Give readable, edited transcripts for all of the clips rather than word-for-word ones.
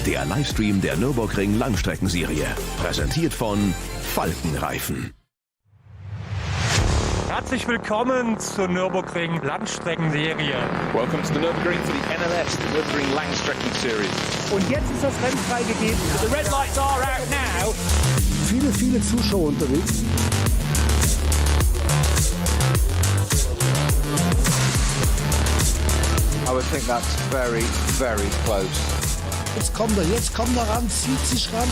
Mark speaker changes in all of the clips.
Speaker 1: der Livestream der Nürburgring Langstreckenserie. Präsentiert von Falkenreifen.
Speaker 2: Herzlich willkommen zur Nürburgring Langstreckenserie.
Speaker 3: Welcome to the Nürburgring for the NLS, the Nürburgring Langstrecken Series.
Speaker 4: Und jetzt ist das Rennen freigegeben.
Speaker 2: The red lights are out now.
Speaker 4: Viele Zuschauer unterwegs.
Speaker 5: I would think that's very, very close.
Speaker 4: Jetzt kommt er ran, zieht sich ran.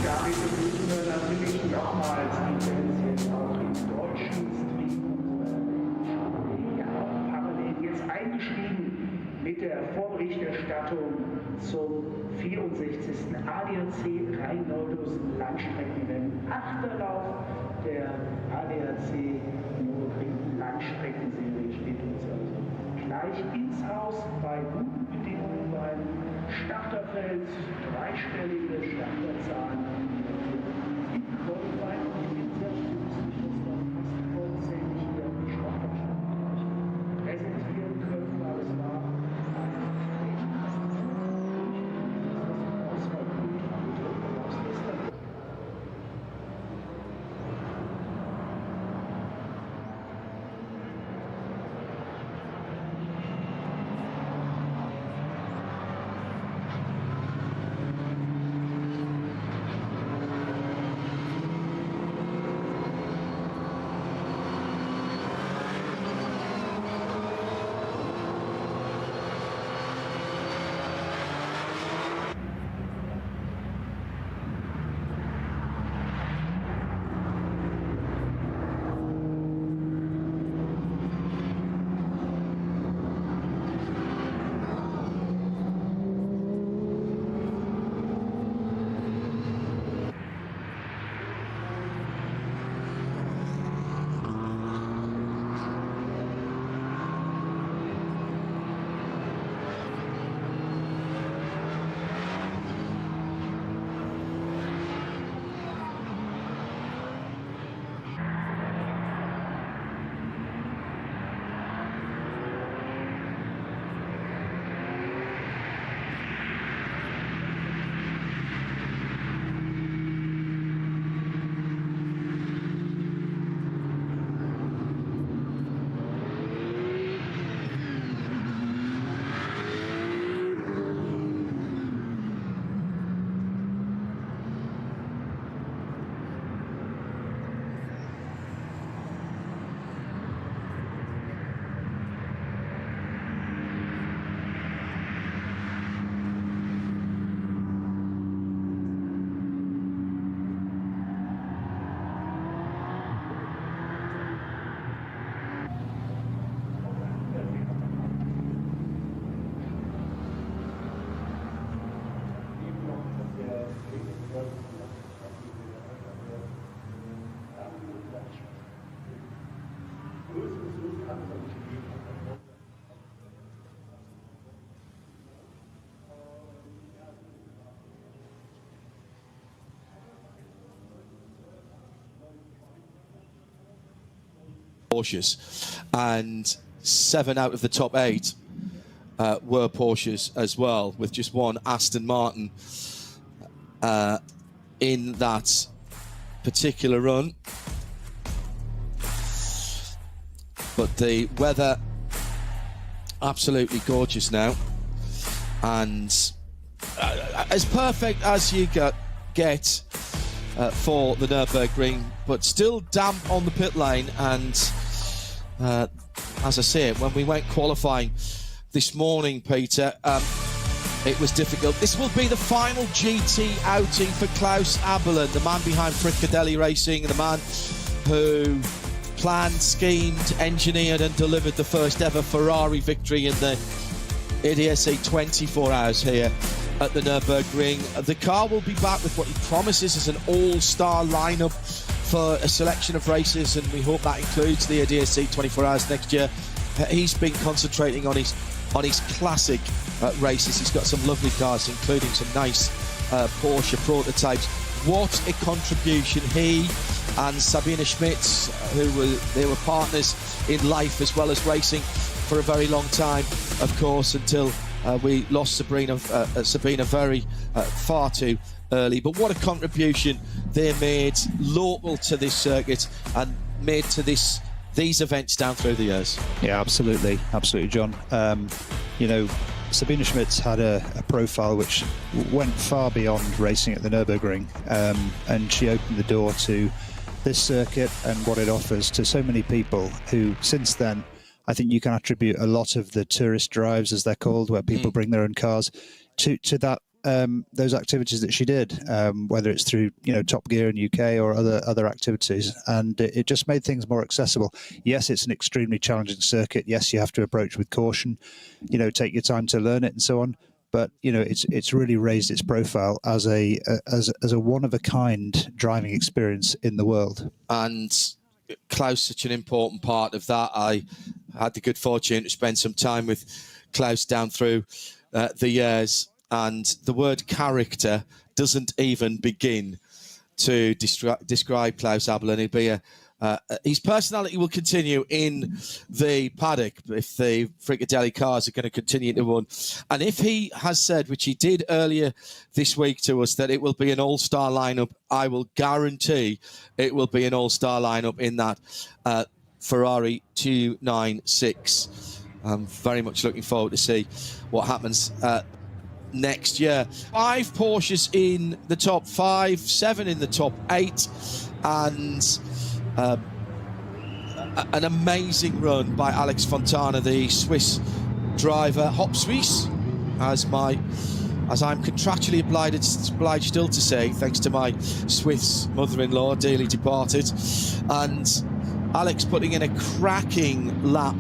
Speaker 6: Damit begrüßen wir natürlich nochmals die Fans jetzt auch im deutschen Stream. Ja, auch parallel jetzt eingestiegen mit der Vorberichterstattung zum 64. ADAC Reinoldus-Langstreckenrennen. Achterlauf der ADAC Nürburgring Langstreckenserie steht uns also gleich ins Haus bei guten Bedingungen beim Starterfeld, dreistellige Starterzahlen im Qualifying. Ich bin sehr optimistisch, dass da fast vollzählig hier die Sportlerbereich präsentieren können, weil es war
Speaker 7: Porsches, and 7 out of the top 8 were Porsches as well, with just one Aston Martin in that particular run. But the weather absolutely gorgeous now, and as perfect as you get for the Nürburgring, but still damp on the pit lane. And as I say, when we went qualifying this morning, Peter, it was difficult. This will be the final GT outing for Klaus Abelen, the man behind Fricadelli Racing, and the man who planned, schemed, engineered and delivered the first ever Ferrari victory in the ADAC 24 hours here at the Nürburgring. The car will be back with what he promises is an all-star lineup for a selection of races, and we hope that includes the ADAC 24 hours next year. He's been concentrating on his classic races. He's got some lovely cars, including some nice Porsche prototypes. what a contribution he and Sabine Schmitz, they were partners in life as well as racing for a very long time, of course, until we lost Sabine very far too early. But what a contribution they made local to this circuit and made to these events down through the years.
Speaker 8: Yeah, absolutely, John. Sabine Schmitz had a profile which went far beyond racing at the Nürburgring, and she opened the door to this circuit and what it offers to so many people who, since then, I think you can attribute a lot of the tourist drives, as they're called, where people bring their own cars, to that those activities that she did, whether it's through Top Gear in UK or other activities, and it just made things more accessible. Yes, it's an extremely challenging circuit. Yes, you have to approach with caution, take your time to learn it and so on. But it's really raised its profile as a one of a kind driving experience in the world. And Klaus, such an important part of that. I had the good fortune to spend some time with Klaus down through the years, and the word character doesn't even begin to describe Klaus Abel, and he'll be his personality will continue in the paddock if the Fricadelli cars are going to continue to run. And if he has said, which he did earlier this week to us, that it will be an all-star lineup, I will guarantee it will be an all-star lineup in that Ferrari 296. I'm very much looking forward to see what happens next year. 5 Porsches in the top 5, 7 in the top 8, and an amazing run by Alex Fontana, the Swiss driver, Hop Suisse, as I'm contractually obliged still to say, thanks to my Swiss mother-in-law, dearly departed. And Alex putting in a cracking lap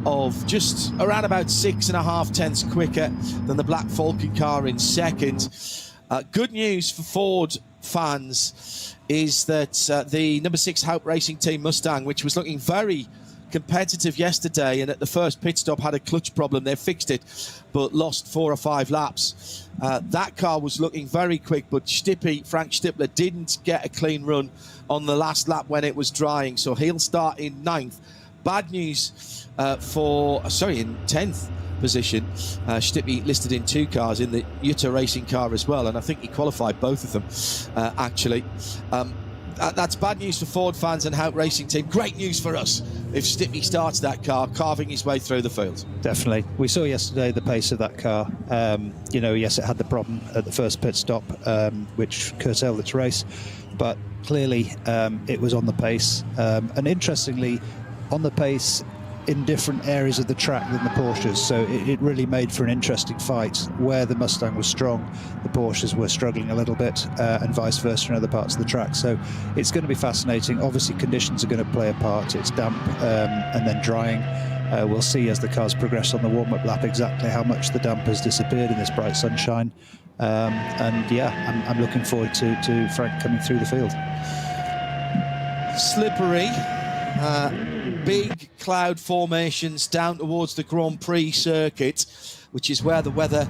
Speaker 8: of just around about 6.5 tenths quicker than the Black Falcon car in second. Good news for Ford fans is that the number 6 Haupt Racing Team Mustang, which was looking very competitive yesterday and at the first pit stop had a clutch problem, they fixed it but lost 4 or 5 laps. That car was looking very quick, but Frank Stippler didn't get a clean run on the last lap when it was drying, so he'll start in 9th. Bad news in 10th position. Stippy listed in 2 cars, in the Jutta racing car as well, and I think he qualified both of them actually. That's bad news for Ford fans and Haupt Racing Team. Great news for us if Stippy starts that car, carving his way through the field. Definitely. We saw yesterday the pace of that car. Yes, it had the problem at the first pit stop, which curtailed its race, but clearly it was on the pace. And interestingly, on the pace in different areas of the track than the Porsches, so it really made for an interesting fight. Where the Mustang was strong, the Porsches were struggling a little bit, and vice versa in other parts of the track. So it's going to be fascinating. Obviously conditions are going to play a part. It's damp and then drying. We'll see as the cars progress on the warm-up lap exactly how much the damp has disappeared in this bright sunshine. I'm looking forward to Frank coming through the field. Slippery, big cloud formations down towards the Grand Prix circuit, which is where the weather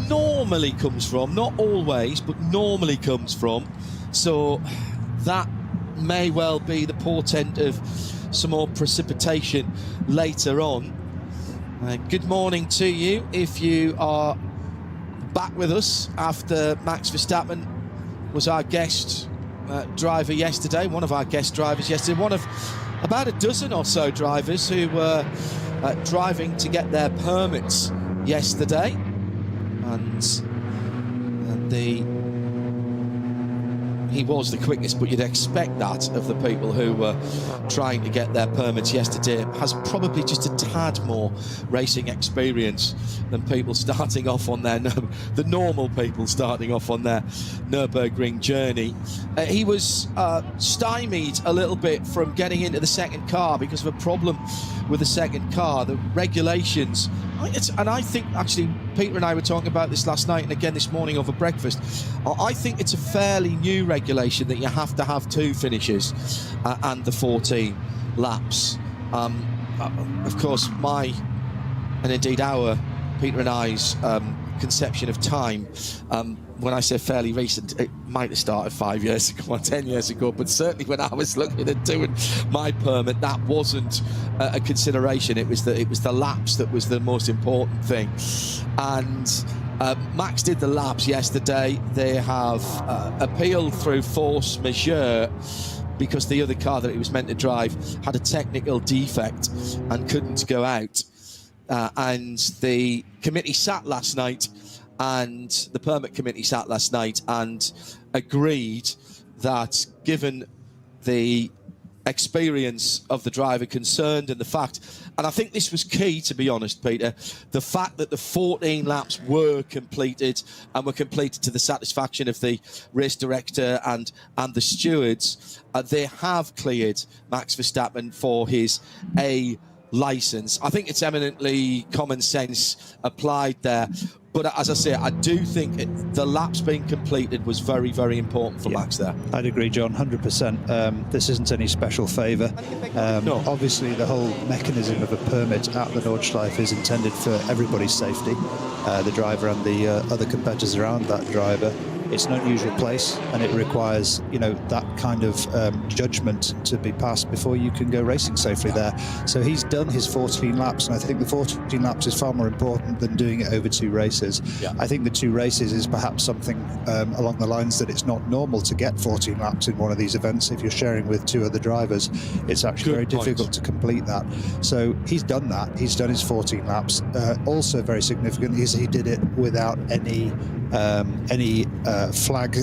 Speaker 8: normally comes from. Not always, but normally comes from. So that may well be the portent of some more precipitation later on. Good morning to you if you are back with us after Max Verstappen was our guest driver yesterday, one of our guest drivers yesterday, one of about a dozen or so drivers who were driving to get their permits yesterday, and he was the quickest, but you'd expect that of the people who were trying to get their permits yesterday. Has probably just a tad more racing experience than people starting off on the normal people starting off on their Nürburgring journey. He was stymied a little bit from getting into the second car because of a problem with the second car, the regulations. And I think, actually, Peter and I were talking about this last night and again this morning over breakfast. I think it's a fairly new regulation that you have to have 2 finishes and the 14 laps. Of course, and indeed our Peter and I's conception of time, when I say fairly recent, it might have started 5 years ago or 10 years ago, but certainly when I was looking at doing my permit, that wasn't a consideration. It was the laps that was the most important thing. And Max did the laps yesterday. They have appealed through force majeure because the other car that he was meant to drive had a technical defect and couldn't go out. And the committee sat last night, and the permit committee sat last night and agreed that, given the experience of the driver concerned and the fact, and I think this was key, to be honest, Peter, the fact that the 14 laps were completed and were completed to the satisfaction of the race director and the stewards, they have cleared Max Verstappen for his A licence. I think it's eminently common sense applied there. But as I say, I do think the laps being completed was very, very important for Max there.
Speaker 9: I'd agree, John, 100%. This isn't any special favour.
Speaker 8: No.
Speaker 9: Obviously, the whole mechanism of a permit at the Nordschleife is intended for everybody's safety, the driver and the other competitors around that driver. It's an unusual place, and it requires, that kind of judgment to be passed before you can go racing safely there. So he's done his 14 laps, and I think the 14 laps is far more important than doing it over 2 races.
Speaker 8: Yeah.
Speaker 9: I think the 2 races is perhaps something along the lines that it's not normal to get 14 laps in one of these events. If you're sharing with 2 other drivers, it's actually very difficult to complete that. So he's done that. He's done his 14 laps. Also very significant is he did it without any flag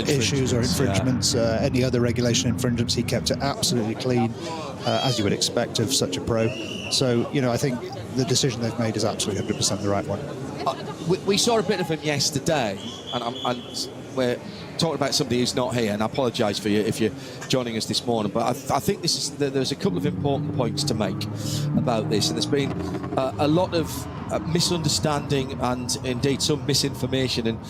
Speaker 9: issues or infringements, any other regulation infringements. He kept it absolutely clean, as you would expect of such a pro. So, I think the decision they've made is absolutely 100% the right one.
Speaker 8: We saw a bit of him yesterday, and we're talking about somebody who's not here, and I apologise for you if you're joining us this morning, but I think there's a couple of important points to make about this, and there's been a lot of misunderstanding and indeed some misinformation and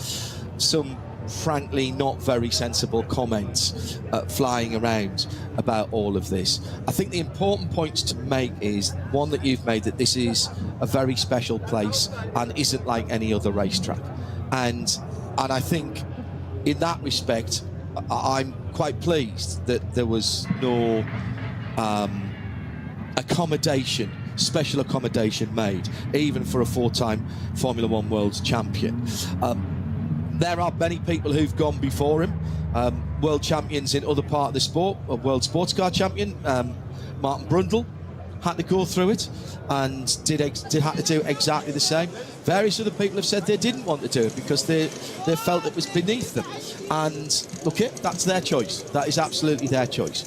Speaker 8: some frankly not very sensible comments flying around about all of this. I think the important points to make is one that you've made, that this is a very special place and isn't like any other racetrack, and I think in that respect I'm quite pleased that there was no special accommodation made, even for a 4-time Formula 1 world champion. There are many people who've gone before him, world champions in other part of the sport, a world sports car champion, Martin Brundle had to go through it and had to do exactly the same. Various other people have said they didn't want to do it because they felt it was beneath them. And look, that's their choice. That is absolutely their choice.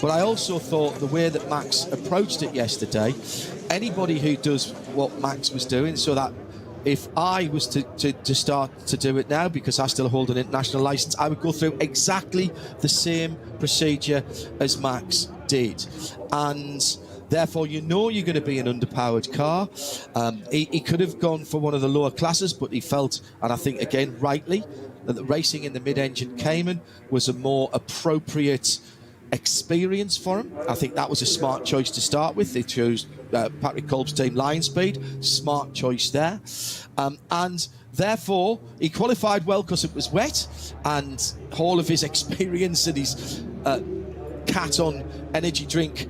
Speaker 8: But I also thought the way that Max approached it yesterday, anybody who does what Max was doing, so that if I was to start to do it now, because I still hold an international licence, I would go through exactly the same procedure as Max did. And therefore, you're going to be an underpowered car. He could have gone for one of the lower classes, but he felt, and I think again rightly, that racing in the mid-engine Cayman was a more appropriate experience for him. I think that was a smart choice to start with. They chose Patrick Kolb's team Lion Speed. Smart choice there. And therefore, he qualified well because it was wet, and all of his experience and his cat on energy drink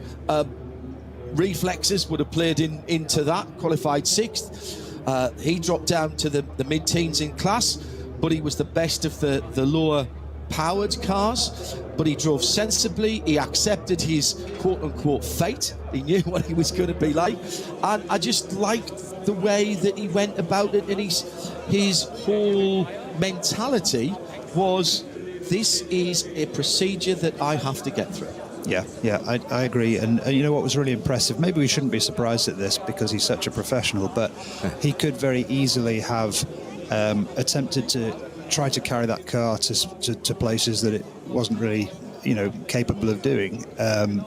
Speaker 8: reflexes would have played into that. Qualified 6th. He dropped down to the mid-teens in class, but he was the best of the lower powered cars, but he drove sensibly. He accepted his quote-unquote fate. He knew what he was going to be like, and I just liked the way that he went about it, and his whole mentality was, this is a procedure that I have to get through.
Speaker 9: Yeah, I agree. And you know what was really impressive? Maybe we shouldn't be surprised at this because he's such a professional, but he could very easily have attempted to try to carry that car to places that it wasn't really, capable of doing,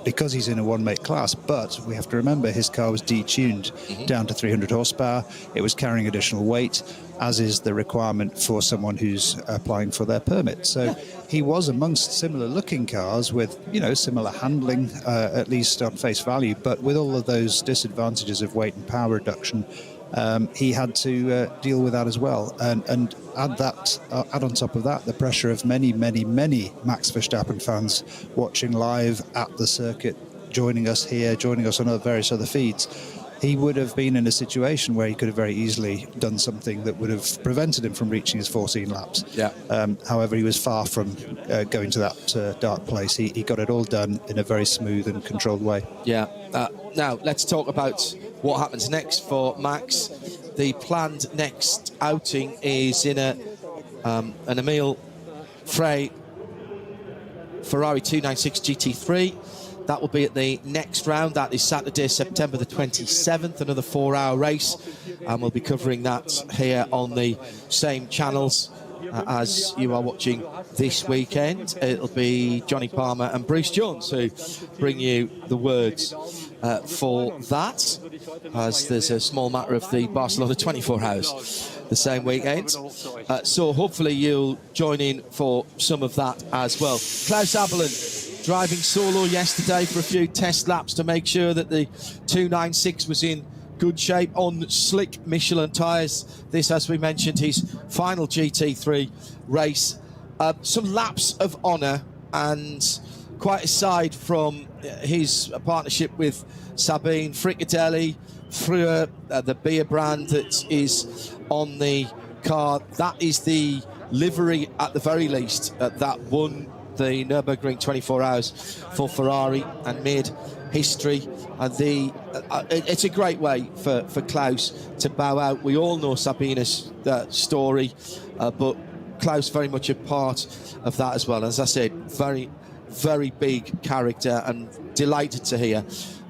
Speaker 9: because he's in a one-make class. But we have to remember his car was detuned down to 300 horsepower. It was carrying additional weight, as is the requirement for someone who's applying for their permit. So he was amongst similar-looking cars with, similar handling, at least on face value, but with all of those disadvantages of weight and power reduction. he had to deal with that as well. And add on top of that the pressure of many Max Verstappen fans watching live at the circuit, joining us here, joining us on various other feeds. He would have been in a situation where he could have very easily done something that would have prevented him from reaching his 14 laps.
Speaker 7: Yeah.
Speaker 9: However, he was far from going to that dark place. He got it all done in a very smooth and controlled way.
Speaker 7: Yeah. Now, let's talk about what happens next for Max. The planned next outing is in an Emile Frey Ferrari 296 GT3. That will be at the next round. That is Saturday, September the 27th, another 4-hour race. And we'll be covering that here on the same channels as you are watching this weekend. It'll be Johnny Palmer and Bruce Jones who bring you the words for that, as there's a small matter of the Barcelona 24 hours the same weekend. So hopefully you'll join in for some of that as well. Klaus Abelin driving solo yesterday for a few test laps to make sure that the 296 was in good shape on slick Michelin tyres. This, as we mentioned, his final GT3 race. Some laps of honour, and quite aside from his partnership with Sabine, Frickadelli, Früher, the beer brand that is on the car, that is the livery at the very least that won the Nürburgring 24 hours for Ferrari and made history. And it's a great way for Klaus to bow out. We all know Sabine's story, but Klaus very much a part of that as well. As I said, very, very big character, and delighted to hear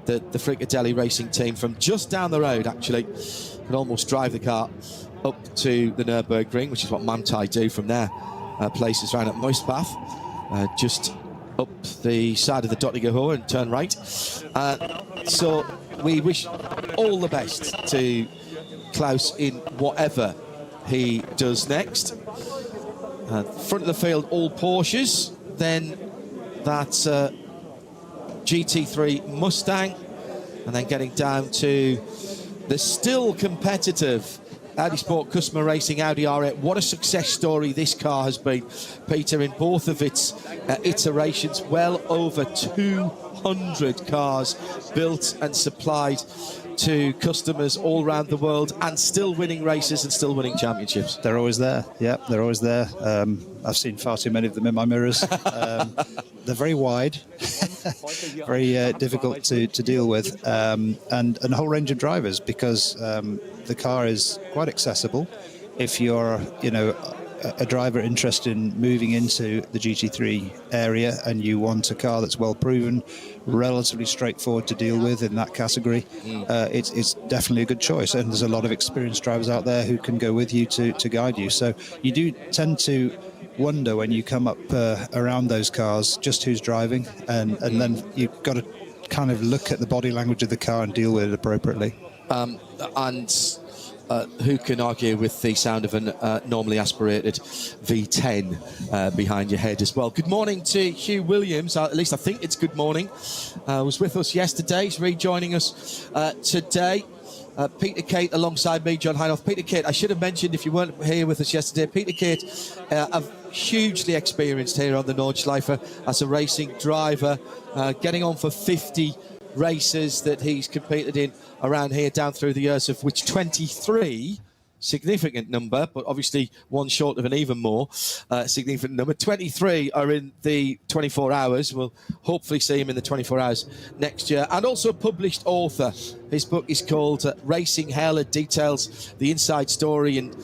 Speaker 7: that the Frickadelli racing team from just down the road actually can almost drive the car up to the Nürburgring, which is what Manthey do from their places around at Moistbath. Just up the side of the Dottinger and turn right. So we wish all the best to Klaus in whatever he does next. Front of the field, all Porsches. Then that's GT3 Mustang. And then getting down to the still competitive Audi Sport Customer Racing Audi R8. What a success story this car has been, Peter, in both of its iterations. Well over 200 cars built and supplied to customers all around the world, and still winning races and still winning championships.
Speaker 9: They're always there. Yeah, they're always there. I've seen far too many of them in my mirrors. They're very wide, very difficult to deal with, and a whole range of drivers, because the car is quite accessible. If you're, a driver interested in moving into the GT3 area and you want a car that's well proven, relatively straightforward to deal with in that category, it's definitely a good choice. And there's a lot of experienced drivers out there who can go with you to guide you. So you do tend to wonder when you come up around those cars just who's driving, and then you've got to kind of look at the body language of the car and deal with it appropriately.
Speaker 7: Who can argue with the sound of a normally aspirated V10 behind your head as well. Good morning to Hugh Williams, at least I think it's good morning. Was with us yesterday, he's rejoining us today. Peter Kate alongside me, John Heinhoff. Peter Kate, I should have mentioned if you weren't here with us yesterday, Peter Kate, hugely experienced here on the Nordschleife as a racing driver, getting on for 50 races that he's competed in around here down through the years, of which 23, significant number, but obviously one short of an even more significant number. 23 are in the 24 hours. We'll hopefully see him in the 24 hours next year. And also a published author. His book is called Racing Hell. It details the inside story and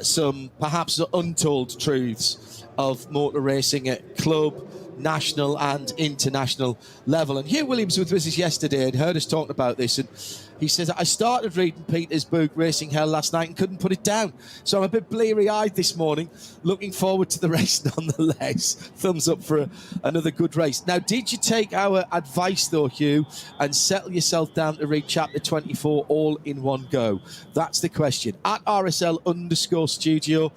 Speaker 7: some perhaps untold truths of motor racing at club, national and international level. And Hugh Williams was with us yesterday and heard us talking about this, and he says, I started reading Peter's book Racing Hell last night and couldn't put it down, so I'm a bit bleary-eyed this morning, looking forward to the race nonetheless. Thumbs up for another good race. Now, did you take our advice though, Hugh, and settle yourself down to read chapter 24 all in one go? That's the question. At RSL_studio,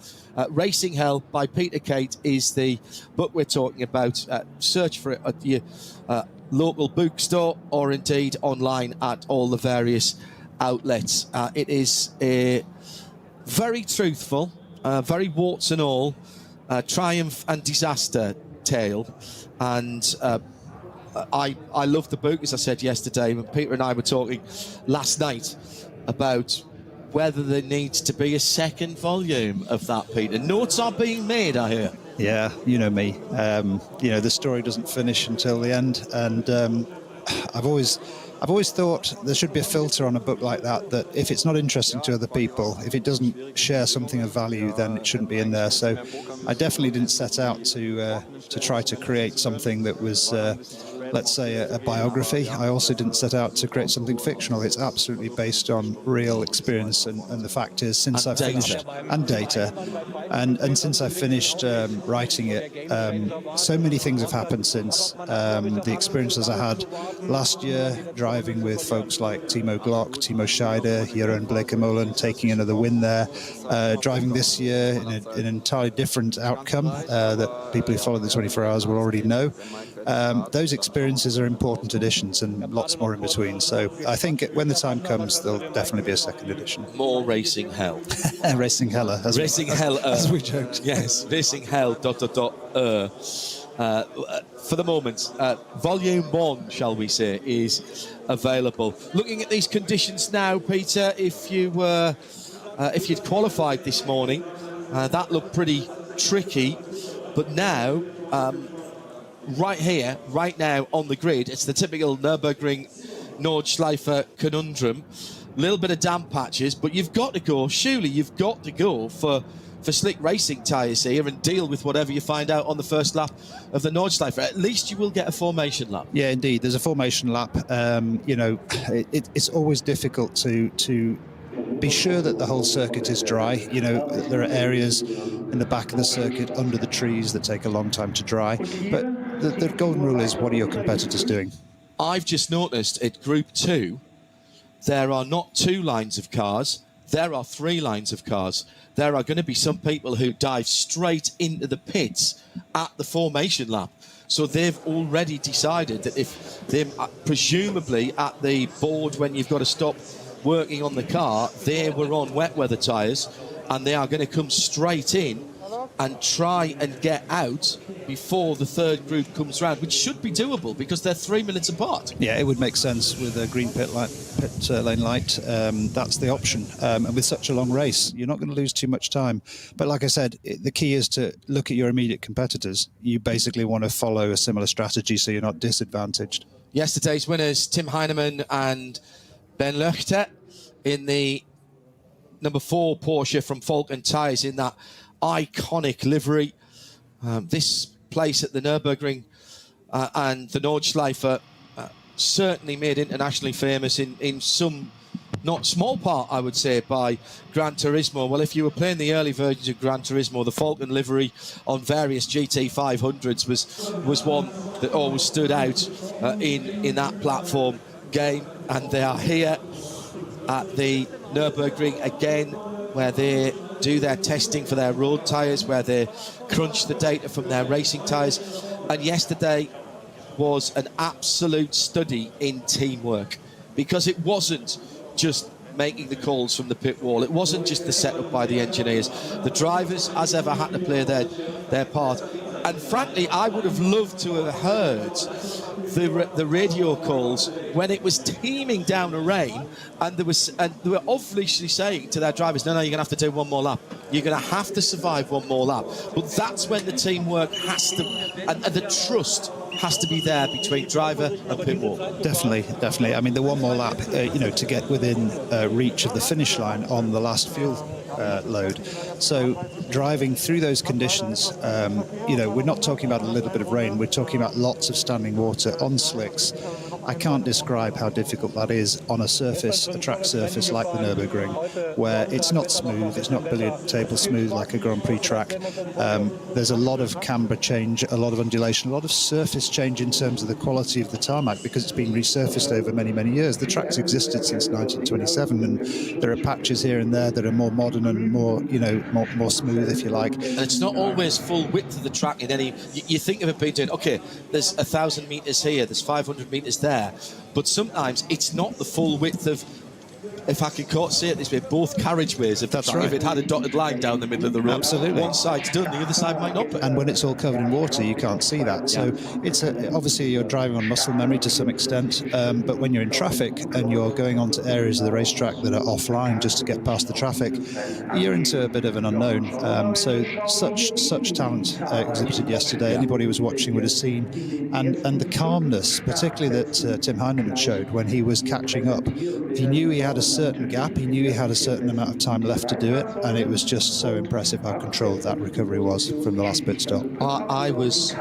Speaker 7: Racing Hell by Peter Kate is the book we're talking about. Search for it at your local bookstore, or indeed online at all the various
Speaker 8: outlets. It is a very truthful, very warts and all, triumph and disaster tale. And I love the book, as I said yesterday. When Peter and I were talking last night about whether there needs to be a second volume of that, Peter. Notes are being made, I hear.
Speaker 9: Yeah, you know me. The story doesn't finish until the end, and I've always thought there should be a filter on a book like that if it's not interesting to other people, if it doesn't share something of value, then it shouldn't be in there. So I definitely didn't set out to try to create something that was, let's say, a biography. I also didn't set out to create something fictional. It's absolutely based on real experience, and the fact is, since I finished since I finished writing it, so many things have happened since. The experiences I had last year, driving with folks like Timo Glock, Timo Scheider, Jeroen Blekemolen, taking another win there, driving this year in an entirely different outcome that people who follow the 24 hours will already know. Those experiences are important additions, and lots more in between. So I think when the time comes, there'll definitely be a second edition.
Speaker 8: More Racing Hell.
Speaker 9: Racing Hella. As we joked.
Speaker 8: Yes, Racing Hell, ... for the moment, Volume 1, shall we say, is available. Looking at these conditions now, Peter, if you'd qualified this morning, that looked pretty tricky. But now, right here, right now on the grid, it's the typical Nürburgring Nordschleife conundrum. A little bit of damp patches, but you've got to go for slick racing tyres here and deal with whatever you find out on the first lap of the Nordschleife. At least you will get a formation lap.
Speaker 9: Yeah, indeed. There's a formation lap. It's always difficult to be sure that the whole circuit is dry. There are areas in the back of the circuit under the trees that take a long time to dry. But the golden rule is, what are your competitors doing?
Speaker 8: I've just noticed at Group 2, there are not 2 lines of cars, there are 3 lines of cars. There are going to be some people who dive straight into the pits at the formation lap. So they've already decided that if they're presumably at the board when you've got to stop working on the car, they were on wet weather tyres, and they are going to come straight in and try and get out before the third group comes round, which should be doable because they're 3 minutes apart.
Speaker 9: Yeah, it would make sense with a green pit lane light. That's the option. And with such a long race, you're not going to lose too much time. But like I said, the key is to look at your immediate competitors. You basically want to follow a similar strategy so you're not disadvantaged.
Speaker 8: Yesterday's winners, Tim Heinemann and Ben Löchter, in the number 4 Porsche from Falcon Tyres in that iconic livery. This place at the Nürburgring and the Nordschleife certainly made internationally famous in some not small part, I would say, by Gran Turismo. Well, if you were playing the early versions of Gran Turismo, the Falcon livery on various GT500s was one that always stood out in that platform game. And they are here at the Nürburgring again, where they do their testing for their road tyres, where they crunch the data from their racing tyres. And yesterday was an absolute study in teamwork, because it wasn't just making the calls from the pit wall. It wasn't just the setup by the engineers. The drivers, as ever, had to play their part. And frankly, I would have loved to have heard the radio calls when it was teeming down a rain, and they were obviously saying to their drivers, no, you're going to have to do one more lap. You're going to have to survive one more lap. But that's when the teamwork has to, and the trust has to be there between driver and pit wall.
Speaker 9: Definitely. I mean, the one more lap, to get within reach of the finish line on the last fuel load. So driving through those conditions, we're not talking about a little bit of rain. We're talking about lots of standing water on slicks. I can't describe how difficult that is on a track surface like the Nürburgring, where it's not smooth, it's not billiard table smooth like a Grand Prix track. There's a lot of camber change, a lot of undulation, a lot of surface change in terms of the quality of the tarmac, because it's been resurfaced over many, many years. The track's existed since 1927, and there are patches here and there that are more modern and more smooth, if you like.
Speaker 8: And it's not always full width of the track in any. You think of it being doing, okay, there's 1,000 metres here, there's 500 metres there, but sometimes it's not the full width of if I could say it this way, both carriageways. If
Speaker 9: That's right.
Speaker 8: If it had a dotted line down the middle of the road,
Speaker 9: Absolutely.
Speaker 8: one side's done, the other side might not be.
Speaker 9: And when it's all covered in water, you can't see that. So it's obviously you're driving on muscle memory to some extent, but when you're in traffic and you're going onto areas of the racetrack that are offline just to get past the traffic, you're into a bit of an unknown. So such talent exhibited yesterday. Anybody who was watching would have seen, and the calmness, particularly that Tim Heinemann showed when he was catching up. He knew he had a certain gap. He knew he had a certain amount of time left to do it, and it was just so impressive how controlled that recovery was from the last pit stop.
Speaker 8: I was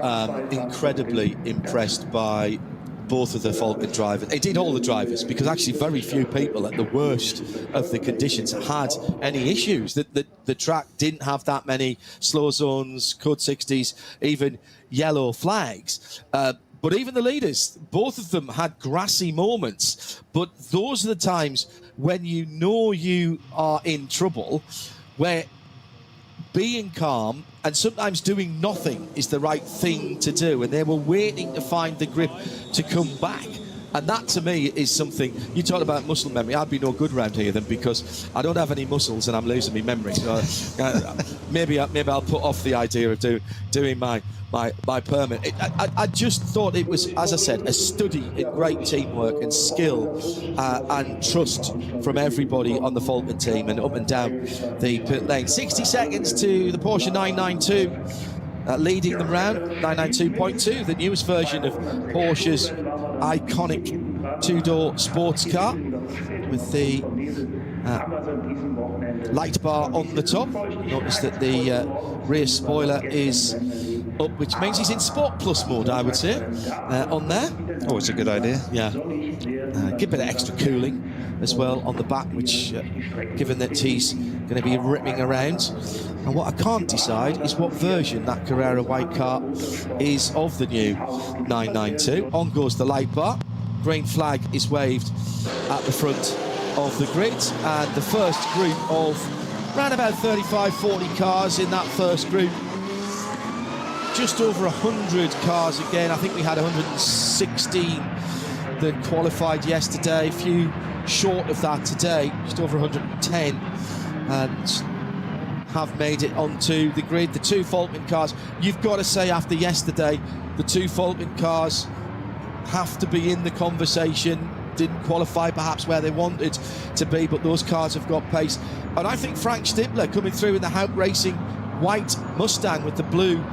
Speaker 8: incredibly impressed by both of the Falcon drivers, indeed all the drivers, because actually very few people at the worst of the conditions had any issues. The track didn't have that many slow zones, code 60s, even yellow flags. But even the leaders, both of them had grassy moments. But those are the times when you know you are in trouble, where being calm and sometimes doing nothing is the right thing to do. And they were waiting to find the grip to come back. And that, to me, is something... You talked about muscle memory. I'd be no good around here then, because I don't have any muscles and I'm losing my memory. So maybe I'll put off the idea of doing my permit. I just thought it was, as I said, a study in great teamwork and skill and trust from everybody on the Falcon team and up and down the pit lane. 60 seconds to the Porsche 992. Leading them round, 992.2, the newest version of Porsche's iconic two-door sports car with the light bar on the top. Notice that the rear spoiler is up, which means he's in Sport Plus mode, I would say, on there.
Speaker 9: Always a good idea.
Speaker 8: Yeah. Give a bit of extra cooling as well on the back, which, given that he's going to be ripping around. And what I can't decide is what version that Carrera white car is of the new 992. On goes the light bar. Green flag is waved at the front of the grid. And the first group of around about 35, 40 cars in that first group. Just over 100 cars again. I think we had 116 that qualified yesterday. A few short of that today. Just over 110. And have made it onto the grid. The two Falcon cars, you've got to say after yesterday, the two Falcon cars have to be in the conversation. Didn't qualify perhaps where they wanted to be, but those cars have got pace. And I think Frank Stippler coming through in the Haupt Racing white Mustang with the blue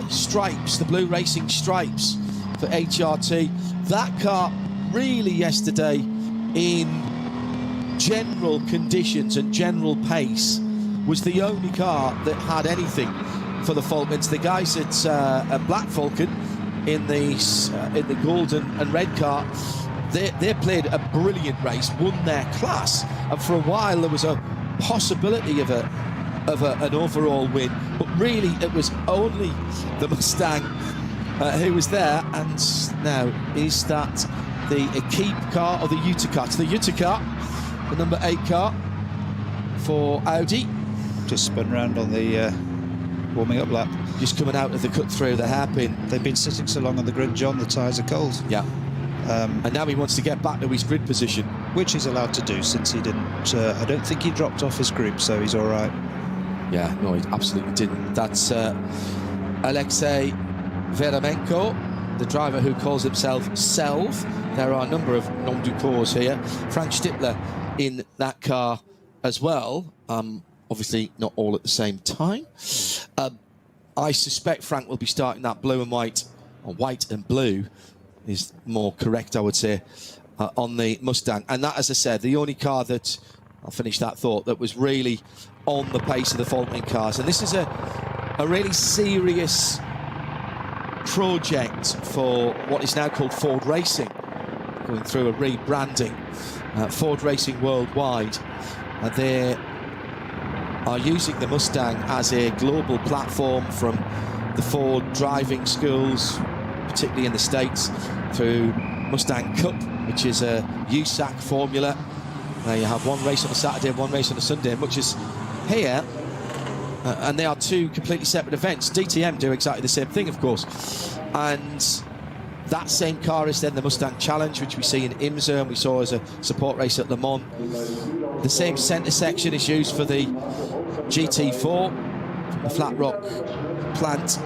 Speaker 8: stripes, the blue racing stripes for HRT. That car really yesterday, in general conditions and general pace, was the only car that had anything for the Falcons. The guys at Black Falcon in the golden and red car, they played a brilliant race, won their class, and for a while there was a possibility of an overall win, but really it was only the Mustang who was there. And now, is that the Equipe car or the Jutta car? It's the Jutta car, the number 8 car for Audi.
Speaker 9: Just spun round on the warming up lap.
Speaker 8: Just coming out of the cut through the hairpin.
Speaker 9: They've been sitting so long on the grid, John, the tyres are cold.
Speaker 8: Yeah. And now he wants to get back to his grid position.
Speaker 9: Which he's allowed to do, since he didn't... I don't think he dropped off his group, so he's all right.
Speaker 8: Yeah, no, he absolutely didn't. That's Alexei Veremenko, the driver who calls himself Selv. There are a number of nom du corps here. Frank Stippler in that car as well. Obviously not all at the same time. I suspect Frank will be starting that blue and white, or white and blue is more correct, I would say, on the Mustang. And that, as I said, the only car that, I'll finish that thought, that was really on the pace of the Falcon cars. And this is a really serious project for what is now called Ford Racing, going through a rebranding. Ford Racing Worldwide. They are using the Mustang as a global platform, from the Ford driving schools, particularly in the States, through Mustang Cup, which is a USAC formula. You have one race on a Saturday and one race on a Sunday, much as here, and they are two completely separate events. DTM do exactly the same thing, of course, and That same car is then the Mustang Challenge, which we see in IMSA and we saw as a support race at Le Mans. The same centre section is used for the GT4, the Flat Rock plant,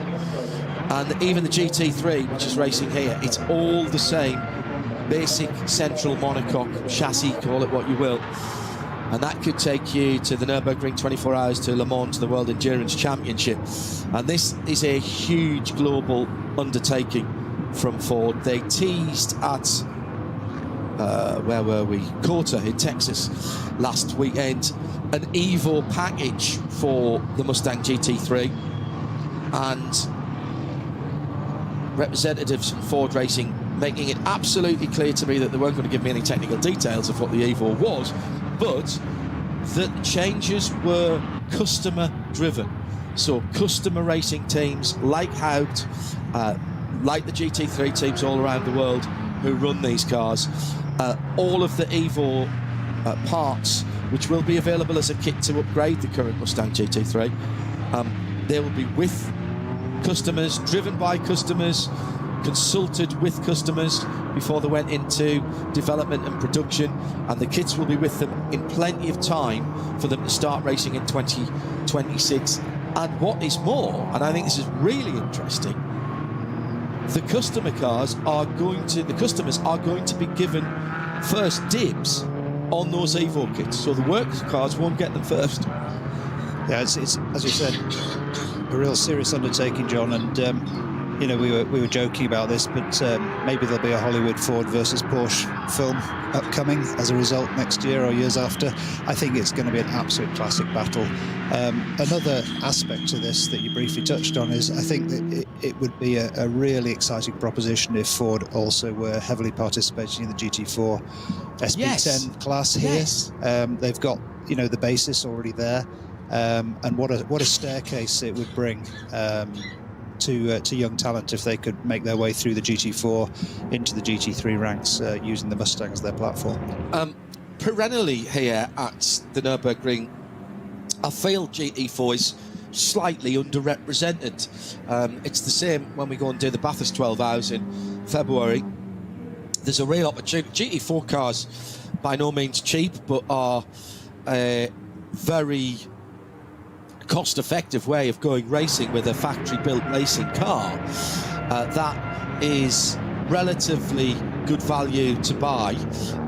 Speaker 8: and even the GT3, which is racing here. It's all the same basic central monocoque chassis, call it what you will. And that could take you to the Nürburgring 24 hours, to Le Mans, to the World Endurance Championship. And this is a huge global undertaking from Ford. They teased at, where were we? Courter in Texas last weekend, an Evo package for the Mustang GT3. And representatives from Ford Racing making it absolutely clear to me that they weren't going to give me any technical details of what the Evo was, but that the changes were customer driven. So customer racing teams like Haupt, like the GT3 teams all around the world who run these cars, all of the Evo parts, which will be available as a kit to upgrade the current Mustang GT3, they will be with customers, driven by customers, consulted with customers before they went into development and production, and the kits will be with them in plenty of time for them to start racing in 2026. And what is more, and I think this is really interesting, the customers are going to be given first dibs on those Evo kits, so the works cars won't get them first.
Speaker 9: Yeah, it's as you said, a real serious undertaking, John, and you know, we were joking about this, but maybe there'll be a Hollywood Ford versus Porsche film upcoming as a result next year or years after. I think it's going to be an absolute classic battle. Another aspect to this that you briefly touched on is I think that it would be a really exciting proposition if Ford also were heavily participating in the GT4 SP10 class here.
Speaker 8: Yes.
Speaker 9: They've got, you know, the basis already there, and what a staircase it would bring to young talent if they could make their way through the GT4 into the GT3 ranks using the Mustang as their platform.
Speaker 8: Perennially here at the Nürburgring, I feel GT4 is slightly underrepresented. It's the same when we go and do the Bathurst 12 hours in February. There's a real opportunity. GT4 cars, by no means cheap, but are a very cost-effective way of going racing with a factory-built racing car. That is relatively good value to buy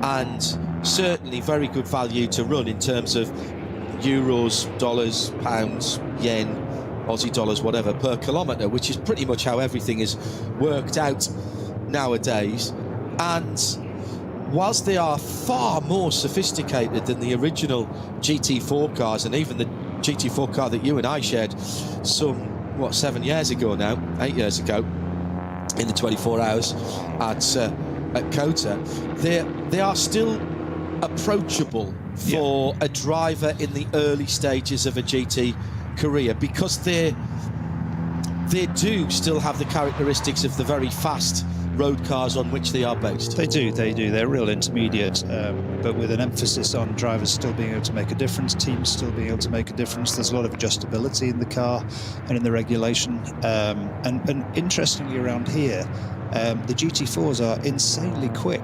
Speaker 8: and certainly very good value to run in terms of euros, dollars, pounds, yen, Aussie dollars, whatever, per kilometre, which is pretty much how everything is worked out nowadays. And whilst they are far more sophisticated than the original GT4 cars, and even the GT4 car that you and I shared some, 7 years ago now, 8 years ago, in the 24 hours at COTA, they are still approachable for a driver in the early stages of a GT career, because they do still have the characteristics of the very fast road cars on which they are based.
Speaker 9: They do. They're real intermediate, but with an emphasis on drivers still being able to make a difference, teams still being able to make a difference. There's a lot of adjustability in the car and in the regulation. And interestingly around here, the GT4s are insanely quick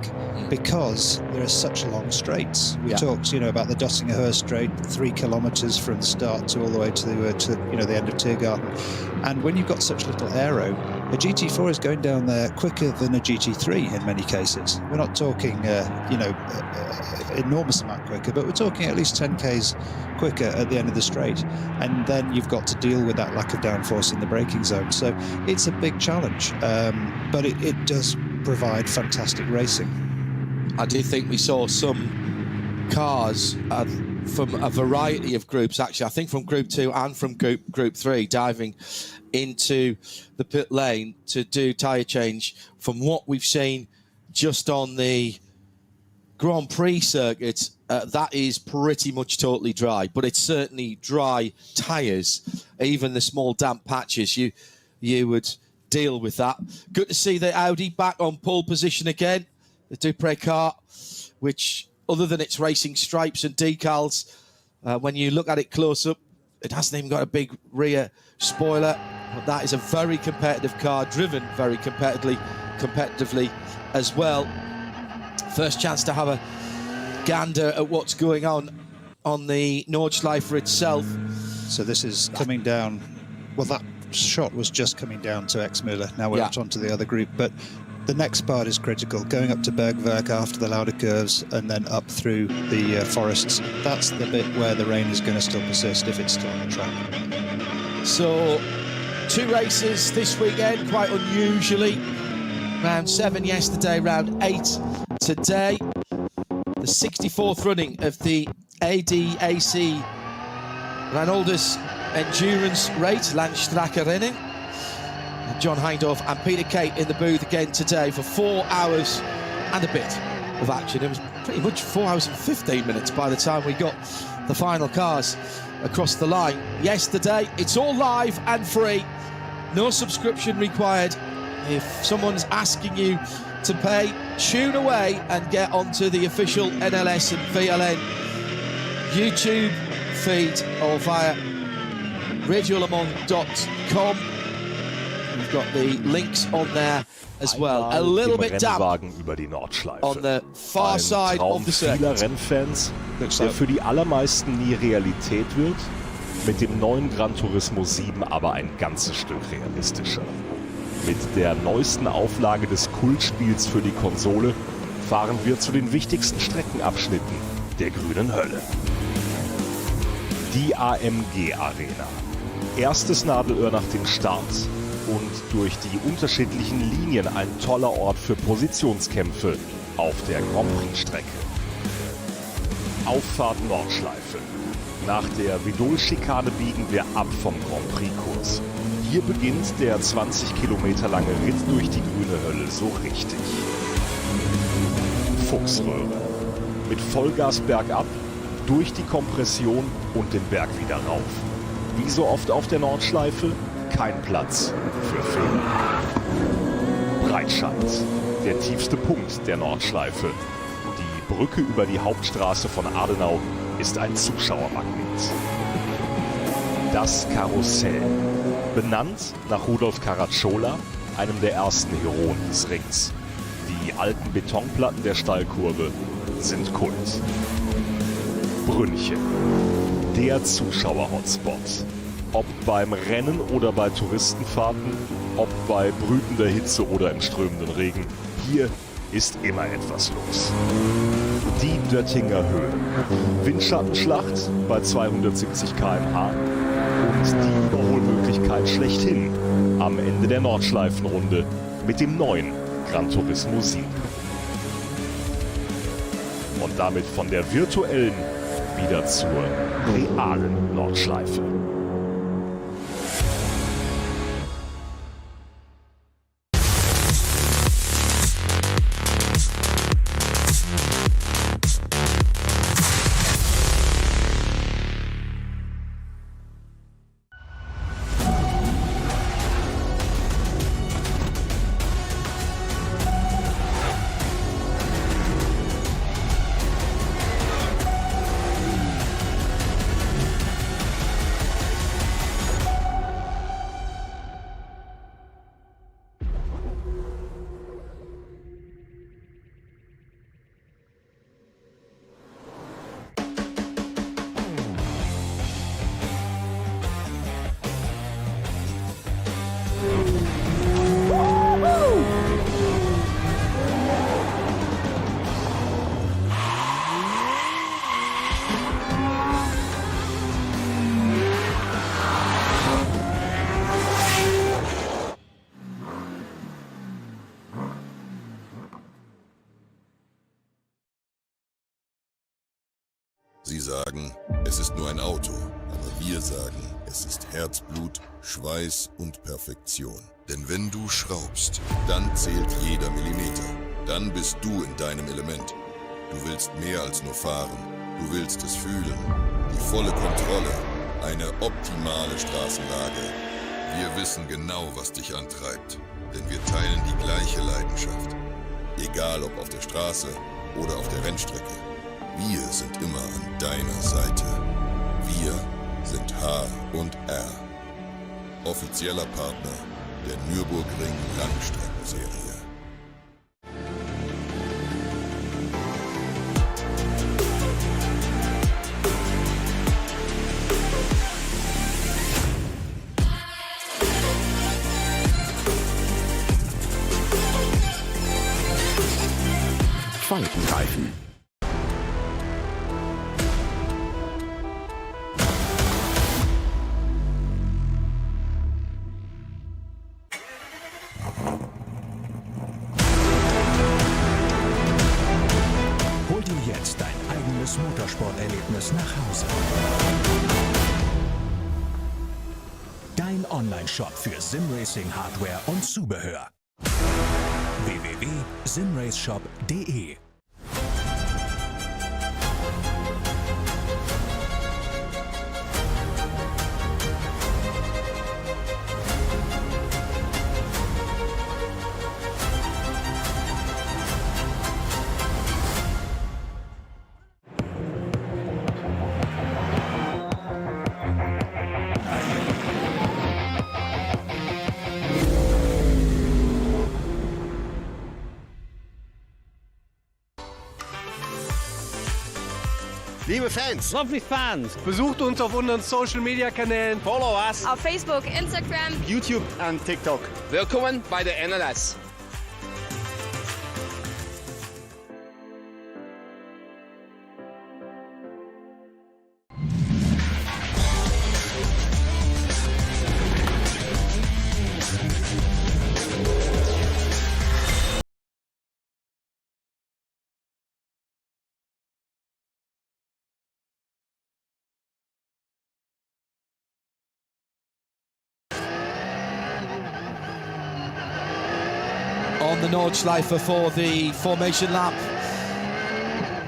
Speaker 9: because there are such long straights. We talked, about the Dottingerhöhe straight, 3 kilometres from the start to all the way to the end of Tiergarten. And when you've got such little aero, a GT4 is going down there quicker than a GT3 in many cases. We're not talking, enormous amount quicker, but we're talking at least 10 k's quicker at the end of the straight. And then you've got to deal with that lack of downforce in the braking zone. So it's a big challenge, but it does provide fantastic racing.
Speaker 8: I do think we saw some cars from a variety of groups, actually, I think from Group 2 and from Group 3, diving into the pit lane to do tyre change. From what we've seen just on the Grand Prix circuit, that is pretty much totally dry, but it's certainly dry tyres. Even the small damp patches, you would deal with that. Good to see the Audi back on pole position again. The Dupré car, which, other than its racing stripes and decals, when you look at it close up, it hasn't even got a big rear spoiler. But that is a very competitive car, driven very competitively competitively as well. First chance to have a gander at what's going on the Nordschleife itself.
Speaker 9: So this is coming down, well, that shot was just coming down to Ex-Müller. Now we're out onto the other group, but the next part is critical, going up to Bergwerk after the louder curves and then up through the forests. That's the bit where the rain is going to still persist if it's still on the track.
Speaker 8: So 2 races this weekend, quite unusually. Round 7 yesterday, round 8 today. The 64th running of the ADAC Reinoldus Endurance Series, Langstreckenrennen. John Heindorf and Peter Kate in the booth again today for 4 hours and a bit of action. It was pretty much 4 hours and 15 minutes by the time we got the final cars across the line. Yesterday, it's all live and free. No subscription required. If someone's asking you to pay, tune away and get onto the official NLS and VLN YouTube feed or via radiolemans.com. We've got the links on there as well. A little bit damp
Speaker 10: über die Nordschleife.
Speaker 8: on the far side of the circuit.
Speaker 10: Vieler Rennfans, der für die allermeisten nie Realität wird, mit dem neuen Gran Turismo 7 aber ein ganzes Stück realistischer. Mit der neuesten Auflage des Kultspiels für die Konsole fahren wir zu den wichtigsten Streckenabschnitten der grünen Hölle. Die AMG Arena. Erstes Nadelöhr nach dem Start und durch die unterschiedlichen Linien ein toller Ort für Positionskämpfe auf der Grand Prix-Strecke. Auffahrt Nordschleife. Nach der Vidol-Schikane biegen wir ab vom Grand Prix-Kurs. Hier beginnt der 20 Kilometer lange Ritt durch die grüne Hölle so richtig. Fuchsröhre. Mit Vollgas bergab, durch die Kompression und den Berg wieder rauf. Wie so oft auf der Nordschleife, kein Platz für Fehler. Breitscheid, der tiefste Punkt der Nordschleife. Die Brücke über die Hauptstraße von Adenau ist ein Zuschauermagnet. Das Karussell, benannt nach Rudolf Caracciola, einem der ersten Heroen des Rings. Die alten Betonplatten der Steilkurve sind Kult. Brünnchen, der Zuschauer-Hotspot. Ob beim Rennen oder bei Touristenfahrten, ob bei brütender Hitze oder im strömenden Regen, hier ist immer etwas los. Die Döttinger Höhe. Windschattenschlacht bei 270 km/h und die Überholmöglichkeit schlechthin am Ende der Nordschleifenrunde mit dem neuen Gran Turismo 7. Und damit von der virtuellen wieder zur realen Nordschleife.
Speaker 11: Sie sagen, es ist nur ein Auto, aber wir sagen, es ist Herzblut, Schweiß und Perfektion. Denn wenn du schraubst, dann zählt jeder Millimeter. Dann bist du in deinem Element. Du willst mehr als nur fahren. Du willst es fühlen. Die volle Kontrolle. Eine optimale Straßenlage. Wir wissen genau, was dich antreibt. Denn wir teilen die gleiche Leidenschaft. Egal ob auf der Straße oder auf der Rennstrecke. Wir sind immer an deiner Seite. Wir sind H&R. Offizieller Partner der Nürburgring Langstreckenserie.
Speaker 1: Falkenreifen.
Speaker 12: Hol dir jetzt dein eigenes Motorsporterlebnis nach Hause. Dein Online-Shop für Simracing-Hardware und Zubehör. www.simraceshop.de.
Speaker 13: Liebe Fans,
Speaker 14: Lovely Fans,
Speaker 13: besucht uns auf unseren Social Media Kanälen, follow us
Speaker 15: auf Facebook, Instagram,
Speaker 13: YouTube und TikTok.
Speaker 16: Willkommen bei der NLS.
Speaker 8: On the Nordschleife for the formation lap.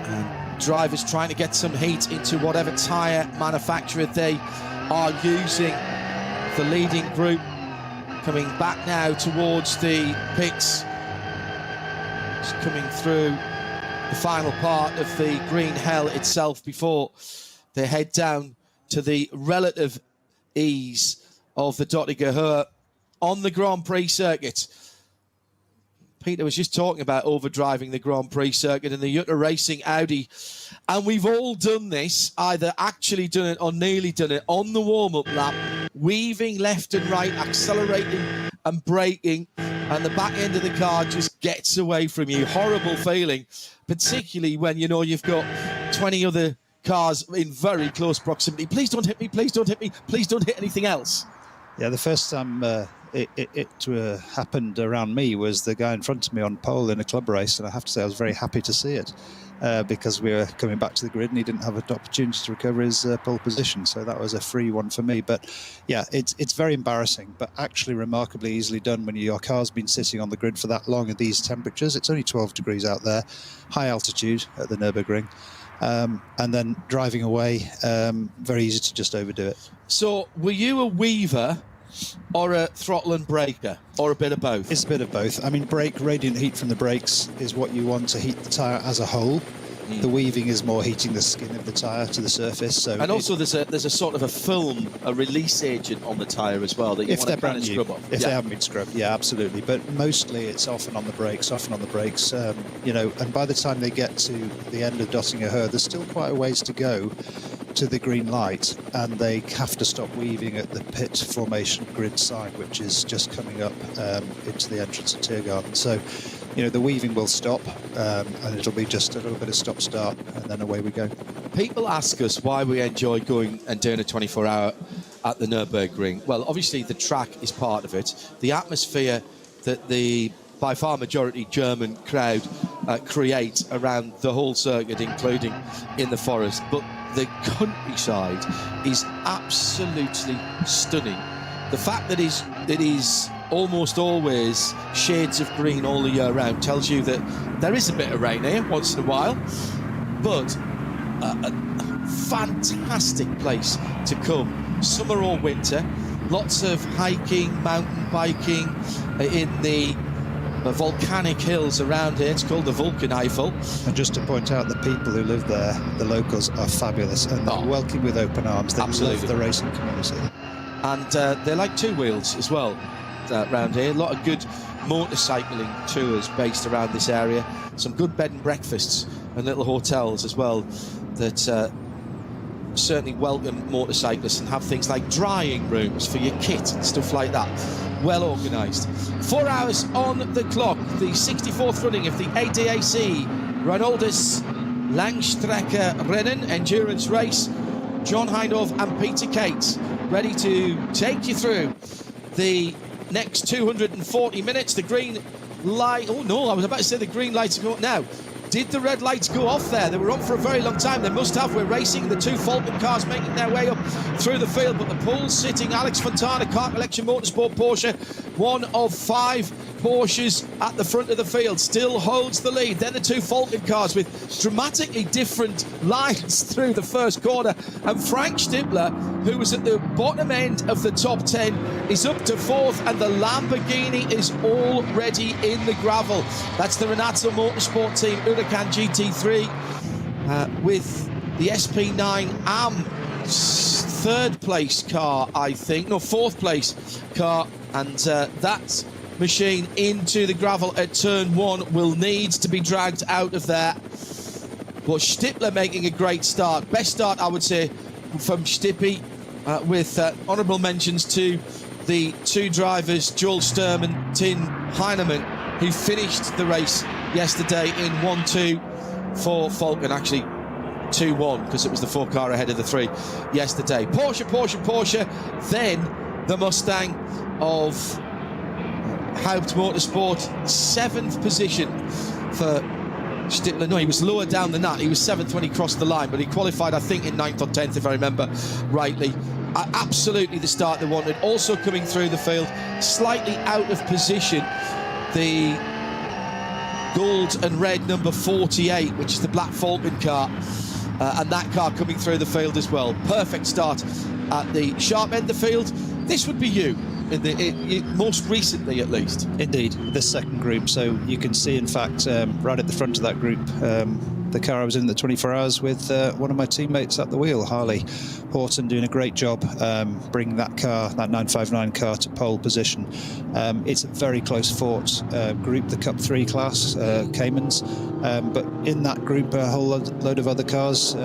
Speaker 8: And drivers trying to get some heat into whatever tyre manufacturer they are using. The leading group coming back now towards the pits. Just coming through the final part of the green hell itself before they head down to the relative ease of the Dottinger on the Grand Prix circuit. Peter was just talking about overdriving the Grand Prix circuit and the Jutta Racing Audi. And we've all done this, either actually done it or nearly done it on the warm-up lap, weaving left and right, accelerating and braking, and the back end of the car just gets away from you. Horrible feeling, particularly when you know you've got 20 other cars in very close proximity. Please don't hit me, please don't hit me, please don't hit anything else.
Speaker 9: Yeah, the first time it happened around me was the guy in front of me on pole in a club race, and I have to say I was very happy to see it because we were coming back to the grid and he didn't have an opportunity to recover his pole position, so that was a free one for me. But yeah, it's very embarrassing, but actually remarkably easily done when your car's been sitting on the grid for that long at these temperatures. It's only 12 degrees out there, high altitude at the Nürburgring. And then driving away, very easy to just overdo it.
Speaker 8: So were you a weaver or a throttle and braker, or a bit of both?
Speaker 9: It's a bit of both. I mean, radiant heat from the brakes is what you want to heat the tyre as a whole. The weaving is more heating the skin of the tyre to the surface. So,
Speaker 8: and also there's a sort of a film, a release agent on the tyre as well that you want to kind of scrub off.
Speaker 9: If they haven't been scrubbed, yeah, absolutely. But mostly it's often on the brakes, you know, and by the time they get to the end of Dottinger, there's still quite a ways to go to the green light, and they have to stop weaving at the pit formation grid sign, which is just coming up into the entrance of Tiergarten. So, you know, the weaving will stop, and it'll be just a little bit of stop-start, and then away we go.
Speaker 8: People ask us why we enjoy going and doing a 24-hour at the Nürburgring. Well, obviously the track is part of it. The atmosphere that the by far majority German crowd create around the whole circuit, including in the forest. But the countryside is absolutely stunning. The fact that it is almost always shades of green all the year round tells you that there is a bit of rain here once in a while, but a fantastic place to come, summer or winter. Lots of hiking, mountain biking in the volcanic hills around here. It's called the Eifel.
Speaker 9: And just to point out, the people who live there, the locals, are fabulous, and they're welcome with open arms. They love the racing community.
Speaker 8: And they're like two wheels as well around here. A lot of good motorcycling tours based around this area. Some good bed and breakfasts and little hotels as well that certainly welcome motorcyclists and have things like drying rooms for your kit and stuff like that. Well organised. 4 hours on the clock. The 64th running of the ADAC Reinoldus-Langstreckenrennen endurance race. John Hindhaugh and Peter Cates ready to take you through the next 240 minutes. The green light, oh no, I was about to say the green lights go up now. Did the red lights go off there? They were on for a very long time. They must have. We're racing. The two Falcon cars making their way up through the field, but the pole's sitting. Alex Fontana, Car Collection Motorsport Porsche, one of 5 Porsches at the front of the field, still holds the lead. Then the two Falcon cars with dramatically different lines through the first corner. And Frank Stippler, who was at the bottom end of the top 10, is up to 4th, and the Lamborghini is already in the gravel. That's the Renato Motorsport team, Huracan GT3, with the SP9 AM 3rd place car, I think. No, 4th place car. And that machine into the gravel at turn 1 will need to be dragged out of there. But Stippler making a great start. Best start, I would say, from Stippy, with honourable mentions to the 2 drivers, Joel Sturm and Tim Heinemann, who finished the race yesterday in 1-2 for Falcon. Actually, 2-1, because it was the 4 car ahead of the 3 yesterday. Porsche, then the Mustang of Haupt Motorsport, 7th position for Stippler. No, he was lower down than that. He was 7th when he crossed the line, but he qualified, I think, in 9th or 10th, if I remember rightly. Absolutely the start they wanted. Also coming through the field, slightly out of position, the gold and red number 48, which is the Black Falcon car, and that car coming through the field as well. Perfect start at the sharp end of the field. This would be you. Most recently, at least.
Speaker 9: Indeed, this second group. So you can see, in fact, right at the front of that group, the car I was in the 24 hours with one of my teammates at the wheel, Harley Horton, doing a great job bringing that car, that 959 car, to pole position. It's a very close fought group, the Cup 3 class, Caymans, but in that group a whole load of other cars,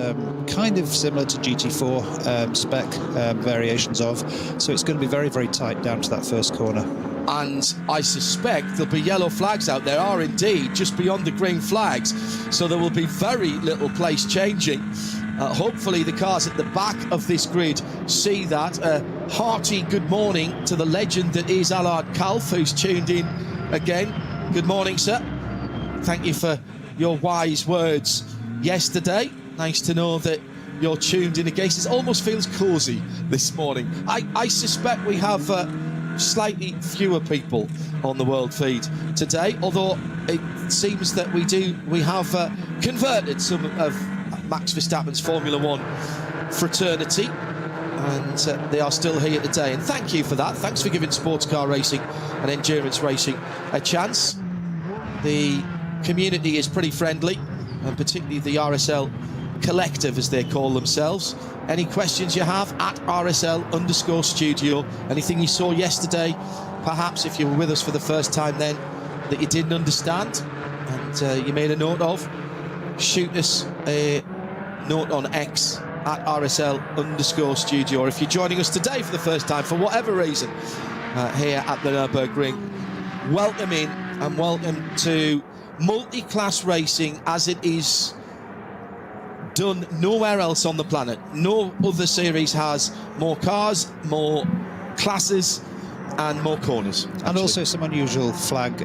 Speaker 9: kind of similar to GT4 spec variations of, so it's going to be very, very tight down to that first corner.
Speaker 8: And I suspect there'll be yellow flags out. There are indeed, just beyond the green flags, so there will be very little place changing. Hopefully the cars at the back of this grid see that. Hearty good morning to the legend that is Allard Kalf, who's tuned in again. Good morning, sir. Thank you for your wise words yesterday. Nice to know that you're tuned in again. It almost feels cosy this morning. I suspect we have slightly fewer people on the world feed today, although it seems that we have converted some of Max Verstappen's Formula 1 fraternity, and they are still here today, and thank you for that. Thanks for giving sports car racing and endurance racing a chance. The community is pretty friendly, and particularly the RSL collective, as they call themselves. Any questions you have, at RSL_studio. Anything you saw yesterday, perhaps if you were with us for the first time then, that you didn't understand and you made a note of, shoot us a note on X at RSL_studio. Or if you're joining us today for the first time, for whatever reason, here at the Nürburgring, welcome in and welcome to multi-class racing as it is done nowhere else on the planet. No other series has more cars, more classes, and more corners. Actually.
Speaker 9: And also some unusual flag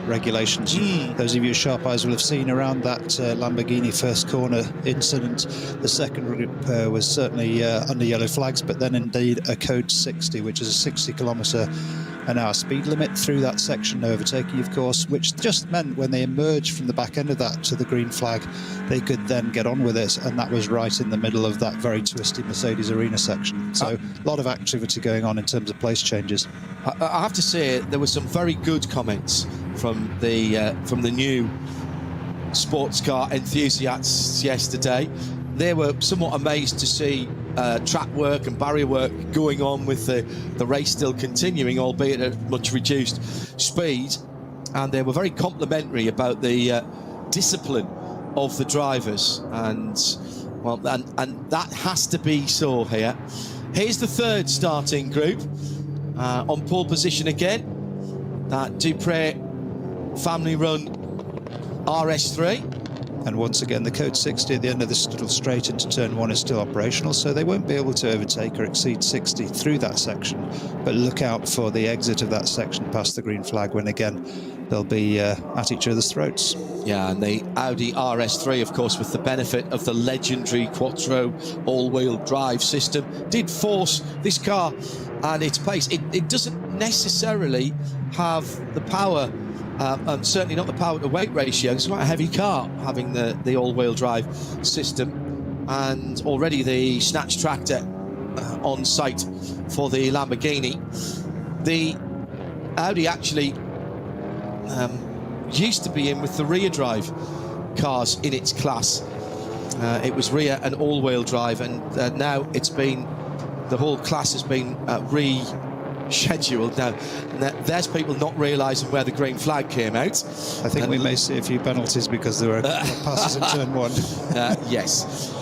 Speaker 9: regulations. Those of you with sharp eyes will have seen around that Lamborghini first corner incident. The second group was certainly under yellow flags, but then indeed a code 60, which is a 60 km/h speed limit through that section, no overtaking, of course, which just meant when they emerged from the back end of that to the green flag, they could then get on with it, and that was right in the middle of that very twisty Mercedes arena section. So a lot of activity going on in terms of place changes.
Speaker 8: I have to say there were some very good comments from the new sports car enthusiasts yesterday. They were somewhat amazed to see track work and barrier work going on with the race still continuing, albeit at much reduced speed, and they were very complimentary about the discipline of the drivers, and well, and that has to be so here. Here's the third starting group on pole position again, that Dupre family run RS3.
Speaker 9: And once again, the code 60 at the end of this little straight into turn 1 is still operational, so they won't be able to overtake or exceed 60 through that section. But look out for the exit of that section past the green flag, when again they'll be at each other's throats.
Speaker 8: Yeah, and the Audi RS3, of course, with the benefit of the legendary Quattro all-wheel drive system, did force this car and its pace. It doesn't necessarily have the power, and certainly not the power to weight ratio. It's quite a heavy car having the all-wheel drive system, and already the snatch tractor on site for the Lamborghini. The Audi actually used to be in with the rear drive cars in its class. It was rear and all-wheel drive, and now the whole class has been rescheduled. Now there's people not realising where the green flag came out.
Speaker 9: I think we may see a few penalties because there were passes in turn 1.
Speaker 8: Yes.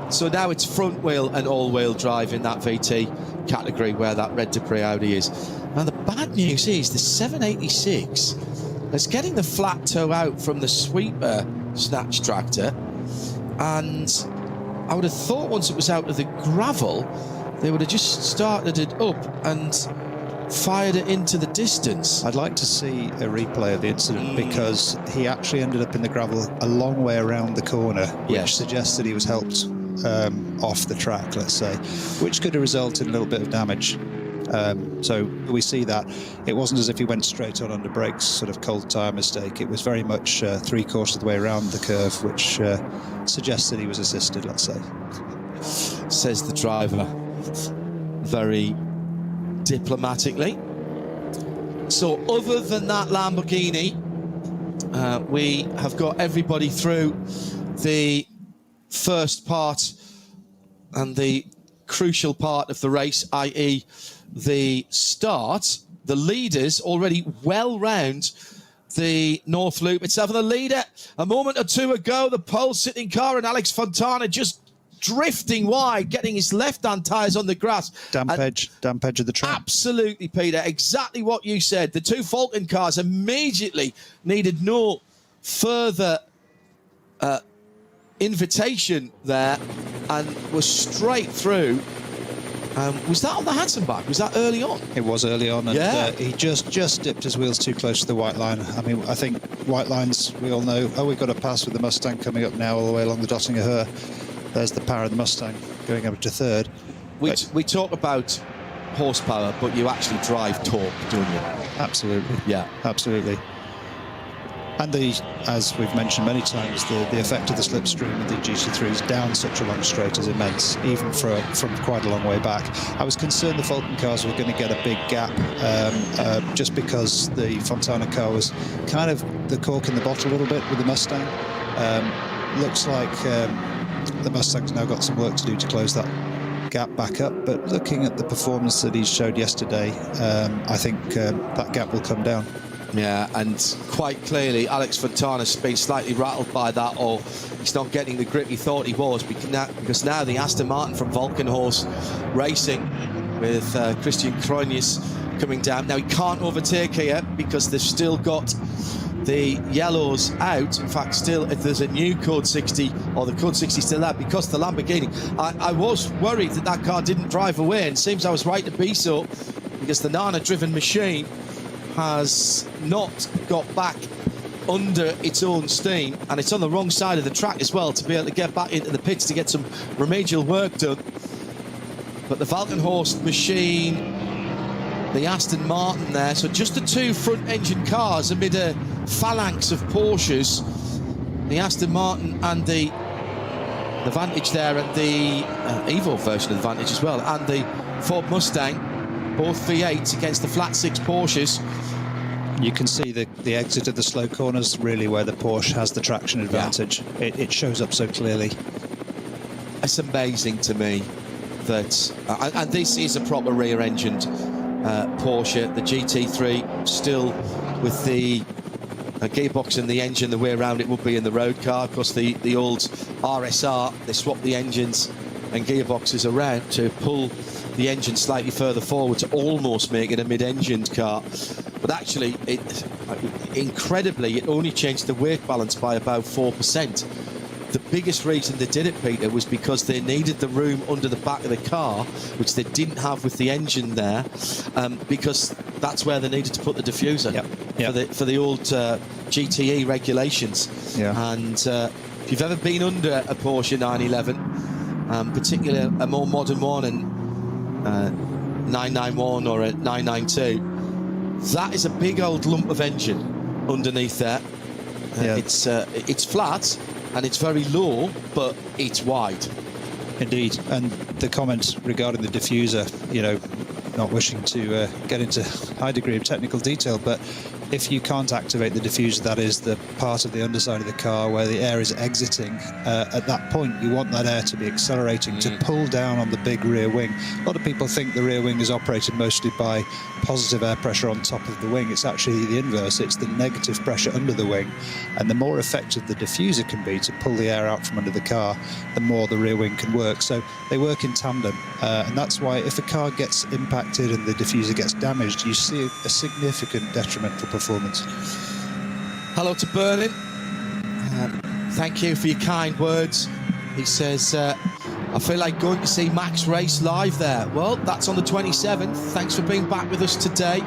Speaker 8: So now it's front wheel and all-wheel drive in that VT category where that red Dupree Audi is. Now the bad news is the 786 is getting the flat toe out from the sweeper snatch tractor, and I would have thought once it was out of the gravel they would have just started it up and fired it into the distance.
Speaker 9: I'd like to see a replay of the incident because he actually ended up in the gravel a long way around the corner, which suggests that he was helped off the track, let's say, which could have resulted in a little bit of damage. So we see that it wasn't as if he went straight on under brakes, sort of cold tyre mistake. It was very much 3/4 of the way around the curve, which suggests that he was assisted, let's say.
Speaker 8: Says the driver very diplomatically. So other than that Lamborghini, we have got everybody through the first part and the crucial part of the race, i.e. the start. The leaders already well round the North Loop itself. And the leader, a moment or two ago, the pole-sitting car, and Alex Fontana just drifting wide, getting his left-hand tyres on the grass.
Speaker 9: Damp edge of the track.
Speaker 8: Absolutely, Peter. Exactly what you said. The two Falcon cars immediately needed no further invitation there and was straight through. Was that on the Hatzenbach? Was that early on?
Speaker 9: It was early on, and he just dipped his wheels too close to the white line. I mean, I think white lines, we all know, we've got a pass with the Mustang coming up now all the way along the Dottinger Höhe. There's the power of the Mustang going up to third.
Speaker 8: We talk about horsepower, but you actually drive torque, don't you?
Speaker 9: Absolutely.
Speaker 8: Yeah.
Speaker 9: Absolutely. And as we've mentioned many times, the effect of the slipstream of the GT3s down such a long straight is immense, even from quite a long way back. I was concerned the Falcon cars were going to get a big gap, just because the Fontana car was kind of the cork in the bottle a little bit with the Mustang. Looks like the Mustang's now got some work to do to close that gap back up, but looking at the performance that he showed yesterday, I think that gap will come down.
Speaker 8: Yeah, and quite clearly Alex Fontana's been slightly rattled by that, or he's not getting the grip he thought he was, because now the Aston Martin from Volkenhorst Racing with Christian Kroenius coming down. Now he can't overtake here because they've still got the yellows out. In fact, still, if there's a new code 60, or the code 60 still out, because the Lamborghini, I was worried that car didn't drive away, and it seems I was right to be so, because the Nana-driven machine has not got back under its own steam, and it's on the wrong side of the track as well to be able to get back into the pits to get some remedial work done. But the Volkenhorst machine, the Aston Martin there, so just the two front engine cars amid a phalanx of Porsches, the Aston Martin and the Vantage there, and the Evo version of the Vantage as well, and the Ford Mustang, both V8s against the flat six Porsches.
Speaker 9: You can see the exit of the slow corners, really where the Porsche has the traction advantage. Yeah. It shows up so clearly.
Speaker 8: It's amazing to me that, and this is a proper rear-engined Porsche, the GT3, still with the gearbox and the engine the way around it would be in the road car. Of course, the old RSR, they swapped the engines and gearboxes around to pull the engine slightly further forward to almost make it a mid-engined car. but actually, incredibly, it only changed the weight balance by about 4%. The biggest reason they did it, Peter, was because they needed the room under the back of the car, which they didn't have with the engine there, because that's where they needed to put the diffuser for the old GTE regulations. And if you've ever been under a Porsche 911, particularly a more modern one, and 991 or a 992, that is a big old lump of engine underneath there. It's flat and it's very low, but it's wide.
Speaker 9: Indeed. And the comment regarding the diffuser, you know, not wishing to get into a high degree of technical detail, but if you can't activate the diffuser, that is the part of the underside of the car where the air is exiting, at that point you want that air to be accelerating to pull down on the big rear wing. A lot of people think the rear wing is operated mostly by positive air pressure on top of the wing. It's actually the inverse. It's the negative pressure under the wing, and the more effective the diffuser can be to pull the air out from under the car, the more the rear wing can work. So they work in tandem, and that's why if a car gets impacted and the diffuser gets damaged, you see a significant detrimental performance.
Speaker 8: Hello to Berlin. Thank you for your kind words. He says, I feel like going to see Max race live there. Well, that's on the 27th. Thanks for being back with us today.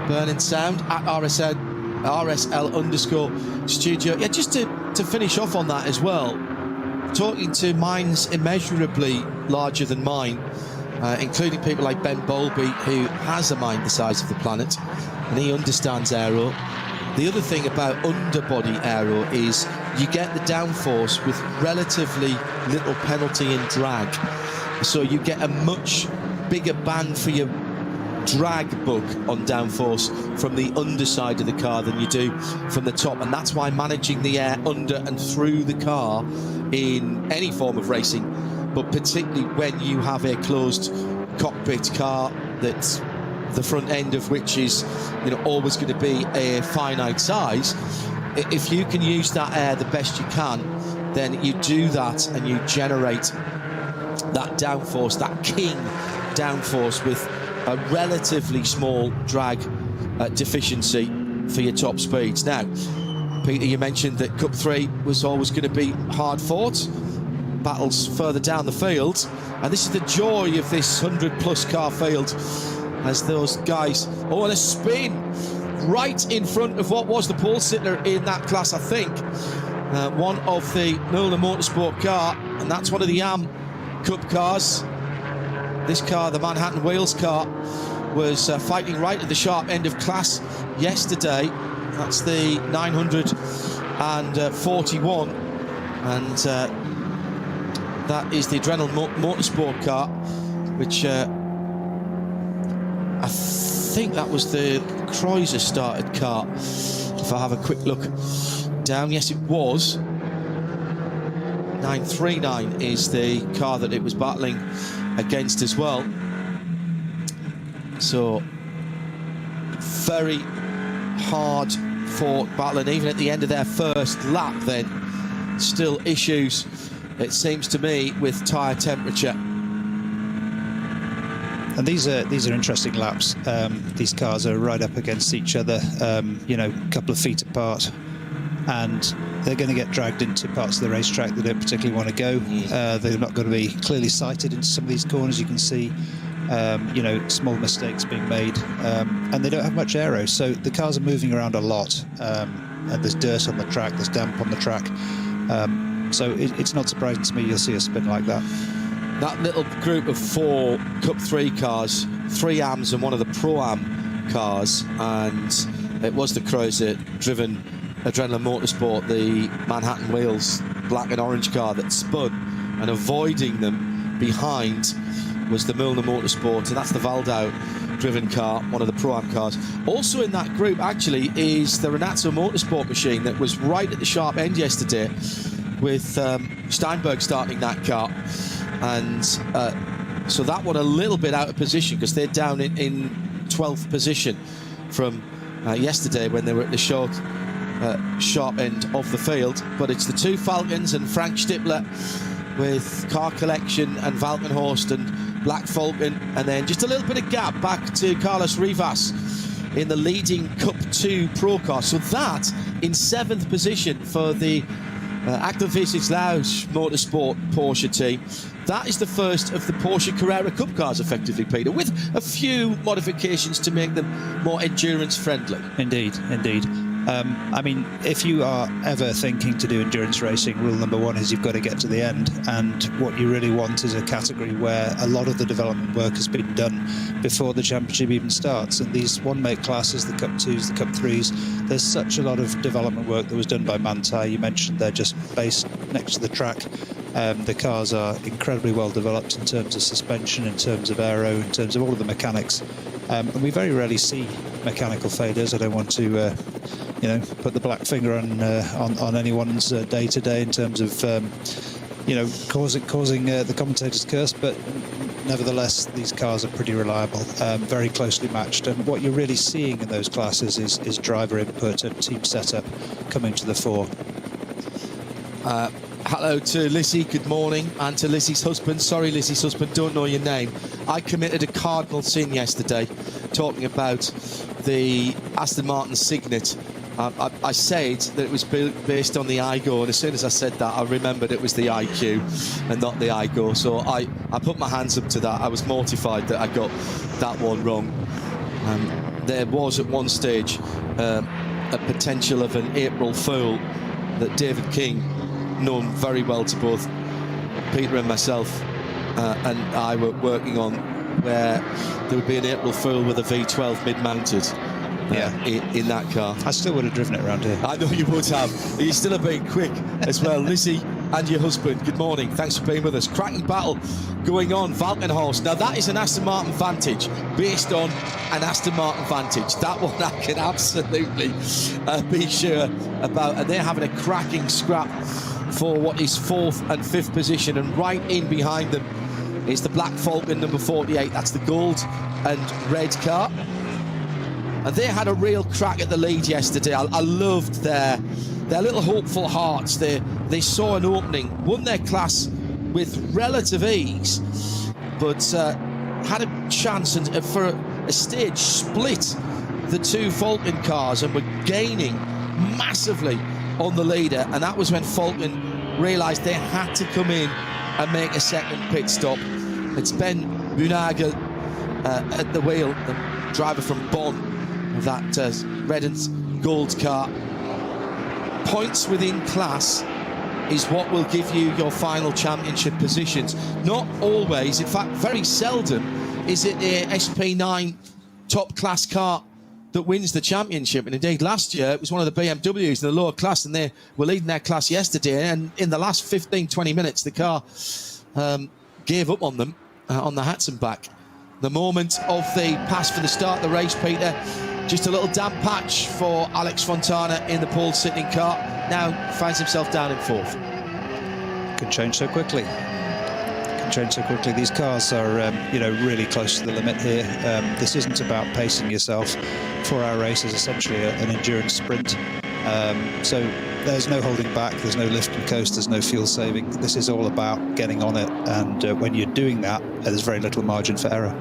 Speaker 8: Burning Sound at RSL_studio. Yeah, just to finish off on that as well, talking to minds immeasurably larger than mine, including people like Ben Bowlby, who has a mind the size of the planet, and he understands aero. The other thing about underbody aero is you get the downforce with relatively little penalty in drag. So you get a much bigger bang for your drag book on downforce from the underside of the car than you do from the top. And that's why managing the air under and through the car in any form of racing, but particularly when you have a closed cockpit car that's the front end of which is, you know, always going to be a finite size, if you can use that air the best you can, then you do that and you generate that downforce, that king downforce, with a relatively small drag deficiency for your top speeds. Now, Peter, you mentioned that Cup 3 was always going to be hard fought, battles further down the field, and this is the joy of this 100+ car field, as those guys, and a spin right in front of what was the pole sitter in that class, I think, one of the Müller Motorsport car, and that's one of the AM Cup cars. This car, the Manhattan Wheels car, was fighting right at the sharp end of class yesterday. That's the 941, and that is the Adrenaline Motorsport car, which I think that was the Kreuzer started car. If I have a quick look down, yes, it was. 939 is the car that it was battling against as well. So very hard fought battle, and even at the end of their first lap, then still issues, it seems to me, with tyre temperature.
Speaker 9: And these are interesting laps. These cars are right up against each other, you know, a couple of feet apart, and they're going to get dragged into parts of the racetrack they don't particularly want to go. They're not going to be clearly sighted into some of these corners. You can see, you know, small mistakes being made, and they don't have much aero, so the cars are moving around a lot, and there's dirt on the track, there's damp on the track, so it's not surprising to me you'll see a spin like that.
Speaker 8: That little group of 4 Cup 3 cars, 3 AMs and one of the Pro-Am cars, and it was the Kreuzer-driven Adrenaline Motorsport, the Manhattan Wheels black and orange car that spun, and avoiding them behind was the Müller Motorsport, and that's the Waldau-driven car, one of the Pro-Am cars. Also in that group, actually, is the Renato Motorsport machine that was right at the sharp end yesterday, with Steinberg starting that car. And so that one a little bit out of position, because they're down in 12th position from yesterday when they were at the sharp end of the field. But it's the 2 Falcons and Frank Stippler with Car Collection and Valkenhorst and Black Falcon, and then just a little bit of gap back to Carlos Rivas in the leading Cup 2 Pro car. So that in 7th position for the Active Laus Motorsport Porsche team. That is the first of the Porsche Carrera Cup cars, effectively, Peter, with a few modifications to make them more endurance friendly.
Speaker 9: Indeed, indeed. I mean, if you are ever thinking to do endurance racing, rule number one is you've got to get to the end. And what you really want is a category where a lot of the development work has been done before the championship even starts. And these one-make classes, the Cup 2s, the Cup 3s, there's such a lot of development work that was done by Manthey. You mentioned they're just based next to the track. The cars are incredibly well developed in terms of suspension, in terms of aero, in terms of all of the mechanics. And we very rarely see mechanical failures. I don't want to, put the black finger on anyone's day-to-day in terms of, causing the commentator's curse. But nevertheless, these cars are pretty reliable, very closely matched. And what you're really seeing in those classes is driver input and team setup coming to the fore.
Speaker 8: Hello to Lizzie, good morning, and to Lizzie's husband. Sorry, Lizzie's husband, don't know your name. I committed a cardinal sin yesterday talking about the Aston Martin Signet. I said that it was based on the iGo, and as soon as I said that, I remembered it was the IQ and not the iGo. So I put my hands up to that. I was mortified that I got that one wrong. There was at one stage a potential of an April Fool that David King, known very well to both Peter and myself, and I were working on, where there would be an April Fool with a V12 mid-mounted in that car.
Speaker 9: I still would have driven it around here.
Speaker 8: I know you would have. You're still a bit quick as well. Lizzie and your husband, good morning. Thanks for being with us. Cracking battle going on, Valkenhorst. Now that is an Aston Martin Vantage, based on an Aston Martin Vantage. That one I can absolutely be sure about. And they're having a cracking scrap for what is 4th and 5th position, and right in behind them is the Black Falcon number 48. That's the gold and red car, and they had a real crack at the lead yesterday. I loved their little hopeful hearts. They saw an opening, won their class with relative ease, but had a chance and for a stage split the two Falcon cars and were gaining massively on the leader, and that was when Falcon realised they had to come in and make a second pit stop. It's Ben Bunagel at the wheel, the driver from Bonn, of that red and gold car. Points within class is what will give you your final championship positions. Not always, in fact, very seldom is it a SP9 top class car that wins the championship. And indeed, last year, it was one of the BMWs in the lower class, and they were leading their class yesterday. And in the last 15, 20 minutes, the car gave up on them on the Hatzenbach. The moment of the pass for the start of the race, Peter, just a little damp patch for Alex Fontana in the pole sitting car. Now finds himself down in 4th.
Speaker 9: Can change so quickly. These cars are, really close to the limit here. This isn't about pacing yourself. 4-hour race is essentially an endurance sprint. So there's no holding back, there's no lift and coast, there's no fuel saving. This is all about getting on it. And when you're doing that, there's very little margin for error.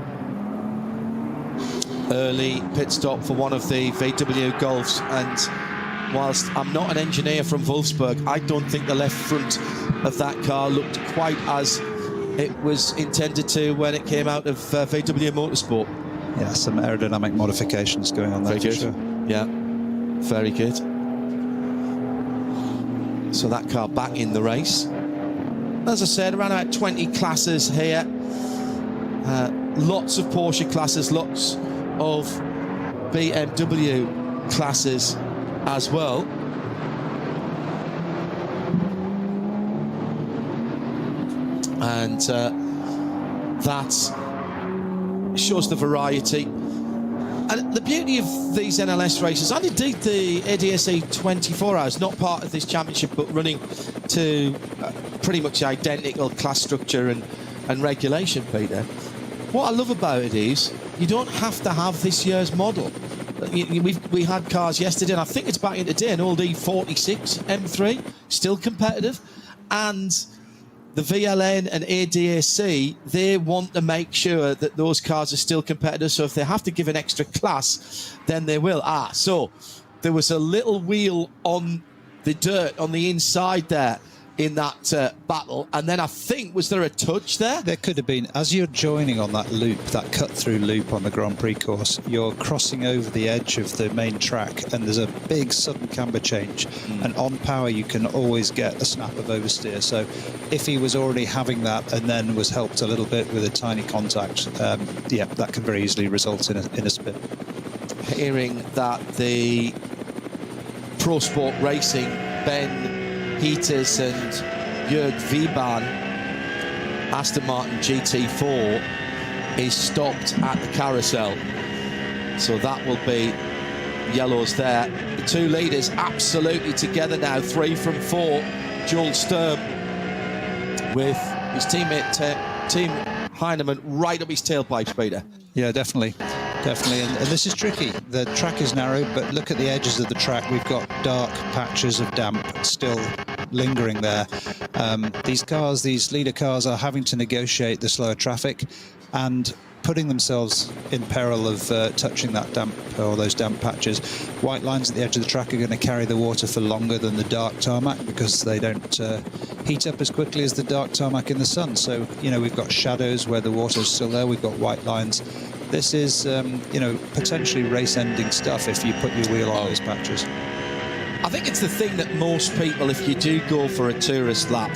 Speaker 8: Early pit stop for one of the VW Golfs, and whilst I'm not an engineer from Wolfsburg, I don't think the left front of that car looked quite as it was intended to when it came out of VW Motorsport.
Speaker 9: Yeah, some aerodynamic modifications going on there.
Speaker 8: Very good.
Speaker 9: Sure.
Speaker 8: Yeah, very good. So that car back in the race. As I said, around about 20 classes here. Lots of Porsche classes, lots of BMW classes as well. And that shows the variety. And the beauty of these NLS races, and indeed the ADAC 24 hours, not part of this championship, but running to pretty much identical class structure and regulation, Peter. What I love about it is you don't have to have this year's model. We had cars yesterday, and I think it's back in today, an old E46 M3, still competitive, and the VLN and ADAC, they want to make sure that those cars are still competitive. So if they have to give an extra class, then they will. So there was a little wheel on the dirt on the inside there in that battle, and then I think, was there a touch there?
Speaker 9: There could have been. As you're joining on that loop, that cut-through loop on the Grand Prix course, you're crossing over the edge of the main track, and there's a big sudden camber change, and on power you can always get a snap of oversteer. So if he was already having that and then was helped a little bit with a tiny contact, yeah, that could very easily result in a spin.
Speaker 8: Hearing that the Pro Sport Racing, Ben Peters and Jörg Wiebahn Aston Martin GT4 is stopped at the carousel. So that will be yellows there. The two leaders absolutely together now, 3 from 4. Joel Sturm with his teammate Team Heinemann right up his tailpipes, Peter.
Speaker 9: Yeah, definitely. Definitely, and this is tricky. The track is narrow, but look at the edges of the track. We've got dark patches of damp still lingering there. These cars, these leader cars, are having to negotiate the slower traffic and putting themselves in peril of touching that damp or those damp patches. White lines at the edge of the track are going to carry the water for longer than the dark tarmac because they don't heat up as quickly as the dark tarmac in the sun. So, you know, we've got shadows where the water's still there. We've got white lines. This is, you know, potentially race-ending stuff if you put your wheel on those patches.
Speaker 8: I think it's the thing that most people, if you do go for a tourist lap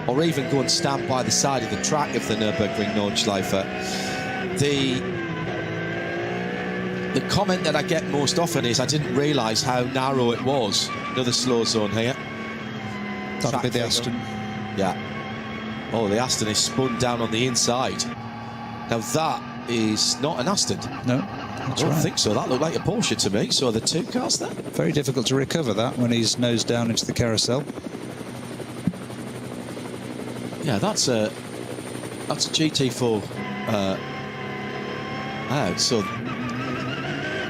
Speaker 8: or even go and stand by the side of the track of the Nürburgring Nordschleife, the comment that I get most often is, I didn't realise how narrow it was. Another slow zone here.
Speaker 9: That'll be the Aston.
Speaker 8: Yeah. Oh, the Aston is spun down on the inside. Now that is not an Aston.
Speaker 9: No,
Speaker 8: I don't think so. That looked like a Porsche to me. So are the two cars there?
Speaker 9: Very difficult to recover that when he's nose down into the carousel.
Speaker 8: Yeah, that's a GT4 out. So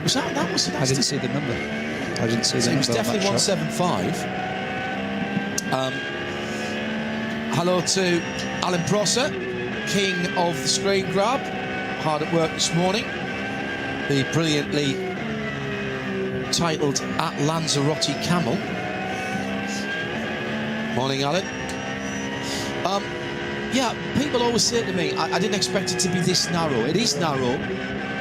Speaker 8: was that was an Aston?
Speaker 9: I didn't see the number. I didn't see the number.
Speaker 8: It was definitely 175. Hello to Alan Prosser, king of the screen grab. Hard at work this morning. The brilliantly titled At Lanzarote Camel. Morning, Alan. Yeah, people always say to me, I didn't expect it to be this narrow. It is narrow,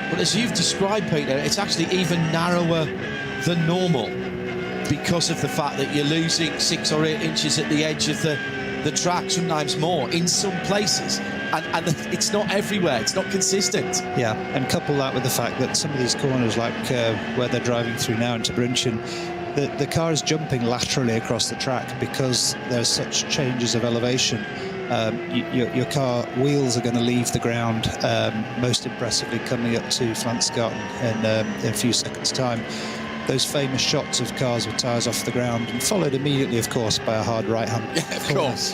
Speaker 8: but as you've described, Peter, it's actually even narrower than normal because of the fact that you're losing 6 or 8 inches at the edge of the track, sometimes more, in some places. And it's not everywhere, it's not consistent.
Speaker 9: Yeah, and couple that with the fact that some of these corners, like where they're driving through now into Brünchen, the car is jumping laterally across the track because there's such changes of elevation. Your car wheels are going to leave the ground, most impressively coming up to Flansgarten in a few seconds' time. Those famous shots of cars with tyres off the ground, and followed immediately, of course, by a hard right-hand.
Speaker 8: Yeah, of course.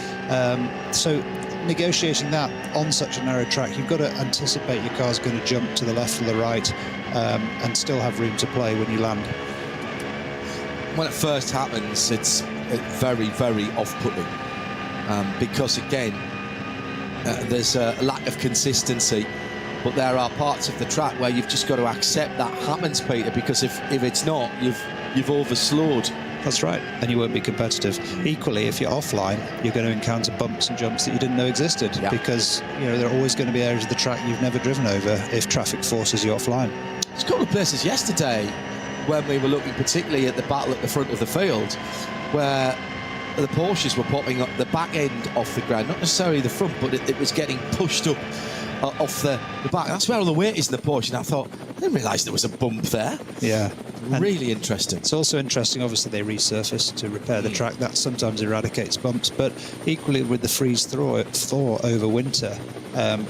Speaker 9: So negotiating that on such a narrow track, you've got to anticipate your car's going to jump to the left or the right, and still have room to play when you land.
Speaker 8: When it first happens, it's very, very off-putting because, again, there's a lack of consistency. But there are parts of the track where you've just got to accept that happens, Peter, because if it's not, you've overslowed.
Speaker 9: That's right, and you won't be competitive. Equally, if you're offline, you're going to encounter bumps and jumps that you didn't know existed, because you know there are always going to be areas of the track you've never driven over if traffic forces you offline.
Speaker 8: There's a couple of places yesterday when we were looking particularly at the battle at the front of the field where the Porsches were popping up the back end off the ground, not necessarily the front, but it was getting pushed up off the back. That's where all the weight is in the Porsche, and I thought, I didn't realise there was a bump there.
Speaker 9: Yeah.
Speaker 8: Really interesting.
Speaker 9: It's also interesting, obviously, they resurface to repair the track. That sometimes eradicates bumps, but equally with the freeze-thaw over winter,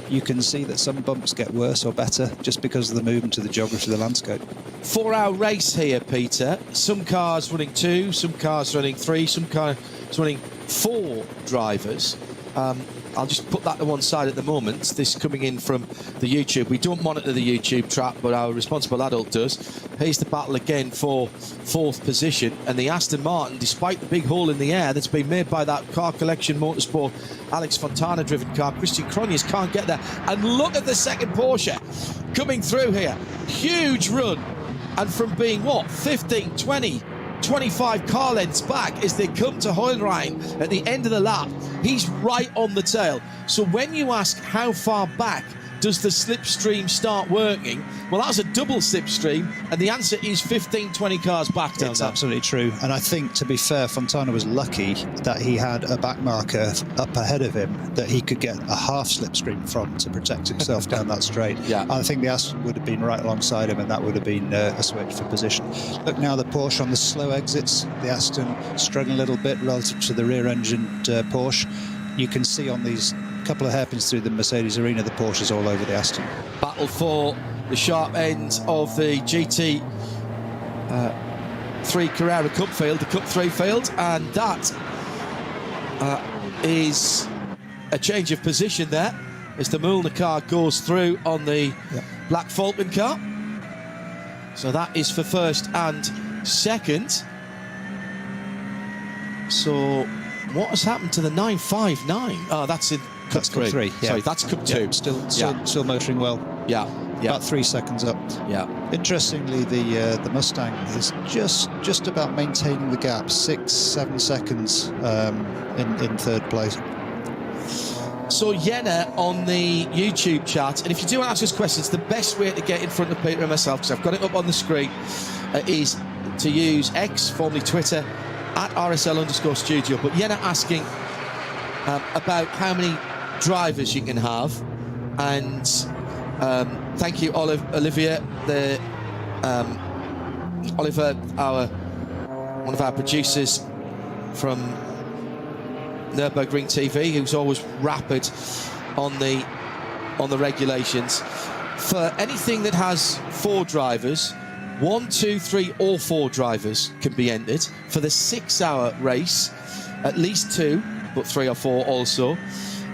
Speaker 9: you can see that some bumps get worse or better just because of the movement of the geography of the landscape.
Speaker 8: 4-hour race here, Peter. Some cars running 2, some cars running 3, some cars running 4 drivers. I'll just put that to one side at the moment. This coming in from the YouTube. We don't monitor the YouTube track, but our responsible adult does. Here's the battle again for 4th position. And the Aston Martin, despite the big hole in the air that's been made by that Car Collection Motorsport Alex Fontana driven car, Christian Cronjes can't get there. And look at the second Porsche coming through here. Huge run. And from being, 15, 20, 25 car lengths back as they come to Heulrein at the end of the lap, he's right on the tail. So when you ask how far back does the slipstream start working, well, that's a double slipstream, and the answer is 15, 20 cars back down
Speaker 9: It's
Speaker 8: there.
Speaker 9: absolutely true. And I think, to be fair, Fontana was lucky that he had a back marker up ahead of him that he could get a half slipstream from to protect himself down that straight.
Speaker 8: Yeah.
Speaker 9: I think the Aston would have been right alongside him, and that would have been a switch for position. Look now, the Porsche on the slow exits. The Aston struggling a little bit relative to the rear-engined Porsche. You can see on these couple of hairpins through the Mercedes arena, the Porsche's all over the Aston.
Speaker 8: Battle for the sharp end of the GT 3 Carrera Cup field, the Cup 3 field, and that is a change of position there as the Mühlner car goes through on the Black Falcon car. So that is for first and second. So what has happened to the 959? Oh, that's in Cup 3.
Speaker 9: Yeah.
Speaker 8: Sorry, that's Cup 2.
Speaker 9: Yeah, still motoring well.
Speaker 8: Yeah.
Speaker 9: About 3 seconds up.
Speaker 8: Yeah. Interestingly,
Speaker 9: the Mustang is just about maintaining the gap, 6-7 seconds in third place.
Speaker 8: So Jenna on the YouTube chat, and if you do want to ask us questions, the best way to get in front of Peter and myself, because I've got it up on the screen, is to use X, formerly Twitter, at @RSL_studio. But Jenna asking about how many drivers you can have, and thank you, Olivia, Oliver, one of our producers from Nürburgring TV, who's always rapid on the regulations. For anything that has 4 drivers, 1, 2, 3 or 4 drivers can be entered. For the 6-hour race, at least 2, but 3 or 4 also.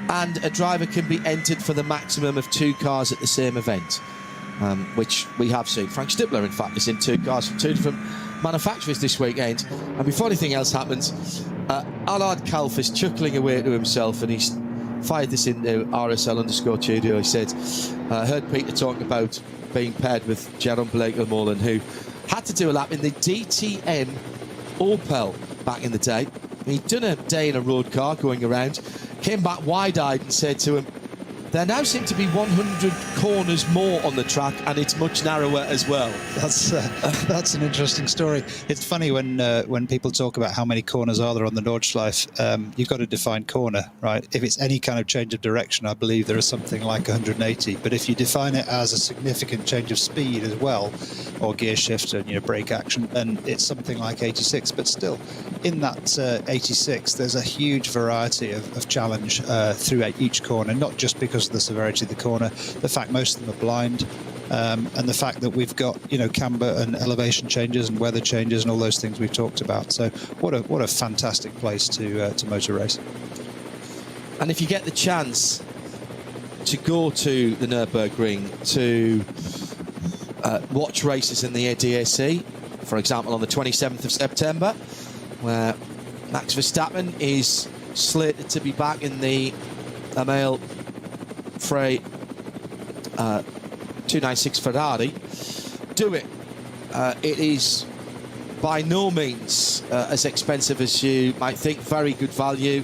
Speaker 8: And a driver can be entered for the maximum of 2 cars at the same event, which we have seen. Frank Stippler, in fact, is in 2 cars from 2 different manufacturers this weekend. And before anything else happens, Allard Kalf is chuckling away to himself, and he's fired this into RSL_studio. He said, heard Peter talking about being paired with Jerome Blake-Mullen, who had to do a lap in the DTM Opel back in the day. He'd done a day in a road car going around, came back wide-eyed and said to him, there now seem to be 100 corners more on the track, and it's much narrower as well.
Speaker 9: That's an interesting story. It's funny when people talk about how many corners are there on the Nordschleife. You've got to define corner, right? If it's any kind of change of direction, I believe there is something like 180. But if you define it as a significant change of speed as well, or gear shift and brake action, then it's something like 86. But still, in that 86, there's a huge variety of challenge throughout each corner, not just because of the severity of the corner, the fact most of them are blind, and the fact that we've got camber and elevation changes and weather changes and all those things we've talked about. So what a fantastic place to motor race.
Speaker 8: And if you get the chance to go to the Nürburgring to watch races in the ADAC, for example on the 27th of September, where Max Verstappen is slated to be back in the Amel Frey 296 Ferrari, do it. It is by no means as expensive as you might think. Very good value.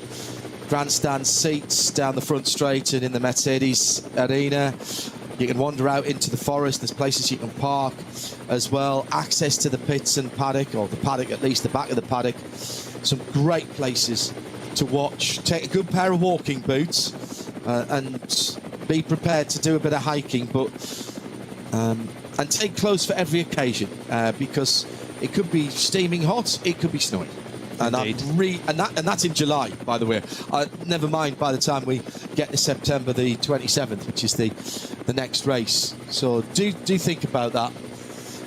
Speaker 8: Grandstand seats down the front straight and in the Mercedes arena. You can wander out into the forest. There's places you can park as well. Access to the pits and paddock, or the paddock at least, the back of the paddock. Some great places to watch. Take a good pair of walking boots and be prepared to do a bit of hiking, but and take clothes for every occasion, because it could be steaming hot, it could be snowing. And that's in July, by the way. Never mind by the time we get to September the 27th, which is the next race. So do think about that.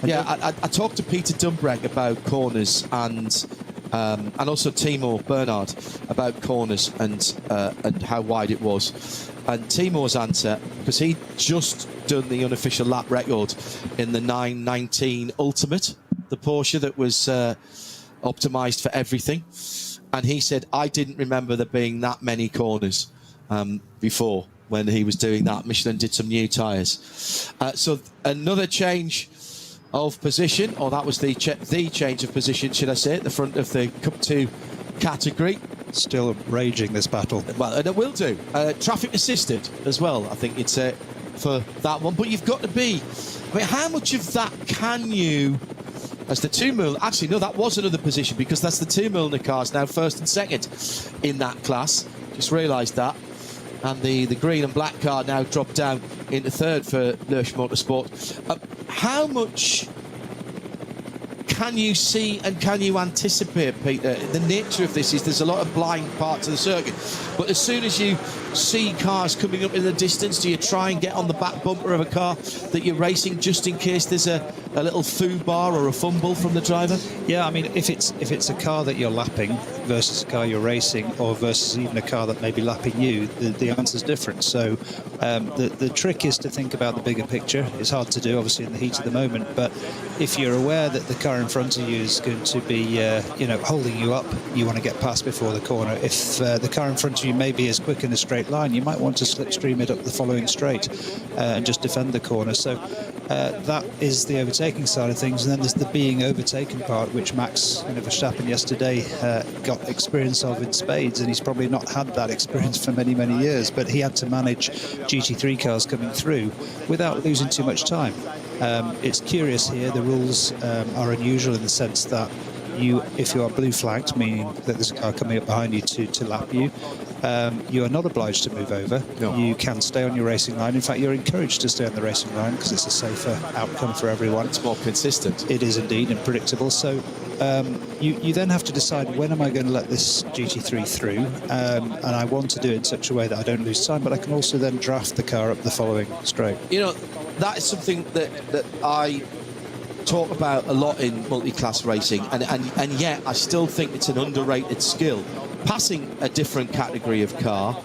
Speaker 8: Yeah, I talked to Peter Dumbrek about corners and and also Timur Bernard about corners and how wide it was. And Timur's answer, because he'd just done the unofficial lap record in the 919 Ultimate, the Porsche that was optimised for everything. And he said, I didn't remember there being that many corners before when he was doing that. Michelin did some new tyres. So another change of position, or that was the change of position, should I say, at the front of the Cup 2 category.
Speaker 9: Still raging, this battle.
Speaker 8: Well, and it will do. Traffic assisted as well, I think it's for that one. But you've got to be... I mean, how much of that can you... As the 2 mil... Actually, no, that was another position, because that's the 2 Milner cars now first and second in that class. Just realised that. And the green and black car now dropped down into third for Lurch Motorsport. How much can you see and can you anticipate, Peter? The nature of this is there's a lot of blind parts of the circuit. But as soon as you see cars coming up in the distance, do you try and get on the back bumper of a car that you're racing just in case there's a little foobar or a fumble from the driver?
Speaker 9: Yeah, I mean, if it's a car that you're lapping versus a car you're racing, or versus even a car that may be lapping you, the answer's different. So the trick is to think about the bigger picture. It's hard to do, obviously, in the heat of the moment, but if you're aware that the car in front of you is going to be, holding you up, you want to get past before the corner. If the car in front of you may be as quick in a straight line, you might want to slipstream it up the following straight and just defend the corner. So that is the overtaking side of things. And then there's the being overtaken part, which Max Verstappen yesterday got experience of in spades, and he's probably not had that experience for many, many years, but he had to manage GT3 cars coming through without losing too much time. It's curious here, the rules are unusual in the sense that if you are blue flagged, meaning that there's a car coming up behind you to lap you, you are not obliged to move over. No. You can stay on your racing line. In fact, you're encouraged to stay on the racing line because it's a safer outcome for everyone.
Speaker 8: It's more consistent.
Speaker 9: It is indeed, and predictable. So you then have to decide, when am I going to let this GT3 through? And I want to do it in such a way that I don't lose time, but I can also then draft the car up the following straight.
Speaker 8: You know, that is something that I talk about a lot in multi-class racing, and yet I still think it's an underrated skill. Passing a different category of car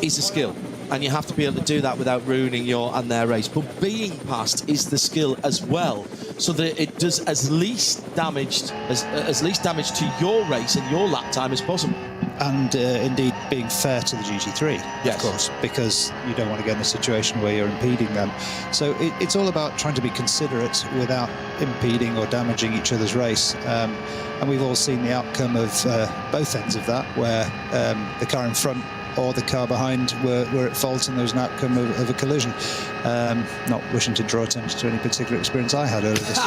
Speaker 8: is a skill, and you have to be able to do that without ruining your and their race. But being passed is the skill as well, so that it does as least damage to your race and your lap time as possible.
Speaker 9: And indeed being fair to the GT3, yes, of course, because you don't want to get in a situation where you're impeding them. So it's all about trying to be considerate without impeding or damaging each other's race. And we've all seen the outcome of both ends of that, where the car in front or the car behind were at fault, and there was an outcome of a collision. Not wishing to draw attention to any particular experience I had over this.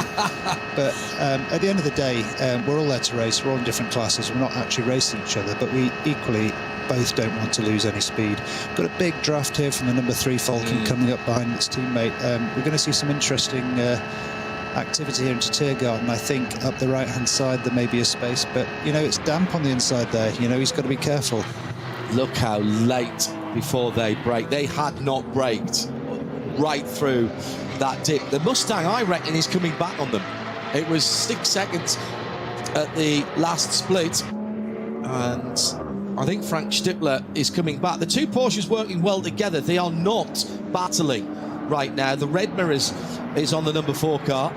Speaker 9: But at the end of the day, we're all there to race. We're all in different classes. We're not actually racing each other, but we equally both don't want to lose any speed. Got a big draft here from the number 3 Falcon coming up behind its teammate. We're going to see some interesting activity here into Tiergarten. I think up the right-hand side there may be a space, but, it's damp on the inside there. He's got to be careful.
Speaker 8: Look how late before they brake. They had not braked right through that dip. The Mustang, I reckon, is coming back on them. It was 6 seconds at the last split, and I think Frank Stippler is coming back. The two Porsches working well together. They are not battling right now. The red mirrors is on the number 4 car,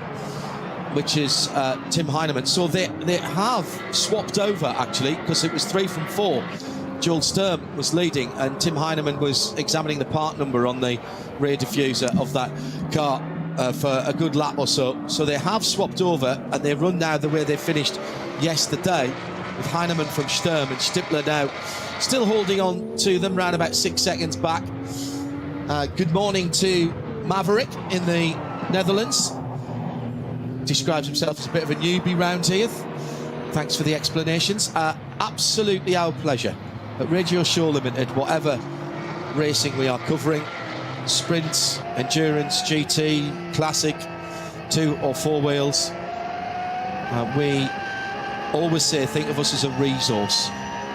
Speaker 8: which is Tim Heinemann. So they have swapped over, actually, because it was 3 from 4. Jules Sturm was leading, and Tim Heinemann was examining the part number on the rear diffuser of that car for a good lap or so. So they have swapped over, and they run now the way they finished yesterday, with Heinemann from Sturm and Stippler now still holding on to them, round about 6 seconds back. Good morning to Maverick in the Netherlands. Describes himself as a bit of a newbie round here. Thanks for the explanations. Absolutely our pleasure. At Radio Show Limited, whatever racing we are covering, sprints, endurance, GT, classic, 2 or 4 wheels, we always say think of us as a resource,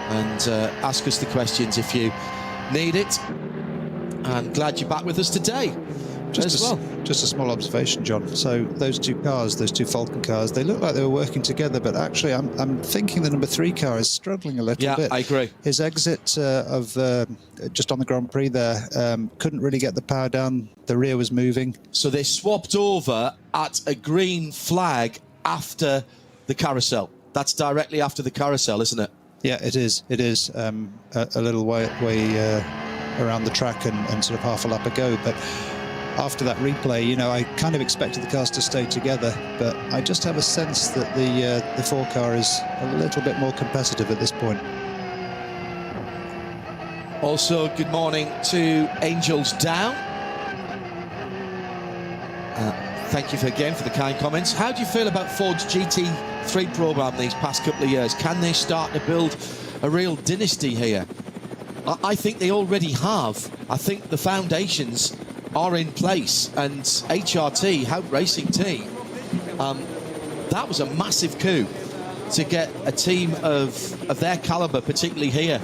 Speaker 8: and ask us the questions if you need it. And glad you're back with us today.
Speaker 9: Just a small observation, John. So those two cars, those two Falcon cars, they look like they were working together, but actually I'm thinking the number 3 car is struggling a little bit.
Speaker 7: Yeah, I agree.
Speaker 9: His exit of just on the Grand Prix there, couldn't really get the power down. The rear was moving.
Speaker 7: So they swapped over at a green flag after the carousel. That's directly after the carousel, isn't it?
Speaker 9: Yeah, it is. It is a little way around the track and sort of half a lap ago. But after that replay, you know, I kind of expected the cars to stay together, but I just have a sense that the 4 car is a little bit more competitive at this point.
Speaker 7: Also, good morning to Angels Down. Thank you again for the kind comments. How do you feel about Ford's GT3 program these past couple of years? Can they start to build a real dynasty here? I think they already have. I think the foundations are in place, and HRT, Hout Racing Team, that was a massive coup to get a team of their calibre, particularly here,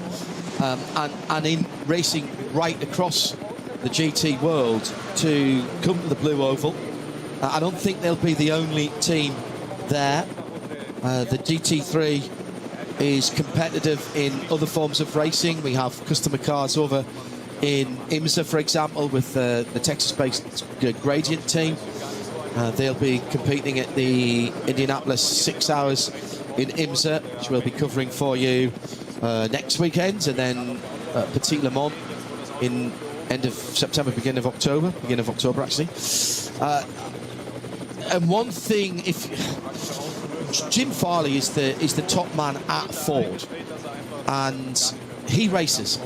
Speaker 7: and in racing right across the GT world, to come to the Blue Oval. I don't think they'll be the only team there. The GT3 is competitive in other forms of racing. We have customer cars over in IMSA, for example, with the Texas-based Gradient team. They'll be competing at the Indianapolis 6 Hours in IMSA, which we'll be covering for you next weekend, and then Petit Le Mans in end of September, beginning of October actually. And one thing, if Jim Farley is the top man at Ford, and he races,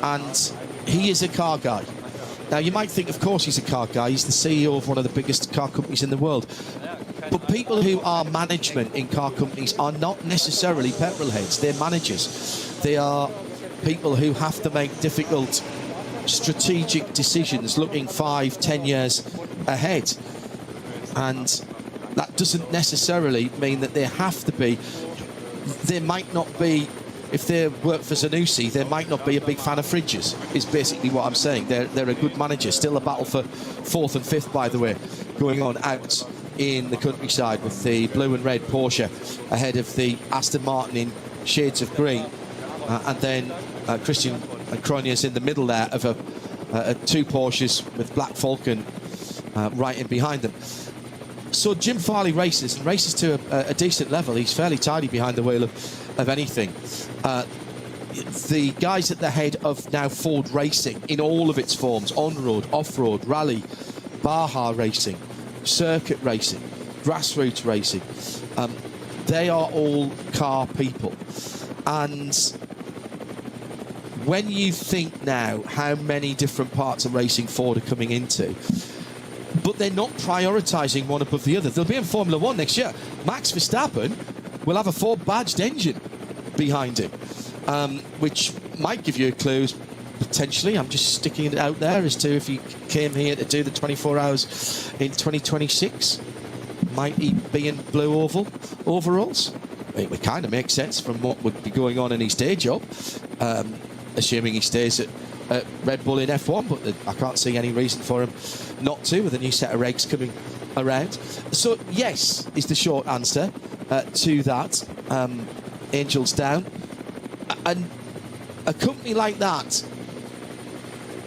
Speaker 7: and he is a car guy. Now you might think, of course he's a car guy, he's the CEO of one of the biggest car companies in the world, but people who are management in car companies are not necessarily petrol heads. They're managers. They are people who have to make difficult strategic decisions looking 5-10 years ahead. And that doesn't necessarily mean that they have to be. There might not be, if they work for Zanussi, there might not be a big fan of fridges, is basically what I'm saying. They're a good manager. Still a battle for 4th and 5th, by the way, going on out in the countryside with the blue and red Porsche ahead of the Aston Martin in shades of green. And then Christian Cronjes in the middle there of two Porsches with Black Falcon right in behind them. So Jim Farley races to a decent level. He's fairly tidy behind the wheel of anything. The guys at the head of now Ford Racing in all of its forms, on-road, off-road, rally, Baja racing, circuit racing, grassroots racing, they are all car people. And when you think now how many different parts of racing Ford are coming into, but they're not prioritising one above the other. They'll be in Formula 1 next year. Max Verstappen will have a Ford badged engine behind him, which might give you a clue, potentially. I'm just sticking it out there as to if he came here to do the 24 hours in 2026, might he be in blue oval overalls? It would kind of make sense from what would be going on in his day job, assuming he stays at Red Bull in F1, but I can't see any reason for him not to, with a new set of regs coming around. So yes is the short answer to that. Angels down. And a company like that,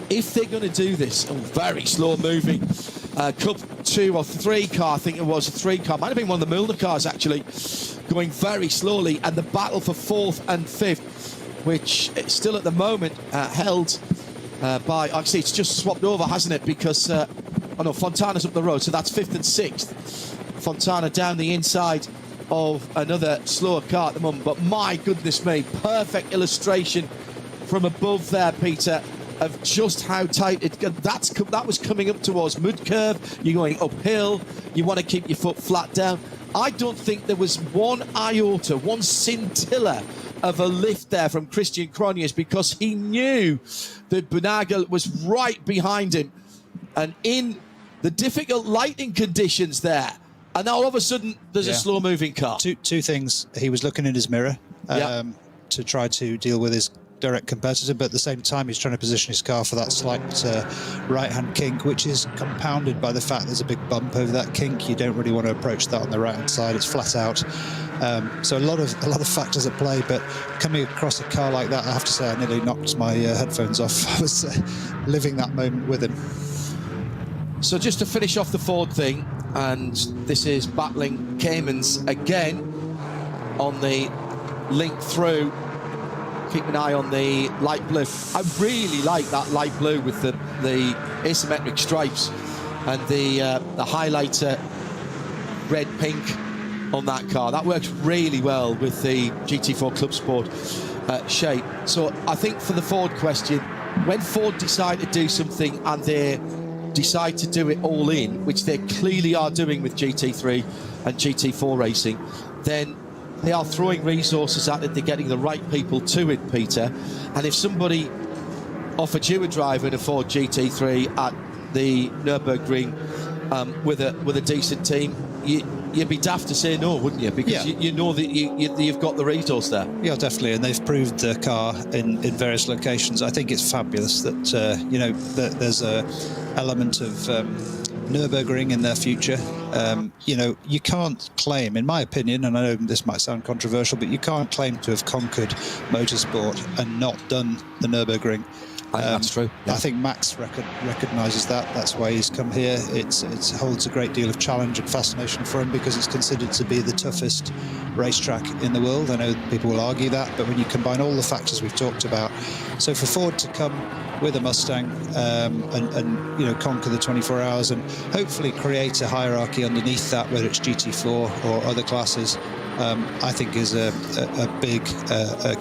Speaker 7: if they're going to do this, very slow moving Cup 2 or 3 car, I think it was a 3 car, might have been one of the Milner cars actually, going very slowly, and the battle for 4th and 5th, which it's still at the moment held by, actually it's just swapped over, hasn't it, because Fontana's up the road, so that's 5th and 6th. Fontana down the inside of another slower car at the moment, but my goodness me, perfect illustration from above there, Peter, of just how tight that was coming up towards mid curve. You're going uphill, you want to keep your foot flat down. I don't think there was one iota, one scintilla of a lift there from Christian Cronjes, because he knew that Bunaga was right behind him, and in the difficult lighting conditions there, and now all of a sudden there's a slow moving car.
Speaker 9: Two things. He was looking in his mirror to try to deal with his direct competitor, but at the same time he's trying to position his car for that slight right-hand kink, which is compounded by the fact there's a big bump over that kink. You don't really want to approach that on the right-hand side. It's flat out. So a lot of factors at play, but coming across a car like that, I have to say I nearly knocked my headphones off. I was living that moment with him.
Speaker 8: So just to finish off the Ford thing, and this is battling Caymans again on the link through. Keep an eye on the light blue. I really like that light blue with the asymmetric stripes and the highlighter red pink on that car. That works really well with the GT4 Club Sport shape. So I think for the Ford question, when Ford decide to do something and they decide to do it all in, which they clearly are doing with GT3 and GT4 racing, then they are throwing resources at it. They're getting the right people to it, Peter. And if somebody offered you a driver in a Ford GT3 at the Nürburgring with a decent team, you'd be daft to say no, wouldn't you? Because you know that you've got the resource there.
Speaker 9: Yeah, definitely, and they've proved the car in various locations. I think it's fabulous that you know that there's a element of Nürburgring in their future. You know, you can't claim, in my opinion, and I know this might sound controversial, but you can't claim to have conquered motorsport and not done the Nürburgring.
Speaker 8: I think that's true. Yeah.
Speaker 9: I think Max recognises that. That's why he's come here. It holds a great deal of challenge and fascination for him because it's considered to be the toughest racetrack in the world. I know people will argue that, but when you combine all the factors we've talked about, so for Ford to come with a Mustang and you know, conquer the 24 hours and hopefully create a hierarchy underneath that, whether it's GT4 or other classes, I think is a big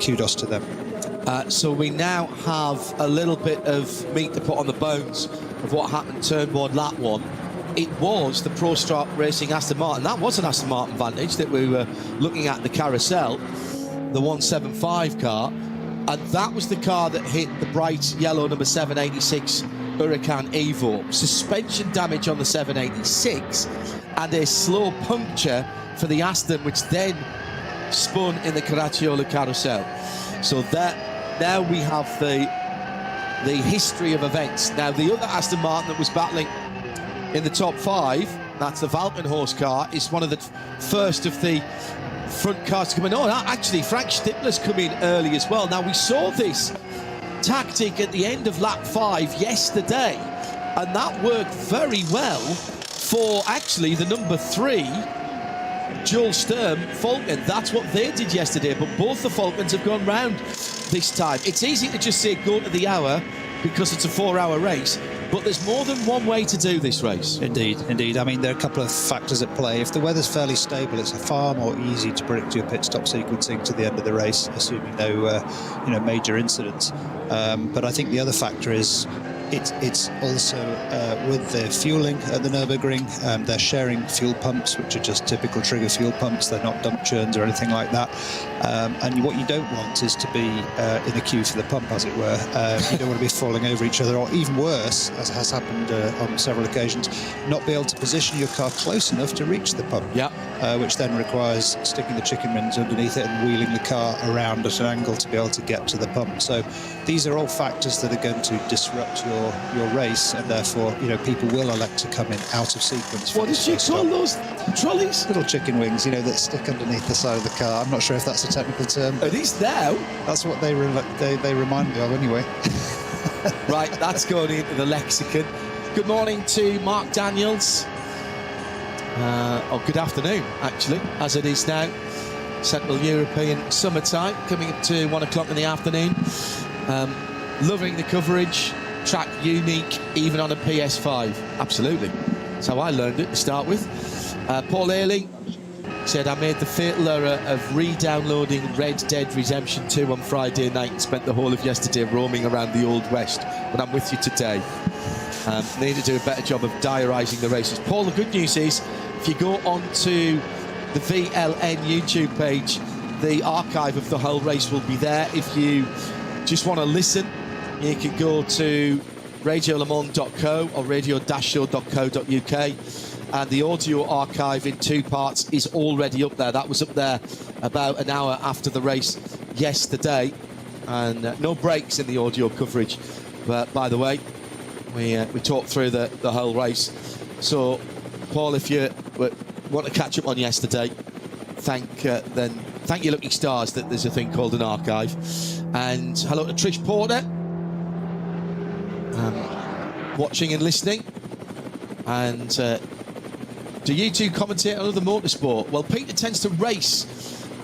Speaker 9: kudos to them.
Speaker 8: So we now have a little bit of meat to put on the bones of what happened turn one, lap one. It was the Pro Start Racing Aston Martin. That was an Aston Martin Vantage that we were looking at the carousel, the 175 car. And that was the car that hit the bright yellow number 786 Huracan Evo. Suspension damage on the 786 and a slow puncture for the Aston, which then spun in the Caracciolo carousel. So that now we have the history of events. Now the other Aston Martin that was battling in the top five, that's the Valkenhorst car, is one of the first of the front cars to come in. Oh, actually Frank Stippler's come in early as well. Now we saw this tactic at the end of lap 5 yesterday, and that worked very well for actually the number 3 Joel Sturm Falcon. That's what they did yesterday, but both the Falcons have gone round this time. It's easy to just say go to the hour because it's a 4-hour race, but there's more than one way to do this race.
Speaker 9: Indeed. I mean, there are a couple of factors at play. If the weather's fairly stable, it's far more easy to predict your pit stop sequencing to the end of the race, assuming no major incidents. But I think the other factor is it's also with the fueling at the Nürburgring, they're sharing fuel pumps, which are just typical trigger fuel pumps. They're not dump churns or anything like that. And what you don't want is to be in a queue for the pump, as it were. You don't want to be falling over each other, or even worse, as has happened on several occasions, not be able to position your car close enough to reach the pump. Which then requires sticking the chicken wings underneath it and wheeling the car around at an angle to be able to get to the pump. So these are all factors that are going to disrupt your race, and therefore, you know, people will elect to come in out of sequence.
Speaker 8: What did you call those trolleys?
Speaker 9: Little chicken wings, you know, that stick underneath the side of the car. I'm not sure if that's a technical term.
Speaker 8: It is now.
Speaker 9: That's what they remind me of anyway.
Speaker 8: Right, that's going into the lexicon. Good morning to Mark Daniels. Or good afternoon, actually, as it is now. Central European summertime, coming up to 1 o'clock in the afternoon. Loving the coverage. Track unique, even on a PS5. Absolutely. That's how I learned it to start with. Paul Ailing said, I made the fatal error of re-downloading Red Dead Redemption 2 on Friday night and spent the whole of yesterday roaming around the Old West. But I'm with you today. Need to do a better job of diarising the races. Paul, the good news is, if you go onto the VLN YouTube page, the archive of the whole race will be there. If you just want to listen, you can go to radiolemans.co or radio-show.co.uk, and the audio archive in 2 parts is already up there. That was up there about an hour after the race yesterday. and no breaks in the audio coverage. But by the way, we talked through the whole race. So, Paul, if you want to catch up on yesterday, thank your lucky stars that there's a thing called an archive. And hello to Trish Porter, watching and listening. And do you two commentate on other motorsport? Well, Peter tends to race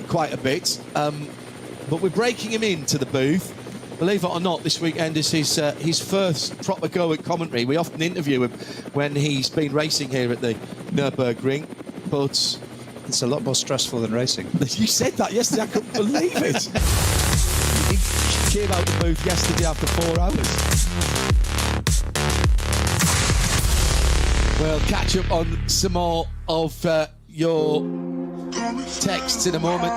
Speaker 8: quite a bit, but we're breaking him into the booth. Believe it or not, this weekend is his first proper go at commentary. We often interview him when he's been racing here at the Nürburgring, but
Speaker 9: it's a lot more stressful than racing.
Speaker 8: You said that yesterday. I couldn't believe it. He came out the booth yesterday after 4 hours. We'll catch up on some more of your texts in a moment.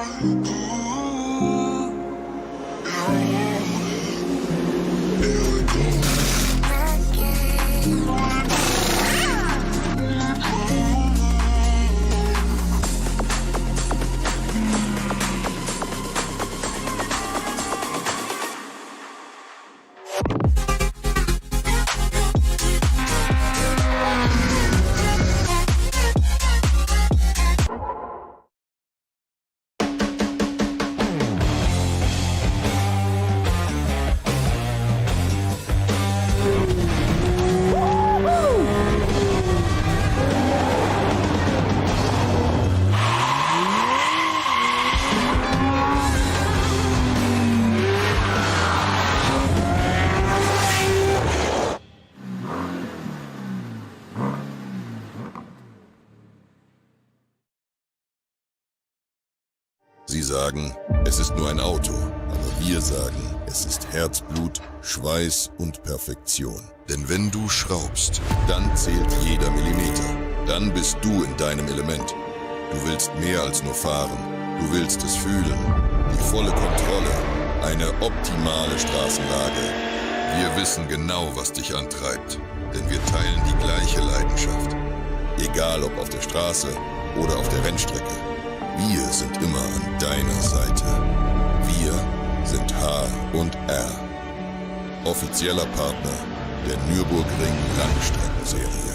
Speaker 11: Sie sagen, es ist nur ein Auto, aber wir sagen, es ist Herzblut, Schweiß und Perfektion. Denn wenn du schraubst, dann zählt jeder Millimeter. Dann bist du in deinem Element. Du willst mehr als nur fahren. Du willst es fühlen. Die volle Kontrolle. Eine optimale Straßenlage. Wir wissen genau, was dich antreibt. Denn wir teilen die gleiche Leidenschaft. Egal ob auf der Straße oder auf der Rennstrecke. Wir sind immer an deiner Seite. Wir sind H&R. Offizieller Partner der Nürburgring Langstreckenserie.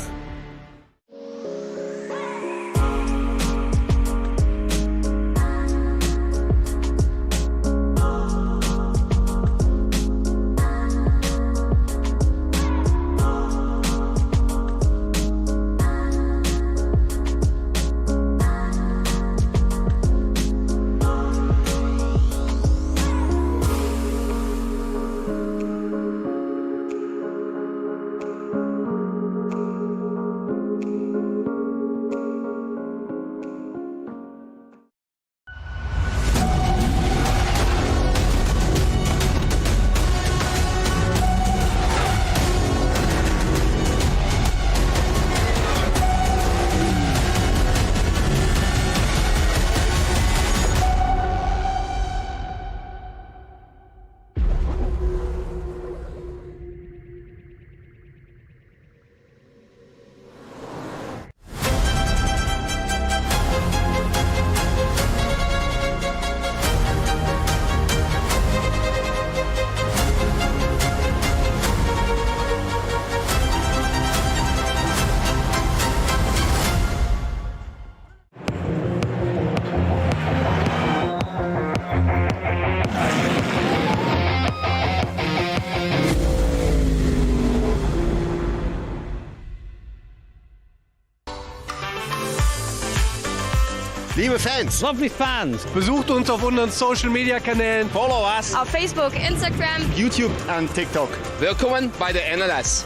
Speaker 13: Liebe Fans,
Speaker 2: Lovely fans.
Speaker 13: besucht uns auf unseren Social Media Kanälen.
Speaker 16: Follow us.
Speaker 14: Auf Facebook, Instagram,
Speaker 13: YouTube und TikTok.
Speaker 16: Willkommen bei der NLS.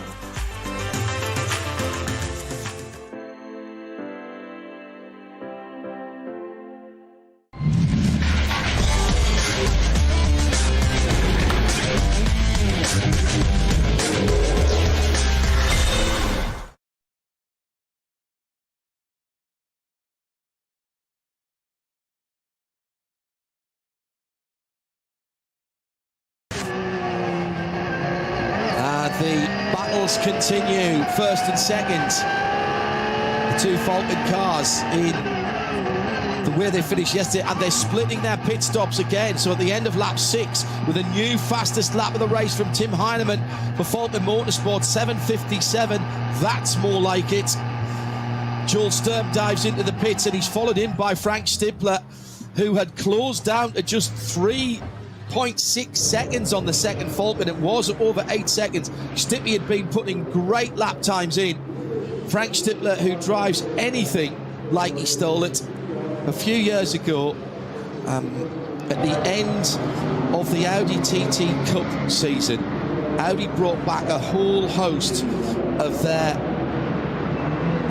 Speaker 8: The battles continue, first and second. The two faulted cars in the way they finished yesterday, and they're splitting their pit stops again. So at the end of lap 6, with a new fastest lap of the race from Tim Heinemann for Falcon Motorsport, 7:57. That's more like it. Joel Sturm dives into the pits, and he's followed in by Frank Stippler, who had closed down to just 3.6 seconds on the second Falcon. It was over 8 seconds. Stippy had been putting great lap times in. Frank Stippler, who drives anything like he stole it. A few years ago, at the end of the Audi TT Cup season, Audi brought back a whole host of their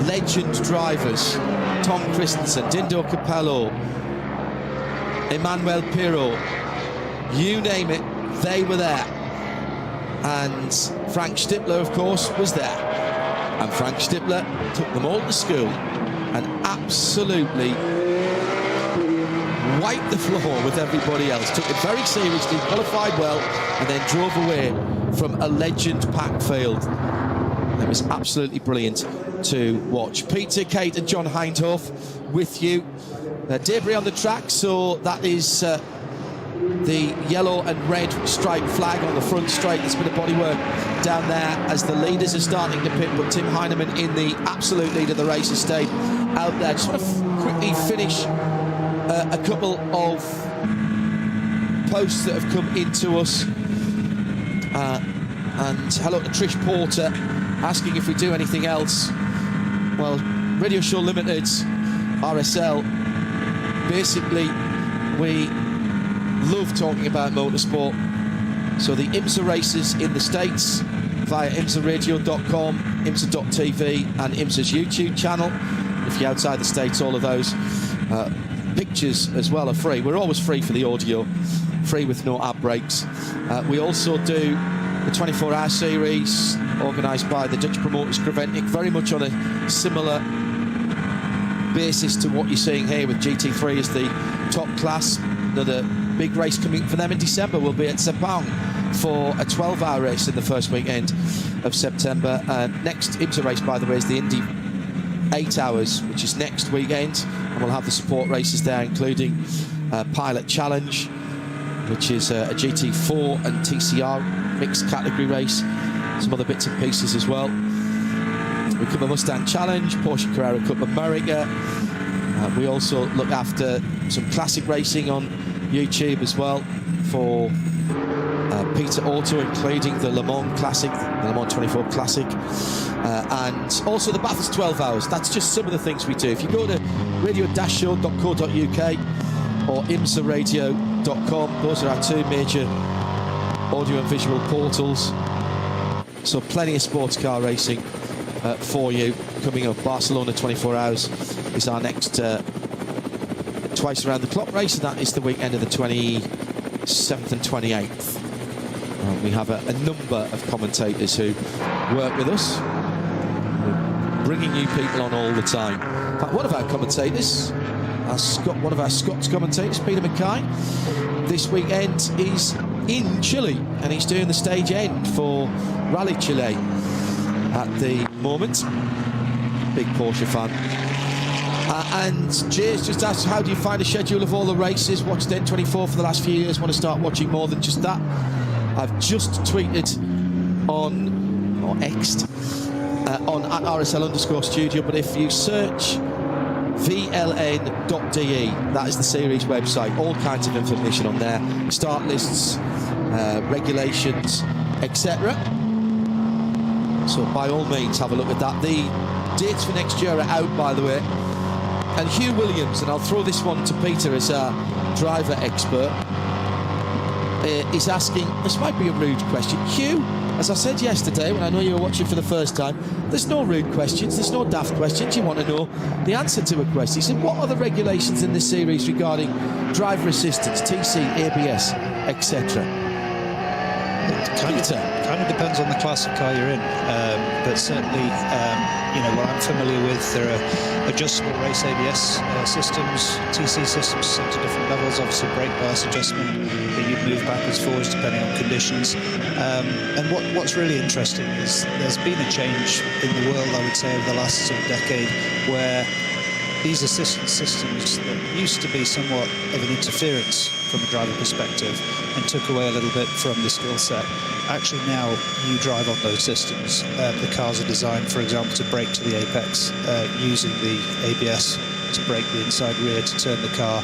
Speaker 8: legend drivers. Tom Christensen, Dindo Capello, Emmanuel Pirot, you name it, they were there. And Frank Stippler, of course, was there. And Frank Stippler took them all to school and absolutely wiped the floor with everybody else. Took it very seriously, qualified well, and then drove away from a legend-packed field. It was absolutely brilliant to watch. Peter, Kate and John Hindhoff with you. Debris on the track, so that is the yellow and red striped flag on the front straight. There's a bit of bodywork down there as the leaders are starting to pit, but Tim Heinemann, in the absolute lead of the race, has stayed out there. Just want to quickly finish a couple of posts that have come into us. And hello to Trish Porter, asking if we do anything else. Well, Radio Show Limited, RSL, basically we love talking about motorsport. So the IMSA races in the States via IMSARadio.com, IMSA.tv and IMSA's YouTube channel. If you're outside the States, all of those pictures as well are free. We're always free for the audio, free with no ad breaks. We also do the 24-hour series organised by the Dutch promoters Creventic, very much on a similar basis to what you're seeing here with GT3 as the top class. Another big race coming for them in December will be at Sepang for a 12-hour race in the first weekend of September. Next IMSA race, by the way, is the Indy 8 Hours, which is next weekend, and we'll have the support races there, including Pilot Challenge, which is a GT4 and TCR mixed category race, some other bits and pieces as well. We cover Mustang Challenge, Porsche Carrera Cup America. We also look after some classic racing on YouTube as well for Peter Auto, including the Le Mans Classic, the Le Mans 24 Classic, and also the Bathurst 12 Hours. That's just some of the things we do. If you go to radio-show.co.uk or imsaradio.com, those are our two major audio and visual portals. So plenty of sports car racing for you coming up. Barcelona 24 Hours is our next twice around the clock race, and that is the weekend of the 27th and 28th. We have a number of commentators who work with us. We're bringing new people on all the time. In fact, one of our commentators, one of our Scots commentators, Peter Mackay, this weekend is in Chile, and he's doing the stage end for Rally Chile at the moment. Big Porsche fan. And Jay's just asked, how do you find a schedule of all the races? Watched N24 for the last few years, want to start watching more than just that? I've just tweeted on, or X'd, on at @RSL_studio, but if you search vln.de, that is the series website, all kinds of information on there, start lists, regulations, etc. So by all means have a look at that. The dates for next year are out, by the way, and Hugh Williams, and I'll throw this one to Peter as our driver expert, is asking, this might be a rude question, Hugh, as I said yesterday when I know you were watching for the first time, there's no rude questions, there's no daft questions. You want to know the answer to a question. He said, what are the regulations in this series regarding driver assistance, TC, ABS, etc.?
Speaker 9: It kind of depends on the class of car you're in, but certainly, what I'm familiar with, there are adjustable race ABS systems, TC systems set to different levels, obviously brake bias adjustment that you move backwards, forwards depending on conditions. And what's really interesting is there's been a change in the world, I would say, over the last sort of decade, where these assistance systems that used to be somewhat of an interference from a driver perspective and took away a little bit from the skill set. Actually, now you drive on those systems. The cars are designed, for example, to brake to the apex using the ABS to brake the inside rear to turn the car.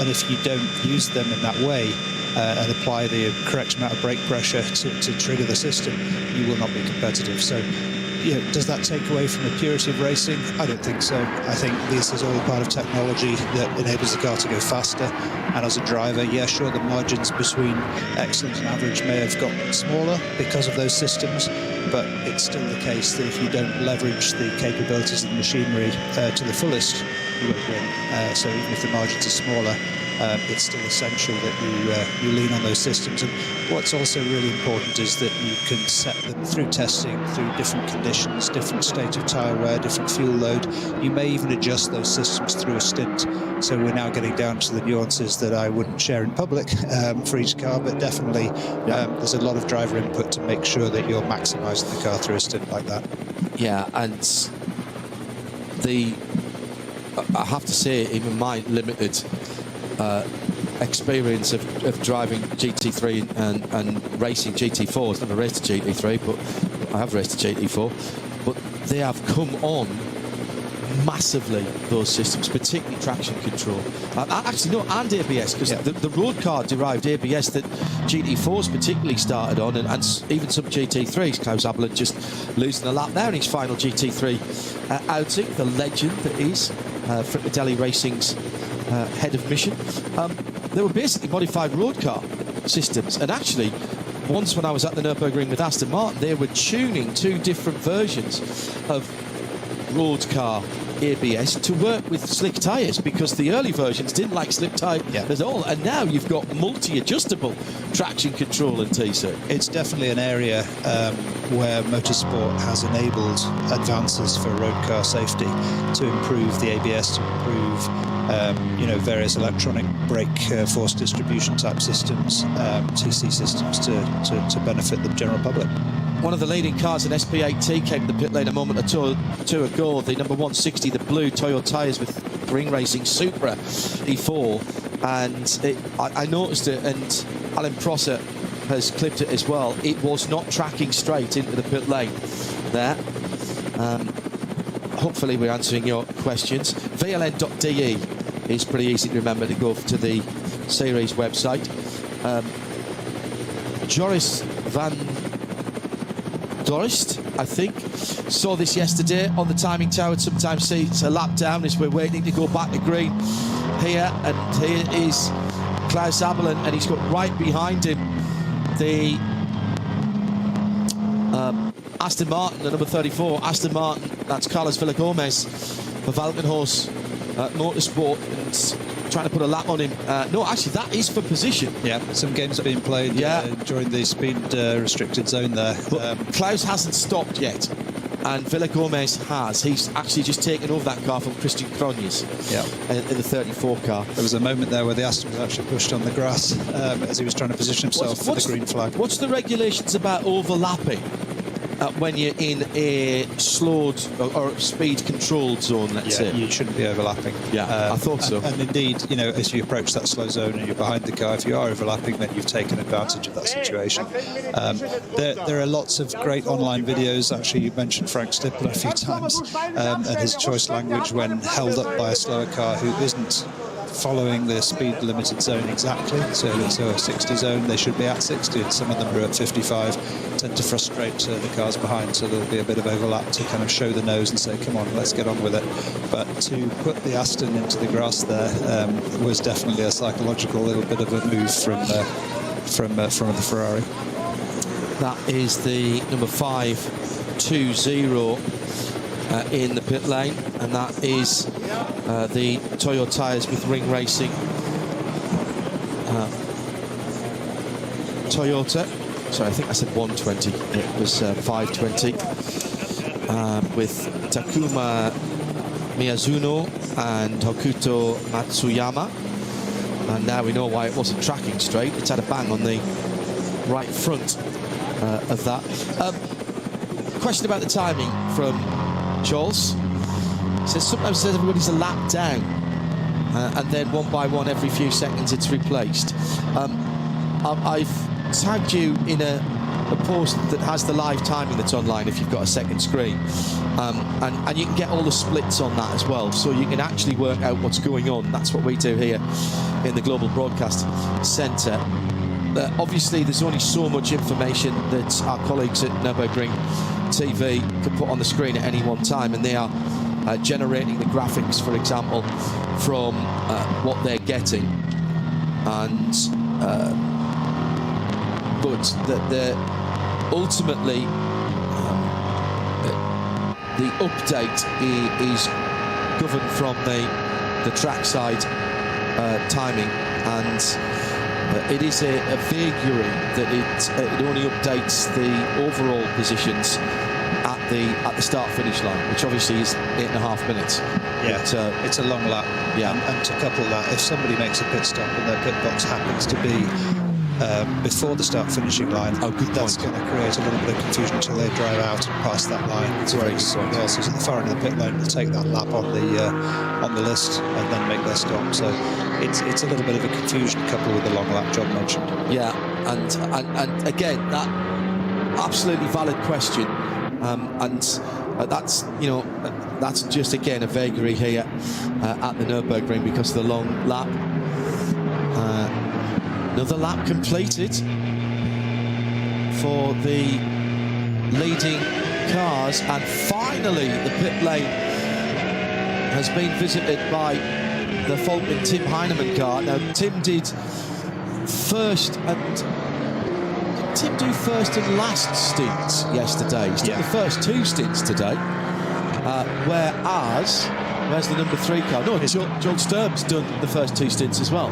Speaker 9: And if you don't use them in that way and apply the correct amount of brake pressure to trigger the system, you will not be competitive. So, does that take away from the purity of racing? I don't think so. I think this is all part of technology that enables the car to go faster. And as a driver, yeah, sure, the margins between excellent and average may have gotten smaller because of those systems, but it's still the case that if you don't leverage the capabilities of the machinery to the fullest, you won't win. So even if the margins are smaller, it's still essential that you lean on those systems. And what's also really important is that you can set them through testing, through different conditions, different state of tyre wear, different fuel load. You may even adjust those systems through a stint. So we're now getting down to the nuances that I wouldn't share in public for each car, but definitely there's a lot of driver input to make sure that you're maximising the car through a stint like that.
Speaker 8: Yeah, and I have to say, even my limited experience of driving GT3 and racing GT4. I've never raced a GT3, but I have raced a GT4. But they have come on massively, those systems, particularly traction control. Actually, no, and ABS, because the road car derived ABS that GT4s particularly started on, and even some GT3s. Klaus Abelin just losing a lap there in his final GT3 outing, the legend that is Frickadelli Racing's head of mission. They were basically modified road car systems, and actually once when I was at the Nürburgring with Aston Martin, they were tuning two different versions of road car ABS to work with slick tyres, because the early versions didn't like slick tyre at all, and now you've got multi-adjustable traction control in TC.
Speaker 9: It's definitely an area where motorsport has enabled advances for road car safety to improve the ABS, to improve various electronic brake force distribution type systems, TC systems to benefit the general public.
Speaker 8: One of the leading cars in SP8T came to the pit lane a moment or two ago, the number 160, the blue Toyo tyres with Ring Racing Supra E4, and I noticed it, and Alan Prosser has clipped it as well. It was not tracking straight into the pit lane there. Hopefully we're answering your questions. VLN.de is pretty easy to remember to go to the series website. Joris van Dorst, I think, saw this yesterday on the timing tower. Sometimes sees a lap down as we're waiting to go back to green here, and here is Klaus Abelin, and he's got right behind him the Aston Martin, the number 34 Aston Martin. That's Carlos Villagomez for Valkenhorst Motorsport, and trying to put a lap on him. No, actually, that is for position.
Speaker 9: Yeah, some games are being played during the speed restricted zone there.
Speaker 8: But Klaus hasn't stopped yet, and Villagomez has. He's actually just taken over that car from Christian Cronjes in the 34 car.
Speaker 9: There was a moment there where the Aston was actually pushed on the grass as he was trying to position himself for the green flag.
Speaker 8: What's the regulations about overlapping when you're in a slowed or speed controlled zone, let's say?
Speaker 9: You shouldn't be overlapping.
Speaker 8: I thought so.
Speaker 9: And indeed, as you approach that slow zone and you're behind the car, if you are overlapping, then you've taken advantage of that situation. There are lots of great online videos. Actually, you mentioned Frank Stippler a few times and his choice language when held up by a slower car who isn't following the speed limited zone exactly. So it's a 60 zone, they should be at 60, and some of them are at 55, tend to frustrate the cars behind, so there'll be a bit of overlap to kind of show the nose and say, come on, let's get on with it. But to put the Aston into the grass there was definitely a psychological little bit of a move from the Ferrari.
Speaker 8: That is the number 520 in the pit lane, and that is the Toyo tyres with Ring Racing Toyota. Sorry, I think I said 120. It was 520 with Takuma Miyazuno and Hokuto Matsuyama. And now we know why it wasn't tracking straight. It's had a bang on the right front of that. Question about the timing from Charles. So sometimes everybody's a lap down, and then one by one, every few seconds, it's replaced. I've tagged you in a post that has the live timing that's online if you've got a second screen, and you can get all the splits on that as well, so you can actually work out what's going on. That's what we do here in the Global Broadcast Centre. Obviously, there's only so much information that our colleagues at Nürburgring TV can put on the screen at any one time, and they are generating the graphics, for example, from what they're getting, and but that ultimately the update is governed from the trackside timing, and it is a vagary that it only updates the overall positions at the start-finish line, which obviously is 8.5 minutes.
Speaker 9: Yeah,
Speaker 8: but,
Speaker 9: it's a long lap.
Speaker 8: Yeah,
Speaker 9: and to couple that, if somebody makes a pit stop and their pit box happens to be before the start-finishing line, that's going to create a little bit of confusion until they drive out and pass that line. Whereas somebody else who's at the far end of the pit lane will take that lap on the list and then make their stop. So it's a little bit of a confusion coupled with the long lap John mentioned.
Speaker 8: Yeah, and again, that absolutely valid question, and that's that's just again a vagary here at the Nürburgring because of the long lap. Another lap completed for the leading cars, and finally the pit lane has been visited by the Falken Tim Heinemann car. Now Tim did first and last stints yesterday. He's done the first 2 stints today, whereas the number 3 car? No, John Sturm's done the first 2 stints as well.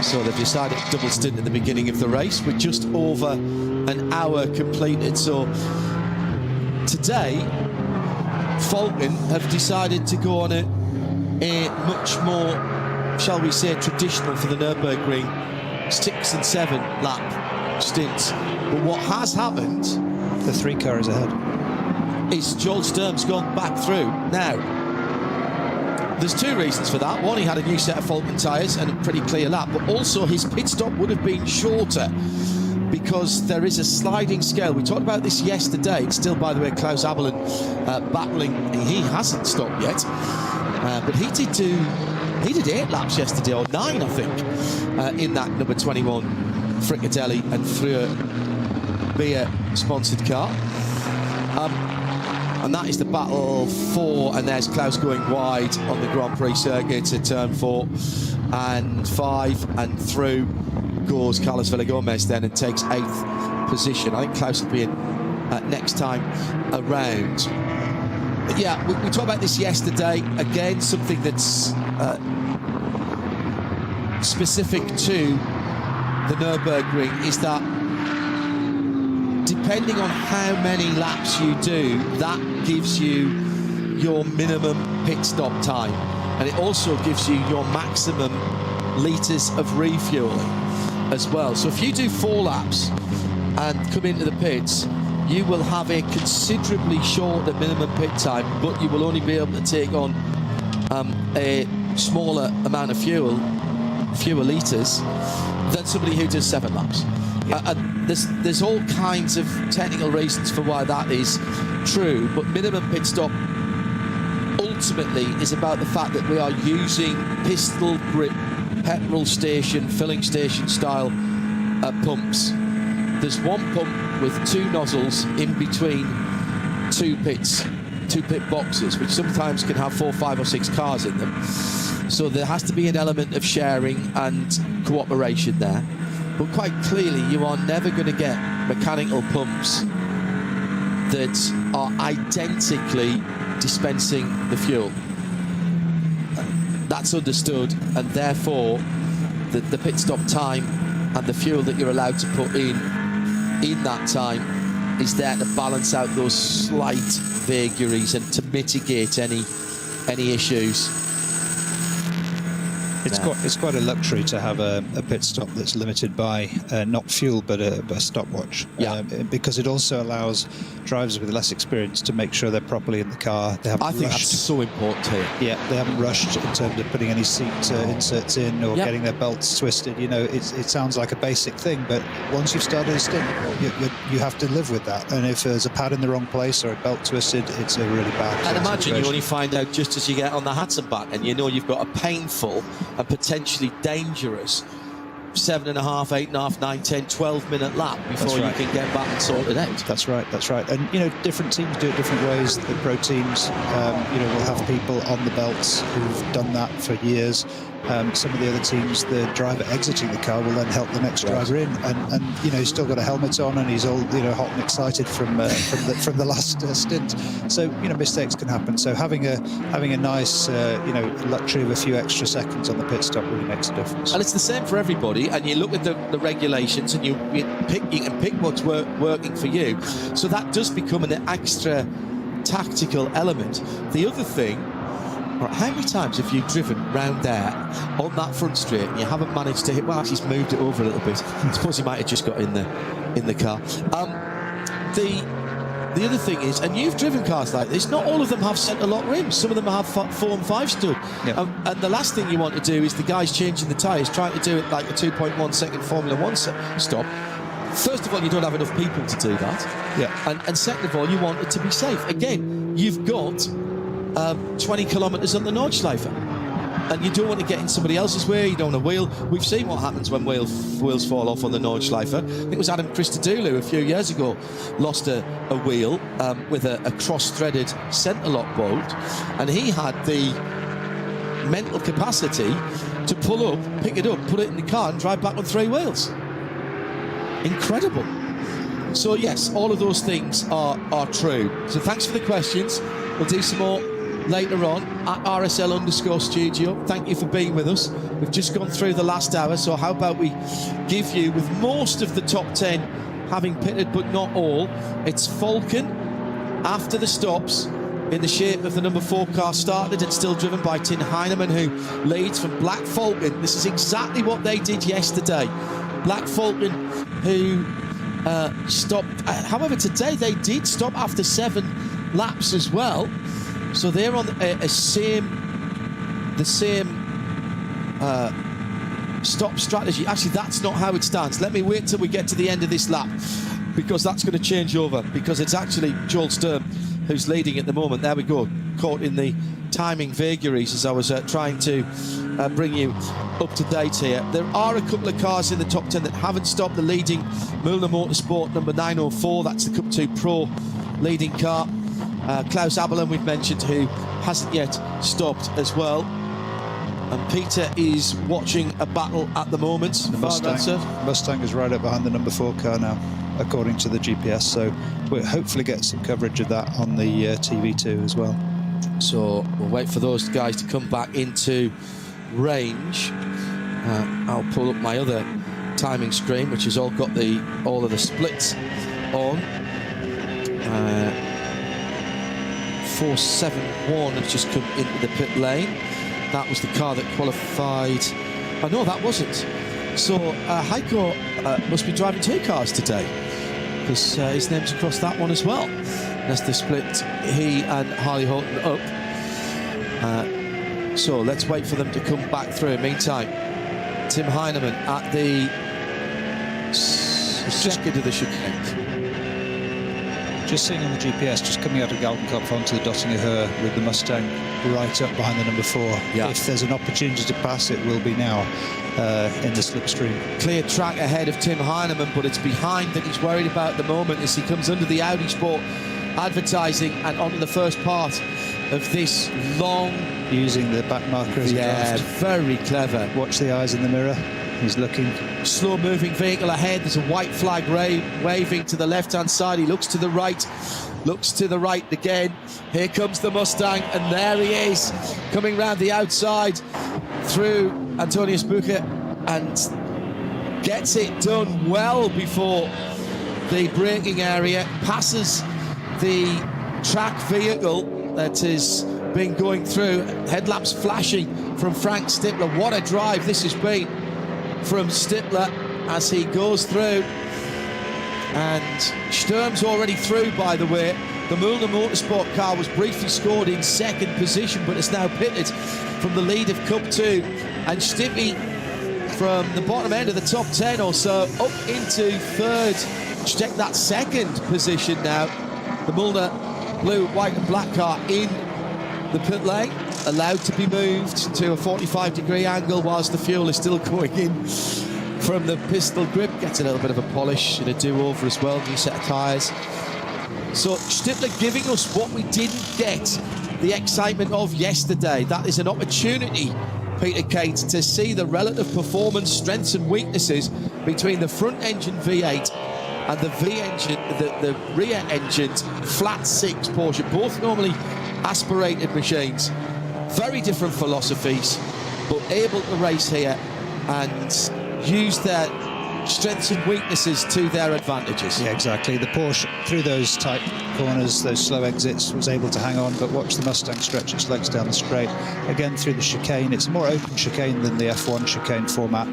Speaker 8: So they've decided to double stint at the beginning of the race with just over an hour completed. So today, Falken have decided to go on a much more, shall we say, traditional for the Nürburgring 6 and 7 lap stints. But what has happened,
Speaker 9: the 3 car is ahead,
Speaker 8: is Joel Sturm's gone back through. Now, there's 2 reasons for that. One, he had a new set of Falken tyres and a pretty clear lap, but also his pit stop would have been shorter because there is a sliding scale. We talked about this yesterday. It's still, by the way, Klaus Abelin battling. He hasn't stopped yet, but he did 8 laps yesterday, or 9, I think, in that number 21 Frickadelli and Früher beer sponsored car. And that is the battle for, and there's Klaus going wide on the Grand Prix circuit at turn 4 and 5, and through goes Carlos Villagomez then and takes 8th position. I think Klaus will be in next time around. But yeah, we talked about this yesterday. Again, something that's specific to the Nürburgring is that depending on how many laps you do, that gives you your minimum pit stop time, and it also gives you your maximum litres of refueling as well. So if you do 4 laps and come into the pits, you will have a considerably shorter minimum pit time, but you will only be able to take on a smaller amount of fuel, fewer litres, than somebody who does 7 laps. And there's all kinds of technical reasons for why that is true, but minimum pit stop ultimately is about the fact that we are using pistol grip petrol station, filling station style pumps. There's one pump with 2 nozzles in between 2 pit boxes, which sometimes can have 4, 5 or 6 cars in them. So there has to be an element of sharing and cooperation there. But quite clearly, you are never going to get mechanical pumps that are identically dispensing the fuel. That's understood, and therefore the pit stop time and the fuel that you're allowed to put in that time is there to balance out those slight vagaries and to mitigate any issues.
Speaker 9: It's quite a luxury to have a pit stop that's limited by not fuel but a stopwatch. Because it also allows drivers with less experience to make sure they're properly in the car. They haven't
Speaker 8: I think
Speaker 9: rushed.
Speaker 8: that's so important here.
Speaker 9: Yeah, they haven't rushed in terms of putting any seat inserts in or getting their belts twisted. You know, it sounds like a basic thing, but once you've started a stint, you have to live with that. And if there's a pad in the wrong place or a belt twisted, it's a really bad.
Speaker 8: And imagine
Speaker 9: situation.
Speaker 8: you only find out just as you get on the Hudson back, and you know you've got a painful and potentially dangerous 7.5, 8.5, 9, 10, 12-minute lap before you can get back and sort it out.
Speaker 9: That's right. And, you know, different teams do it different ways. The pro teams, you know, will have people on the belts who've done that for years. Some of the other teams, the driver exiting the car will then help the next driver in, and you know, he's still got a helmet on and he's all, you know, hot and excited from the last stint. So, you know, mistakes can happen. So having a nice you know, luxury of a few extra seconds on the pit stop really makes a difference.
Speaker 8: And it's the same for everybody. And you look at the regulations, and you can pick what's working for you. So that does become an extra tactical element. The other thing. Right, how many times have you driven round there on that front straight and you haven't managed to hit? Well, he's moved it over a little bit. I suppose he might have just got in the car. The other thing is, and you've driven cars like this, not all of them have centre lock rims. Some of them have 4 and 5 stud. Yeah. And the last thing you want to do is the guys changing the tyres, trying to do it like a 2.1 second Formula 1 stop. First of all, you don't have enough people to do that.
Speaker 9: Yeah.
Speaker 8: And second of all, you want it to be safe. Again, you've got 20 kilometres on the Nordschleife, and you don't want to get in somebody else's way. You don't want to wheel. We've seen what happens when wheels fall off on the Nordschleife. I think it was Adam Christodoulou a few years ago lost a wheel with a cross-threaded centre lock bolt, and he had the mental capacity to pull up, pick it up, put it in the car and drive back on 3 wheels. Incredible. So yes, all of those things are true. So thanks for the questions. We'll do some more later on at RSL_studio. Thank you for being with us. We've just gone through the last hour, so how about we give you, with most of the top 10 having pitted but not all, it's Falcon after the stops in the shape of the number 4 car, started and still driven by Tim Heinemann, who leads from Black Falcon. This is exactly what they did yesterday. Black Falcon, who stopped, however today they did stop after 7 laps as well. So they're on the same stop strategy. Actually, that's not how it stands. Let me wait till we get to the end of this lap, because that's going to change over, because it's actually Joel Sturm who's leading at the moment. There we go, caught in the timing vagaries as I was trying to bring you up to date here. There are a couple of cars in the top 10 that haven't stopped. The leading Müllner Motorsport number 904, that's the Cup 2 Pro leading car. Klaus Abelin we've mentioned, who hasn't yet stopped as well. And Peter is watching a battle at the moment.
Speaker 9: The Mustang is right up behind the number 4 car now, according to the GPS. So we'll hopefully get some coverage of that on the TV too as well.
Speaker 8: So we'll wait for those guys to come back into range. I'll pull up my other timing screen, which has all got all of the splits on. 471 has just come into the pit lane. That was the car that qualified. Oh no, that wasn't. So Heiko must be driving 2 cars today, because his name's across that one as well. That's the split he and Harley Houghton up. So let's wait for them to come back through. Meantime, Tim Heinemann at the second of the chicane.
Speaker 9: Just seeing on the GPS, just coming out of Galgenkopf onto the Dottinger Höhe with the Mustang right up behind the number 4. Yeah. If there's an opportunity to pass, it will be now in the slipstream.
Speaker 8: Clear track ahead of Tim Heinemann, but it's behind that he's worried about at the moment as he comes under the Audi Sport advertising and onto the first part of this long...
Speaker 9: Using the back marker as a draft.
Speaker 8: Very clever.
Speaker 9: Watch the eyes in the mirror. He's looking.
Speaker 8: Slow-moving vehicle ahead. There's a white flag waving to the left-hand side. He looks to the right. Looks to the right again. Here comes the Mustang, and there he is, coming round the outside through Antonius Bucher, and gets it done well before the braking area. Passes the track vehicle that has been going through. Headlamps flashing from Frank Stippler. What a drive this has been from Stippler as he goes through. And Sturm's already through, by the way. The Müllner Motorsport car was briefly scored in second position, but it's now pitted from the lead of Cup 2. And Stippy from the bottom end of the top 10 or so up into third. Check that second position now. The Müllner blue, white and black car in the pit lane, allowed to be moved to a 45-degree angle whilst the fuel is still going in from the pistol grip. Gets a little bit of a polish and a do-over as well, new set of tyres. So Stippler giving us what we didn't get the excitement of yesterday. That is an opportunity, Peter Kate, to see the relative performance, strengths and weaknesses between the front engine V8 and the V engine, the rear engined flat six Porsche, both normally aspirated machines. Very different philosophies, but able to race here and use their strengths and weaknesses to their advantages.
Speaker 9: Yeah, exactly. The Porsche, through those tight corners, those slow exits, was able to hang on, but watch the Mustang stretch its legs down the straight. Again, through the chicane. It's a more open chicane than the F1 chicane format,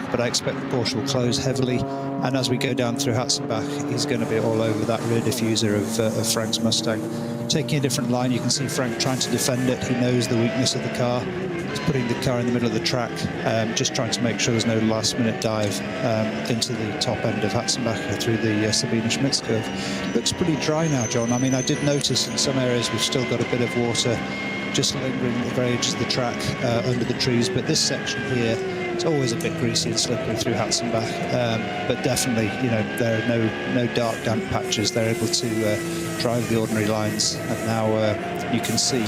Speaker 9: but I expect the Porsche will close heavily. And as we go down through Hatzenbach, he's going to be all over that rear diffuser of Frank's Mustang. Taking a different line, you can see Frank trying to defend it. He knows the weakness of the car. He's putting the car in the middle of the track, just trying to make sure there's no last-minute dive into the top end of Hatzenbach through the Sabine Schmitz curve. Looks pretty dry now, John. I mean, I did notice in some areas we've still got a bit of water just lingering at the very edges of the track under the trees, but this section here, it's always a bit greasy and slippery through Hatzenbach, but definitely, you know, there are no dark, damp patches. They're able to drive the ordinary lines, and now you can see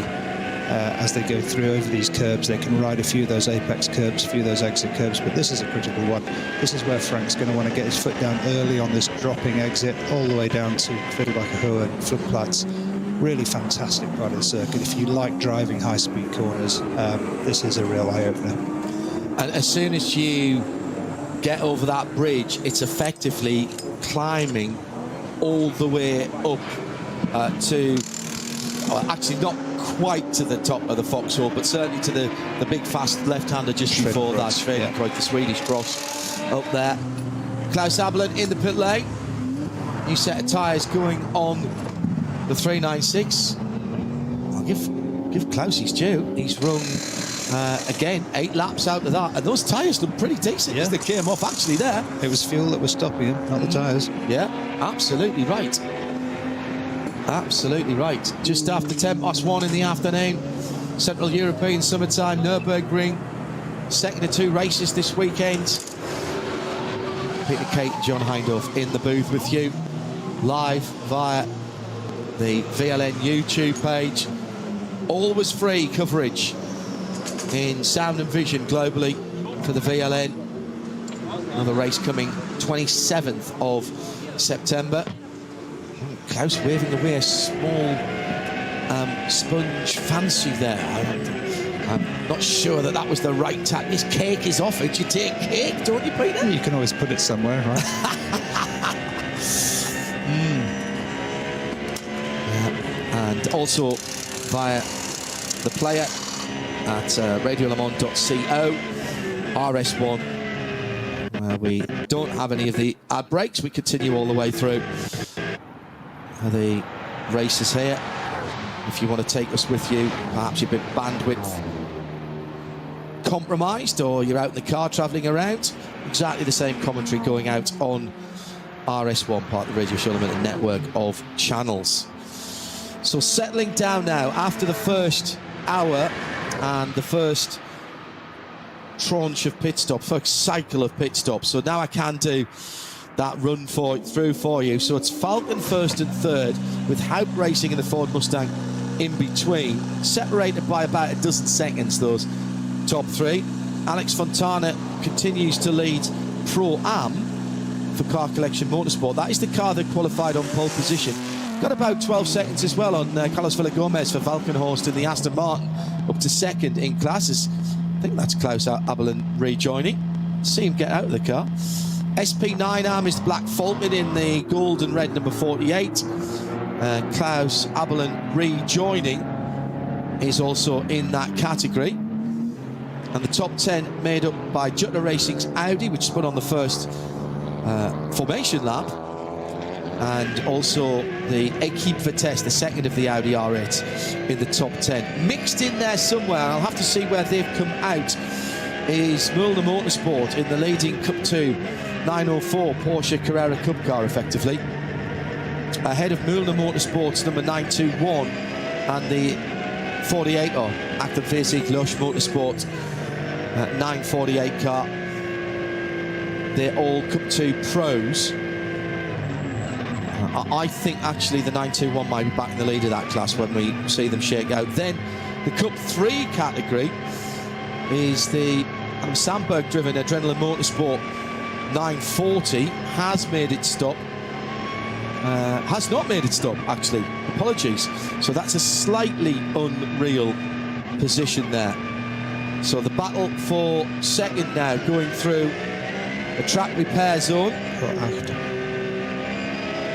Speaker 9: as they go through over these curbs, they can ride a few of those apex curbs, a few of those exit curbs, but this is a critical one. This is where Frank's going to want to get his foot down early on this dropping exit, all the way down to Viertelbacher Höhe and Flugplatz. Really fantastic part of the circuit. If you like driving high-speed corners, this is a real eye-opener.
Speaker 8: And as soon as you get over that bridge, it's effectively climbing all the way up to, well, actually not quite to the top of the foxhole, but certainly to the big fast left-hander just before that. Schwedenkreuz, the Swedish cross up there. Klaus Abelin in the pit lane. New set of tyres going on the 396. I'll give Klaus his due. He's run again 8 laps out of that, and those tyres look pretty decent as they came off actually there.
Speaker 9: It was fuel that was stopping him, not the tyres.
Speaker 8: Yeah, absolutely right. Absolutely right. Just after 1:10 in the afternoon, Central European summertime, Nürburgring, second of 2 races this weekend. Peter Kate and John Hindhaugh in the booth with you, live via the VLN YouTube page. Always free coverage in sound and vision globally for the VLN. Another race coming 27th of September. Klaus waving away a small sponge fancy there. I'm not sure that was the right tack. This cake is offered. You take cake, don't you, Peter?
Speaker 9: You can always put it somewhere, right?
Speaker 8: And also via the player at radiolemans.co, RS1, where we don't have any of the ad breaks. We continue all the way through the races here. If you want to take us with you, perhaps you've been bandwidth compromised or you're out in the car travelling around, exactly the same commentary going out on RS1, part of the Radio Show Limited network of channels. So settling down now after the first hour and the first tranche of pit stops, first cycle of pit stops. So now I can do that run through for you. So it's Falcon first and third, with Haupt Racing and the Ford Mustang in between, separated by about a dozen seconds, those top 3. Alex Fontana continues to lead Pro-Am for Car Collection Motorsport. That is the car that qualified on pole position. Got about 12 seconds as well on Carlos Villagomez for Valkenhorst in the Aston Martin, up to second in classes. I think that's Klaus Abelin rejoining. See him get out of the car. SP9 Arm is the Black Falcon in the gold and red number 48. Klaus Abelin rejoining is also in that category. And the top 10 made up by Jutla Racing's Audi, which spun on the first formation lap, and also the Equipe Vitesse, the second of the Audi R8 in the top 10. Mixed in there somewhere, and I'll have to see where they've come out, is Mühlner Motorsport in the leading Cup 2 904 Porsche Carrera Cup car, effectively. Ahead of Mühlner Motorsport's number 921 and the 48er Active Physik Losch Motorsport 948 car. They're all Cup 2 pros. I think actually the 921 might be back in the lead of that class when we see them shake out. Then the Cup 3 category is the Adam Sandberg driven Adrenaline Motorsport 940. Has made its stop. Has not made its stop, actually. Apologies. So that's a slightly unreal position there. So the battle for second now, going through a track repair zone.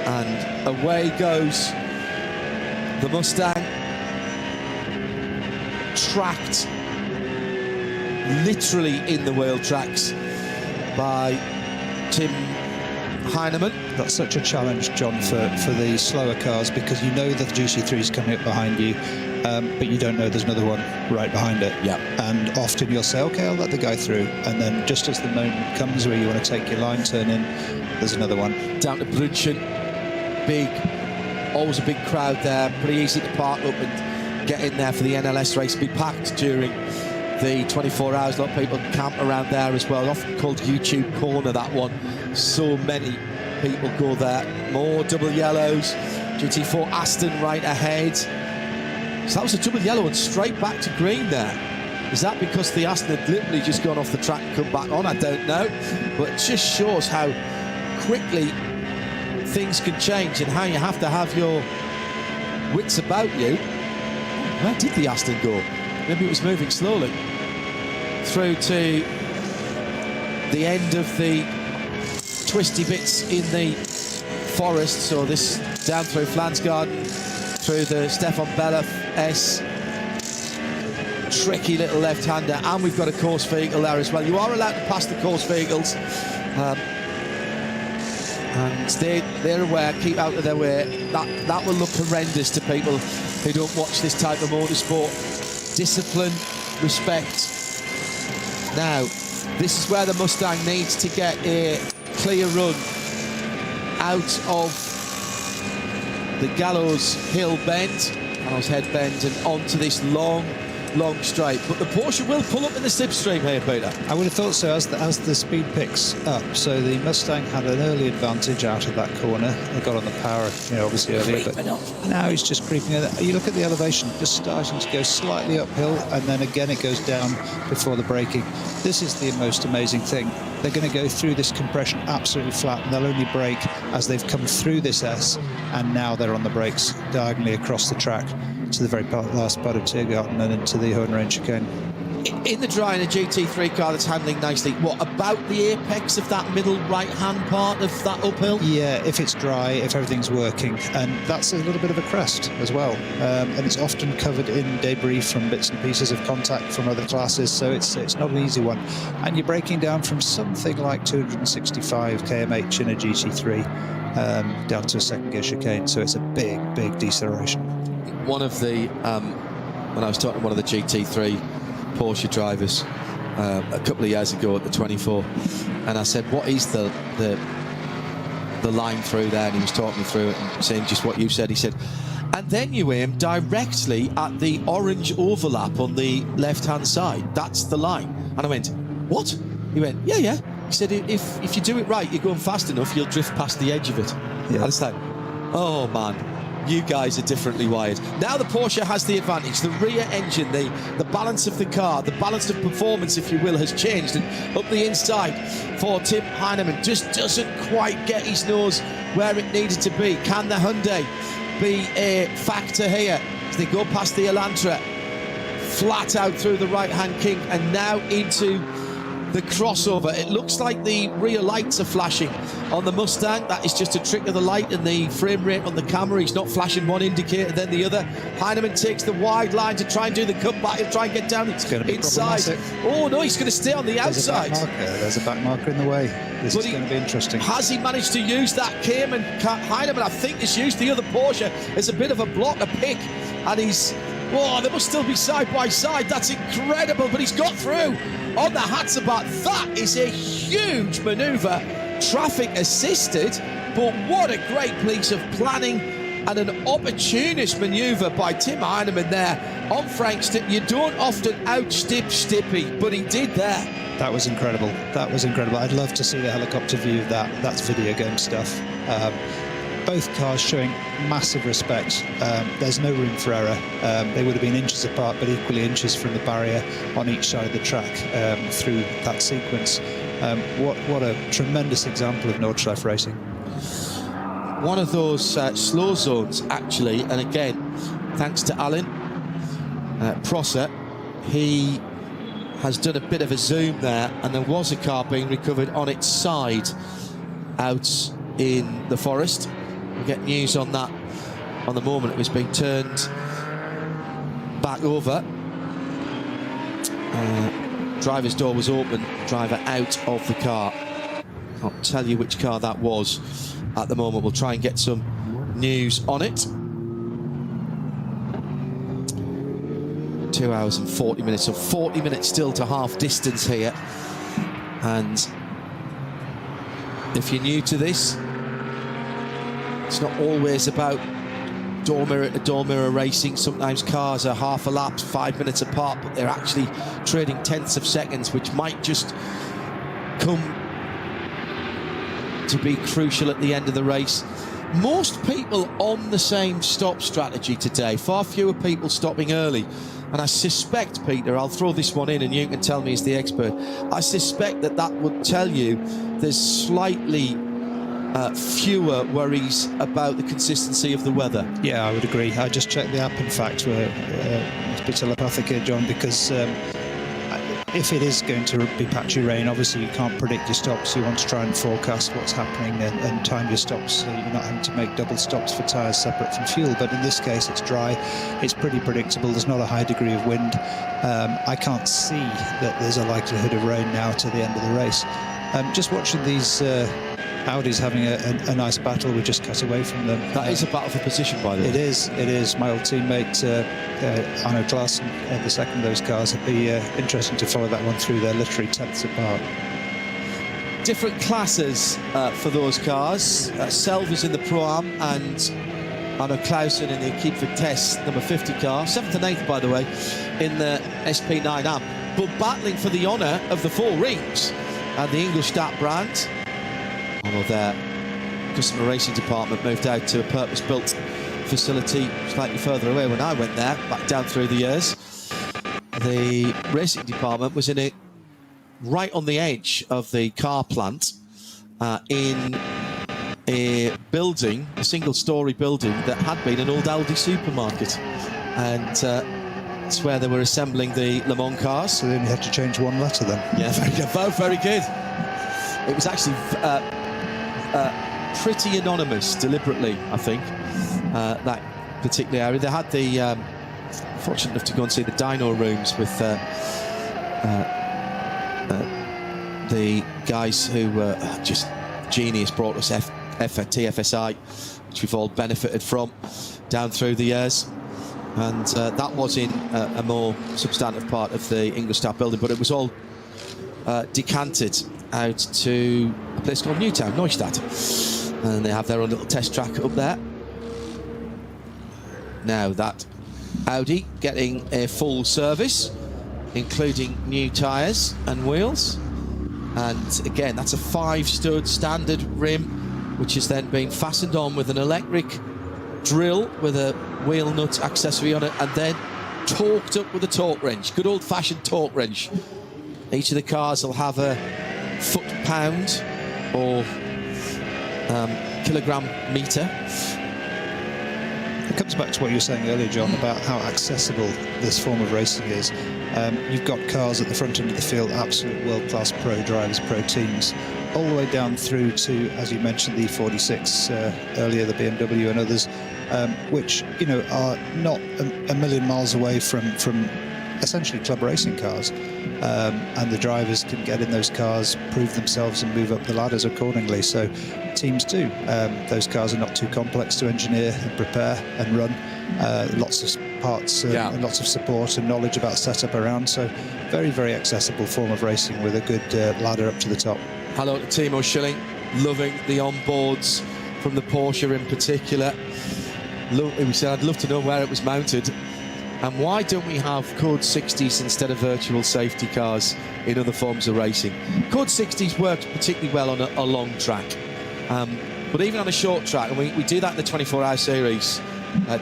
Speaker 8: And away goes the Mustang, tracked literally in the wheel tracks by Tim Heinemann.
Speaker 9: That's such a challenge, John, for the slower cars, because you know that the GC3 is coming up behind you, but you don't know there's another one right behind it.
Speaker 8: Yeah.
Speaker 9: And often you'll say, okay, I'll let the guy through, and then just as the moment comes where you want to take your line turn in, there's another one.
Speaker 8: Down to Brunchen, big, always a big crowd there, pretty easy to park up and get in there for the NLS race. Be packed during the 24 hours. A lot of people camp around there as well. Often called YouTube Corner, that one. So many people go there. More double yellows. GT4 Aston right ahead. So that was a double yellow and straight back to green there. Is that because the Aston had literally just gone off the track and come back on? I don't know. But it just shows how quickly things can change and how you have to have your wits about you. Where did the Aston go? Maybe it was moving slowly through to the end of the twisty bits in the forest. So this down through Flansgarden, through the Stefan Bella S. Tricky little left-hander, and we've got a course vehicle there as well. You are allowed to pass the course vehicles, and they're aware, keep out of their way. That will look horrendous to people who don't watch this type of motorsport. Discipline, respect. Now, this is where the Mustang needs to get a clear run out of the Gallows Hill bend, Gallows Head bend, and onto this long straight. But the Porsche will pull up in the slipstream here, Peter.
Speaker 9: I would have thought so as the speed picks up. So the Mustang had an early advantage out of that corner. They got on the power, obviously earlier, but now he's just creeping in. You look at the elevation, just starting to go slightly uphill, and then again it goes down before the braking. This is the most amazing thing. They're going to go through this compression absolutely flat, and they'll only brake as they've come through this S, and now they're on the brakes diagonally across the track to the very last part of Tiergarten and into the Hohenrain chicane.
Speaker 8: In the dry, in a GT3 car that's handling nicely, what about the apex of that middle right-hand part of that uphill?
Speaker 9: Yeah, if it's dry, if everything's working, and that's a little bit of a crest as well, and it's often covered in debris from bits and pieces of contact from other classes, so it's not an easy one. And you're braking down from something like 265 km/h in a GT3 down to a second gear chicane, so it's a big deceleration.
Speaker 8: One of the when I was talking to one of the GT3 Porsche drivers a couple of years ago at the 24, and I said, what is the line through there? And he was talking me through it and saying just what you said. He said, and then you aim directly at the orange overlap on the left hand side. That's the line. And I went, what? He went, yeah. He said, if you do it right, you're going fast enough, you'll drift past the edge of it. Yeah. And it's like, oh man, you guys are differently wired. Now the Porsche has the advantage. The rear engine, the balance of the car, the balance of performance, if you will, has changed. And up the inside for Tim Heinemann, just doesn't quite get his nose where it needed to be. Can the Hyundai be a factor here as they go past the Elantra, flat out through the right-hand kink, and now into the crossover. It looks like the rear lights are flashing on the Mustang. That is just a trick of the light and the frame rate on the camera. He's not flashing one indicator, then the other. Heinemann takes the wide line to try and do the cutback. He'll try and get down inside. Oh, no, he's going to stay on the outside.
Speaker 9: There's a back marker in the way. This is going to be interesting.
Speaker 8: Has he managed to use that Cayman? Heinemann, I think, has used the other Porsche as a bit of a block, a pick, and he's... Oh, they must still be side by side. That's incredible, but he's got through on the Hatzabat. That is a huge manoeuvre, traffic assisted, but what a great piece of planning and an opportunist manoeuvre by Tim Heinemann there on Frankston. You don't often outstip Stippy, but he did there.
Speaker 9: That was incredible. That was incredible. I'd love to see the helicopter view of that. That's video game stuff. Both cars showing massive respect. There's no room for error. They would have been inches apart, but equally inches from the barrier on each side of the track through that sequence. What a tremendous example of Nordschleife racing.
Speaker 8: One of those slow zones, actually, and again, thanks to Alan Prosser, he has done a bit of a zoom there, and there was a car being recovered on its side out in the forest. We'll get news on that on the moment. It was being turned back over. Driver's door was open, driver out of the car. Can't tell you which car that was at the moment. We'll try and get some news on it. 2 hours and 40 minutes, so 40 minutes still to half distance here. And if you're new to this, it's not always about door mirror to door mirror racing. Sometimes cars are half a lap, 5 minutes apart, but they're actually trading tenths of seconds, which might just come to be crucial at the end of the race. Most people on the same stop strategy today, far fewer people stopping early. And I suspect, Peter, I'll throw this one in and you can tell me as the expert, I suspect that that would tell you there's slightly fewer worries about the consistency of the weather.
Speaker 9: Yeah, I would agree. I just checked the app, in fact, where it's a bit telepathic here, John, because if it is going to be patchy rain, obviously you can't predict your stops. You want to try and forecast what's happening and time your stops so you're not having to make double stops for tyres separate from fuel. But in this case, it's dry. It's pretty predictable. There's not a high degree of wind. I can't see that there's a likelihood of rain now to the end of the race. Just watching these Audis having a nice battle. We just cut away from them.
Speaker 8: That is a battle for position, by the way.
Speaker 9: It is. It is. My old teammate Arno Klaassen, the second of those cars. It'd be interesting to follow that one through. They're literally tenths apart.
Speaker 8: Different classes for those cars. Selvers in the Pro-Am and Arno Klaassen in the Equipe Vitesse number 50 car. 7th and 8th, by the way, in the SP9 Am. But battling for the honour of the 4 rings and the Ingolstadt brand. Although their customer racing department moved out to a purpose-built facility slightly further away when I went there, back down through the years. The racing department was in it right on the edge of the car plant in a building, a single-storey building that had been an old Aldi supermarket. And it's where they were assembling the Le Mans cars.
Speaker 9: So they only had to change one letter then.
Speaker 8: Yeah, very good. Both very good. It was actually pretty anonymous, deliberately, I think, that particular area. They had the, fortunate enough to go and see the dyno rooms with the guys who were just genius, brought us TFSI, which we've all benefited from down through the years. And that was in a more substantive part of the Ingolstadt building, but it was all decanted out to a place called Newtown, Neustadt, and they have their own little test track up there. Now that Audi getting a full service, including new tyres and wheels, and again that's a 5-stud standard rim, which is then being fastened on with an electric drill with a wheel nut accessory on it, and then torqued up with a torque wrench, good old-fashioned torque wrench. Each of the cars will have a foot-pound or kilogram meter.
Speaker 9: It comes back to what you were saying earlier, John, about how accessible this form of racing is. You've got cars at the front end of the field, absolute world-class pro drivers, pro teams, all the way down through to, as you mentioned, the 46 earlier, the BMW and others, which, you know, are not a million miles away from essentially club racing cars. And the drivers can get in those cars, prove themselves and move up the ladders accordingly. So teams too. Those cars are not too complex to engineer and prepare and run. Lots of parts and lots of support and knowledge about setup around. So very, very accessible form of racing with a good ladder up to the top.
Speaker 8: Hello to Timo Schilling, loving the onboards from the Porsche in particular. He said, I'd love to know where it was mounted. And why don't we have Code 60s instead of virtual safety cars in other forms of racing? Code 60s works particularly well on a long track. But even on a short track, and we do that in the 24-hour series,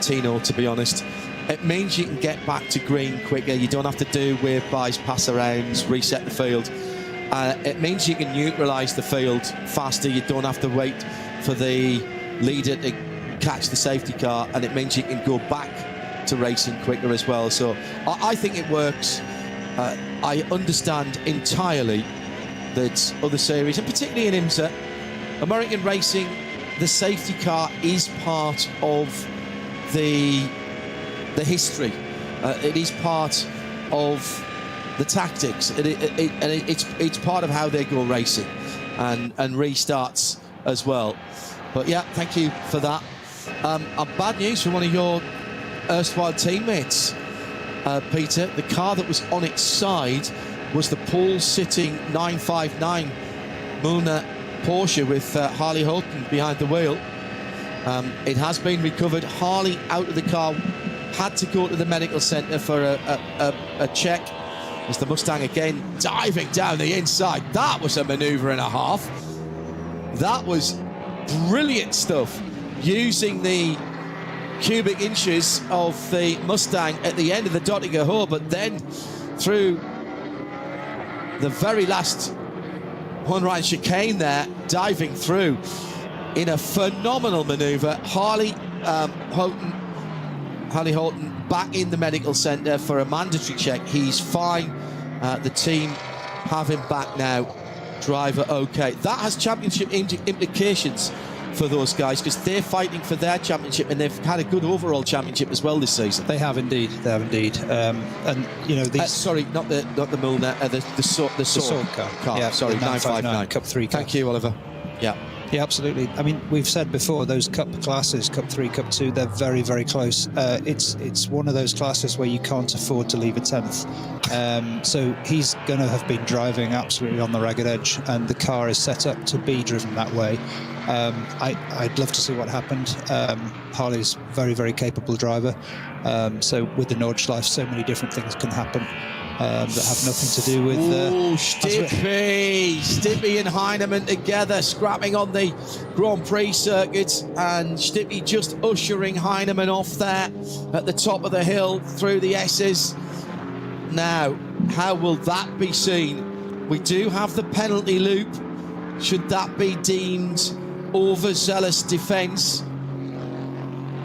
Speaker 8: Tino, to be honest, it means you can get back to green quicker. You don't have to do wave-bys, pass-arounds, reset the field. It means you can neutralise the field faster. You don't have to wait for the leader to catch the safety car, and it means you can go back to racing quicker as well. So I think it works. I understand entirely that other series, and particularly in IMSA, American racing, the safety car is part of the history. It is part of the tactics. It's part of how they go racing, and restarts as well. But yeah, thank you for that. And bad news from one of your erstwhile teammates, Peter. The car that was on its side was the pole-sitting 959 Müllner Porsche with Harley Holton behind the wheel. It has been recovered. Harley out of the car, had to go to the medical centre for a check, as the Mustang again diving down the inside. That was a manoeuvre and a half. That was brilliant stuff, using the cubic inches of the Mustang at the end of the Dottinger Hole, but then through the very last one-right chicane there, diving through in a phenomenal manoeuvre. Harley Holton back in the medical centre for a mandatory check. He's fine. The team have him back now. Driver okay. That has championship implications for those guys, because they're fighting for their championship, and they've had a good overall championship as well this season.
Speaker 9: They have indeed. They have indeed. And you know, these.
Speaker 8: Sorry, not the Müllner, the Sword car. Yeah, sorry, 959 Cup 3 car. Thank you, Oliver. Yeah.
Speaker 9: Yeah, absolutely. I mean, we've said before, those Cup classes, Cup 3, Cup 2, they're very, very close. It's one of those classes where you can't afford to leave a 10th. So he's going to have been driving absolutely on the ragged edge, and the car is set up to be driven that way. I'd love to see what happened. Harley's very, very capable driver. So with the Nordschleife, so many different things can happen that have nothing to do with...
Speaker 8: Stippy and Heinemann together, scrapping on the Grand Prix circuit, and Stippy just ushering Heinemann off there at the top of the hill through the S's. Now, how will that be seen? We do have the penalty loop. Should that be deemed overzealous defence?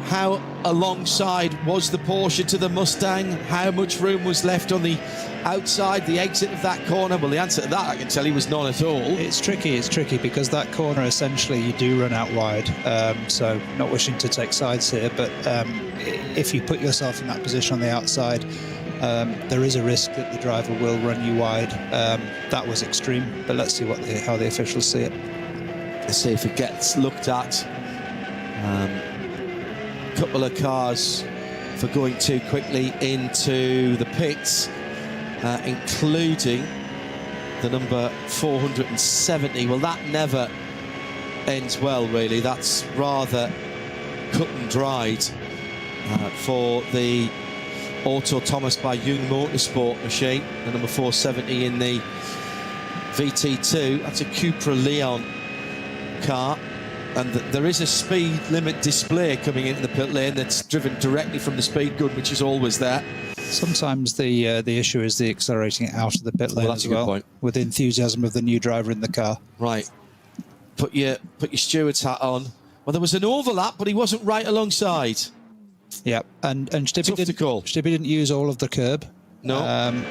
Speaker 8: How alongside was the Porsche to the Mustang? How much room was left on the outside, the exit of that corner? Well, the answer to that, I can tell you, was none at all.
Speaker 9: It's tricky because that corner, essentially, you do run out wide. So not wishing to take sides here, but if you put yourself in that position on the outside, there is a risk that the driver will run you wide. That was extreme, but let's see how the officials see it.
Speaker 8: Let's see if it gets looked at. Couple of cars for going too quickly into the pits, including the number 470. Well, that never ends well, really. That's rather cut and dried for the Auto Thomas by Young Motorsport machine, the number 470 in the VT2. That's a Cupra Leon car, and there is a speed limit display coming into the pit lane that's driven directly from the speed gun, which is always there.
Speaker 9: Sometimes the issue is the accelerating out of the pit lane as well, with the enthusiasm of the new driver in the car.
Speaker 8: Right. Put your steward's hat on. Well, there was an overlap, but he wasn't right alongside.
Speaker 9: Yeah, and Stippy didn't use all of the curb.
Speaker 7: No.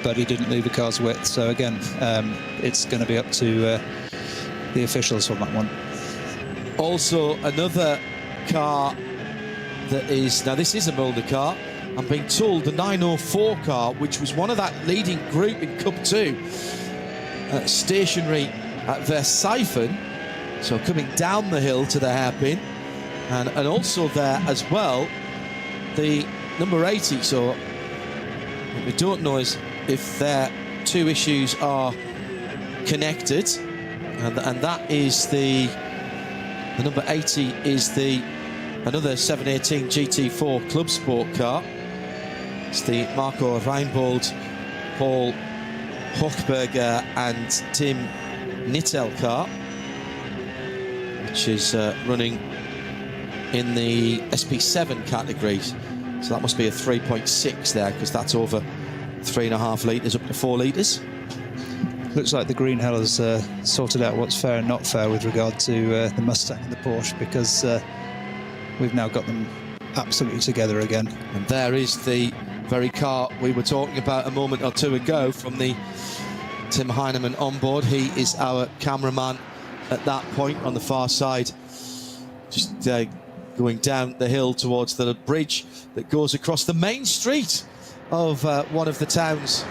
Speaker 9: But he didn't leave the car's width. So again, it's going to be up to the officials on that one.
Speaker 7: Also, another car that is... Now, this is a Mulder car. I'm being told the 904 car, which was one of that leading group in Cup 2, stationary at Verseifen, so coming down the hill to the hairpin, and also there as well, the number 80. So what we don't know is if their two issues are connected, and that is the number 80 is another 718 GT4 Club Sport car. It's the Marco Reinbold, Paul Hochberger and Tim Nittel car, which is running in the SP7 category. So that must be a 3.6 there, because that's over 3.5 litres up to 4 litres.
Speaker 9: Looks like the Green Hell has sorted out what's fair and not fair with regard to the Mustang and the Porsche, because we've now got them absolutely together again.
Speaker 7: And there is the very car we were talking about a moment or two ago from the Tim Heinemann on board. He is our cameraman at that point on the far side, just going down the hill towards the bridge that goes across the main street of one of the towns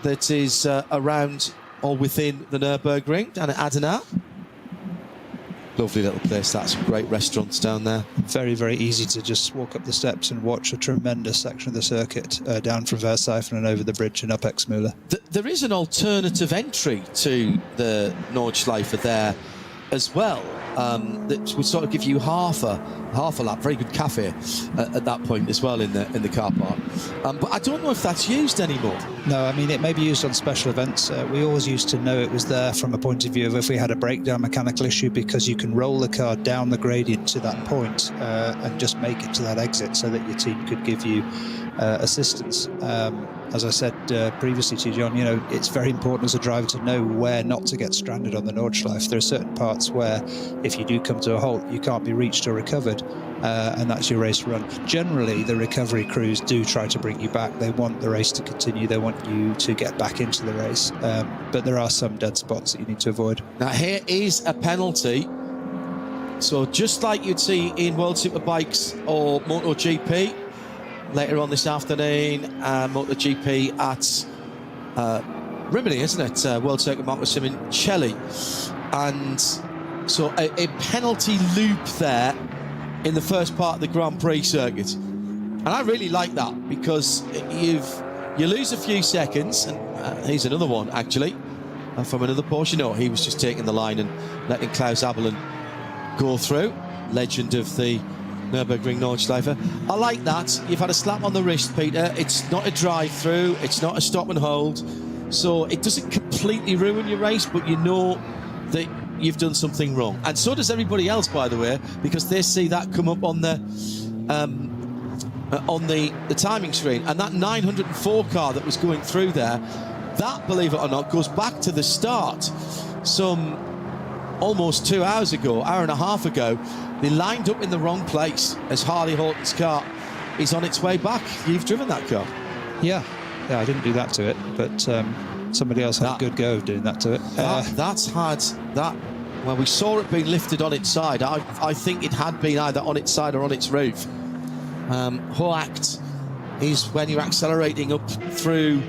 Speaker 7: that is around or within the Nürburgring, down at ADAC. Lovely little place. That's some great restaurants down there.
Speaker 9: Very, very easy to just walk up the steps and watch a tremendous section of the circuit down from Verseifen and over the bridge and up Exmühle.
Speaker 7: There is an alternative entry to the Nordschleife there as well. That would sort of give you half a lap. Very good cafe at that point as well in the car park. But I don't know if that's used anymore.
Speaker 9: No, I mean, it may be used on special events. We always used to know it was there from a point of view of if we had a breakdown mechanical issue, because you can roll the car down the gradient to that point and just make it to that exit so that your team could give you assistance. As I said previously to John, you know, it's very important as a driver to know where not to get stranded on the Nordschleife. There are certain parts where if you do come to a halt, you can't be reached or recovered, and that's your race run. Generally, the recovery crews do try to bring you back. They want the race to continue. They want you to get back into the race. But there are some dead spots that you need to avoid.
Speaker 7: Now, here is a penalty. So just like you'd see in World Superbikes or MotoGP, later on this afternoon, MotoGP at Rimini, isn't it? World Circuit Marco Simoncelli. And so a penalty loop there in the first part of the Grand Prix circuit. And I really like that, because you lose a few seconds, and here's another one, actually, from another Porsche. No, he was just taking the line and letting Klaus Abelin go through. Legend of the Nürburgring Nordschleife. I like that. You've had a slap on the wrist, Peter. It's not a drive-through. It's not a stop and hold. So it doesn't completely ruin your race, but you know that you've done something wrong. And so does everybody else, by the way, because they see that come up on the timing screen. And that 904 car that was going through there, that, believe it or not, goes back to the start some almost 2 hours ago, hour and a half ago. They lined up in the wrong place as Harley Horton's car is on its way back. You've driven that car.
Speaker 9: Yeah, I didn't do that to it, but somebody else had a good go of doing that to it.
Speaker 7: That's had that. Well, we saw it being lifted on its side. I think it had been either on its side or on its roof. Hoacht is when you're accelerating up through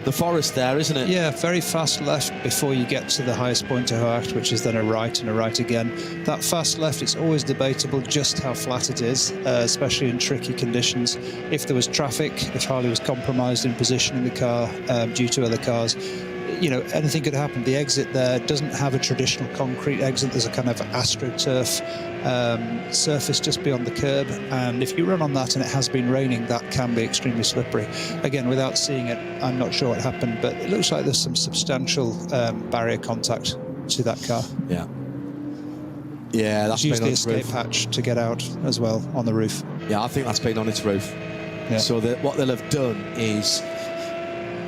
Speaker 7: the forest there, isn't it?
Speaker 9: Yeah, very fast left before you get to the highest point of Hoacht, which is then a right and a right again. That fast left, it's always debatable just how flat it is, especially in tricky conditions. If there was traffic, if Harley was compromised in positioning the car due to other cars, you know, anything could happen. The exit there doesn't have a traditional concrete exit. There's a kind of AstroTurf surface just beyond the curb, and if you run on that and it has been raining, that can be extremely slippery. Again, without seeing it, I'm not sure what happened, but it looks like there's some substantial barrier contact to that car.
Speaker 7: Yeah, that's
Speaker 9: used
Speaker 7: been
Speaker 9: the
Speaker 7: on its
Speaker 9: escape
Speaker 7: roof.
Speaker 9: hatch to get out as well on the roof.
Speaker 7: Yeah, I think that's been on its roof.
Speaker 9: Yeah.
Speaker 7: So what they'll have done is,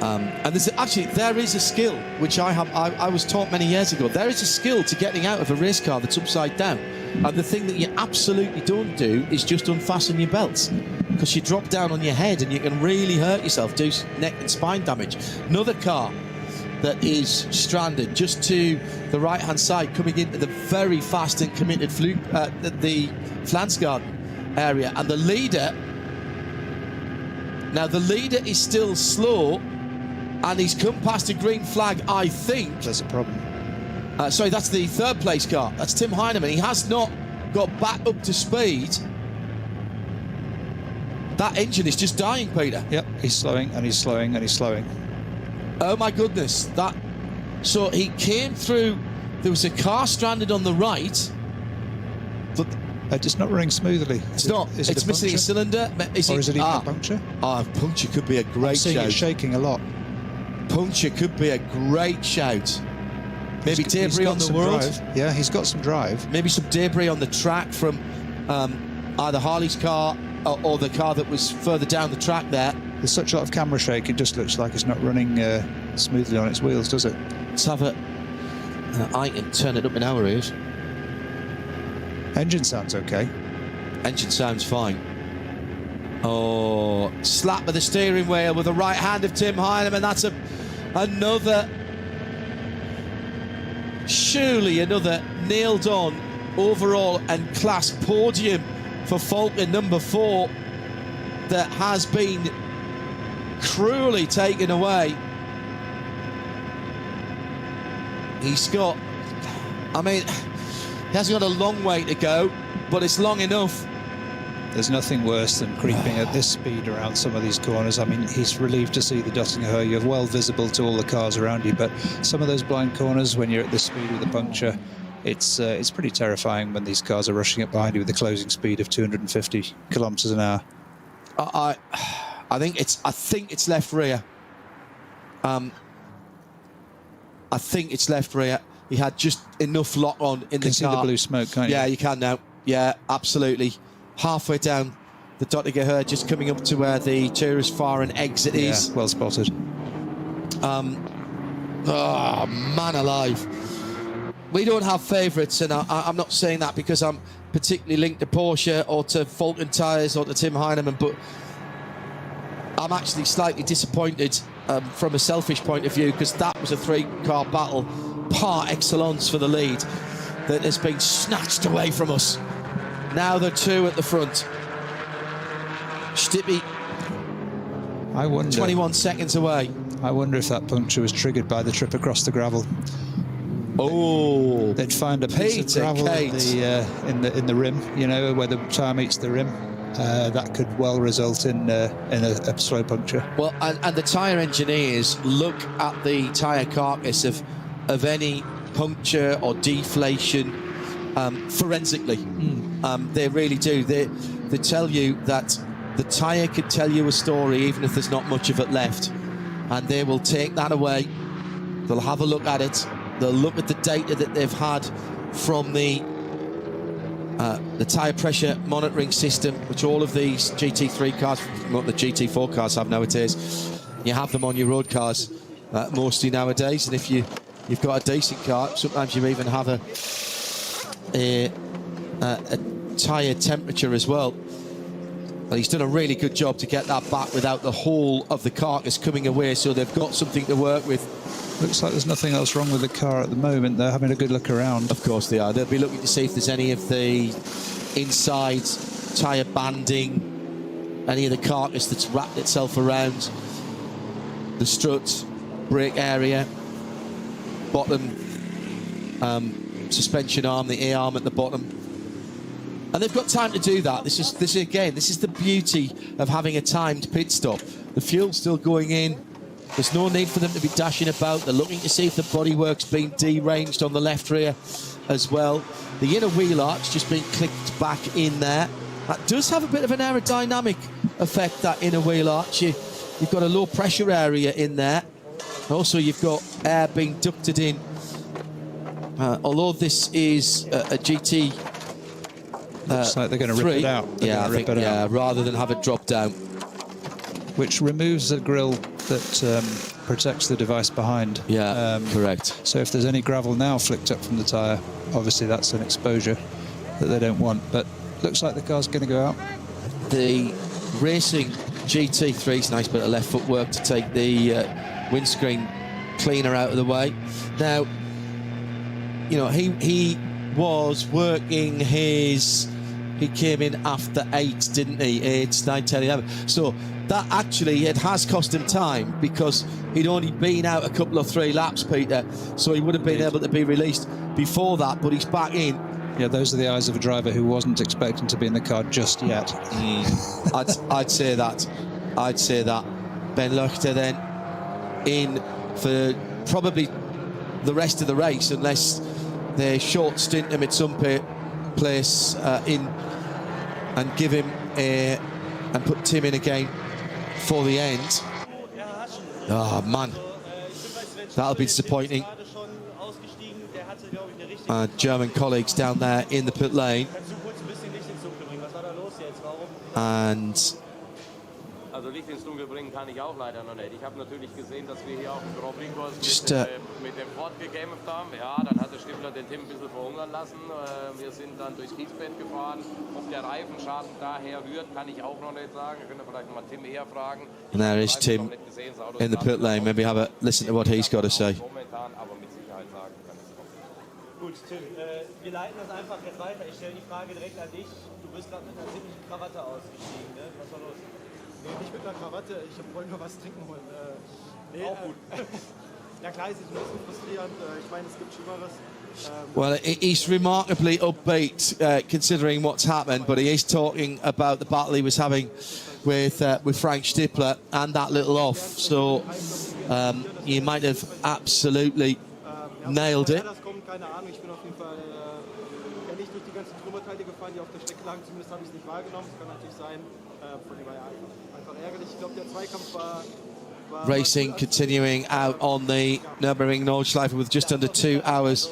Speaker 7: and there is a skill which I was taught many years ago. There is a skill to getting out of a race car that's upside down, and the thing that you absolutely don't do is just unfasten your belts.
Speaker 8: because you drop down on your head and you can really hurt yourself, do neck and spine damage. Another car that is stranded just to the right-hand side, coming into the very fast and committed the Flansgarden area. And the leader, now the leader is still slow, and he's come past a green flag, I think.
Speaker 9: There's a problem.
Speaker 8: Sorry, that's the third place car. That's Tim Heinemann. He has not got back up to speed. That engine is just dying, Peter.
Speaker 9: Yep, he's slowing and he's slowing and he's slowing.
Speaker 8: Oh my goodness. So he came through, there was a car stranded on the right.
Speaker 9: But it's not running smoothly.
Speaker 8: It's not. It's missing a cylinder.
Speaker 9: Is it even a puncture?
Speaker 8: A puncture could be a great shout.
Speaker 9: I'm seeing it shaking a lot.
Speaker 8: Puncture could be a great shout. Maybe debris on the world.
Speaker 9: Drive. Yeah, he's got some drive.
Speaker 8: Maybe some debris on the track from either Harley's car or the car that was further down the track there.
Speaker 9: There's such a lot of camera shake, it just looks like it's not running smoothly on its wheels, does it?
Speaker 8: Let's have a... I can turn it up in our ears.
Speaker 9: Engine sounds okay.
Speaker 8: Engine sounds fine. Oh, slap of the steering wheel with the right hand of Tim Heinemann. That's another... Surely another nailed on overall and class podium for Falcon number 4 that has been cruelly taken away. He's got, I mean, he hasn't got a long way to go, but it's long enough.
Speaker 9: There's nothing worse than creeping at this speed around some of these corners. I mean, he's relieved to see the Dottinger. You're well visible to all the cars around you, but some of those blind corners, when you're at this speed with a puncture, it's pretty terrifying when these cars are rushing up behind you with a closing speed of 250 kilometers an hour.
Speaker 8: I think it's left rear. I think it's left rear. He had just enough lock on in the car.
Speaker 9: You can see the blue smoke, can't you?
Speaker 8: Yeah, you can now. Yeah, absolutely. Halfway down the Dottinger, just coming up to where the tourist fire and exit is.
Speaker 9: Well spotted.
Speaker 8: Oh, man alive. We don't have favourites, and I'm not saying that because I'm particularly linked to Porsche or to Falcon Tyres or to Tim Heinemann, but I'm actually slightly disappointed from a selfish point of view, because that was a 3-car battle par excellence for the lead that has been snatched away from us. Now they're 2 at the front. Stippy,
Speaker 9: I wonder,
Speaker 8: 21 seconds away.
Speaker 9: I wonder if that puncture was triggered by the trip across the gravel.
Speaker 8: Oh,
Speaker 9: they'd find a piece of gravel in the rim, you know, where the tyre meets the rim. That could well result in a slow puncture.
Speaker 8: Well, and the tyre engineers look at the tyre carcass of any puncture or deflation forensically. They really do. They tell you that the tyre could tell you a story even if there's not much of it left, and they will take that away. They'll have a look at it. They'll look at the data that they've had from the tyre pressure monitoring system, which all of these GT3 cars, not the GT4 cars, have nowadays. You have them on your road cars mostly nowadays, and if you've got a decent car, sometimes you even have a tyre temperature as well. Well, he's done a really good job to get that back without the whole of the carcass coming away, so they've got something to work with.
Speaker 9: Looks like there's nothing else wrong with the car at the moment. They're having a good look around.
Speaker 8: Of course they are. They'll be looking to see if there's any of the inside tyre banding, any of the carcass that's wrapped itself around the strut, brake area, bottom suspension arm, the A-arm at the bottom. And they've got time to do that. This is the beauty of having a timed pit stop. The fuel's still going in. There's no need for them to be dashing about. They're looking to see if the bodywork's been deranged on the left rear as well. The inner wheel arch just been clicked back in there. That does have a bit of an aerodynamic effect, that inner wheel arch. You've got a low pressure area in there. Also, you've got air being ducted in. Although this is a GT...
Speaker 9: Looks like they're going to rip it out.
Speaker 8: Yeah, I think, rather than have it drop down.
Speaker 9: Which removes the grille that protects the device behind.
Speaker 8: Yeah, correct.
Speaker 9: So if there's any gravel now flicked up from the tyre, obviously that's an exposure that they don't want. But looks like the car's going to go out.
Speaker 8: The Racing GT3's nice bit of left footwork to take the windscreen cleaner out of the way. Now, you know, he was working his... He came in after 8, didn't he? 8, 9, 10, 11. So that actually, it has cost him time because he'd only been out a couple of 3 laps, Peter. So he would have been able to be released before that, but he's back in.
Speaker 9: Yeah, those are the eyes of a driver who wasn't expecting to be in the car just yet.
Speaker 8: I'd say that. I'd say that. Ben Luchter then in for probably the rest of the race, unless they short stint him at some place in and give him and put Tim in again for the end. Oh man, that'll be disappointing. German colleagues down there in the pit lane, and
Speaker 14: Also Licht ins Dunkel bringen kann ich auch leider noch nicht. Ich habe natürlich gesehen, dass wir hier auf dem Grand Prix-Kurs mit dem Ford gekämpft haben. Ja, dann hatte Stifler den Tim ein bisschen verhungern lassen. Wir sind dann durchs Kiesbett gefahren. Ob der Reifenschaden daher rührt, kann ich auch noch nicht sagen. Wir können vielleicht mal Tim eher fragen.
Speaker 8: And there is Tim in the pit lane. Maybe have a listen to what he's got to say.
Speaker 14: Momentan, aber mit Sicherheit sagen kann es kommen.
Speaker 15: Gut, Tim, wir leiten das einfach jetzt weiter. Ich stelle die Frage direkt an dich. Du bist gerade mit einer ziemlichen Krawatte ausgestiegen, ne? Was war los?
Speaker 17: Nee, nicht mit einer Krawatte, ich wollte nur was trinken holen. Nee,
Speaker 15: auch gut.
Speaker 17: Ja klar, es ist ein bisschen frustrierend, ich meine, es gibt Schlimmeres.
Speaker 8: Well, he's remarkably upbeat considering what's happened, but he is talking about the battle he was having with Frank Stippler and that little off. So you might have absolutely nailed it.
Speaker 17: Das kommt, keine Ahnung, ich bin auf jeden Fall nicht durch die ganzen Trümmerteile gefahren, die auf der Strecke lagen, zumindest habe ich es nicht wahrgenommen. Es kann natürlich sein, von dem war ja einfach ärgerlich. Ich glaube, der Zweikampf war
Speaker 8: Racing continuing out on the Nürburgring Nordschleife with just under 2 hours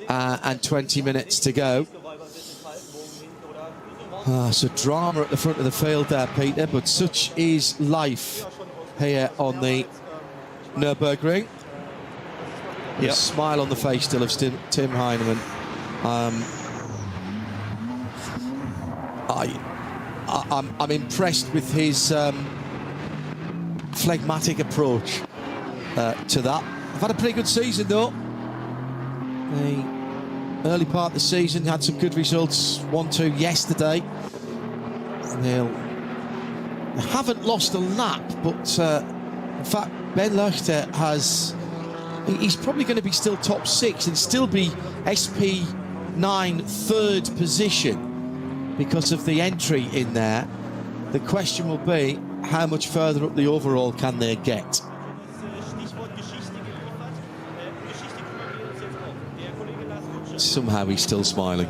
Speaker 8: and 20 minutes to go. So drama at the front of the field there, Peter, but such is life here on the Nürburgring. A smile on the face still of Tim Heinemann. I'm impressed with his phlegmatic approach to that. I've had a pretty good season though. The early part of the season had some good results. 1-2 yesterday. And they haven't lost a lap, but in fact Ben Luchter he's probably going to be still top 6 and still be SP9 third position because of the entry in there. The question will be, how much further up the overall can they get? Somehow he's still smiling.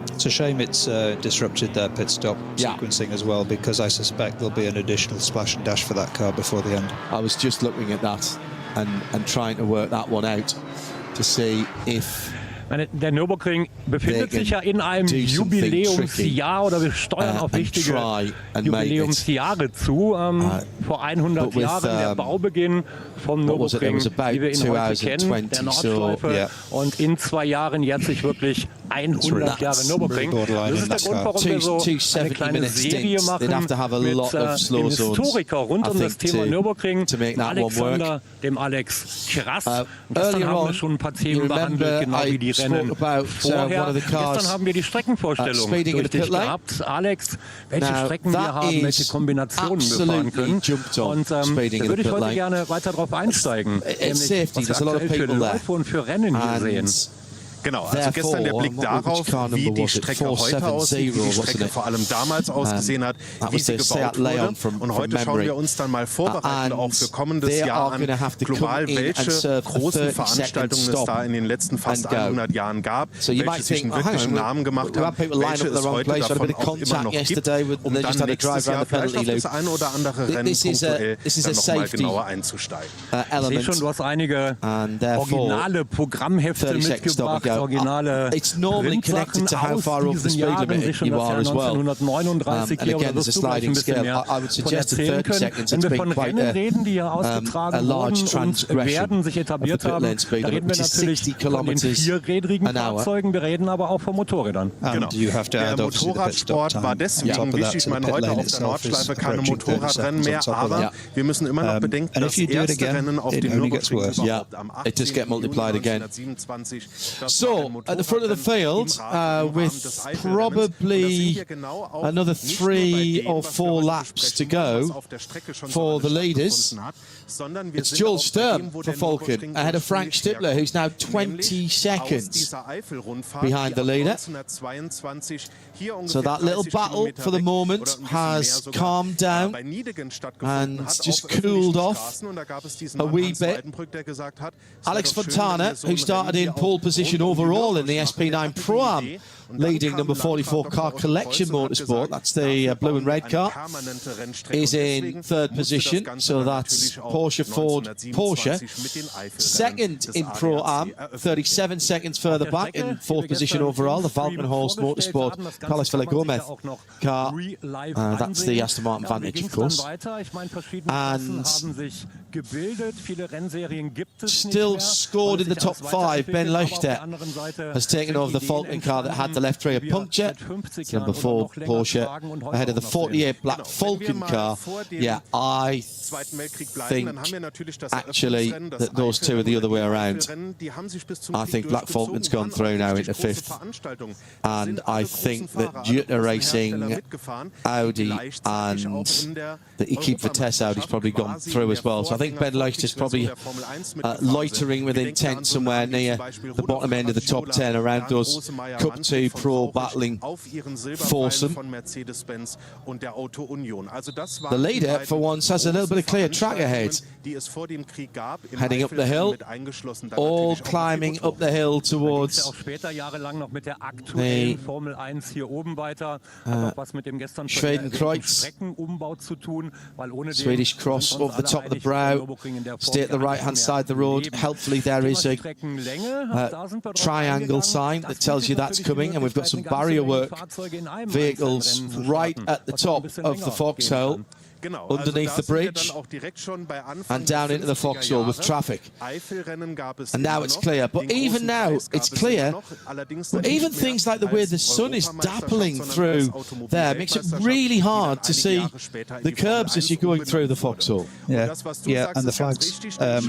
Speaker 9: It's a shame it's disrupted their pit stop sequencing as well, because I suspect there'll be an additional splash and dash for that car before the end.
Speaker 8: I was just looking at that and trying to work that one out to see if
Speaker 2: Der Nürburgring befindet sich ja in einem Jubiläumsjahr, oder wir steuern auf wichtige Jubiläumsjahre zu. Vor 100 Jahren der Baubeginn vom Nürburgring, wie wir ihn heute kennen, der Nordschleife. Und in 2 Jahren jährt sich wirklich 100 Jahre Nürburgring. Das ist der Grund, warum wir so eine kleine Serie machen mit dem Historiker rund um das Thema Nürburgring, Alexander, dem Alex Krass. Gestern haben wir schon ein paar Themen behandelt, genau wie die Rennen vorher. Gestern haben wir die Streckenvorstellung durch dich gehabt. Alex, welche Strecken wir haben, welche Kombinationen wir fahren können. Und da würde ich heute gerne weiter drauf einsteigen. Nämlich, was wir aktuell für Läufe und für Rennen hier sehen.
Speaker 18: Genau, also gestern der Blick darauf, wie die Strecke heute aussieht, wie die Strecke vor allem damals ausgesehen hat, wie sie gebaut wurde. Und heute schauen wir uns dann mal vorbereitend auch für kommendes Jahr an, global, welche großen Veranstaltungen es da in den letzten fast 100 Jahren gab, welche sich einen wirklichen Namen gemacht haben, welche es heute davon auch immer noch gibt, um dann nächstes Jahr vielleicht auf das eine oder andere Rennen punktuell dann nochmal genauer einzusteigen.
Speaker 2: Ich sehe schon, du hast einige originale Programmhefte mitgebracht.
Speaker 8: it's normally connected to how far over the speed limit you are as well. And again, there's a sliding scale. I would suggest at 30 seconds it's been quite a large transgression of the pit lane speed limit, which is 60 kilometers an hour.
Speaker 9: And you have to add obviously the pit stop time.
Speaker 18: War deswegen wichtig, man heute auf der Nordschleife keine Motorradrennen mehr, aber wir müssen immer noch bedenken, das erste Rennen auf dem Nürburgring überhaupt am 8.
Speaker 8: So, at the front of the field, with probably another 3 or 4 laps to go for the leaders, it's Jules Sturm for Falken, ahead of Frank Stippler, who's now 20 seconds behind the leader. So that little battle for the moment has calmed down and just cooled off a wee bit. Alex Fontana, who started in pole position overall in the SP9 Pro-Am, leading number 44 Car Collection Motorsport, that's the blue and red car, is in 3rd position, so that's Porsche, Ford, Porsche. 2nd in Pro-Am, 37 seconds further back in 4th position overall, the Falkenhorst Motorsport Carlos Villa Gomez car, that's the Aston Martin Vantage, of course. And still scored in the top 5, Ben Leuchter has taken over the Falken car that had the left rear puncture. Number 4 Porsche ahead of the 48 black Falken car. Yeah, I think actually that those two are the other way around. I think Black Falken's gone through now into 5th, and I think that Jutta Racing Audi and the Equipe Vitesse Audi's probably gone through as well. So I think Ben Leuchter's probably loitering with intent somewhere near the bottom end of the top 10 around those Cup 2 Pro battling foursome. The leader for once has a little bit of clear track ahead, heading up the hill, all climbing up the hill towards the Schwedenkreuz, Swedish cross over the top of the brow, stay at the right hand side of the road. Helpfully there is a triangle sign that tells you that's coming, and we've got some barrier work vehicles right at the top of the foxhole, underneath the bridge and down into the foxhole with traffic. And now it's clear. But even now it's clear. But even things like the way the sun is dappling through there makes it really hard to see the curbs as you're going through the foxhole.
Speaker 9: Yeah, and the flags. I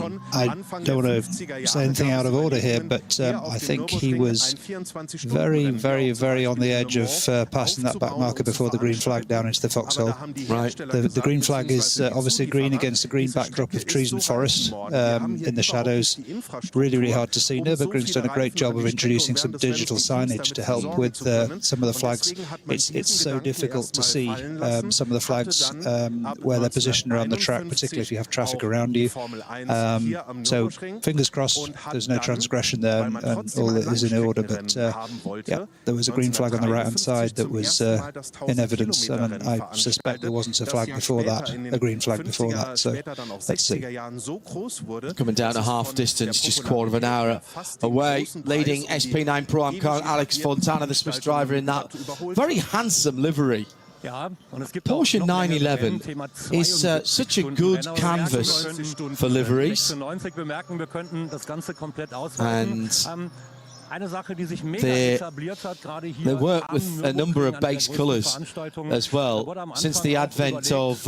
Speaker 9: don't want to say anything out of order here, but I think he was very, very, very on the edge of passing that back marker before the green flag down into the foxhole.
Speaker 8: Right.
Speaker 9: The green flag is obviously green against the green backdrop of trees and forest in the shadows. Really, really hard to see. Nürburgring's done a great job of introducing some digital signage to help with some of the flags. It's so difficult to see some of the flags where they're positioned around the track, particularly if you have traffic around you. So fingers crossed there's no transgression there and all is in order. But yeah, there was a green flag on the right-hand side that was in evidence, and I suspect there wasn't a flag before that, a green flag before that. So let's see.
Speaker 8: Coming down a half distance, just a quarter of an hour away, leading SP9 Pro-Am car, Alex Fontana, the Swiss driver, in that very handsome livery. Porsche 911 is such a good canvas for liveries, and they work with a number of base colours as well, since the advent of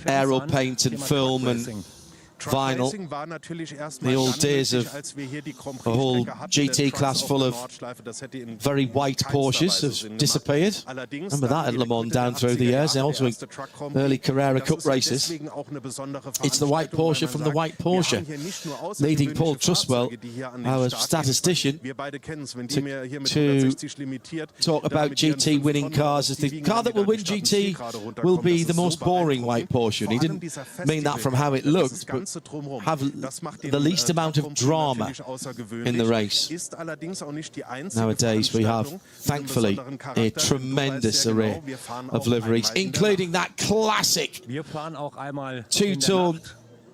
Speaker 8: aero paint and film and vinyl. The old days of a whole GT class full of very white Porsches have disappeared. Remember that at Le Mans down through the years, and also early Carrera Cup races. It's the white Porsche from the white Porsche, leading Paul Truswell, our statistician, to talk about GT winning cars as the car that will win GT will be the most boring white Porsche. And he didn't mean that from how it looked, but have the least amount of drama in the race. Nowadays we have, thankfully, a tremendous array of liveries, including that classic two-tone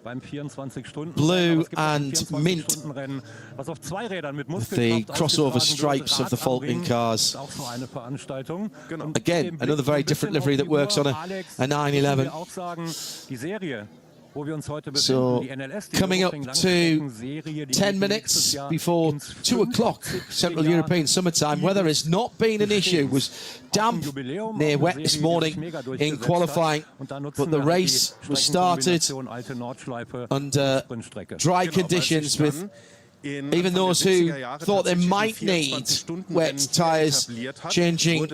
Speaker 2: beim 24-Stunden
Speaker 8: blue and mint,
Speaker 2: was auf zwei Rädern mit
Speaker 8: the crossover stripes of the Falken cars. Again, another very different livery that works on a 911. So, coming up to 10 minutes before 2 o'clock Central European summertime. Weather has not been an issue. It was damp, near wet this morning in qualifying, but the race was started under dry conditions with even those who thought they might need wet tyres changing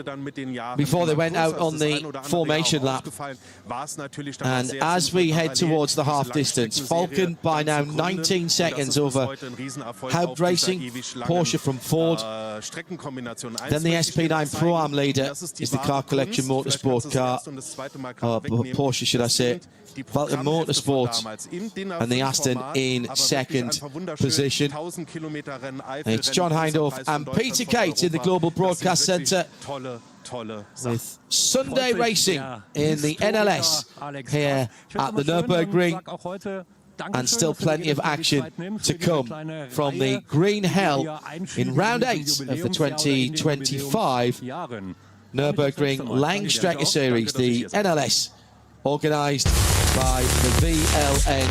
Speaker 8: before they went out on the formation lap. And as we head towards the half distance, Falken by now 19 seconds over Haupt Racing, Porsche from Ford. Then the SP9 Pro-Am leader is the Car Collection Motorsport car, Porsche should I say, Falken Motorsport, and the Aston in second position. It's John Hindhaugh and Peter Kate in the Global Broadcast Centre with Sunday racing in the NLS here at the Nürburgring, and still plenty of action to come from the Green Hell in round 8 of the 2025 Nürburgring Langstrecken Series, the NLS, organised by the VLN.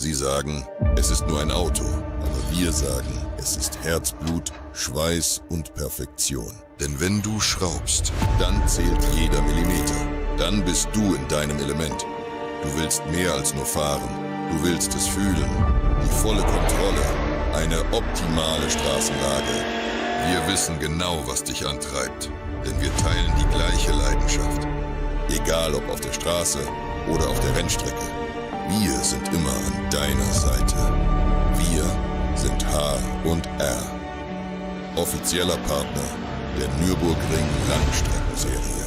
Speaker 11: Sie sagen, es ist nur ein Auto, aber wir sagen, es ist Herzblut, Schweiß und Perfektion. Denn wenn du schraubst, dann zählt jeder Millimeter. Dann bist du in deinem Element. Du willst mehr als nur fahren. Du willst es fühlen. Die volle Kontrolle. Eine optimale Straßenlage. Wir wissen genau, was dich antreibt. Denn wir teilen die gleiche Leidenschaft. Egal ob auf der Straße oder auf der Rennstrecke. Wir sind immer an deiner Seite. Wir sind H&R. Offizieller Partner der Nürburgring Langstreckenserie.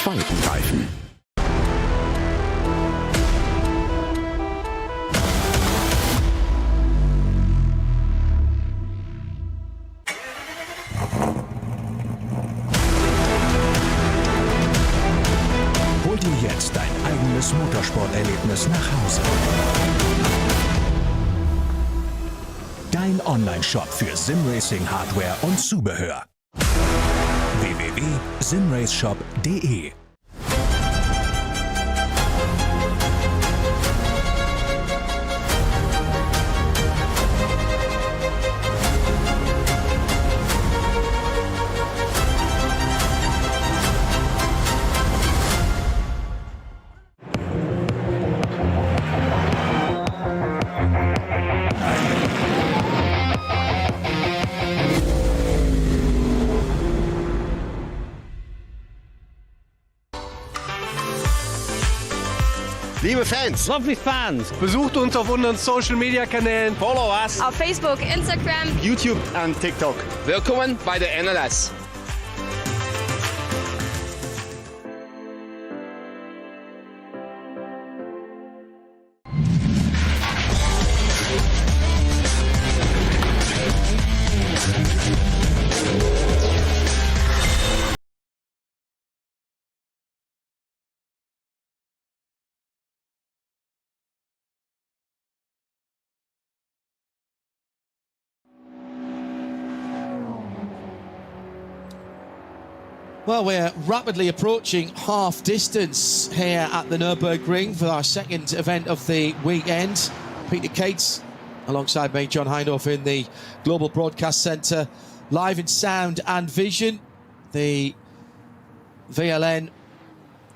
Speaker 1: Falkenreifen.
Speaker 12: Hol dir jetzt dein eigenes Motorsporterlebnis nach Hause. Dein Online-Shop für Simracing-Hardware und Zubehör. www.simraceshop.de
Speaker 13: Liebe Fans,
Speaker 15: Fans,
Speaker 13: besucht uns auf unseren Social-Media-Kanälen.
Speaker 16: Follow us
Speaker 19: auf Facebook, Instagram,
Speaker 13: YouTube und TikTok.
Speaker 16: Willkommen bei der NLS.
Speaker 8: Well, we're rapidly approaching half distance here at the Nürburgring for our second event of the weekend. Peter Cates alongside me, John Hindorf, in the Global Broadcast Centre, live in sound and vision. The VLN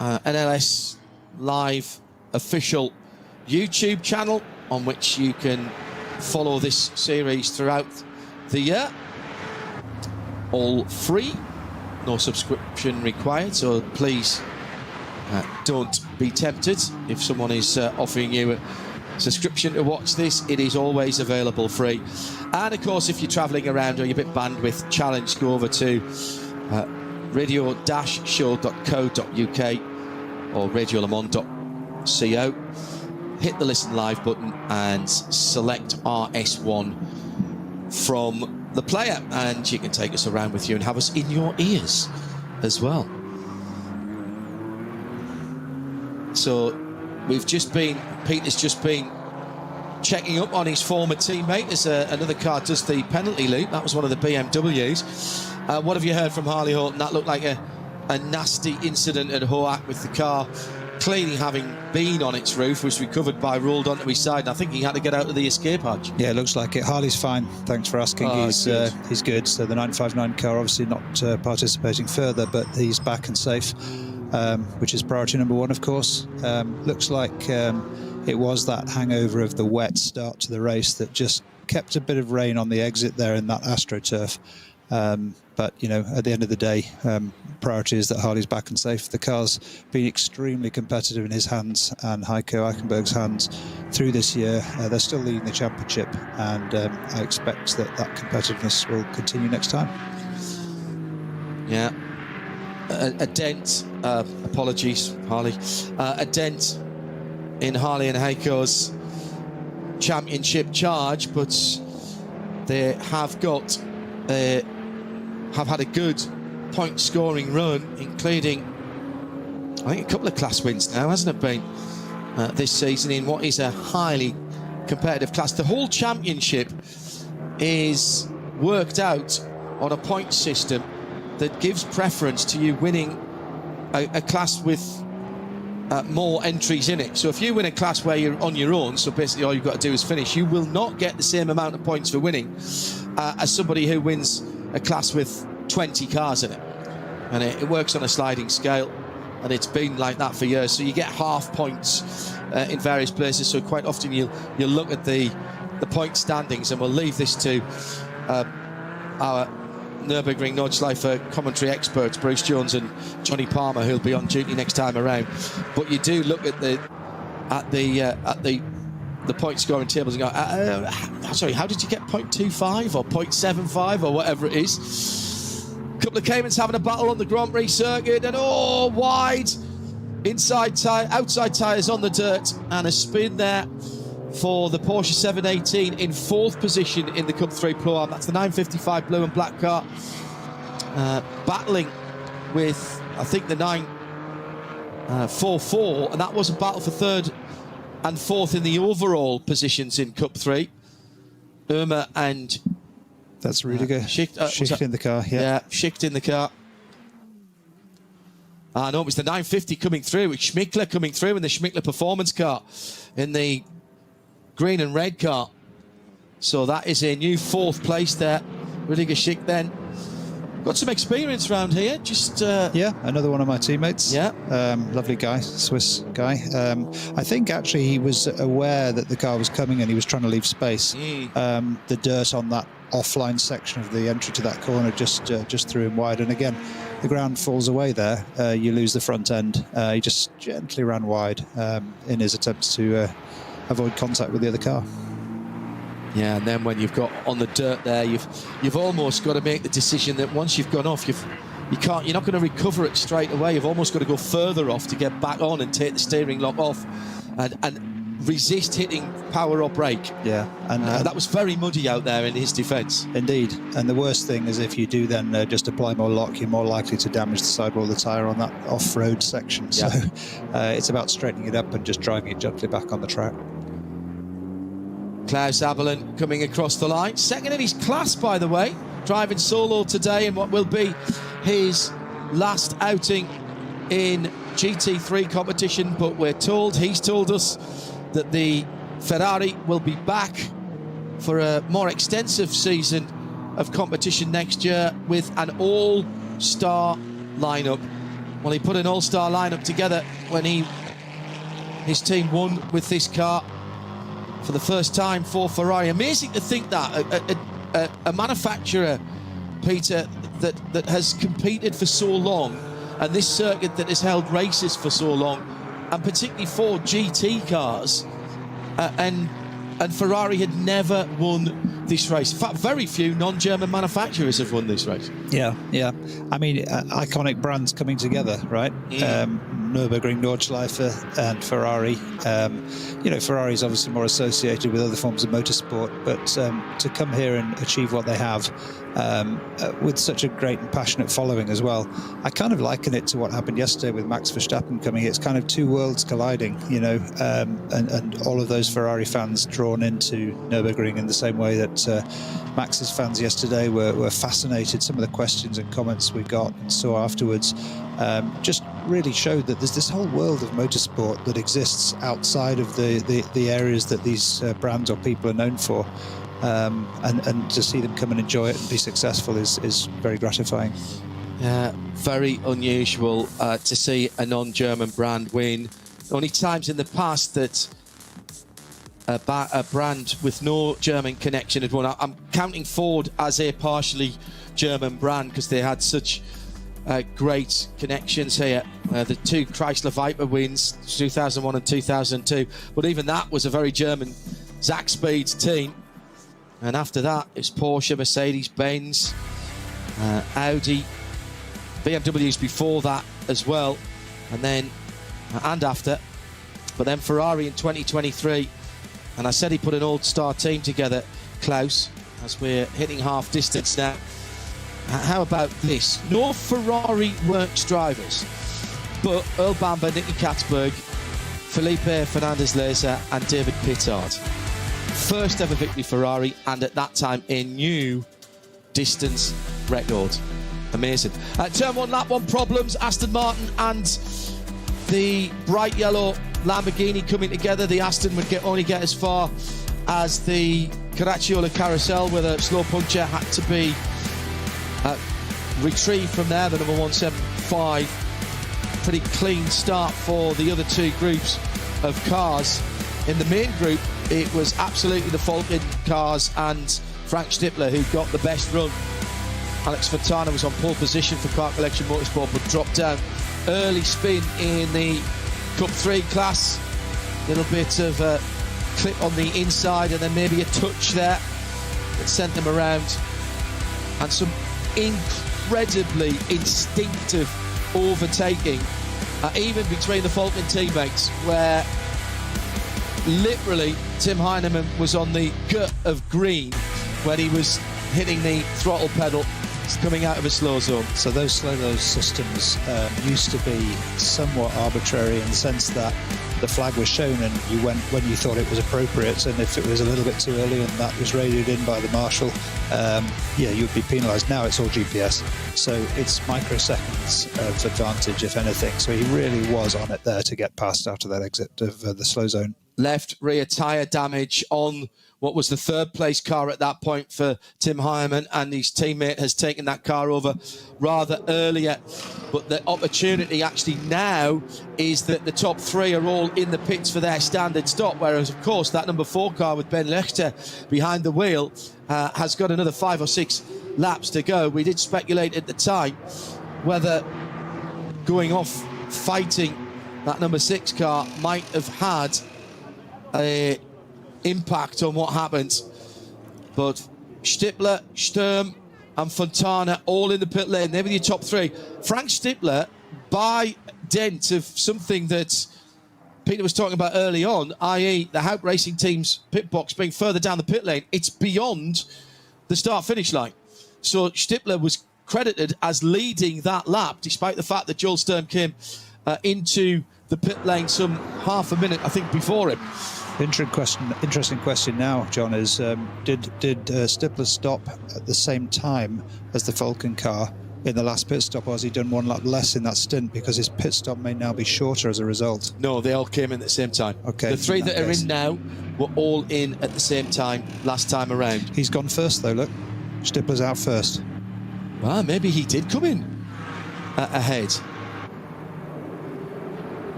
Speaker 8: NLS live official YouTube channel on which you can follow this series throughout the year. All free, no subscription required, so please don't be tempted. If someone is offering you a subscription to watch this, it is always available free. And of course, if you're travelling around or you're a bit bandwidth challenged, go over to radio-show.co.uk or radiolemans.co. Hit the listen live button and select RS1 from the player, and you can take us around with you and have us in your ears as well. So Peter's just been checking up on his former teammate as another car does the penalty loop. That was one of the BMWs. What have you heard from Harley Horton? That looked like a nasty incident at Hoak with the car clearly having been on its roof, was recovered by, rolled onto his side. I think he had to get out of the escape hatch. Yeah, it looks like it. Harley's fine. Thanks for asking. He's good. So the 959 car obviously not participating further, but he's back and safe, which is priority number one, of course. Looks like it was that hangover of the wet start to the race that just kept a bit of rain on the exit there in that AstroTurf. But, you know, at the end of the day, priority is that Harley's back and safe. The car's been extremely competitive in his hands and Heiko Eichenberg's hands through this year. They're still leading the championship, and I expect that competitiveness will continue next time. Yeah. A dent, apologies, Harley, a dent in Harley and Heiko's championship charge, but they have got have had a good point scoring run, including I think a couple of class wins now, hasn't it been, this season in what is a highly competitive class. The whole championship is worked out on a point system that gives preference to you winning a class with more entries in it. So if you win a class where you're on your own, so basically all you've got to do is finish, you will not get the same amount of points for winning as somebody who wins a class with 20 cars in it. And it works on a sliding scale, and it's been like that for years. So you get half points in various places. So quite often you'll look at the point standings, and we'll leave this to our Nürburgring Nordschleife commentary experts, Bruce Jones and Johnny Palmer, who'll be on duty next time around. But you do look at the point scoring tables and go, sorry, how did you get 0.25 or 0.75 or whatever it is? A couple of Caymans having a battle on the Grand Prix circuit, and wide outside tyres on the dirt, and a spin there for the Porsche 718 in fourth position in the Cup 3 Pro-Am. That's the 955 blue and black car, battling with, I think, the 944, and that was a battle for third and fourth in the overall positions in Cup 3. Irma and...
Speaker 9: That's Rudiger. Schicht in the car, yeah.
Speaker 8: Schicht in the car. No, it was the 950 coming through, with Schmickler coming through in the Schmickler Performance car in the green and red car. So that is a new fourth place there. Rudiger Schicht then. Got some experience around here. Just
Speaker 9: yeah, another one of my teammates.
Speaker 8: Yeah,
Speaker 9: lovely guy, Swiss guy. I think actually he was aware that the car was coming and he was trying to leave space. The dirt on that offline section of the entry to that corner just threw him wide. And again, the ground falls away there. You lose the front end. He just gently ran wide in his attempts to avoid contact with the other car.
Speaker 8: Yeah, and then when you've got on the dirt there, you've almost got to make the decision that once you've gone off, you're not going to recover it straight away. You've almost got to go further off to get back on and take the steering lock off and resist hitting power or brake.
Speaker 9: Yeah, and
Speaker 8: that was very muddy out there in his defence.
Speaker 9: Indeed, and the worst thing is if you do then just apply more lock, you're more likely to damage the sidewall of the tyre on that off-road section. So it's about straightening it up and just driving it gently back on the track.
Speaker 8: Klaus Abelen coming across the line. Second in his class, by the way. Driving solo today in what will be his last outing in GT3 competition, but he's told us that the Ferrari will be back for a more extensive season of competition next year with an all-star lineup. Well, he put an all-star lineup together when his team won with this car for the first time for Ferrari. Amazing to think that a manufacturer, Peter, that has competed for so long, and this circuit that has held races for so long, and particularly for GT cars, and Ferrari had never won this race. In fact, very few non-German manufacturers have won this race.
Speaker 9: Yeah. I mean, iconic brands coming together, right? Nürburgring, Nordschleife, and Ferrari. Ferrari's obviously more associated with other forms of motorsport, but to come here and achieve what they have with such a great and passionate following as well, I kind of liken it to what happened yesterday with Max Verstappen coming. It's kind of two worlds colliding, and all of those Ferrari fans drawn into Nürburgring in the same way that Max's fans yesterday were fascinated. Some of the questions and comments we got and saw afterwards just really showed that there's this whole world of motorsport that exists outside of the areas that these brands or people are known for. And to see them come and enjoy it and be successful is very gratifying.
Speaker 8: Very unusual to see a non-German brand win. Only times in the past that a brand with no German connection had won. I'm counting Ford as a partially German brand because they had such great connections here. The two Chrysler Viper wins, 2001 and 2002, but even that was a very German Zack-Speed team. And after that, it's Porsche, Mercedes-Benz, Audi, BMWs before that as well, and after. But then Ferrari in 2023, and I said he put an all-star team together, Klaus, as we're hitting half distance now. How about this? No Ferrari works drivers, but Earl Bamber, Nicky Katzberg, Felipe Fernandez-Leza and David Pittard. First ever victory Ferrari, and at that time a new distance record. Amazing. Turn 1, lap 1 problems. Aston Martin and the bright yellow Lamborghini coming together. The Aston would only get as far as the Caracciola carousel, where a slow puncture had to be retrieved from there. The number 175. Pretty clean start for the other two groups of cars. In the main group, it was absolutely the Falken cars and Frank Stippler who got the best run. Alex Fontana was on pole position for Car Collection Motorsport, but dropped down. Early spin in the Cup 3 class. Little bit of a clip on the inside and then maybe a touch there that sent them around. And some incredibly instinctive overtaking, even between the Falken teammates, where literally Tim Heinemann was on the gut of green when he was hitting the throttle pedal coming out of a slow zone.
Speaker 9: So those slow systems used to be somewhat arbitrary in the sense that the flag was shown and you went when you thought it was appropriate, and if it was a little bit too early and that was radioed in by the marshal, you would be penalised. Now it's all GPS, so it's microseconds of advantage, if anything. So he really was on it there to get past after that exit of the slow zone.
Speaker 8: Left rear tyre damage on what was the third place car at that point for Tim Heinemann, and his teammate has taken that car over rather earlier. But the opportunity actually now is that the top three are all in the pits for their standard stop, whereas of course that number 4 car with Ben Lechter behind the wheel has got another 5 or 6 laps to go. We did speculate at the time whether going off fighting that number 6 car might have had a impact on what happened, but Stippler, Sturm and Fontana all in the pit lane. They were your top 3. Frank Stippler, by dint of something that Peter was talking about early on, i.e. the Haupt Racing team's pit box being further down the pit lane, it's beyond the start-finish line. So Stippler was credited as leading that lap, despite the fact that Joel Sturm came into the pit lane some half a minute, I think, before him.
Speaker 9: Interesting question now, John, is did Stippler stop at the same time as the Falken car in the last pit stop, or has he done one lap less in that stint because his pit stop may now be shorter as a result?
Speaker 8: No, they all came in at the same time.
Speaker 9: Okay.
Speaker 8: The three that are in now were all in at the same time last time around.
Speaker 9: He's gone first though, look. Stippler's out first.
Speaker 8: Well, maybe he did come in ahead.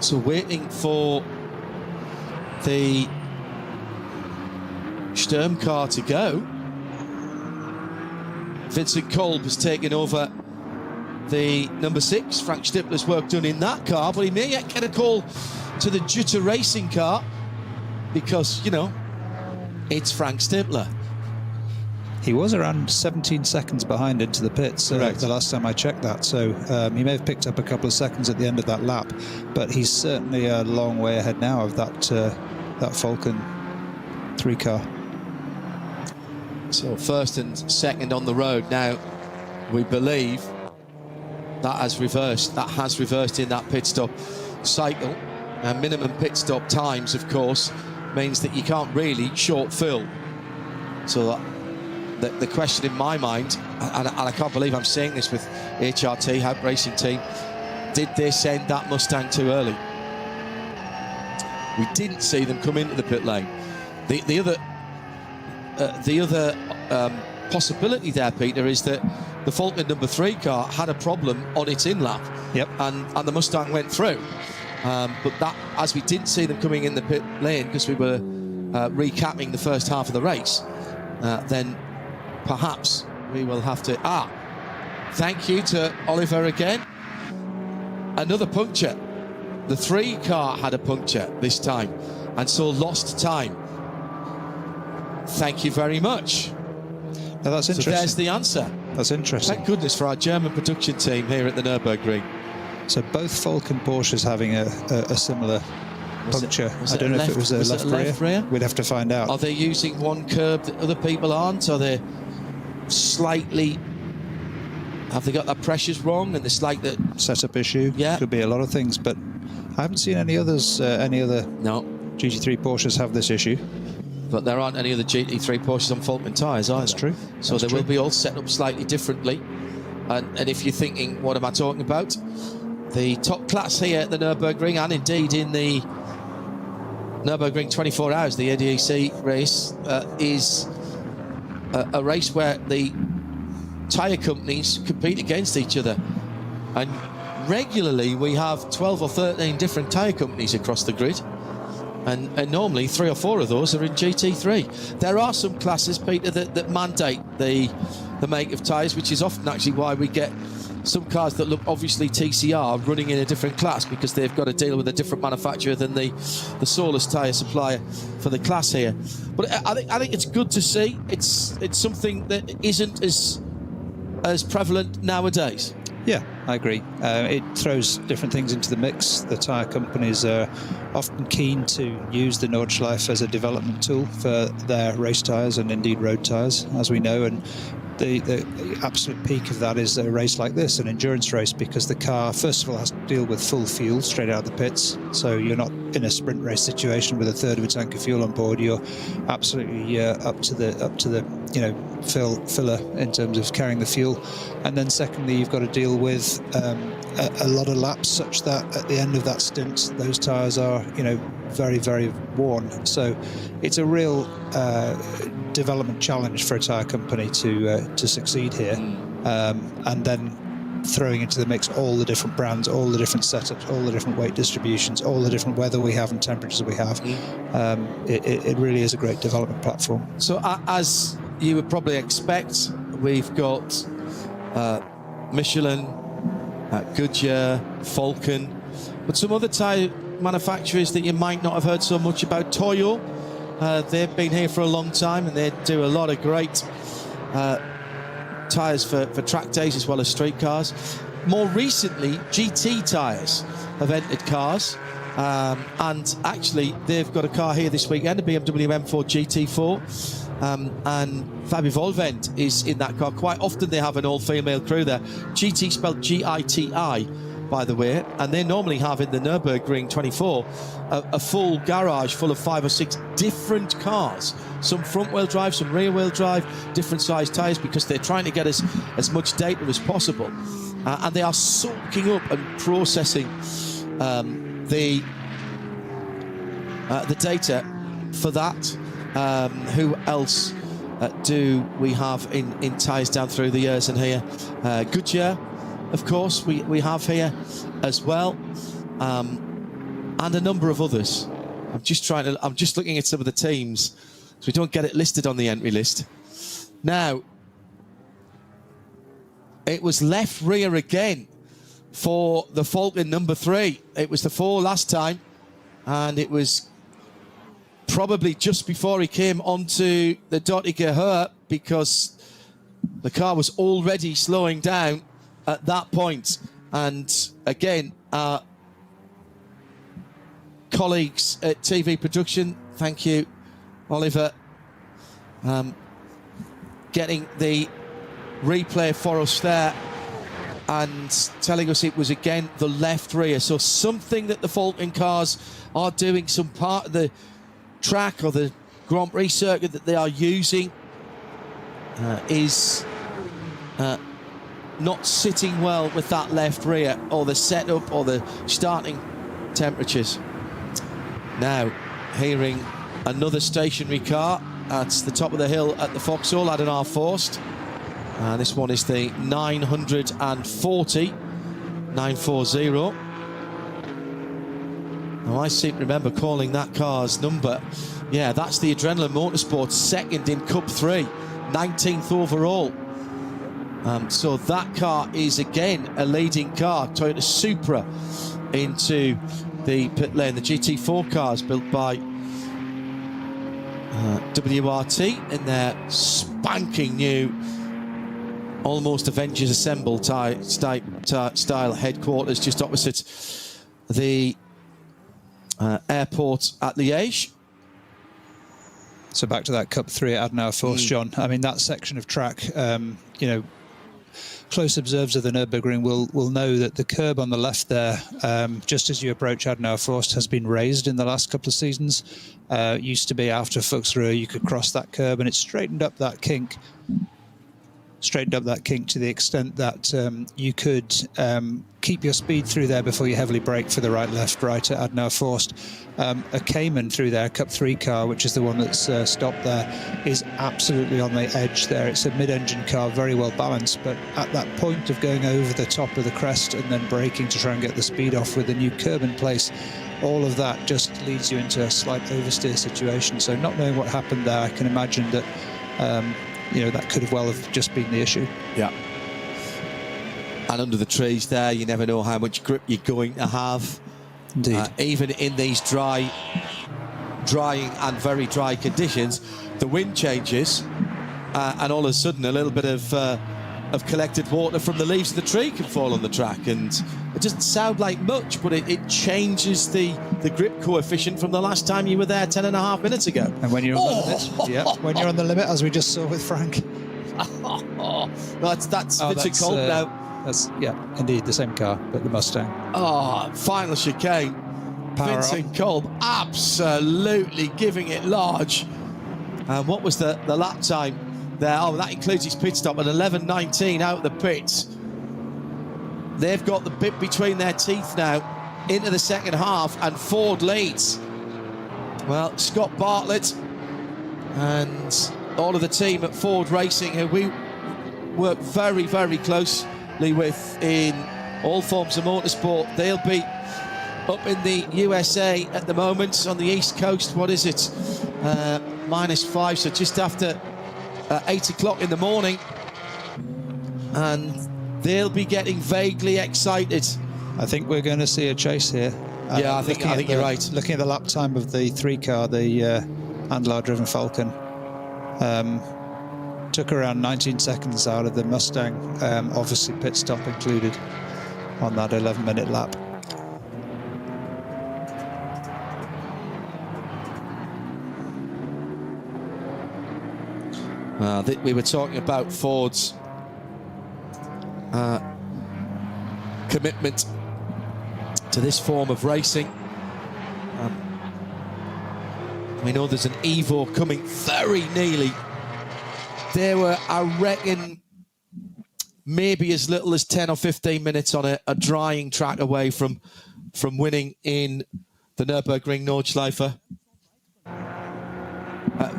Speaker 8: So waiting for the Sturm car to go. Vincent Kolb has taken over the number 6. Frank Stippler's work done in that car, but he may yet get a call to the Jutta Racing car because, you know, it's Frank Stippler.
Speaker 9: He was around 17 seconds behind into the pits the last time I checked that, so he may have picked up a couple of seconds at the end of that lap, but he's certainly a long way ahead now of that Falcon 3 car.
Speaker 8: So first and second on the road now. We believe that has reversed in that pit stop cycle. And minimum pit stop times, of course, means that you can't really short fill. So the question in my mind, and I can't believe I'm saying this with HRT, Haupt Racing Team, did they send that Mustang too early? We didn't see them come into the pit lane. The other possibility there, Peter, is that the Falcon number 3 car had a problem on its in-lap.
Speaker 9: Yep.
Speaker 8: And the Mustang went through. But that, as we didn't see them coming in the pit lane because we were recapping the first half of the race, then perhaps we will have to... thank you to Oliver again. Another puncture. The 3 car had a puncture this time and so lost time. Thank you very much.
Speaker 9: Now that's interesting.
Speaker 8: So there's the answer.
Speaker 9: That's interesting.
Speaker 8: Thank goodness for our German production team here at the Nürburgring.
Speaker 9: So both Falcon Porsches having a similar puncture. I don't know if it was a left rear. We'd have to find out.
Speaker 8: Are they using one curb that other people aren't? Are they slightly... Have they got their pressures wrong and the slight that...
Speaker 9: Setup issue.
Speaker 8: Yeah.
Speaker 9: Could be a lot of things, but I haven't seen any others, any other GT3 Porsches have this issue.
Speaker 8: But there aren't any other GT3 Porsches on Falcon tyres either.
Speaker 9: That's true.
Speaker 8: So they will be all set up slightly differently. And if you're thinking, what am I talking about? The top class here at the Nürburgring, and indeed in the Nürburgring 24 Hours, the ADAC race, is a race where the tyre companies compete against each other. And regularly we have 12 or 13 different tyre companies across the grid. And normally 3 or 4 of those are in GT3. There are some classes, Peter, that mandate the make of tyres, which is often actually why we get some cars that look obviously TCR running in a different class, because they've got to deal with a different manufacturer than the Solus tyre supplier for the class here. But I think it's good to see. It's something that isn't as prevalent nowadays.
Speaker 9: Yeah, I agree. It throws different things into the mix. The tyre companies are often keen to use the Nordschleife as a development tool for their race tyres and indeed road tyres, as we know. And the absolute peak of that is a race like this, an endurance race, because the car, first of all, has to deal with full fuel straight out of the pits. So you're not in a sprint race situation with a third of a tank of fuel on board. You're absolutely up to the filler in terms of carrying the fuel. And then secondly, you've got to deal with a lot of laps, such that at the end of that stint, those tyres are very, very worn. So it's a real development challenge for a tyre company to succeed here. And then throwing into the mix all the different brands, all the different setups, all the different weight distributions, all the different weather we have and temperatures we have. It really is a great development platform.
Speaker 8: So as you would probably expect, we've got Michelin, Goodyear, Falcon, but some other tyre manufacturers that you might not have heard so much about. Toyo, they've been here for a long time and they do a lot of great tyres for track days as well as street cars. More recently, GT tyres have entered cars, and actually they've got a car here this weekend, a BMW M4 GT4. And Fabio Volvent is in that car. Quite often they have an all-female crew there. GT spelled G-I-T-I, by the way, and they normally have in the Nürburgring 24 a full garage full of 5 or 6 different cars, some front-wheel drive, some rear-wheel drive, different size tyres, because they're trying to get as much data as possible, and they are soaking up and processing the data for that. Who else do we have in tyres down through the years? And here, Goodyear, of course, we have here as well, and a number of others. I'm just looking at some of the teams, so we don't get it listed on the entry list. Now, it was left rear again for the Falcon number 3. It was the 4 last time, and it was probably just before he came onto the Dottinger Höhe, because the car was already slowing down at that point. And again, our colleagues at TV production, thank you, Oliver, getting the replay for us there and telling us it was again the left rear. So something that the Falcon cars are doing, some part of the track or the Grand Prix circuit that they are using is not sitting well with that left rear, or the setup, or the starting temperatures. Now, hearing another stationary car at the top of the hill at the Vauxhall, Adenauer Forst. This one is the 940. Now, I seem to remember calling that car's number. Yeah, that's the Adrenaline Motorsports second in Cup 3, 19th overall. So that car is again a leading car. Toyota Supra into the pit lane. The GT4 cars built by WRT in their spanking new, almost Avengers Assemble style headquarters just opposite the airport at Liège.
Speaker 9: So back to that Cup 3 at Adenauer Forst, John. I mean, that section of track, you know, close observers of the Nürburgring will know that the curb on the left there, just as you approach Adenauer Forst, has been raised in the last couple of seasons. Used to be after Fuchsruhe, you could cross that curb, and it's straightened up that kink. To the extent that you could keep your speed through there before you heavily brake for the right at Adenauer Forst. A Cayman through there, Cup 3 car, which is the one that's stopped there, is absolutely on the edge there. It's a mid-engine car, very well balanced, but at that point of going over the top of the crest and then braking to try and get the speed off with the new curb in place, all of that just leads you into a slight oversteer situation. So not knowing what happened there, I can imagine that you know, that could have well have just been the issue.
Speaker 8: Yeah. And under the trees there, you never know how much grip you're going to have.
Speaker 9: Indeed.
Speaker 8: Even in these drying and very dry conditions, the wind changes, and all of a sudden a little bit of collected water from the leaves of the tree can fall on the track, and it doesn't sound like much, but it changes the grip coefficient from the last time you were there 10.5 minutes ago.
Speaker 9: And when you're on the limit, yeah, when you're on the limit, as we just saw with Frank.
Speaker 8: That's Vincent Kolb now.
Speaker 9: That's, yeah, indeed, the same car, but the Mustang.
Speaker 8: Final chicane.
Speaker 9: Power
Speaker 8: Vincent Kolb absolutely giving it large. And what was the lap time there? Oh, that includes his pit stop at 11:19 out of the pits. They've got the bit between their teeth now into the second half, and Ford leads. Well, Scott Bartlett and all of the team at Ford Racing, who we work very, very closely with in all forms of motorsport, they'll be up in the USA at the moment on the East Coast. What is it? -5, so just after 8 o'clock in the morning. And they'll be getting vaguely excited.
Speaker 9: I think we're going to see a chase here.
Speaker 8: Yeah, I think you're right.
Speaker 9: Looking at the lap time of the 3 car, the Andlar-driven Falcon, took around 19 seconds out of the Mustang, obviously pit stop included on that 11-minute lap.
Speaker 8: We were talking about Ford's commitment to this form of racing. We know there's an Evo coming very nearly. There were, I reckon, maybe as little as 10 or 15 minutes on a drying track away from winning in the Nürburgring Nordschleife.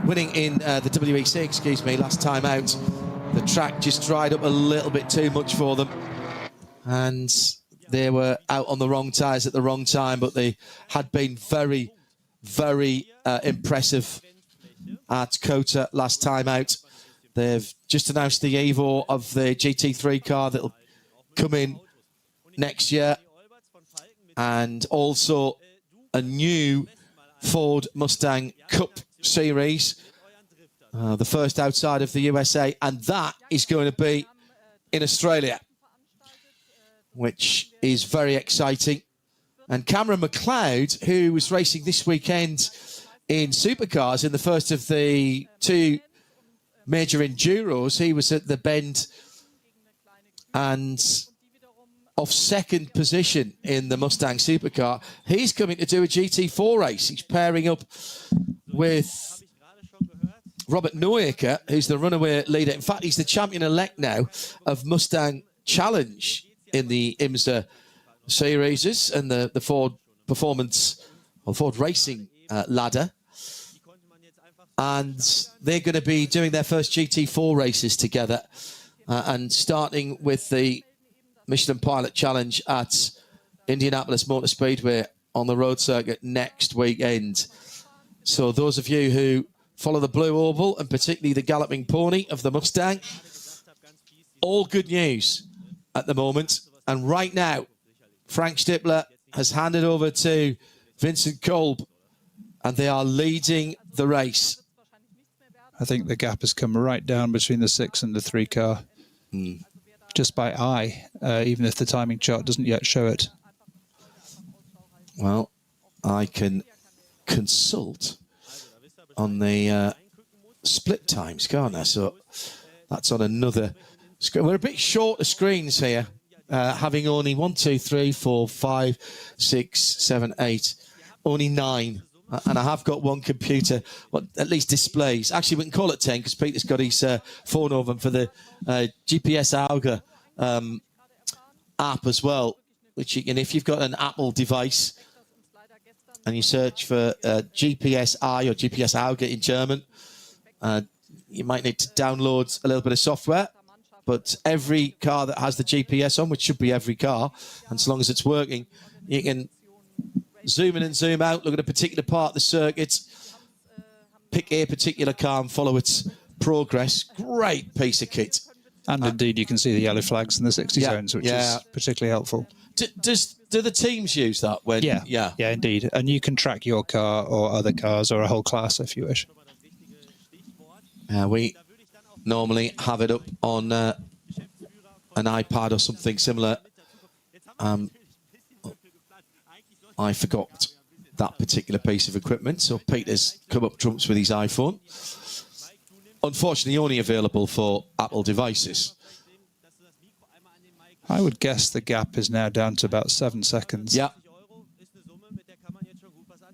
Speaker 8: Winning in the WEC, excuse me, last time out. The track just dried up a little bit too much for them. And they were out on the wrong tyres at the wrong time, but they had been very, very impressive at Kota last time out. They've just announced the Evo of the GT3 car that'll come in next year. And also a new Ford Mustang Cup Series. The first outside of the USA. And that is going to be in Australia, which is very exciting. And Cameron McLeod, who was racing this weekend in supercars in the first of the two major enduros, he was at the Bend and off second position in the Mustang supercar. He's coming to do a GT4 race. He's pairing up with Robert Neuaker, who's the runaway leader. In fact, he's the champion-elect now of Mustang Challenge in the IMSA series and the Ford Performance or Ford Racing ladder. And they're going to be doing their first GT4 races together and starting with the Michelin Pilot Challenge at Indianapolis Motor Speedway on the road circuit next weekend. So those of you who follow the Blue Oval and particularly the Galloping Pony of the Mustang, all good news at the moment. And right now, Frank Stippler has handed over to Vincent Kolb, and they are leading the race.
Speaker 9: I think the gap has come right down between the 6 and the 3 car. Just by eye, even if the timing chart doesn't yet show it.
Speaker 8: Well, I can consult on the split times, can't I? So that's on another screen. We're a bit short of screens here, having only 1, 2, 3, 4, 5, 6, 7, 8, only 9. And I have got one computer, what at least displays. Actually, we can call it 10 because Peter's got his phone over for the GPS Auger app as well, which you can, if you've got an Apple device and you search for GPS I or GPS Auger in German, you might need to download a little bit of software. But every car that has the GPS on, which should be every car, and so long as it's working, you can zoom in and zoom out, look at a particular part of the circuit, pick a particular car and follow its progress. Great piece of kit.
Speaker 9: And indeed, you can see the yellow flags in the 60 zones, which is particularly helpful.
Speaker 8: Do the teams use that? When?
Speaker 9: Yeah, indeed. And you can track your car or other cars or a whole class if you wish.
Speaker 8: We normally have it up on an iPad or something similar. I forgot that particular piece of equipment, so Peter's come up trumps with his iPhone. Unfortunately, only available for Apple devices.
Speaker 9: I would guess the gap is now down to about 7 seconds.
Speaker 8: Yeah.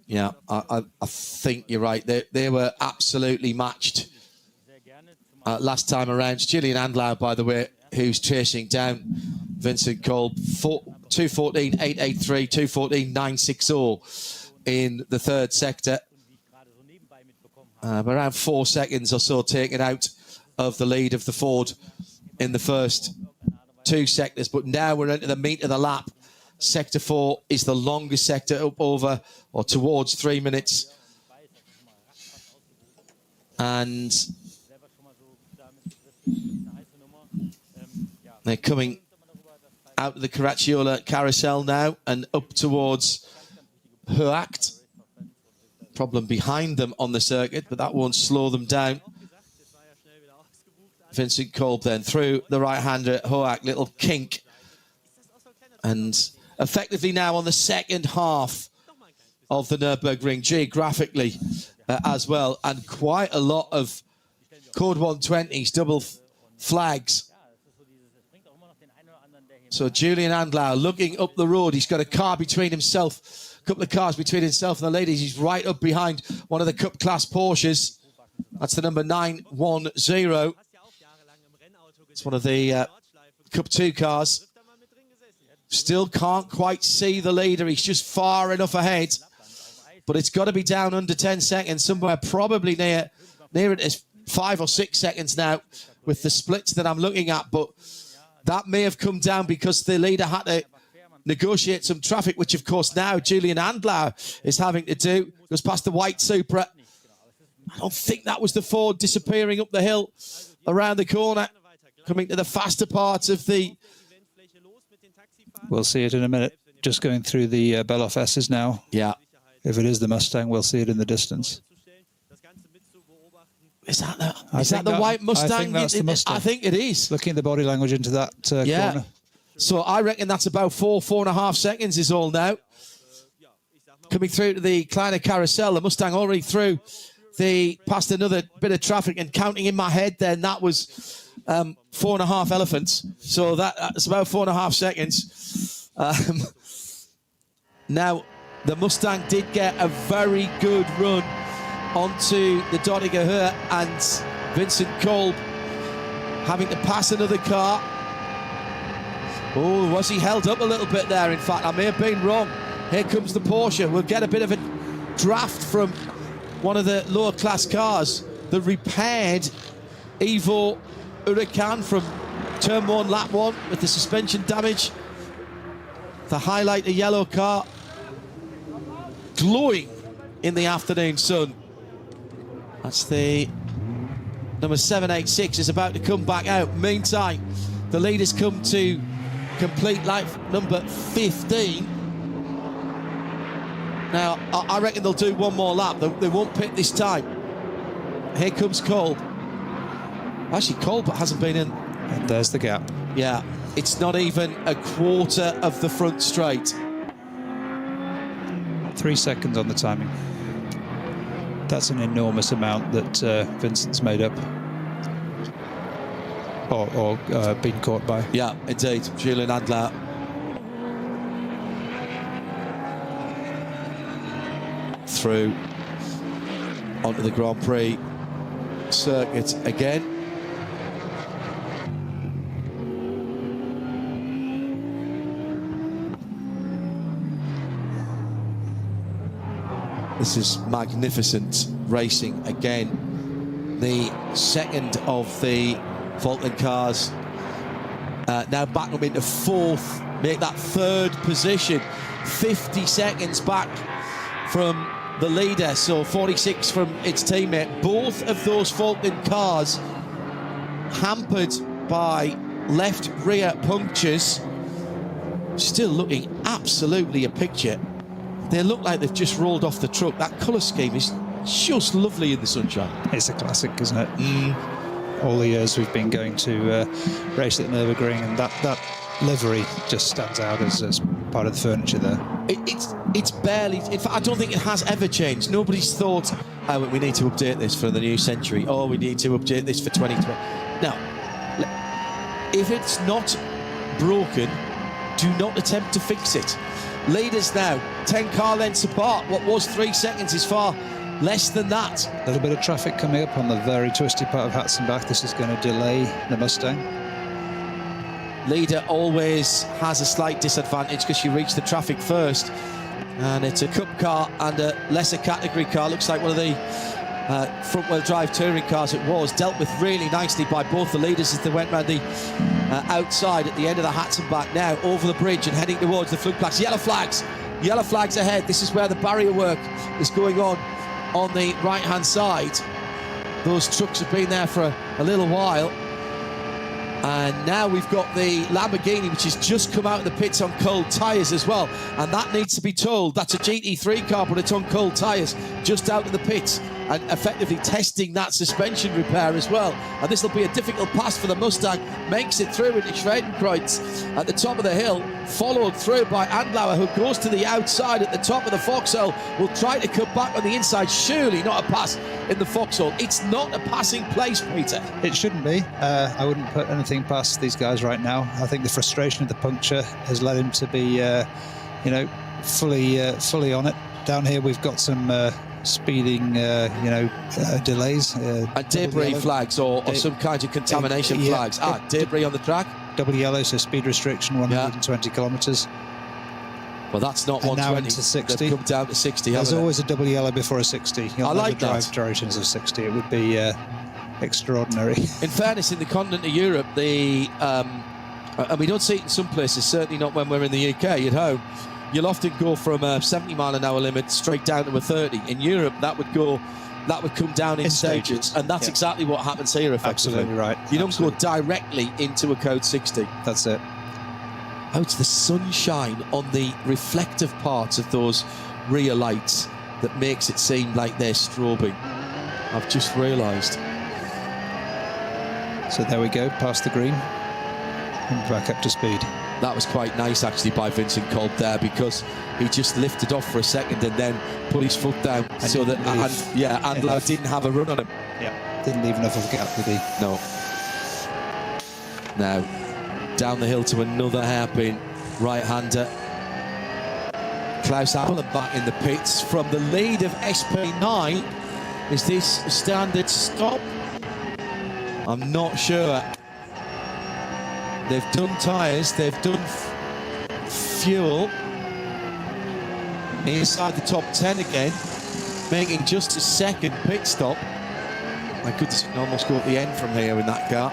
Speaker 8: Yeah, I think you're right. They were absolutely matched last time around. Julian Andlau, by the way, who's chasing down Vincent Kolb, 2:14.883, 2:14.960 in the third sector. Around 4 seconds or so taken out of the lead of the Ford in the first 2 sectors. But now we're into the meat of the lap. Sector 4 is the longest sector, up over or towards 3 minutes. And they're coming out of the Caracciola carousel now and up towards Hoacht. Problem behind them on the circuit, but that won't slow them down. Vincent Kolb then through the right-hander at Hoacht, little kink. And effectively now on the second half of the Nürburgring, geographically as well. And quite a lot of Code 120s, double flags So Julian Andlau looking up the road. He's got a car between himself, a couple of cars between himself and the ladies. He's right up behind one of the Cup class Porsches. That's the number 910. It's one of the Cup 2 cars. Still can't quite see the leader. He's just far enough ahead. But it's got to be down under 10 seconds, somewhere probably near it is 5 or 6 seconds now with the splits that I'm looking at. But that may have come down because the leader had to negotiate some traffic, which, of course, now Julian Andlau is having to do. Goes past the white Supra. I don't think that was the Ford disappearing up the hill around the corner, coming to the faster part of the...
Speaker 9: We'll see it in a minute. Just going through the Beloff S's now.
Speaker 8: Yeah.
Speaker 9: If it is the Mustang, we'll see it in the distance.
Speaker 8: Is that the white Mustang?
Speaker 9: I think that's the Mustang.
Speaker 8: I think it is.
Speaker 9: Looking at the body language into that corner.
Speaker 8: So I reckon that's about 4.5 seconds is all now. Coming through to the Kleiner Carousel, the Mustang already through past another bit of traffic, and counting in my head then, that was 4.5 elephants. So that's about 4.5 seconds. Now, the Mustang did get a very good run onto the Dodiger Her, and Vincent Kolb having to pass another car. Oh, was he held up a little bit there? In fact, I may have been wrong. Here comes the Porsche. We'll get a bit of a draft from one of the lower class cars, the repaired Evo Huracan from turn 1, lap 1, with the suspension damage. The highlighter yellow car glowing in the afternoon sun. That's the number 786 is about to come back out. Meantime, the leaders come to complete lap number 15. Now, I reckon they'll do one more lap. They won't pit this time. Here comes Kolb. Actually, Kolb hasn't been in.
Speaker 9: And there's the gap.
Speaker 8: Yeah, it's not even a quarter of the front straight.
Speaker 9: 3 seconds on the timing. That's an enormous amount that Vincent's made up. Or been caught by.
Speaker 8: Yeah, indeed. Julian Andlau. Through onto the Grand Prix circuit again. This is magnificent racing again. The second of the Falkland cars now back up into fourth, make that third position, 50 seconds back from the leader, so 46 from its teammate. Both of those Falkland cars hampered by left rear punctures, still looking absolutely a picture. They look like they've just rolled off the truck. That colour scheme is just lovely in the sunshine.
Speaker 9: It's a classic, isn't it? All the years we've been going to race at Nürburgring, and that livery just stands out as part of the furniture there.
Speaker 8: It's barely, in fact, I don't think it has ever changed. Nobody's thought, oh, we need to update this for the new century, or we need to update this for 2020. Now, if it's not broken, do not attempt to fix it. Leaders now, 10 car lengths apart. What was 3 seconds is far less than that.
Speaker 9: A little bit of traffic coming up on the very twisty part of Hatzenbach. This is going to delay the Mustang.
Speaker 8: Leader always has a slight disadvantage because you reach the traffic first. And it's a Cup car and a lesser category car. Looks like one of the front-wheel drive touring cars it was. Dealt with really nicely by both the leaders as they went round the outside at the end of the Hatzenbach. Now over the bridge and heading towards the Flugplatz. Yellow flags ahead. This is where the barrier work is going on the right-hand side. Those trucks have been there for a little while. And now we've got the Lamborghini, which has just come out of the pits on cold tyres as well. And that needs to be told. That's a GT3 car, but it's on cold tyres, just out of the pits. and effectively testing that suspension repair as well. And this will be a difficult pass for the Mustang. Makes it through into Schwedenkreuz at the top of the hill, followed through by Andlauer, who goes to the outside at the top of the foxhole. Will try to cut back on the inside. Surely not a pass in the foxhole. It's not a passing place, Peter.
Speaker 9: It shouldn't be. I wouldn't put anything past these guys right now. I think the frustration of the puncture has led him to be, fully on it. Down here, we've got some speeding, delays.
Speaker 8: And debris flags or some kind of contamination flags. Debris on the track.
Speaker 9: Double yellow, so speed restriction, 120 kilometres.
Speaker 8: Well, that's not 120.
Speaker 9: Now into 60.
Speaker 8: They've come down to 60.
Speaker 9: There's always a double yellow before a 60. You'll
Speaker 8: I like
Speaker 9: never drive
Speaker 8: that.
Speaker 9: durations of 60. It would be extraordinary.
Speaker 8: In fairness, in the continent of Europe, and we don't see it in some places, certainly not when we're in the UK at home, you'll often go from a 70 mile an hour limit straight down to a 30. In Europe, that would come down in stages, and that's exactly what happens here, effectively.
Speaker 9: Absolutely right.
Speaker 8: You don't go directly into a code 60.
Speaker 9: That's it.
Speaker 8: Oh, it's the sunshine on the reflective parts of those rear lights that makes it seem like they're strobing. I've just realised.
Speaker 9: So there we go, past the green and back up to speed.
Speaker 8: That was quite nice, actually, by Vincent Kolb there, because he just lifted off for a second and then put his foot down so that Andlau didn't have a run on him.
Speaker 9: Yeah, didn't leave enough of a gap, did he?
Speaker 8: No. Now, down the hill to another hairpin right-hander. Klaus Appel back in the pits from the lead of SP9. Is this a standard stop? I'm not sure. They've done tyres, they've done fuel. Inside the top 10 again, making just a second pit stop. My goodness, you can almost go at the end from here in that car.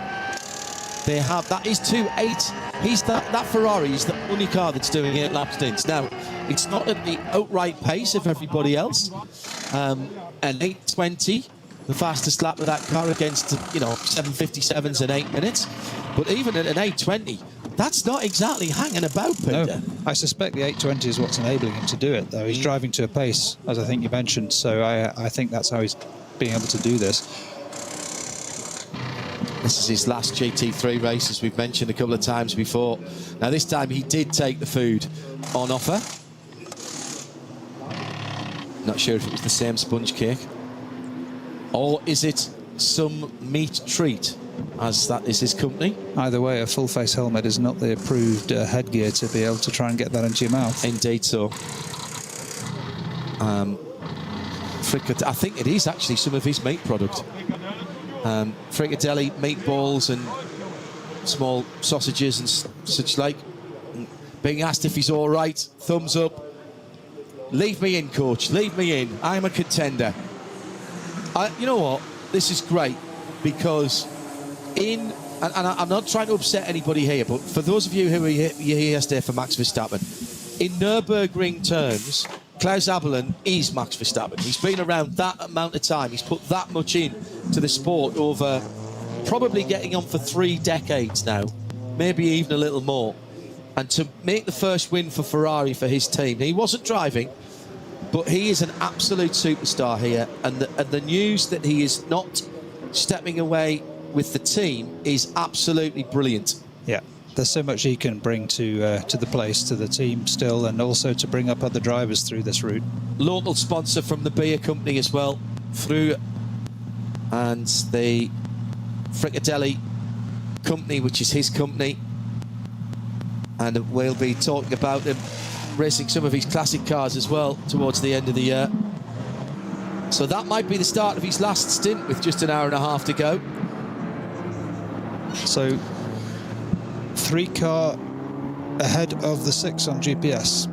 Speaker 8: They have, that is 2.8. That Ferrari is the only car that's doing 8 lap stints. Now, it's not at the outright pace of everybody else. An 8.20, the fastest lap of that car against, 7.57s in 8 minutes. But even at an 8.20, that's not exactly hanging about, Peter.
Speaker 9: No, I suspect the 8.20 is what's enabling him to do it, though. He's driving to a pace, as I think you mentioned, so I think that's how he's being able to do this.
Speaker 8: This is his last GT3 race, as we've mentioned a couple of times before. Now, this time he did take the food on offer. Not sure if it was the same sponge cake. Or is it some meat treat, as that is his company?
Speaker 9: Either way, a full face helmet is not the approved headgear to be able to try and get that into your mouth.
Speaker 8: Indeed so. I think it is actually some of his meat product. Fricadelle, meatballs and small sausages and such like. Being asked if he's all right, thumbs up. Leave me in, coach, leave me in. I'm a contender. You know what? This is great because and I'm not trying to upset anybody here, but for those of you who are here yesterday for Max Verstappen, in Nürburgring terms, Klaus Abelen is Max Verstappen. He's been around that amount of time. He's put that much in to the sport over probably getting on for 3 decades now, maybe even a little more. And to make the first win for Ferrari for his team, he wasn't driving, but he is an absolute superstar here. And the news that he is not stepping away with the team is absolutely brilliant.
Speaker 9: Yeah. There's so much he can bring to the place, to the team still, and also to bring up other drivers through this route.
Speaker 8: Local sponsor from the beer company as well, through, and the Fricadelle company, which is his company. And we'll be talking about him racing some of his classic cars as well towards the end of the year. So that might be the start of his last stint with just an hour and a half to go.
Speaker 9: So 3 car ahead of the 6 on GPS.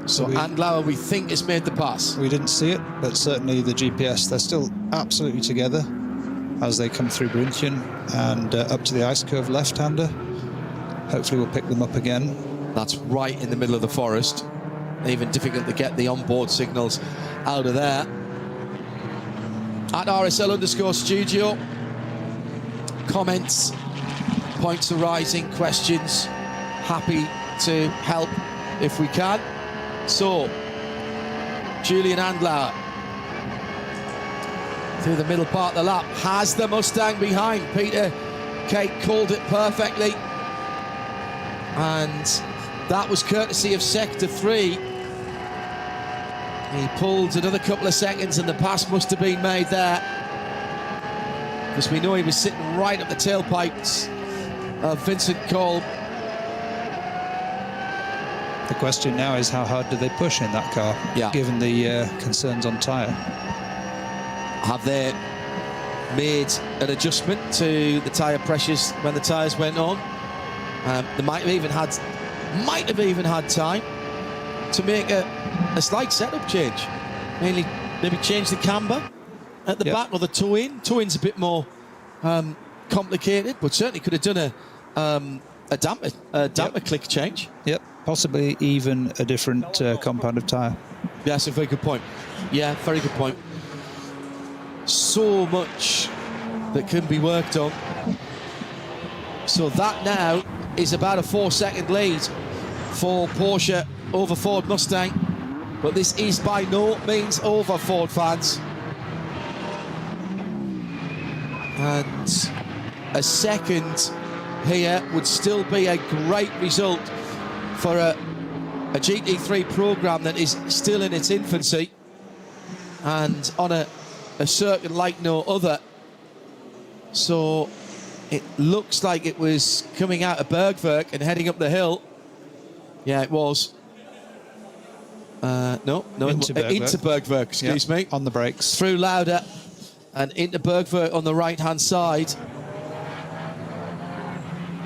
Speaker 8: So Andlauer, we think, has made the pass.
Speaker 9: We didn't see it, but certainly the GPS, they're still absolutely together as they come through Brünchen and up to the ice curve left-hander. Hopefully we'll pick them up again.
Speaker 8: That's right in the middle of the forest. Even difficult to get the onboard signals out of there. At RSL_studio, comments, points arising, questions, happy to help if we can. So, Julian Andlauer through the middle part of the lap. Has the Mustang behind. Peter Kate called it perfectly. And that was courtesy of Sector 3. He pulled another couple of seconds and the pass must have been made there. Because we know he was sitting right up the tailpipes of Vincent Kolb.
Speaker 9: The question now is how hard do they push in that car, given the concerns on tyre?
Speaker 8: Have they made an adjustment to the tyre pressures when the tyres went on? They might have even had time to make a slight setup change. Mainly, maybe change the camber at the back or the toe-in. Toe-in's a bit more complicated, but certainly could have done a damper click change.
Speaker 9: Yep, possibly even a different compound of tyre.
Speaker 8: Yeah, that's a very good point. Yeah, very good point. So much that can be worked on. So that now is about a 4-second lead for Porsche over Ford Mustang. But this is by no means over, Ford fans. And a second here would still be a great result for a GT3 programme that is still in its infancy and on a circuit like no other. So it looks like it was coming out of Bergwerk and heading up the hill. Yeah, it was. Into Bergwerk, excuse me.
Speaker 9: On the brakes.
Speaker 8: Through Lauda and into Bergwerk on the right-hand side.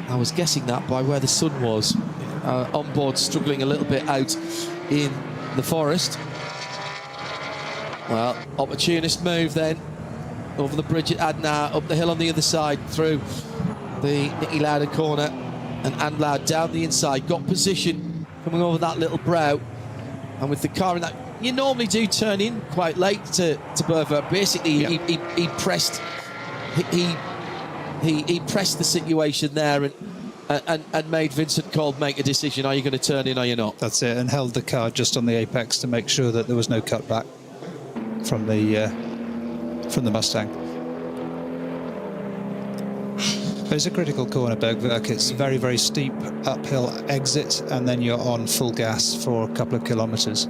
Speaker 8: I was guessing that by where the sun was. On board, struggling a little bit out in the forest. Well, opportunist move then. Over the bridge at Adna, up the hill on the other side, through the Niki Lauda corner, and Andlau down the inside, got position, coming over that little brow, and with the car in that, you normally do turn in quite late to Berger. Basically, he pressed the situation there and made Vincent Kolb make a decision. Are you going to turn in or you're not?
Speaker 9: That's it, and held the car just on the apex to make sure that there was no cutback from the Mustang. It's a critical corner, Bergwerk. It's a very, very steep uphill exit, and then you're on full gas for a couple of kilometres,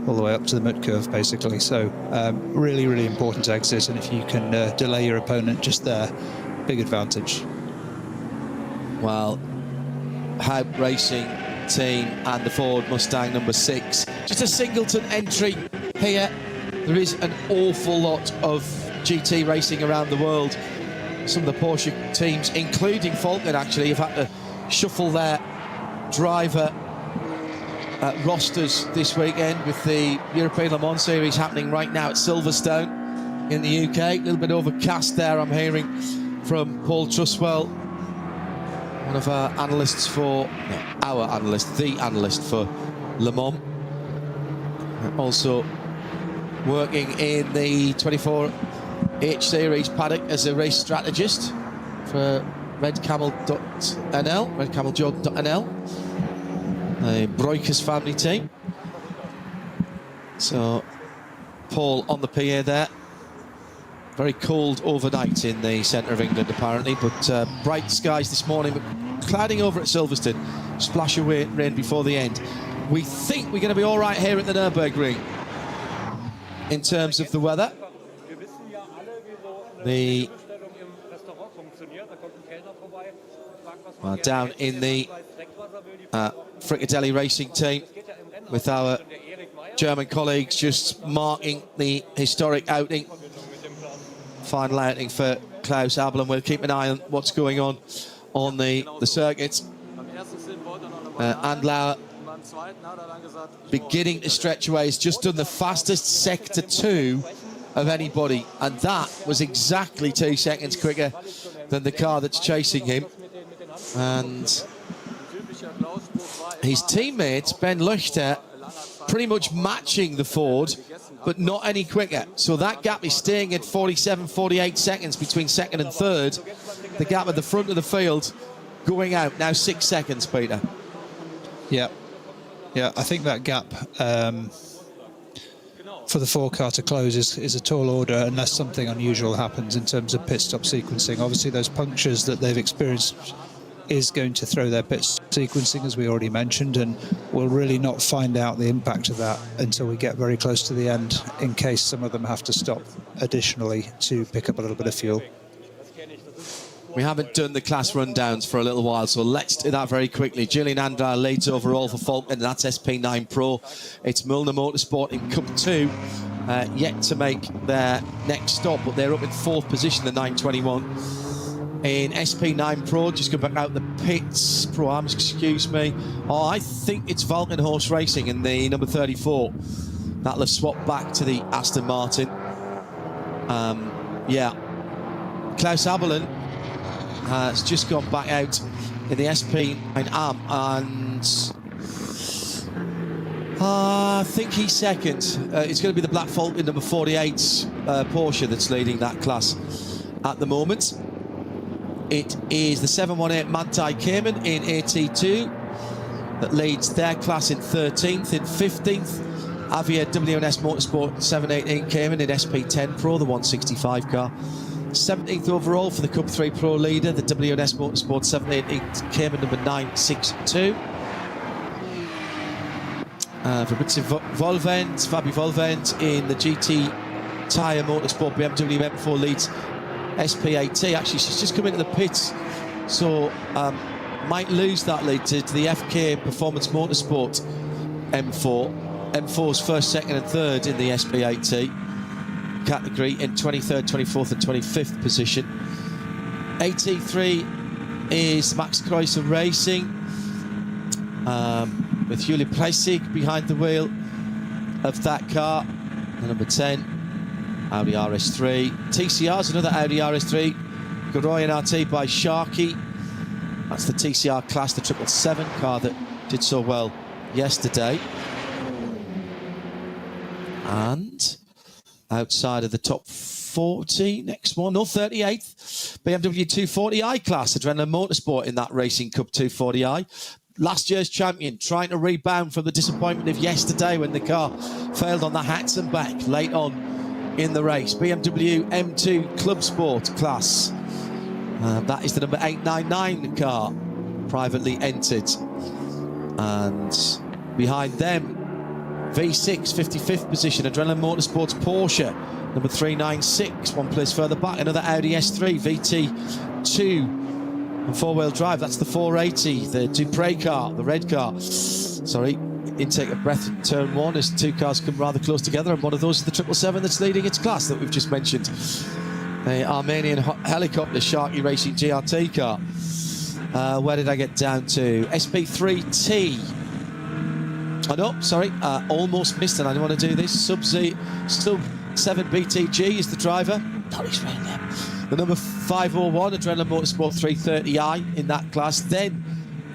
Speaker 9: all the way up to the mud curve, basically. So really, really important exit, and if you can delay your opponent just there, big advantage.
Speaker 8: Well, Haupt Racing team and the Ford Mustang number 6. Just a singleton entry here. There is an awful lot of GT racing around the world. Some of the Porsche teams, including Falken, actually, have had to shuffle their driver rosters this weekend with the European Le Mans Series happening right now at Silverstone in the UK. A little bit overcast there, I'm hearing from Paul Truswell, one of our analysts for... the analyst for Le Mans. Also working in the 24H Series paddock as a race strategist for redcamel.nl, the Breukers family team. So Paul on the PA there. Very cold overnight in the centre of England apparently, but bright skies this morning, but clouding over at Silverstone. Splash of rain before the end. We think we're going to be all right here at the Nürburgring in terms of the weather. Down in the Frickadelli Racing team with our German colleagues just marking the historic outing, final outing for Klaus Abel. We'll keep an eye on what's going on the circuit. Andlauer beginning to stretch away. He's just done the fastest Sector 2 of anybody, and that was exactly 2 seconds quicker than the car that's chasing him. And his teammate Ben Löchter pretty much matching the Ford, but not any quicker. So that gap is staying at 47, 48 seconds between second and third. The gap at the front of the field going out now 6 seconds, Peter.
Speaker 9: Yeah, I think that gap for the 4-car to close is a tall order unless something unusual happens in terms of pit stop sequencing. Obviously, those punctures that they've experienced is going to throw their pit sequencing, as we already mentioned, and we'll really not find out the impact of that until we get very close to the end, in case some of them have to stop additionally to pick up a little bit of fuel.
Speaker 8: We haven't done the class rundowns for a little while, so let's do that very quickly. Julian Andral leads overall for Falkland, and that's SP9 Pro. It's Müllner Motorsport in Cup 2, yet to make their next stop, but they're up in 4th position, the 921. In SP9 Pro, just go back out the pits. Pro Arms, excuse me. Oh, I think it's Valkenhorst Racing in the number 34. That'll have swapped back to the Aston Martin. Yeah. Klaus Abelin has just gone back out in the SP9 AM, and I think he's second. It's going to be the Black Falcon number 48 Porsche that's leading that class at the moment. It is the 718 Manthey Cayman in AT2 that leads their class in 13th. In 15th, Avia WNS Motorsport 718 Cayman in SP10 Pro, the 165 car. 17th overall for the Cup 3 Pro leader, the WNS Motorsport 788 Cayman number 962. Fabrizio Volvent, Fabio Volvent in the GT Tyre Motorsport BMW M4 leads SP8T. Actually, she's just come into the pits, so might lose that lead to the FK Performance Motorsport M4. M4's first, second and third in the SP8T category in 23rd, 24th and 25th position. 83 is Max Kreuzer Racing with Juli Preissig behind the wheel of that car. The number 10 Audi RS3. TCR's another Audi RS3. Goroyan RT by Sharkey. That's the TCR class, the 777 car that did so well yesterday. And outside of the top 40, next one, 38th, BMW 240i class, Adrenaline Motorsport in that Racing Cup 240i. Last year's champion, trying to rebound from the disappointment of yesterday when the car failed on the Hatzenbach late on in the race. BMW M2 Club Sport class. That is the number 899 car, privately entered. And behind them, V6, 55th position, Adrenaline Motorsports Porsche, number 396, one place further back, another Audi S3, VT2, and four-wheel drive, that's the 480, the Dupre car, the red car. Sorry, intake of breath in turn one as two cars come rather close together, and one of those is the 777 that's leading its class that we've just mentioned. The Armenian helicopter Sharkey Racing GRT car. Where did I get down to? SP3T. Oh no, sorry, almost missed it. I don't want to do this. Sub-7 BTG is the driver. No, he's right there. The number 501, Adrenaline Motorsport 330i in that class. Then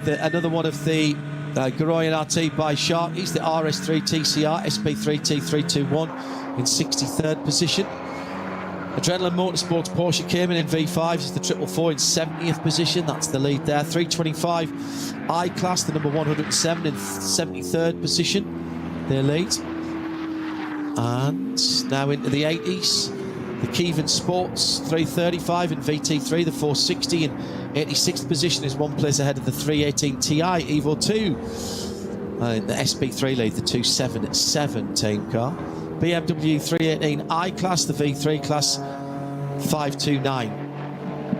Speaker 8: another one of the Goroyan RT by Sharkies, the RS3 TCR, SP3T 321 in 63rd position. Adrenaline Motorsports Porsche Cayman in V5 is the 444 in 70th position. That's the lead there. 325 I-Class, the number 107 in 73rd position. Their lead. And now into the 80s. The Kievan Sports 335 in VT3. The 460 in 86th position is one place ahead of the 318 Ti Evo 2. In the SP3 lead, the 277 team car. BMW 318 I-Class, the V3 class, 529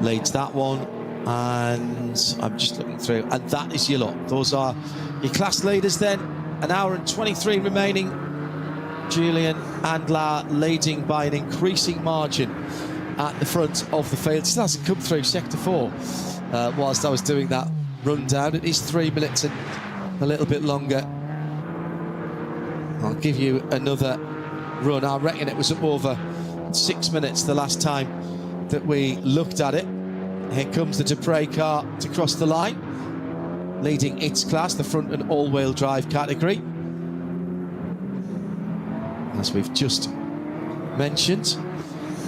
Speaker 8: leads that one. And I'm just looking through, and that is your lot. Those are your class leaders then. An hour and 23 remaining. Julian Andlar leading by an increasing margin at the front of the field. Still hasn't come through sector 4 whilst I was doing that rundown. It is 3 minutes and a little bit longer. I'll give you another run. I reckon it was up over 6 minutes the last time that we looked at it. Here comes the Dupre car to cross the line, leading its class, the front and all-wheel drive category. As we've just mentioned,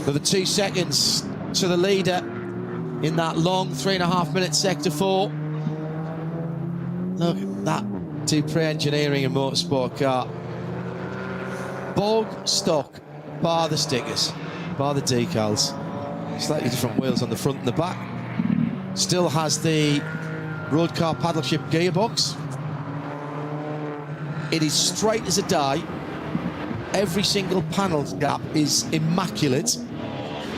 Speaker 8: for the 2 seconds to the leader in that long 3.5 minute sector 4. Look at that Dupre Engineering and Motorsport car.
Speaker 7: bog stock, bar the stickers, bar the decals. Slightly different wheels on the front and the back. Still has the road car paddle shift gearbox. It is straight as a die. Every single panel gap is immaculate.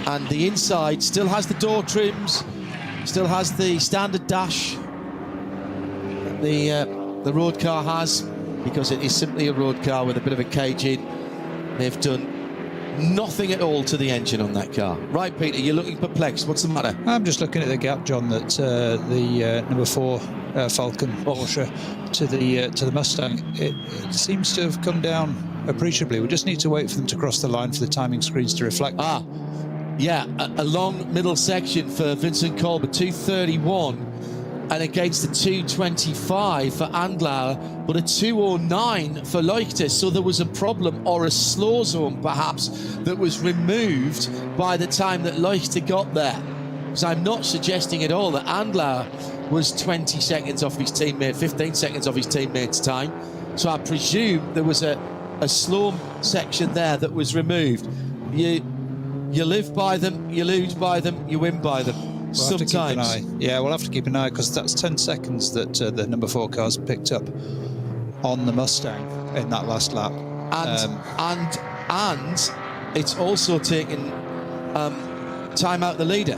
Speaker 7: And the inside still has the door trims, still has the standard dash the road car has, because it is simply a road car with a bit of a cage in. They've done nothing at all to the engine on that car. Right, Peter, you're looking perplexed. What's the matter?
Speaker 9: I'm just looking at the gap, John, that the number 4 Falcon Porsche to the Mustang. It seems to have come down appreciably. We just need to wait for them to cross the line for the timing screens to reflect.
Speaker 7: Yeah, a long middle section for Vincent Colbert, 2:31, and against the 2:25 for Andlauer, but a 2:09 for Leuchter. So there was a problem, or a slow zone perhaps, that was removed by the time that Leuchter got there. Because I'm not suggesting at all that Andlauer was 20 seconds off his teammate, 15 seconds off his teammate's time. So I presume there was a slow section there that was removed. You live by them, you lose by them, you win by them.
Speaker 9: We'll
Speaker 7: Sometimes.
Speaker 9: we'll have to keep an eye, because that's 10 seconds that the number 4 car's picked up on the Mustang in that last lap.
Speaker 7: And it's also taken time out the leader,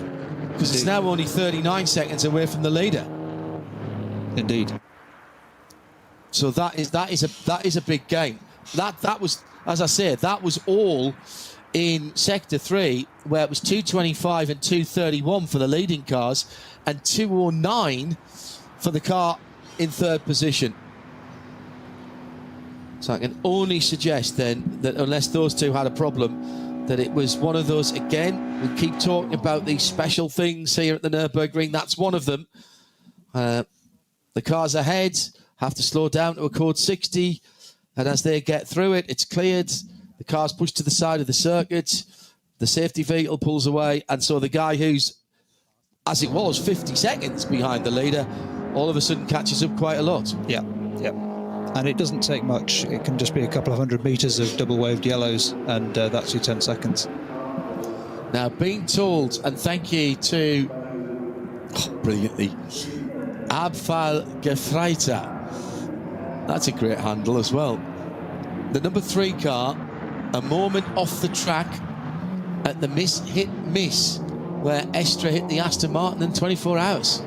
Speaker 7: because it's now only 39 seconds away from the leader.
Speaker 9: Indeed.
Speaker 7: So that is a big game. That was, as I said, that was all in Sector 3, where it was 2:25 and 2:31 for the leading cars, and 2:09 for the car in third position. So I can only suggest then that unless those two had a problem, that it was one of those. Again, we keep talking about these special things here at the Nürburgring. That's one of them. The cars ahead have to slow down to a code 60, and as they get through it, it's cleared. The car's pushed to the side of the circuit. The safety vehicle pulls away, and so the guy who's, as it was, 50 seconds behind the leader, all of a sudden catches up quite a lot.
Speaker 9: Yeah. And it doesn't take much. It can just be a couple of 100 metres of double-waved yellows, and that's your 10 seconds.
Speaker 7: Now, being told, and thank you to, brilliantly, Abfall Gefreiter. That's a great handle as well. The number 3 car, a moment off the track at the miss, where Estra hit the Aston Martin in 24 hours.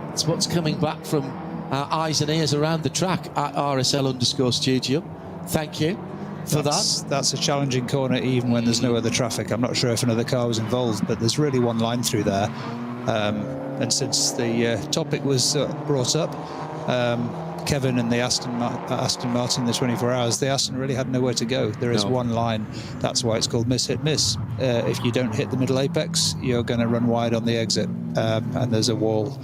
Speaker 7: That's what's coming back from our eyes and ears around the track at RSL_studio. Thank you for that.
Speaker 9: That's a challenging corner, even when there's no other traffic. I'm not sure if another car was involved, but there's really one line through there. And since the topic was brought up, Kevin and the Aston Martin, the 24 hours, the Aston really had nowhere to go. There is one line. That's why it's called miss, hit, miss. If you don't hit the middle apex, you're going to run wide on the exit. And there's a wall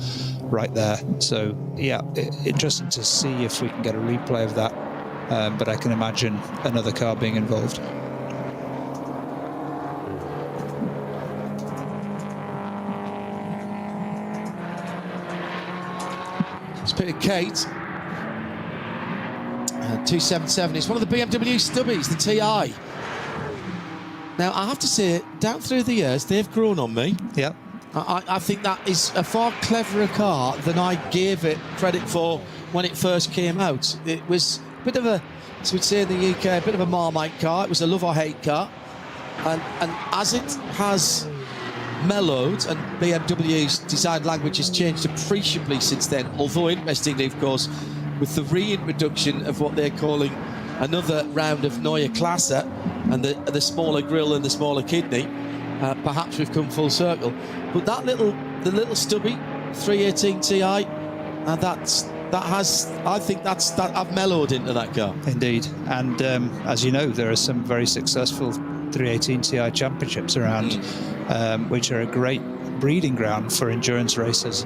Speaker 9: right there. So, yeah, interesting to see if we can get a replay of that. But I can imagine another car being involved.
Speaker 7: It's Peter Kate. 277. It's one of the BMW stubbies, the TI. Now, I have to say, down through the years, they've grown on me.
Speaker 9: Yeah.
Speaker 7: I think that is a far cleverer car than I gave it credit for when it first came out. It was a bit of a, as we'd say in the UK, a bit of a Marmite car. It was a love or hate car. And as it has mellowed, and BMW's design language has changed appreciably since then, although interestingly, of course, with the reintroduction of what they're calling another round of Neue Klasse and the smaller grille and the smaller kidney, perhaps we've come full circle. But the little stubby 318 Ti, I think I've mellowed into that car.
Speaker 9: Indeed, and as you know, there are some very successful 318 Ti championships around, which are a great breeding ground for endurance racers.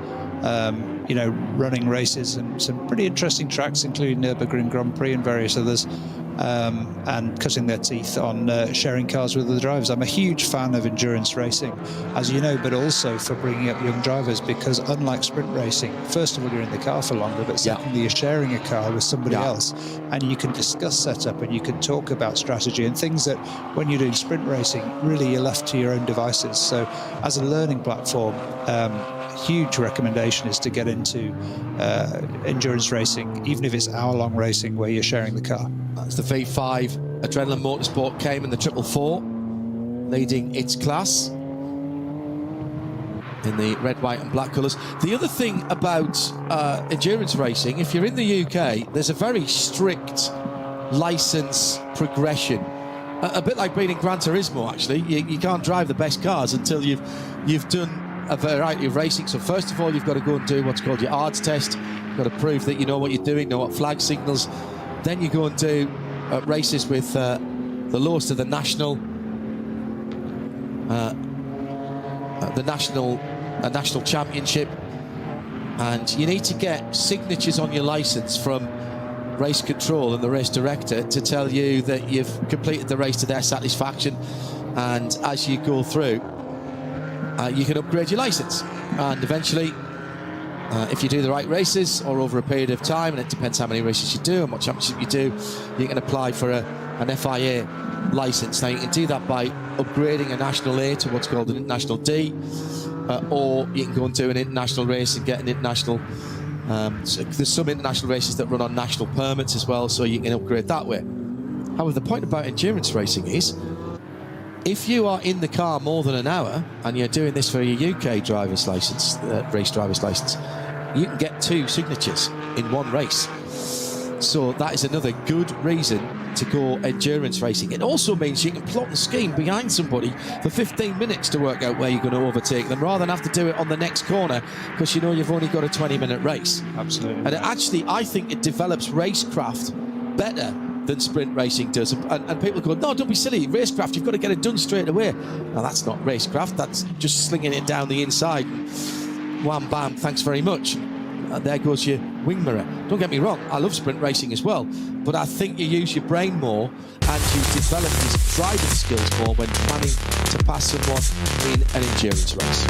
Speaker 9: You know, running races and some pretty interesting tracks, including Nürburgring Grand Prix and various others, and cutting their teeth on sharing cars with the drivers. I'm a huge fan of endurance racing, as you know, but also for bringing up young drivers, because unlike sprint racing, first of all, you're in the car for longer, but secondly, you're sharing a car with somebody else, and you can discuss setup and you can talk about strategy and things that when you're doing sprint racing, really you're left to your own devices. So as a learning platform, huge recommendation is to get into endurance racing, even if it's hour-long racing where you're sharing the car.
Speaker 8: That's the V5 Adrenaline Motorsport came in the 444, leading its class in the red, white and black colours. The other thing about endurance racing, if you're in the UK, there's a very strict licence progression. A bit like being in Gran Turismo, actually. You can't drive the best cars until you've done a variety of racing. So first of all, you've got to go and do what's called your ADAC test. You've got to prove that you know what you're doing, know what flag signals. Then you go and do races with the lowest of the national championship, and you need to get signatures on your license from race control and the race director to tell you that you've completed the race to their satisfaction. And as you go through, you can upgrade your license, and eventually if you do the right races or over a period of time, and it depends how many races you do and what championship you do, you can apply for an FIA license. Now you can do that by upgrading a national A to what's called an international D, or you can go and do an international race and get an international so there's some international races that run on national permits as well, so you can upgrade that way. However, the point about endurance racing is, if you are in the car more than an hour and you're doing this for your UK driver's license, race driver's license, you can get 2 signatures in one race. So that is another good reason to go endurance racing. It also means you can plot and scheme behind somebody for 15 minutes to work out where you're going to overtake them, rather than have to do it on the next corner because you know you've only got a 20-minute race.
Speaker 9: Absolutely.
Speaker 8: And actually, I think it develops racecraft better than sprint racing does. And people go, no, don't be silly, racecraft, you've got to get it done straight away. Now, that's not racecraft, that's just slinging it down the inside. Wham, bam, thanks very much. And there goes your wing mirror. Don't get me wrong, I love sprint racing as well, but I think you use your brain more and you develop these driving skills more when planning to pass someone in an endurance race.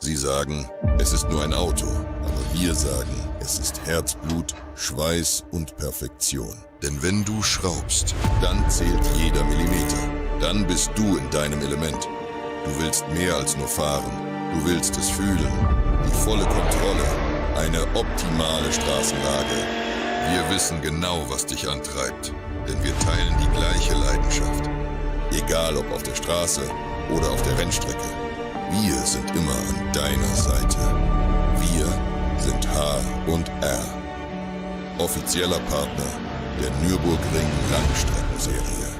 Speaker 11: Sie sagen, es ist nur ein Auto, aber wir sagen, es ist Herzblut, Schweiß und Perfektion. Denn wenn du schraubst, dann zählt jeder Millimeter. Dann bist du in deinem Element. Du willst mehr als nur fahren. Du willst es fühlen. Die volle Kontrolle. Eine optimale Straßenlage. Wir wissen genau, was dich antreibt. Denn wir teilen die gleiche Leidenschaft. Egal ob auf der Straße oder auf der Rennstrecke. Wir sind immer an deiner Seite. Wir sind H&R. Offizieller Partner der Nürburgring Langstreckenserie.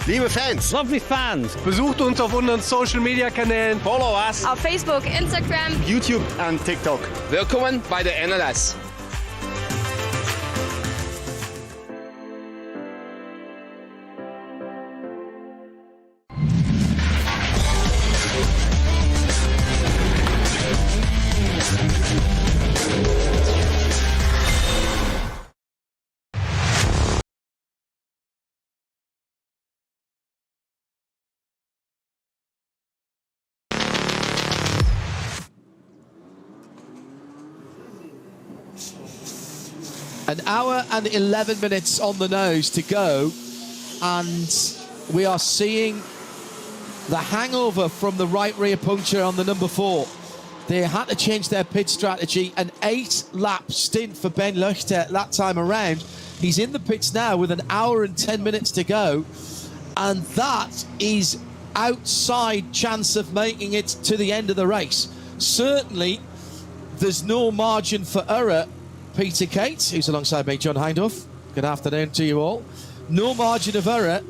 Speaker 13: Liebe Fans,
Speaker 15: Lovely fans.
Speaker 13: besucht uns auf unseren Social Media Kanälen. Follow us.
Speaker 19: Auf Facebook, Instagram,
Speaker 13: YouTube und TikTok.
Speaker 16: Willkommen bei der NLS.
Speaker 8: An hour and 11 minutes on the nose to go, and we are seeing the hangover from the right rear puncture on the number 4. They had to change their pit strategy. An 8-lap stint for Ben Luchter that time around. He's in the pits now with an hour and 10 minutes to go, and that is outside chance of making it to the end of the race. Certainly, there's no margin for error. Peter Cates, who's alongside me, John Hindhoff. Good afternoon to you all. No margin of error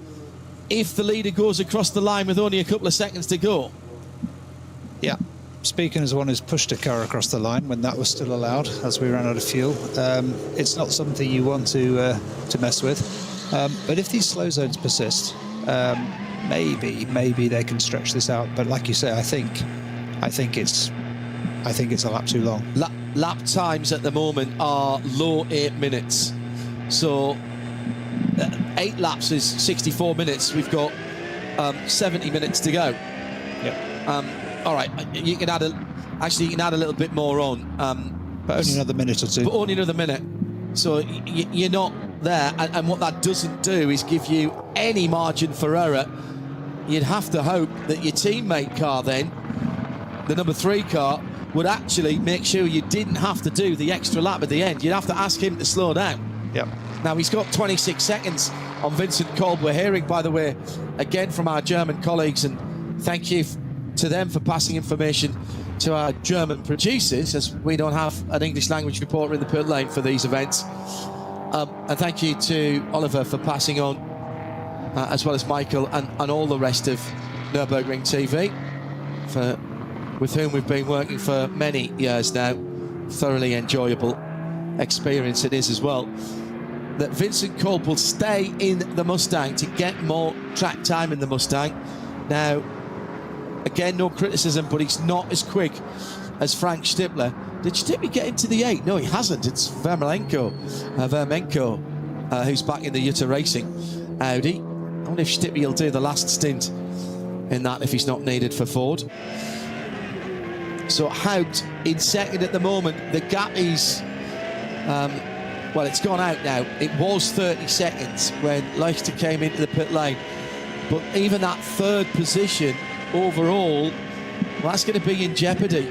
Speaker 8: if the leader goes across the line with only a couple of seconds to go.
Speaker 9: Yeah, speaking as one who's pushed a car across the line when that was still allowed, as we ran out of fuel, it's not something you want to mess with. But if these slow zones persist, maybe they can stretch this out. But like you say, I think it's a lap too long.
Speaker 8: Lap times at the moment are low 8 minutes. So 8 laps is 64 minutes. We've got 70 minutes to go.
Speaker 9: Yep.
Speaker 8: All right, you can add a little bit more on.
Speaker 9: But only another minute or two.
Speaker 8: But only another minute. So you're not there. And what that doesn't do is give you any margin for error. You'd have to hope that your teammate car then, the number 3 car, would actually make sure you didn't have to do the extra lap at the end. You'd have to ask him to slow down.
Speaker 9: Yep.
Speaker 8: Now, he's got 26 seconds on Vincent Kolb. We're hearing, by the way, again from our German colleagues, and thank you to them for passing information to our German producers, as we don't have an English language reporter in the pit lane for these events. And thank you to Oliver for passing on, as well as Michael and all the rest of Nürburgring TV, with whom we've been working for many years now. Thoroughly enjoyable experience it is as well. That Vincent Kolb will stay in the Mustang to get more track time in the Mustang. Now, again, no criticism, but he's not as quick as Frank Stippler. Did Stippler get into the 8? No, he hasn't. It's Vermenko, who's back in the Jutta Racing Audi. I wonder if Stippler will do the last stint in that if he's not needed for Ford. So Haupt in second at the moment. The gap is, well, it's gone out now. It was 30 seconds when Leichter came into the pit lane. But even that third position overall, well, that's going to be in jeopardy.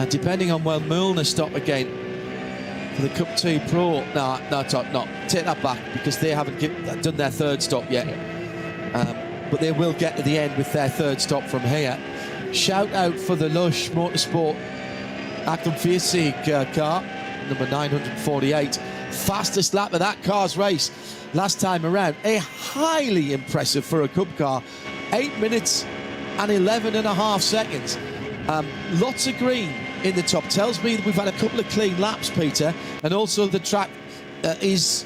Speaker 8: Depending on where Müllner stop again for the Cup 2 Pro. No, take that back, because they haven't done their third stop yet. But they will get to the end with their third stop from here. Shout out for the Lush Motorsport 48 car, number 948. Fastest lap of that car's race last time around. A highly impressive for a Cup car. 8 minutes and 11.5 seconds. Lots of green in the top. Tells me that we've had a couple of clean laps, Peter, and also the track is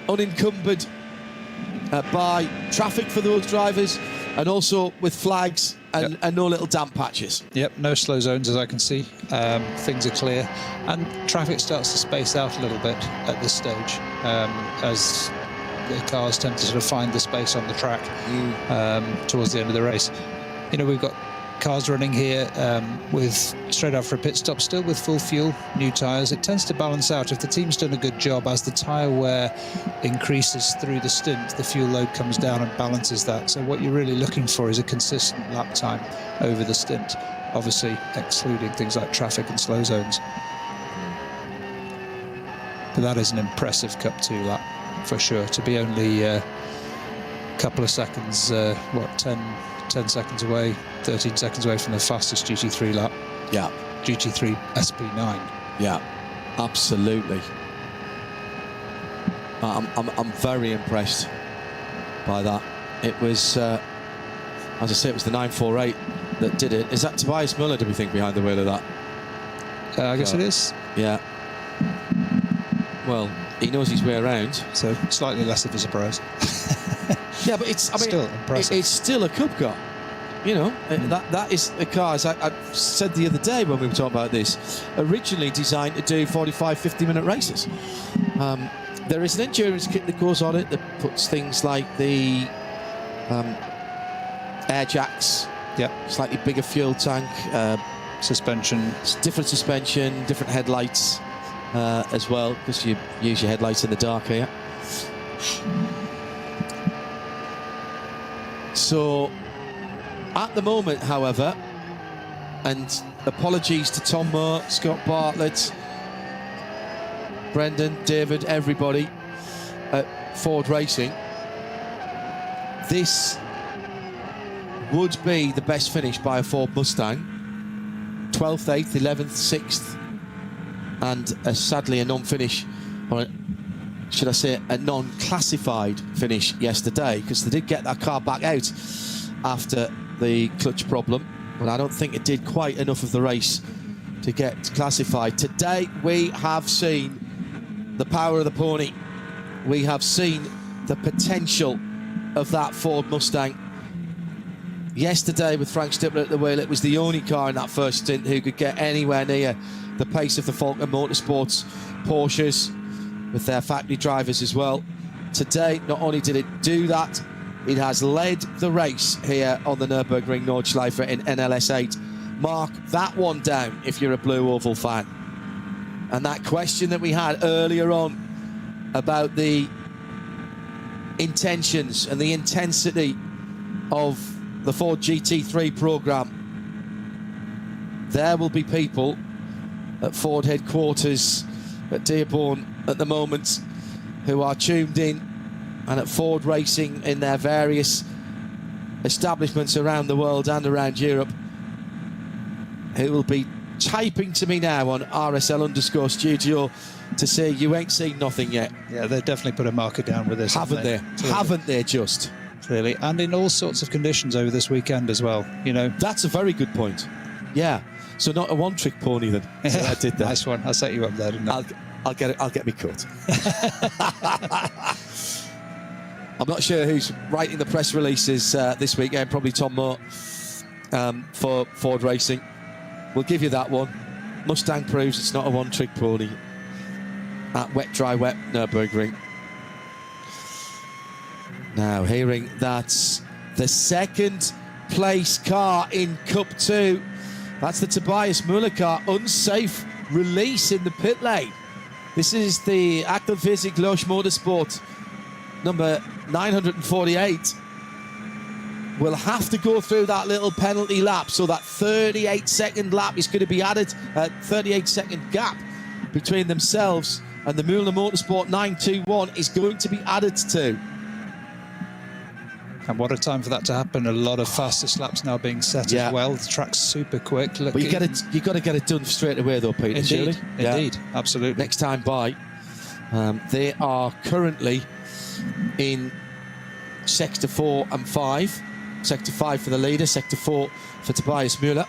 Speaker 8: unencumbered by traffic for those drivers, and also with flags and no little damp patches.
Speaker 9: Yep, no slow zones as I can see. Things are clear, and traffic starts to space out a little bit at this stage, as the cars tend to sort of find the space on the track towards the end of the race. You know, we've got cars running here with straight after a pit stop, still with full fuel, new tyres. It tends to balance out. If the team's done a good job, as the tyre wear increases through the stint, the fuel load comes down and balances that. So what you're really looking for is a consistent lap time over the stint, obviously excluding things like traffic and slow zones. But that is an impressive Cup 2 lap for sure, to be only a couple of seconds, 10 seconds away, 13 seconds away from the fastest GT3 lap.
Speaker 8: Yeah.
Speaker 9: GT3 SP9.
Speaker 8: Yeah, absolutely. I'm very impressed by that. It was, as I say, it was the 948 that did it. Is that Tobias Müller, do we think, behind the wheel of that?
Speaker 9: I guess it is.
Speaker 8: Yeah. Well, he knows his way around.
Speaker 9: So slightly less of a surprise.
Speaker 8: Yeah, but it's, I mean,
Speaker 9: still impressive.
Speaker 8: It's still a cup car. You know, that is a car, as I said the other day when we were talking about this, originally designed to do 45, 50-minute races. There is an endurance kit that goes on it that puts things like the air jacks, slightly bigger fuel tank,
Speaker 9: suspension,
Speaker 8: different headlights as well, because you use your headlights in the dark here. So, at the moment, however, and apologies to Tom Moore, Scott Bartlett, Brendan, David, everybody at Ford Racing, this would be the best finish by a Ford Mustang. 12th, 8th, 11th, 6th, and sadly a non-finish, or should I say a non-classified finish yesterday, because they did get that car back out after the clutch problem, but I don't think it did quite enough of the race to get classified. Today we have seen the power of the pony. We have seen the potential of that Ford Mustang. Yesterday with Frank Stippler at the wheel, it was the only car in that first stint who could get anywhere near the pace of the Falcon Motorsports Porsches with their factory drivers as well. Today, not only did it do that, it has led the race here on the Nürburgring Nordschleife in NLS 8. Mark that one down if you're a Blue Oval fan. And that question that we had earlier on about the intentions and the intensity of the Ford GT3 programme, there will be people at Ford headquarters at Dearborn at the moment who are tuned in, and at Ford Racing in their various establishments around the world and around Europe, who will be typing to me now on RSL_studio to say you ain't seen nothing yet.
Speaker 9: Yeah, they've definitely put a marker down with this,
Speaker 8: haven't they? Haven't they just?
Speaker 9: Really, and in all sorts of conditions over this weekend as well, you know.
Speaker 8: That's a very good point. Yeah, so not a one-trick pony then. So I did that.
Speaker 9: Nice one. I'll set you up there, didn't I?
Speaker 8: I'll get it. I'll get me cut. I'm not sure who's writing the press releases this weekend. Probably Tom Moore for Ford Racing. We'll give you that one. Mustang proves it's not a one-trick pony at Wet Dry Wet Nürburgring. Now, hearing that's the second place car in Cup 2. That's the Tobias Müller car. Unsafe release in the pit lane. This is the Active Physik Losch Motorsport number 948. Will have to go through that little penalty lap, so that 38-second lap is going to be added, 38-second gap between themselves and the Müller Motorsport 921 is going to be added to.
Speaker 9: And what a time for that to happen. A lot of fastest laps now being set as well. The track's super quick.
Speaker 8: But you got to get it done straight away though, Peter.
Speaker 9: Indeed, indeed, absolutely.
Speaker 8: Next time by. They are currently in Sector 4 and 5. Sector 5 for the leader, Sector 4 for Tobias Müller.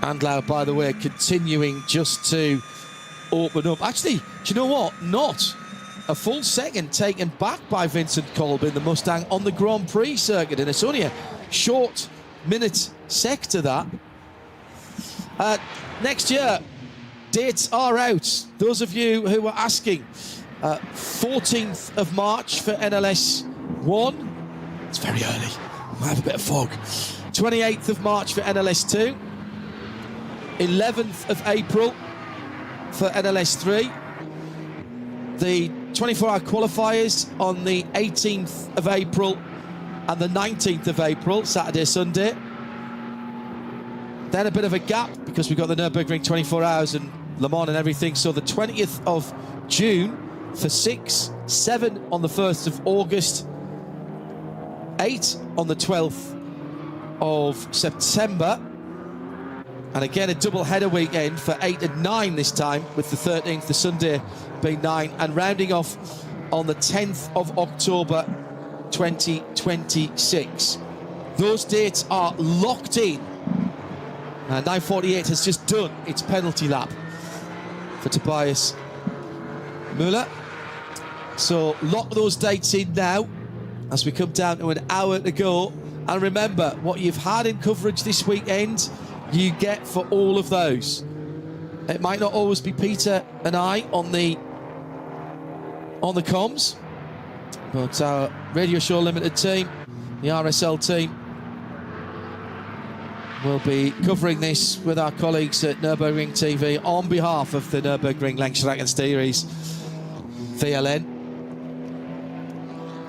Speaker 8: Andlau, by the way, continuing just to open up. Actually, do you know what? Not a full second taken back by Vincent Kolb in the Mustang on the Grand Prix circuit, and it's only a short minute sector that. Next year, dates are out. Those of you who were asking, 14th of March for NLS 1. It's very early. I have a bit of fog. 28th of March for NLS 2. 11th of April for NLS 3. The 24-hour qualifiers on the 18th of April and the 19th of April, Saturday, Sunday. Then a bit of a gap because we've got the Nürburgring 24 hours and Le Mans and everything. So the 20th of June for 6, 7 on the 1st of August, 8 on the 12th of September. And again, a double header weekend for 8 and 9 this time, with the 13th, the Sunday, being 9. And rounding off on the 10th of October 2026. Those dates are locked in. 9:48 has just done its penalty lap for Tobias Müller. So lock those dates in now as we come down to an hour to go. And remember, what you've had in coverage this weekend, you get for all of those. It might not always be Peter and I on the comms, but our Radio Show Limited team, the RSL team, will be covering this with our colleagues at Nürburgring TV on behalf of the Nürburgring Langstreckenrennen Series, VLN.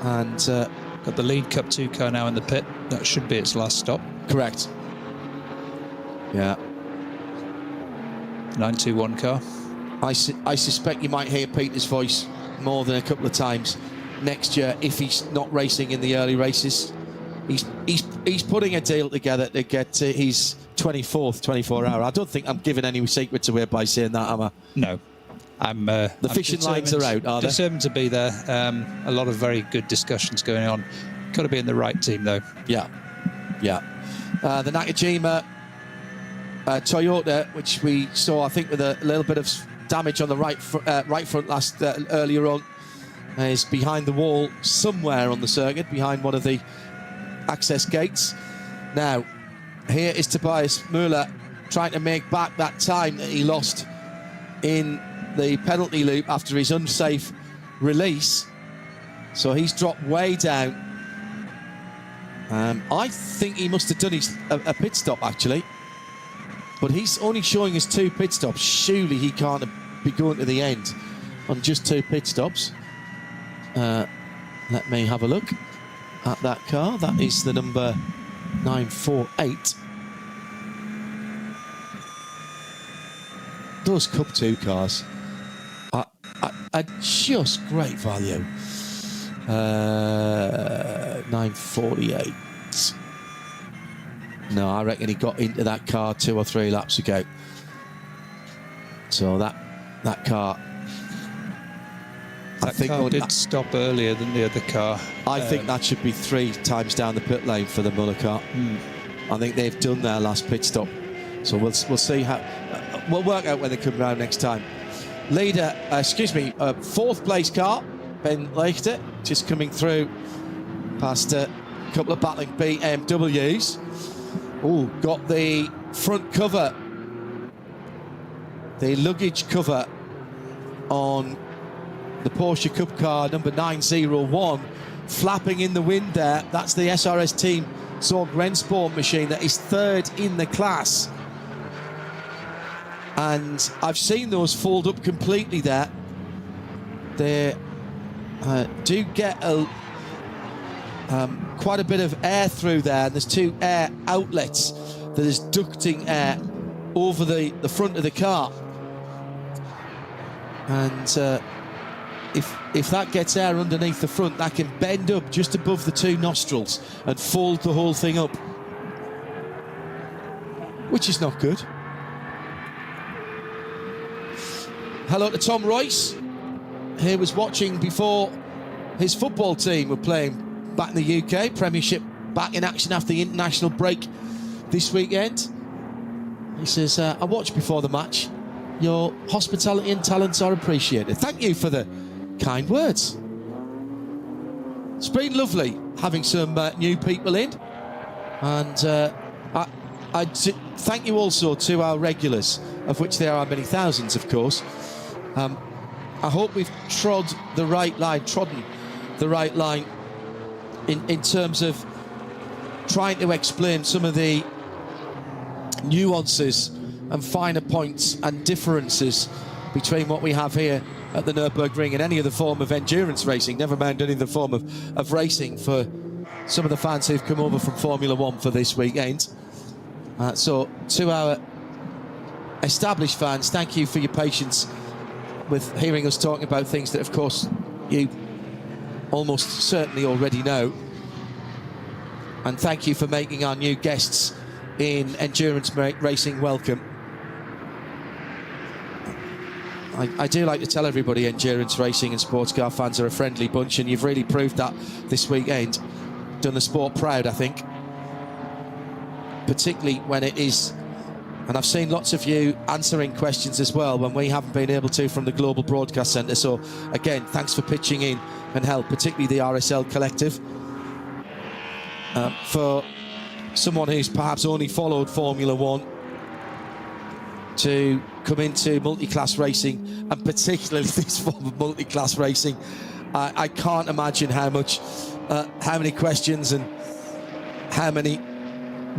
Speaker 8: And
Speaker 9: got the lead Cup 2 car now in the pit. That should be its last stop.
Speaker 8: Correct. Yeah.
Speaker 9: 921 car.
Speaker 8: I suspect you might hear Peter's voice more than a couple of times next year if he's not racing in the early races. He's putting a deal together to get to his 24th 24-hour. I don't think I'm giving any secrets away by saying that, am I?
Speaker 9: No.
Speaker 8: The fishing lines are out, are they?
Speaker 9: Determined to be there. A lot of very good discussions going on. Got to be in the right team, though.
Speaker 8: Yeah. The Nakajima Toyota, which we saw, I think, with a little bit of damage on the right front earlier on, is behind the wall somewhere on the circuit, behind one of the access gates. Now, here is Tobias Müller trying to make back that time that he lost in the penalty loop after his unsafe release. So he's dropped way down. I think he must have done a pit stop, actually. But he's only showing us 2 pit stops. Surely he can't be going to the end on just 2 pit stops. Let me have a look at that car. That is the number 948. Those Cup 2 cars are just great value. 948. No, I reckon he got into that car 2 or 3 laps ago. So that car...
Speaker 9: That car did stop earlier than the other car.
Speaker 8: I think that should be 3 times down the pit lane for the Müller car. I think they've done their last pit stop. So we'll see how... we'll work out when they come round next time. Leader, 4th place car, Ben Leichter, just coming through past a couple of battling BMWs. Oh, got the front cover, the luggage cover on the Porsche Cup car number 901, flapping in the wind there. That's the SRS team Zorg Rennsport machine that is 3rd in the class. And I've seen those fold up completely there. They do get quite a bit of air through there. And there's 2 air outlets that is ducting air over the front of the car. And if that gets air underneath the front, that can bend up just above the 2 nostrils and fold the whole thing up, which is not good. Hello to Tom Royce. He was watching before his football team were playing back in the UK. Premiership back in action after the international break this weekend. He says, I watched before the match. Your hospitality and talents are appreciated. Thank you for the kind words. It's been lovely having some new people in. And I thank you also to our regulars, of which there are many thousands, of course. I hope we've trodden the right line in terms of trying to explain some of the nuances and finer points and differences between what we have here at the Nürburgring and any other form of endurance racing, never mind any other form of racing for some of the fans who've come over from Formula One for this weekend. So to our established fans, thank you for your patience with hearing us talking about things that, of course, you almost certainly already know. And thank you for making our new guests in endurance racing welcome. I do like to tell everybody endurance racing and sports car fans are a friendly bunch, and you've really proved that this weekend. Done the sport proud, I think. Particularly when it is, and I've seen lots of you answering questions as well when we haven't been able to from the Global Broadcast Centre. So again, thanks for pitching in and help, particularly the RSL Collective. For someone who's perhaps only followed Formula One, to come into multi-class racing, and particularly this form of multi-class racing, I can't imagine how many questions and how many,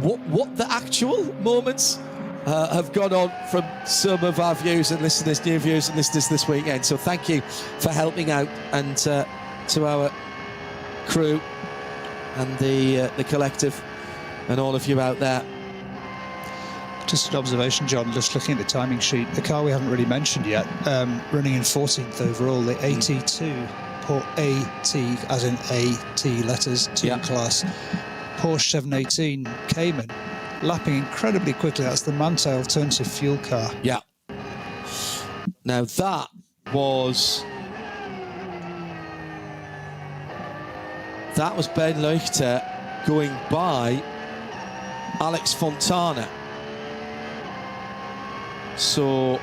Speaker 8: what the actual moments have gone on from some of our viewers and listeners, new viewers and listeners this weekend. So thank you for helping out, and to our crew and the collective and all of you out there.
Speaker 9: Just an observation, John, just looking at the timing sheet, the car we haven't really mentioned yet, running in 14th overall, the AT2, AT as in AT letters, 2 class, Porsche 718 Cayman, lapping incredibly quickly. That's the Manthey alternative fuel car.
Speaker 8: Yeah. Now that was Ben Leuchter going by Alex Fontana. So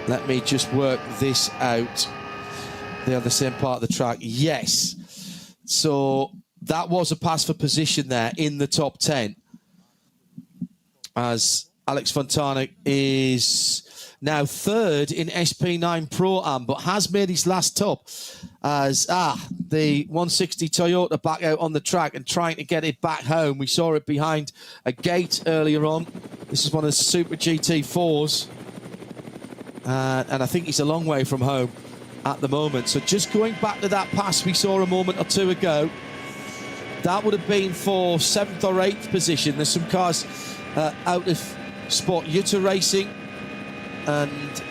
Speaker 8: let me just work this out. They're on the same part of the track. Yes. So that was a pass for position there in the top 10. As Alex Fontana is now 3rd in SP9 Pro-Am, but has made his last top as the 160 Toyota back out on the track and trying to get it back home. We saw it behind a gate earlier on. This is one of the Super GT4s. And I think he's a long way from home at the moment. So just going back to that pass we saw a moment or two ago, that would have been for 7th or 8th position. There's some cars out of Sport Jutta Racing, and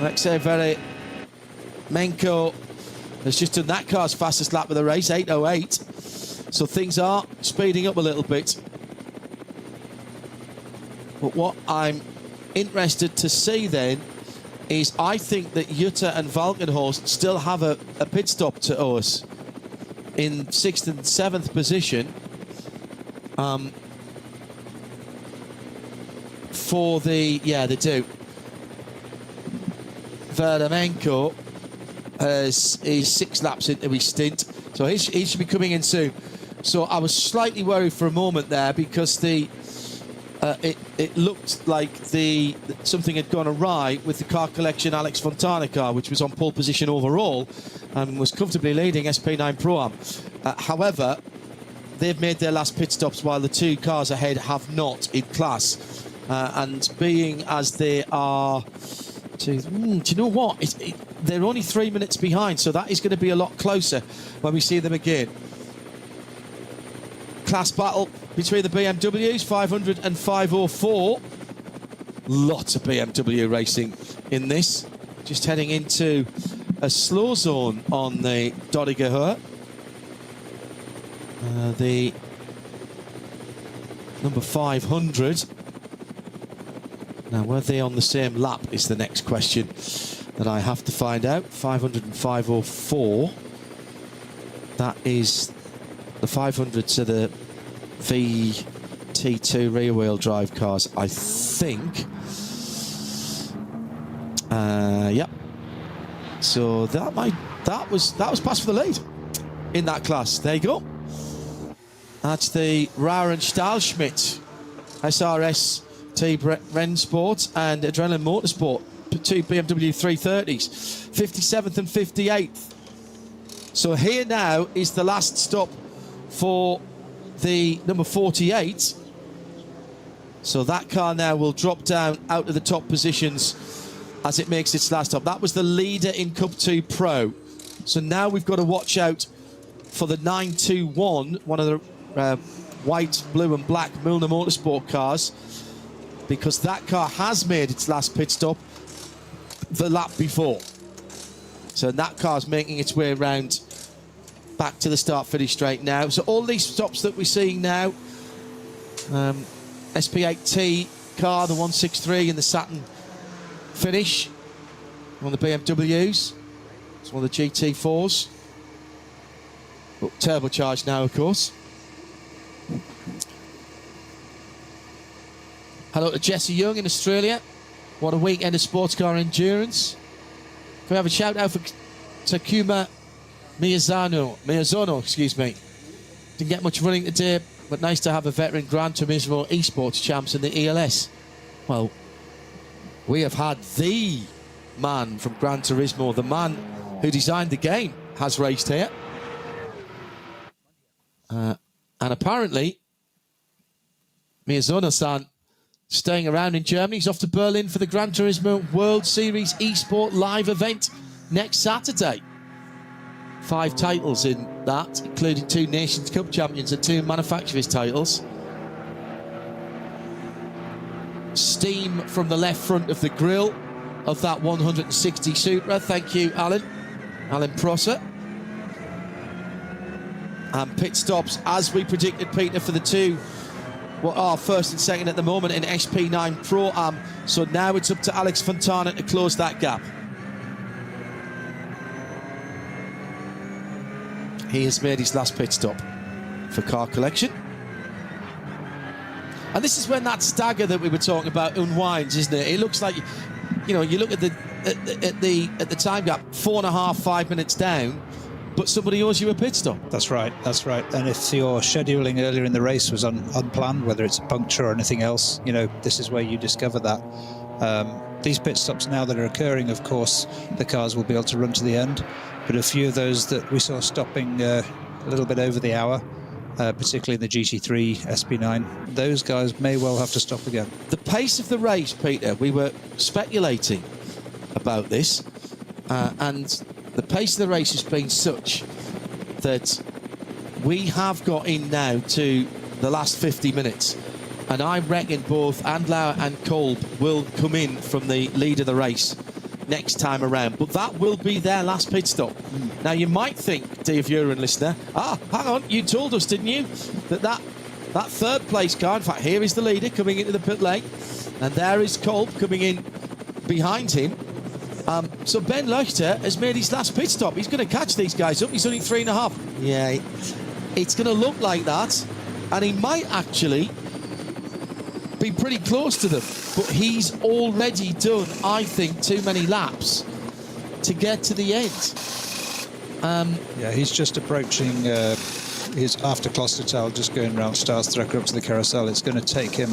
Speaker 8: Alexei Veremenko has just done that car's fastest lap of the race, 8:08. So things are speeding up a little bit. But what I'm interested to see then is, I think that Jutta and Valkenhorst still have a pit stop to us in 6th and 7th position. They do. Veremenko is 6 laps into his stint, so he should be coming in soon. So I was slightly worried for a moment there, because it looked like something had gone awry with the car collection Alex Fontana car, which was on pole position overall and was comfortably leading SP9 Pro-Am. However, they've made their last pit stops while the 2 cars ahead have not in class. And being as they are, do you know what? They're only 3 minutes behind, so that is going to be a lot closer when we see them again. Class battle between the BMWs, 500 and 504. Lots of BMW racing in this. Just heading into a slow zone on the Dodiger. The number 500. Now, were they on the same lap is the next question that I have to find out. 500 and 504. That is the 500s are the VT2 rear-wheel drive cars, I think. Yep. So that was passed for the lead in that class. There you go. That's the Rauer and Stahlschmidt SRS T Rennsport and Adrenaline Motorsport, 2 BMW 330s, 57th and 58th. So here now is the last stop for the number 48. So that car now will drop down out of the top positions as it makes its last stop. That was the leader in Cup 2 Pro. So now we've got to watch out for the 921, one of the white, blue and black Milner Motorsport cars, because that car has made its last pit stop the lap before. So that car's making its way around back to the start-finish straight now. So all these stops that we're seeing now, SP8T car, the 163 in the Saturn finish, One of the BMWs. It's one of the GT4s. But turbocharged now, of course. Hello to Jesse Young in Australia. What a weekend of sports car endurance. Can we have a shout out for Takuma Miyazono, excuse me. Didn't get much running today, but nice to have a veteran Gran Turismo esports champs in the ELS. Well, we have had the man from Gran Turismo, the man who designed the game, has raced here. And apparently, Miyazono-san staying around in Germany. He's off to Berlin for the Gran Turismo World Series eSport live event next Saturday. 5 titles in that, including 2 Nations Cup champions and 2 manufacturers titles. Steam from the left front of the grille of that 160 Supra. Thank you, Alan Prosser. And pit stops, as we predicted, Peter, for the 2 what are first and second at the moment in SP9 Pro-Am. So now it's up to Alex Fontana to close that gap. He has made his last pit stop for car collection. And this is when that stagger that we were talking about unwinds, isn't it? It looks like, you know, you look at the time gap, 4.5, 5 minutes down, but somebody owes you a pit stop.
Speaker 9: That's right, that's right. And if your scheduling earlier in the race was unplanned, whether it's a puncture or anything else, you know, this is where you discover that. These pit stops now that are occurring, of course, the cars will be able to run to the end. But a few of those that we saw stopping a little bit over the hour, particularly in the GT3 SP9, those guys may well have to stop again.
Speaker 8: The pace of the race, Peter, we were speculating about this, and the pace of the race has been such that we have got in now to the last 50 minutes, and I reckon both Andlauer and Kolb will come in from the lead of the race next time around, but that will be their last pit stop. Now you might think, dear viewer and listener, hang on, you told us, didn't you, that third place car, in fact here is the leader coming into the pit lane, and there is Kolb coming in behind him. So Ben Leuchter has made his last pit stop. He's going to catch these guys up. He's only 3.5. Yeah, it's going to look like that, and he might actually be pretty close to them, but he's already done, I think, too many laps to get to the end.
Speaker 9: Yeah, he's just approaching his after Klostertal, just going around Starstrecker up to the carousel. It's going to take him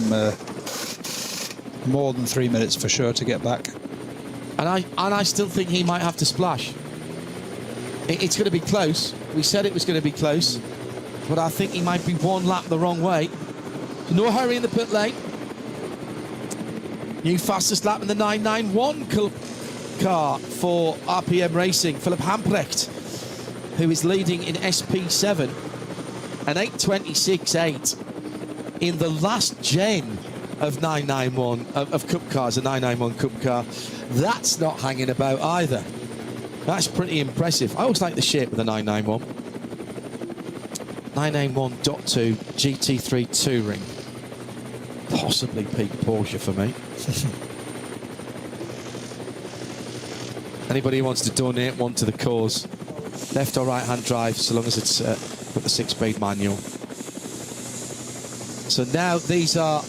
Speaker 9: more than 3 minutes for sure to get back.
Speaker 8: And I still think he might have to splash. It's going to be close. We said it was going to be close, but I think he might be 1 lap the wrong way. No hurry in the pit lane. New fastest lap in the 991 car for RPM Racing, Philip Hamprecht, who is leading in SP7, an 8:26.8 in the last gen of 991 of Cup cars, a 991 Cup car. That's not hanging about either. That's pretty impressive. I always like the shape of the 991. 991.2 GT3 Touring. Possibly peak Porsche for me. Anybody who wants to donate one to the cause, left or right hand drive, so long as it's with the 6-speed manual. So now these are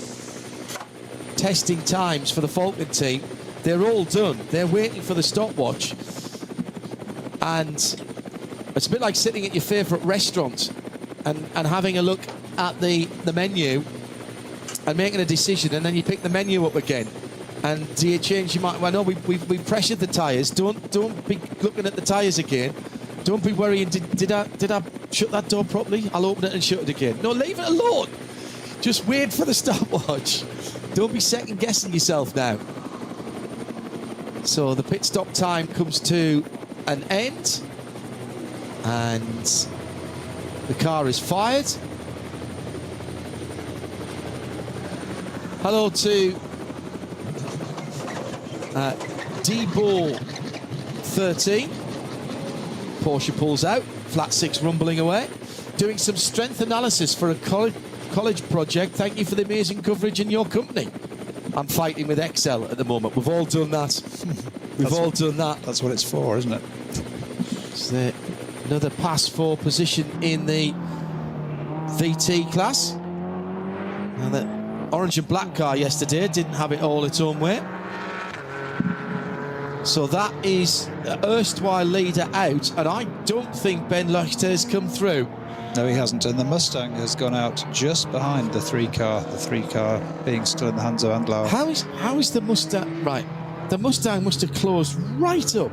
Speaker 8: testing times for the Falcon team. They're all done. They're waiting for the stopwatch, and it's a bit like sitting at your favourite restaurant and having a look at the menu and making a decision, and then you pick the menu up again. And do you change your mind? Well, no, we pressured the tyres. Don't be looking at the tyres again. Don't be worrying. Did I shut that door properly? I'll open it and shut it again. No, leave it alone. Just wait for the stopwatch. Don't be second guessing yourself now. So the pit stop time comes to an end, and the car is fired. Hello to D-Ball 13. Porsche pulls out, flat 6 rumbling away. Doing some strength analysis for a college project. Thank you for the amazing coverage in your company. I'm fighting with Excel at the moment. We've all done that. We've all done that.
Speaker 9: That's what it's for, isn't it?
Speaker 8: It's another pass for position in the VT class. And the orange and black car yesterday didn't have it all its own way. So that is the erstwhile leader out, and I don't think Ben Leuchter has come through.
Speaker 9: No, he hasn't, and the Mustang has gone out just behind the three car being still in the hands of Andlauer.
Speaker 8: How is the Mustang... Right, the Mustang must have closed right up.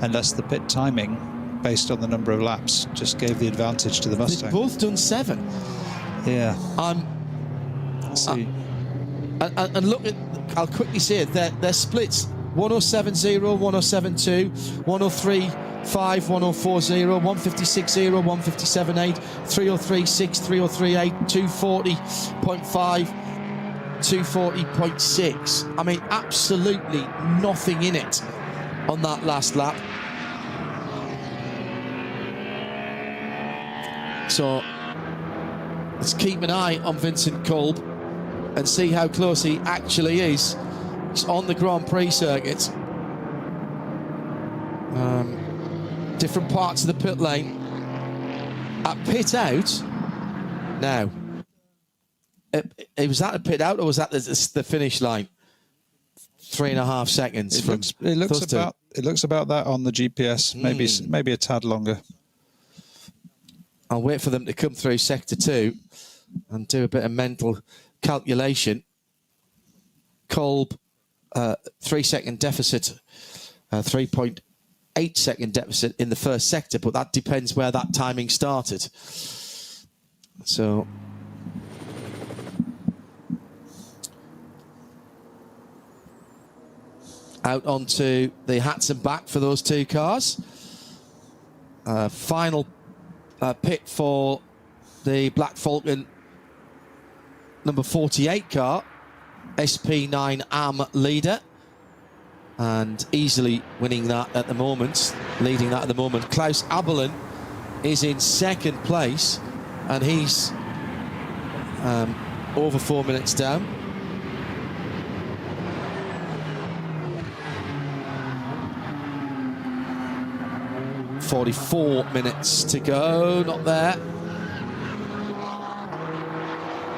Speaker 9: Unless the pit timing, based on the number of laps, just gave the advantage to the Mustang.
Speaker 8: They've both done 7.
Speaker 9: Yeah.
Speaker 8: Let's see. And look at... I'll quickly say it, their splits. 1070, 1072, 1035, 1040, 156.0, 157.8, 303.6, 303.8, 240.5, 240.6. I mean, absolutely nothing in it on that last lap. So let's keep an eye on Vincent Kolb and see how close he actually is. He's on the Grand Prix circuit. Different parts of the pit lane. At pit out, now, was that a pit out or was that the finish line? 3.5 seconds.
Speaker 9: It looks about that on the GPS. Maybe a tad longer.
Speaker 8: I'll wait for them to come through sector 2 and do a bit of mental calculation. Kolb, 3-second deficit, 3.8 second deficit in the first sector, but that depends where that timing started. So out onto the hats and back for those two cars. Final pit for the Black Falcon number 48 car. SP9 AM leader, and easily winning that at the moment, leading that at the moment. Klaus Abelin is in second place, and he's over 4 minutes down. .44 minutes to go, not there.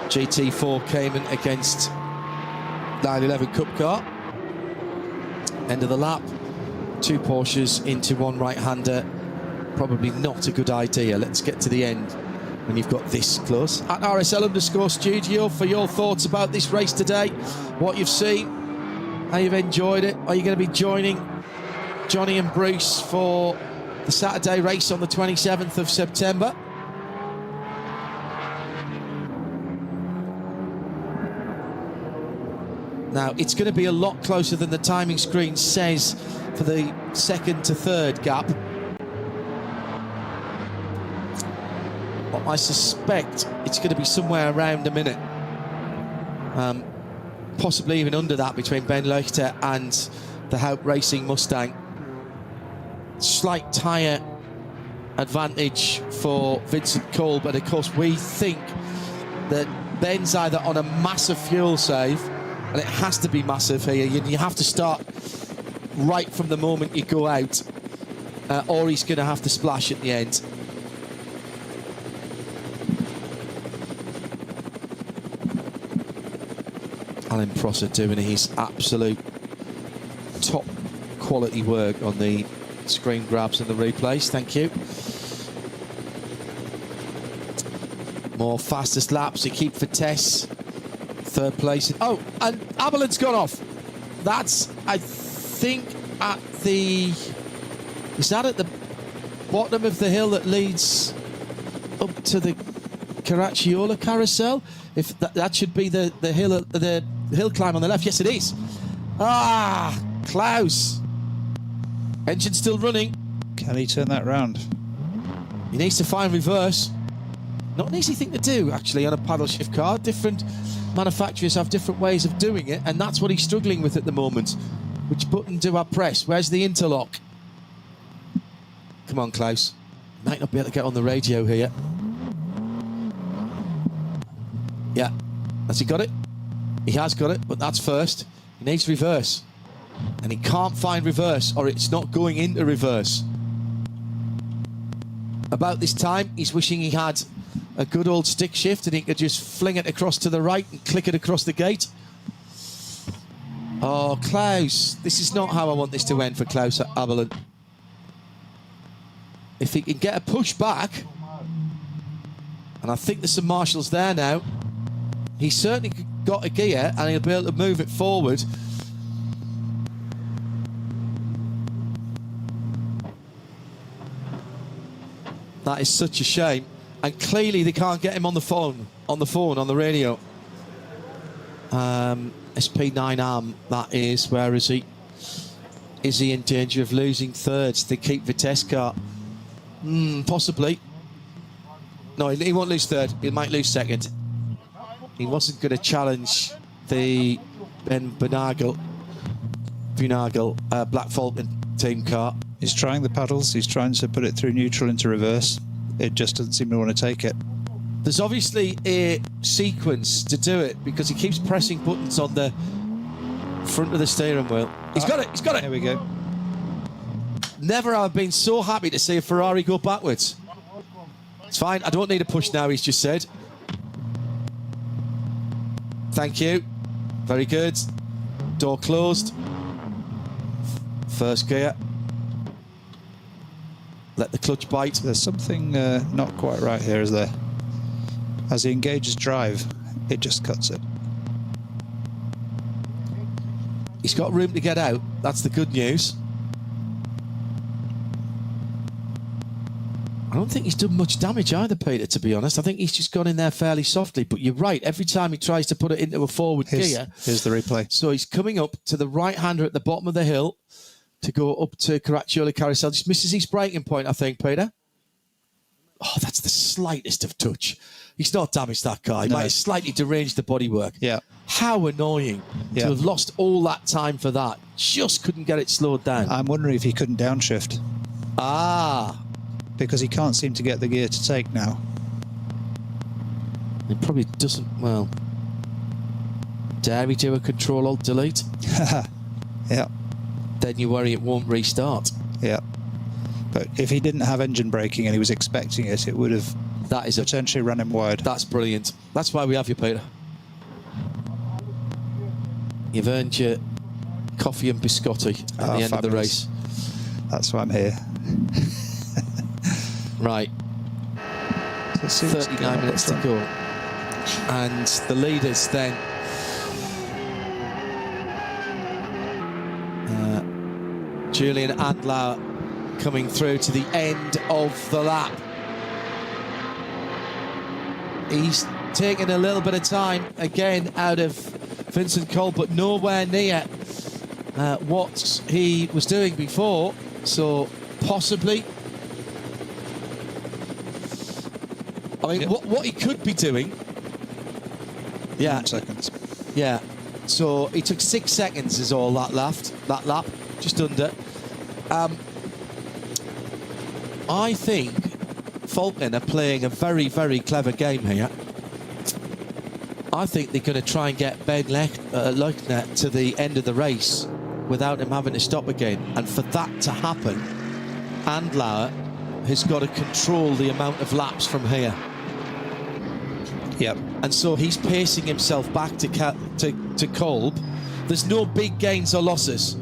Speaker 8: GT4 came in against 911 Cup car. End of the lap. 2 Porsches into 1 right-hander. Probably not a good idea. Let's get to the end when you've got this close. At RSL_studio for your thoughts about this race today. What you've seen. How you've enjoyed it. Are you going to be joining Johnny and Bruce for the Saturday race on the 27th of September? Now, it's going to be a lot closer than the timing screen says for the second to third gap. But I suspect it's going to be somewhere around a minute. Possibly even under that between Ben Leuchter and the Haupt Racing Mustang. Slight tyre advantage for Vincent Kolb, but of course we think that Ben's either on a massive fuel save, and it has to be massive here. You have to start right from the moment you go out, or he's going to have to splash at the end. Alan Prosser doing his absolute top quality work on the screen grabs and the replays. Thank you. More fastest laps. You keep for Tess. Third place. Oh, and Abelin's gone off. That's, I think, at the... Is that at the bottom of the hill that leads up to the Caracciolo carousel? If that should be the hill climb on the left. Yes, it is. Ah, Klaus. Engine still running.
Speaker 9: Can he turn that round?
Speaker 8: He needs to find reverse. Not an easy thing to do, actually, on a paddle shift car. Different manufacturers have different ways of doing it, and that's what he's struggling with at the moment. Which button do I press? Where's the interlock? Come on, Klaus. Might not be able to get on the radio here. Yeah. Has he got it? He has got it, but that's first. He needs reverse. And he can't find reverse, or it's not going into reverse. About this time, he's wishing he had a good old stick shift and he could just fling it across to the right and click it across the gate. Oh, Klaus, this is not how I want this to end for Klaus Abelin. If he can get a push back, and I think there's some marshals there now, he's certainly got a gear and he'll be able to move it forward. That is such a shame. And clearly they can't get him on the radio. SP9 arm, that is. Where is he? Is he in danger of losing thirds? They keep Vitesca. Possibly. No, he won't lose third. He might lose second. He wasn't going to challenge the Ben Bunagel Black Falcon team car.
Speaker 9: He's trying the paddles. He's trying to put it through neutral into reverse. It just doesn't seem to want to take it.
Speaker 8: There's obviously a sequence to do it because he keeps pressing buttons on the front of the steering wheel. He's got it. He's got it.
Speaker 9: Here we go.
Speaker 8: Never have I been so happy to see a Ferrari go backwards. It's fine. I don't need a push now, he's just said. Thank you. Very good. Door closed. First gear. Let the clutch bite.
Speaker 9: There's something not quite right here, is there? As he engages drive, it just cuts it.
Speaker 8: He's got room to get out. That's the good news. I don't think he's done much damage either, Peter, to be honest. I think he's just gone in there fairly softly. But you're right. Every time he tries to put it into a forward gear.
Speaker 9: Here's the replay.
Speaker 8: So he's coming up to the right-hander at the bottom of the hill to go up to Caracciolo Carousel. Just misses his braking point, I think, Peter. Oh, that's the slightest of touch. He's not damaged that car. He might have slightly deranged the bodywork.
Speaker 9: Yeah.
Speaker 8: How annoying to have lost all that time for that. Just couldn't get it slowed down.
Speaker 9: I'm wondering if he couldn't downshift.
Speaker 8: Ah.
Speaker 9: Because he can't seem to get the gear to take now.
Speaker 8: He probably doesn't, well... Dare we do a Control-Alt-Delete?
Speaker 9: Yeah.
Speaker 8: Then you worry it won't restart.
Speaker 9: Yeah. But if he didn't have engine braking and he was expecting it, it would have potentially run him wide.
Speaker 8: That's brilliant. That's why we have you, Peter. You've earned your coffee and biscotti at the end of the race.
Speaker 9: That's why I'm here.
Speaker 8: Right. So 39 minutes to go. And the leaders then... Julian Andlauer coming through to the end of the lap. He's taken a little bit of time again out of Vincent Cole, but nowhere near what he was doing before. So possibly, I mean, what he could be doing. Yeah,
Speaker 9: seconds.
Speaker 8: Yeah. So he took 6 seconds is all that lap, just under. I think Falcon are playing a very, very clever game here. I think they're going to try and get Ben Lechner to the end of the race without him having to stop again. And for that to happen, Andlauer has got to control the amount of laps from here.
Speaker 9: Yep.
Speaker 8: And so he's pacing himself back to Kolb. There's no big gains or losses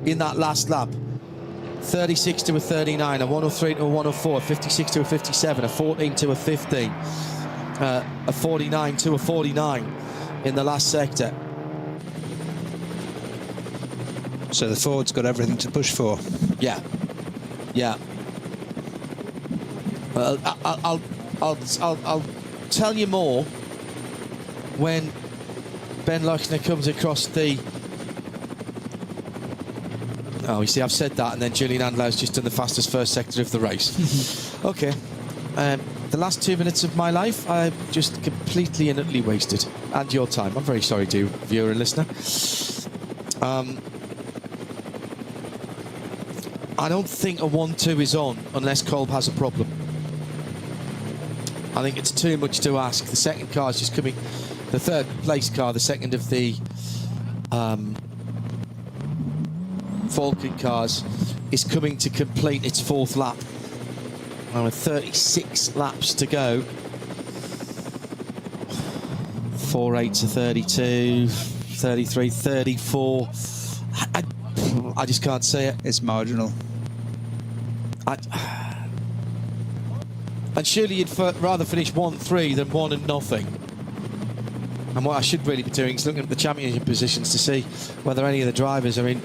Speaker 8: in that last lap. 36 to a 39, a 103 to a 104, a 56 to a 57, a 14 to a 15, a 49 to a 49 in the last sector.
Speaker 9: So the Ford's got everything to push for.
Speaker 8: Yeah, yeah. I'll tell you more when Ben Lechner comes across the... Oh, you see, I've said that, and then Julian Andlauer's just done the fastest first sector of the race. Okay. The last 2 minutes of my life, I've just completely and utterly wasted. And your time. I'm very sorry to you, viewer and listener. I don't think a 1-2 is on unless Kolb has a problem. I think it's too much to ask. The second car is just coming... The third place car, the second of the... Falken cars is coming to complete its 4th lap. Now with 36 laps to go. 4.8 to 32, 33, 34. I just can't see it.
Speaker 9: It's marginal.
Speaker 8: And surely you'd rather finish 1-3 than 1-0. And what I should really be doing is looking at the championship positions to see whether any of the drivers are in,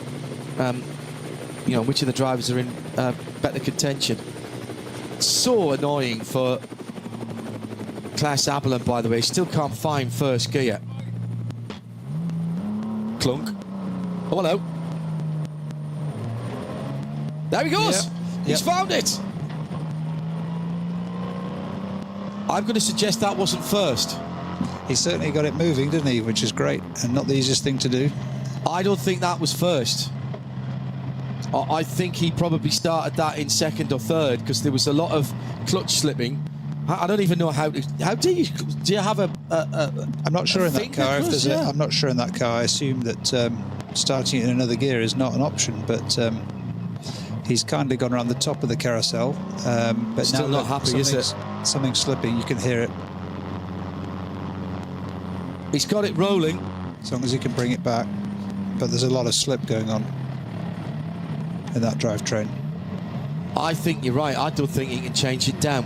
Speaker 8: you know, which of the drivers are in better contention. It's so annoying for Klaas Abelen, by the way. Still can't find first gear. Clunk. Oh, hello. There he goes. Yep. He's found it. I'm going to suggest that wasn't first.
Speaker 9: He certainly got it moving, didn't he? Which is great, and not the easiest thing to do.
Speaker 8: I don't think that was first. I think he probably started that in 2nd or 3rd because there was a lot of clutch slipping. I don't even know how do you have a
Speaker 9: I'm not sure in that car. If there's I'm not sure in that car. I assume that starting in another gear is not an option, but he's kindly gone around the top of the carousel. But
Speaker 8: still
Speaker 9: now
Speaker 8: not happy, is it?
Speaker 9: Something's slipping. You can hear it.
Speaker 8: He's got it rolling.
Speaker 9: As long as he can bring it back. But there's a lot of slip going on in that drivetrain.
Speaker 8: I think you're right. I don't think he can change it down.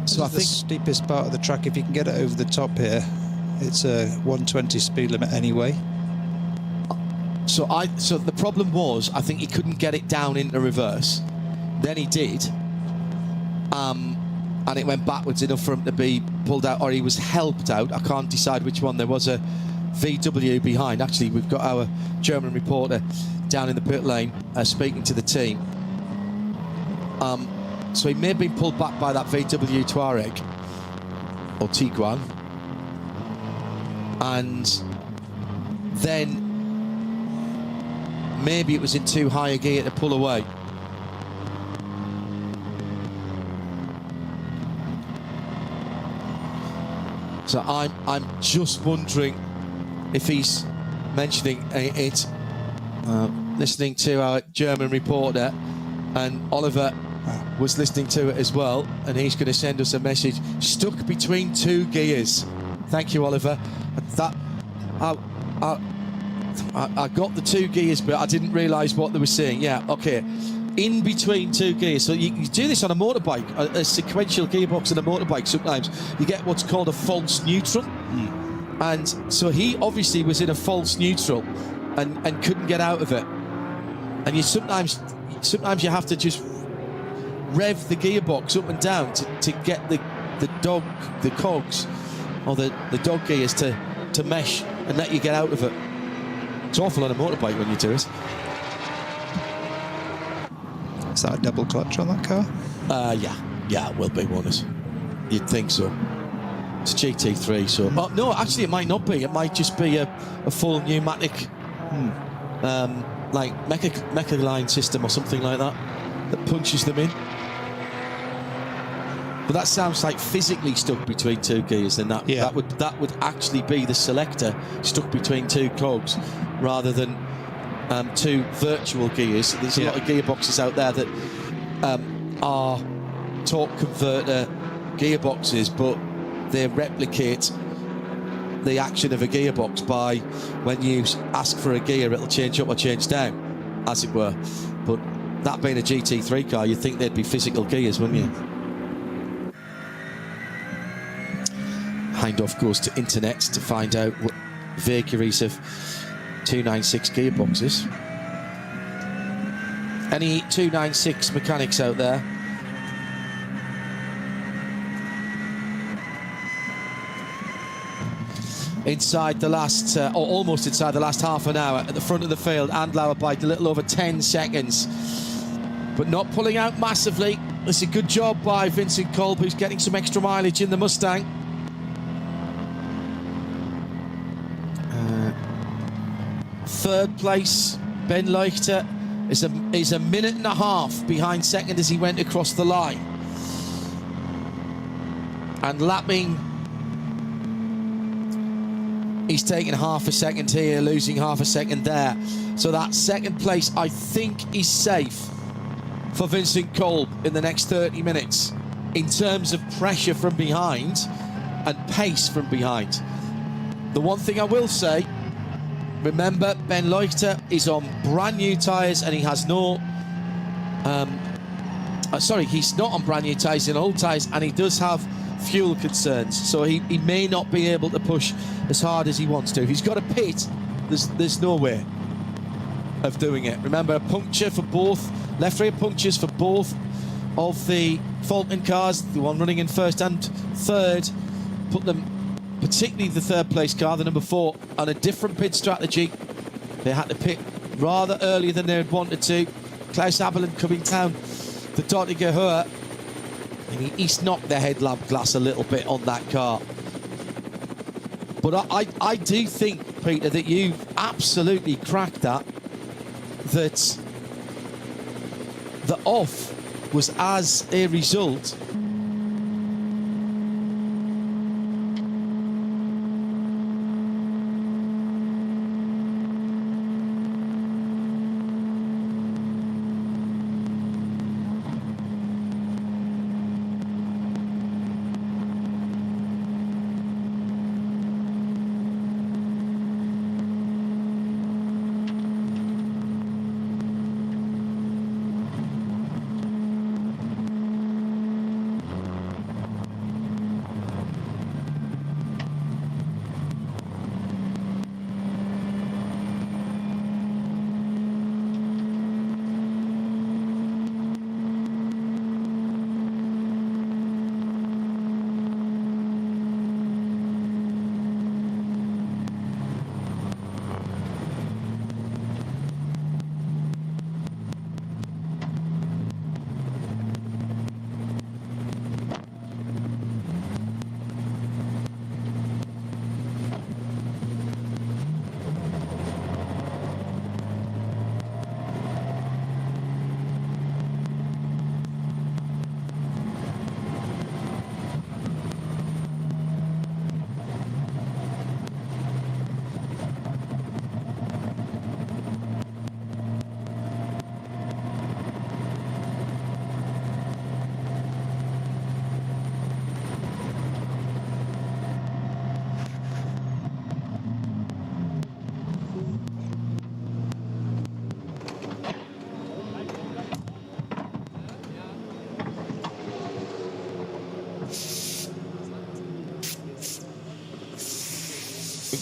Speaker 9: So I think the steepest part of the track, if you can get it over the top here, it's a 120 speed limit anyway.
Speaker 8: So the problem was, I think he couldn't get it down into reverse. Then he did. And it went backwards enough for him to be pulled out, or he was helped out. I can't decide which one. There was a VW behind. Actually, we've got our German reporter down in the pit lane speaking to the team. So he may have been pulled back by that VW Touareg or Tiguan, and then maybe it was in too high a gear to pull away. So I'm just wondering if he's mentioning it, listening to our German reporter, and Oliver was listening to it as well, and he's going to send us a message. Stuck between 2 gears. Thank you, Oliver. That I got the 2 gears, but I didn't realise what they were saying. Yeah, okay. In between 2 gears. So you do this on a motorbike, a sequential gearbox in a motorbike. Sometimes you get what's called a false neutral. And so he obviously was in a false neutral and couldn't get out of it. And you sometimes you have to just rev the gearbox up and down to get the cogs or the dog gears to mesh and let you get out of it. It's awful on a motorbike when you do it.
Speaker 9: Is that a double clutch on that car?
Speaker 8: Yeah, it will be, won't it? You'd think so. It's a GT3, so... Oh, no, actually, it might not be. It might just be a full pneumatic, like, mecha line system or something like that punches them in. But that sounds like physically stuck between 2 gears, then that would actually be the selector stuck between 2 cogs, rather than 2 virtual gears. There's a lot of gearboxes out there that are torque converter gearboxes, but they replicate the action of a gearbox by when you ask for a gear, it'll change up or change down, as it were. But that being a GT3 car, you'd think they'd be physical gears, wouldn't you? Hindhoff goes to internet to find out what vagaries of 296 gearboxes. Any 296 mechanics out there? Inside the last, or almost inside the last half an hour, at the front of the field, Andlauer by a little over 10 seconds, but not pulling out massively. It's a good job by Vincent Kolb, who's getting some extra mileage in the Mustang. Third place, Ben Leuchter is a minute and a half behind second as he went across the line. And lapping He's taking half a second here, losing half a second there. So that second place, I think, is safe for Vincent Kolb in the next 30 minutes in terms of pressure from behind and pace from behind. The one thing I will say, remember, Ben Leuchter is on brand new tyres and he has no... he's not on brand new tyres, in old tyres, and he does have fuel concerns, so he may not be able to push as hard as he wants to. If he's got a pit, there's no way of doing it. Remember, a puncture for both, left rear punctures for both of the Falcon cars, the one running in first and third, put them, particularly the third place car, the number 4, on a different pit strategy. They had to pit rather earlier than they had wanted to. Klaus Abelin coming down the Dortiger Höhe, and he's knocked the headlamp glass a little bit on that car. But I do think, Peter, that you absolutely cracked that the off was as a result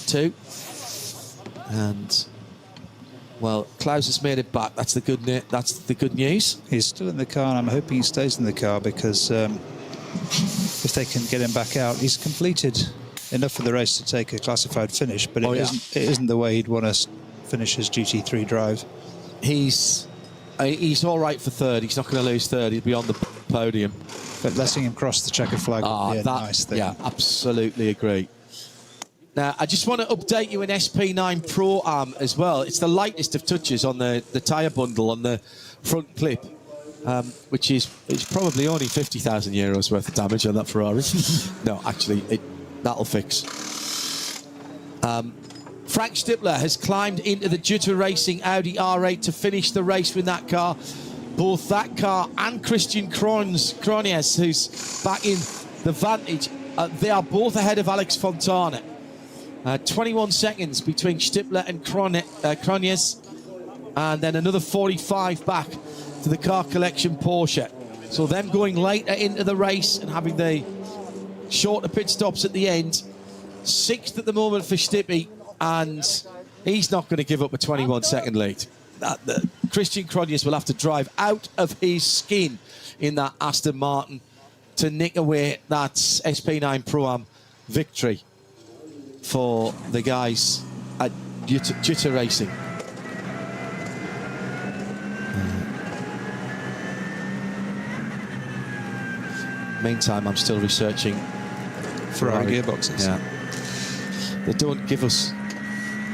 Speaker 8: two. And well, Klaus has made it back. That's the good news.
Speaker 9: He's still in the car, and I'm hoping he stays in the car, because if they can get him back out, he's completed enough of the race to take a classified finish, but it isn't the way he'd want to finish his GT3 drive.
Speaker 8: He's all right for third. He's not going to lose third. He'll be on the podium.
Speaker 9: But letting him cross the checkered flag would be a nice thing.
Speaker 8: Yeah, absolutely agree. Now, I just want to update you in SP9 Pro Am as well. It's the lightest of touches on the tyre bundle on the front clip, which is probably only €50,000 worth of damage on that Ferrari. No, actually, that'll fix. Frank Stippler has climbed into the Jutta Racing Audi R8 to finish the race with that car. Both that car and Christian Kronies, who's back in the Vantage, they are both ahead of Alex Fontana. 21 seconds between Stippler and Kronies, and then another 45 back to the car collection Porsche. So them going later into the race and having the shorter pit stops at the end. 6th at the moment for Stippy, and he's not going to give up a 21-second lead. Christian Kronies will have to drive out of his skin in that Aston Martin to nick away that SP9 Pro-Am victory for the guys at Jutta Racing. Meantime, I'm still researching
Speaker 9: Ferrari gearboxes.
Speaker 8: Yeah. They don't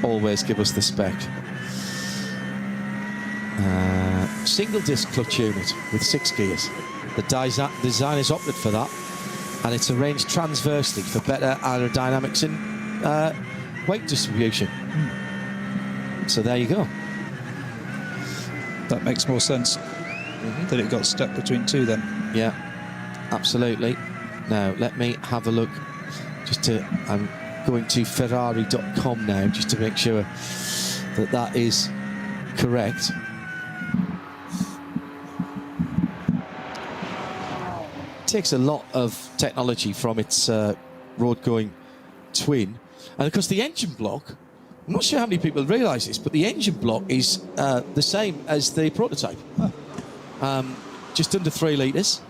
Speaker 8: always give us the spec. Single disc clutch unit with 6 gears. The designers opted for that, and it's arranged transversely for better aerodynamics and weight distribution. So there you go.
Speaker 9: That makes more sense. That it got stuck between two then.
Speaker 8: Yeah, absolutely. Now, let me have a look. I'm going to Ferrari.com now, just to make sure that that is correct. It takes a lot of technology from its road-going twin. And of course, the engine block, I'm not sure how many people realise this, but the engine block is the same as the prototype. Just under 3 litres,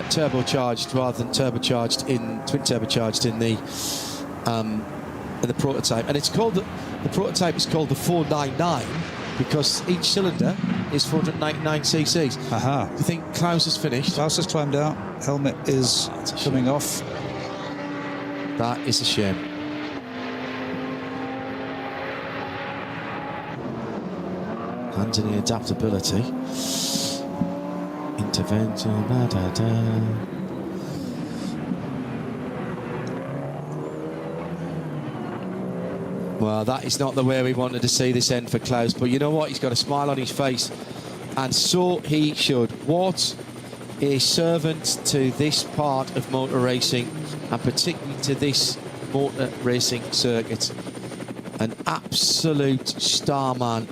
Speaker 8: turbocharged rather than turbocharged twin turbocharged in the prototype, and it's called the prototype is called the 499 because each cylinder is 499 cc's.
Speaker 9: Aha!
Speaker 8: Do you think Klaus has finished?
Speaker 9: Klaus has climbed out. Helmet is coming off.
Speaker 8: That is a shame. Handling adaptability. Intervention, Well, that is not the way we wanted to see this end for Klaus, but you know what? He's got a smile on his face, and so he should. What a servant to this part of motor racing, and particularly to this motor racing circuit. An absolute star man.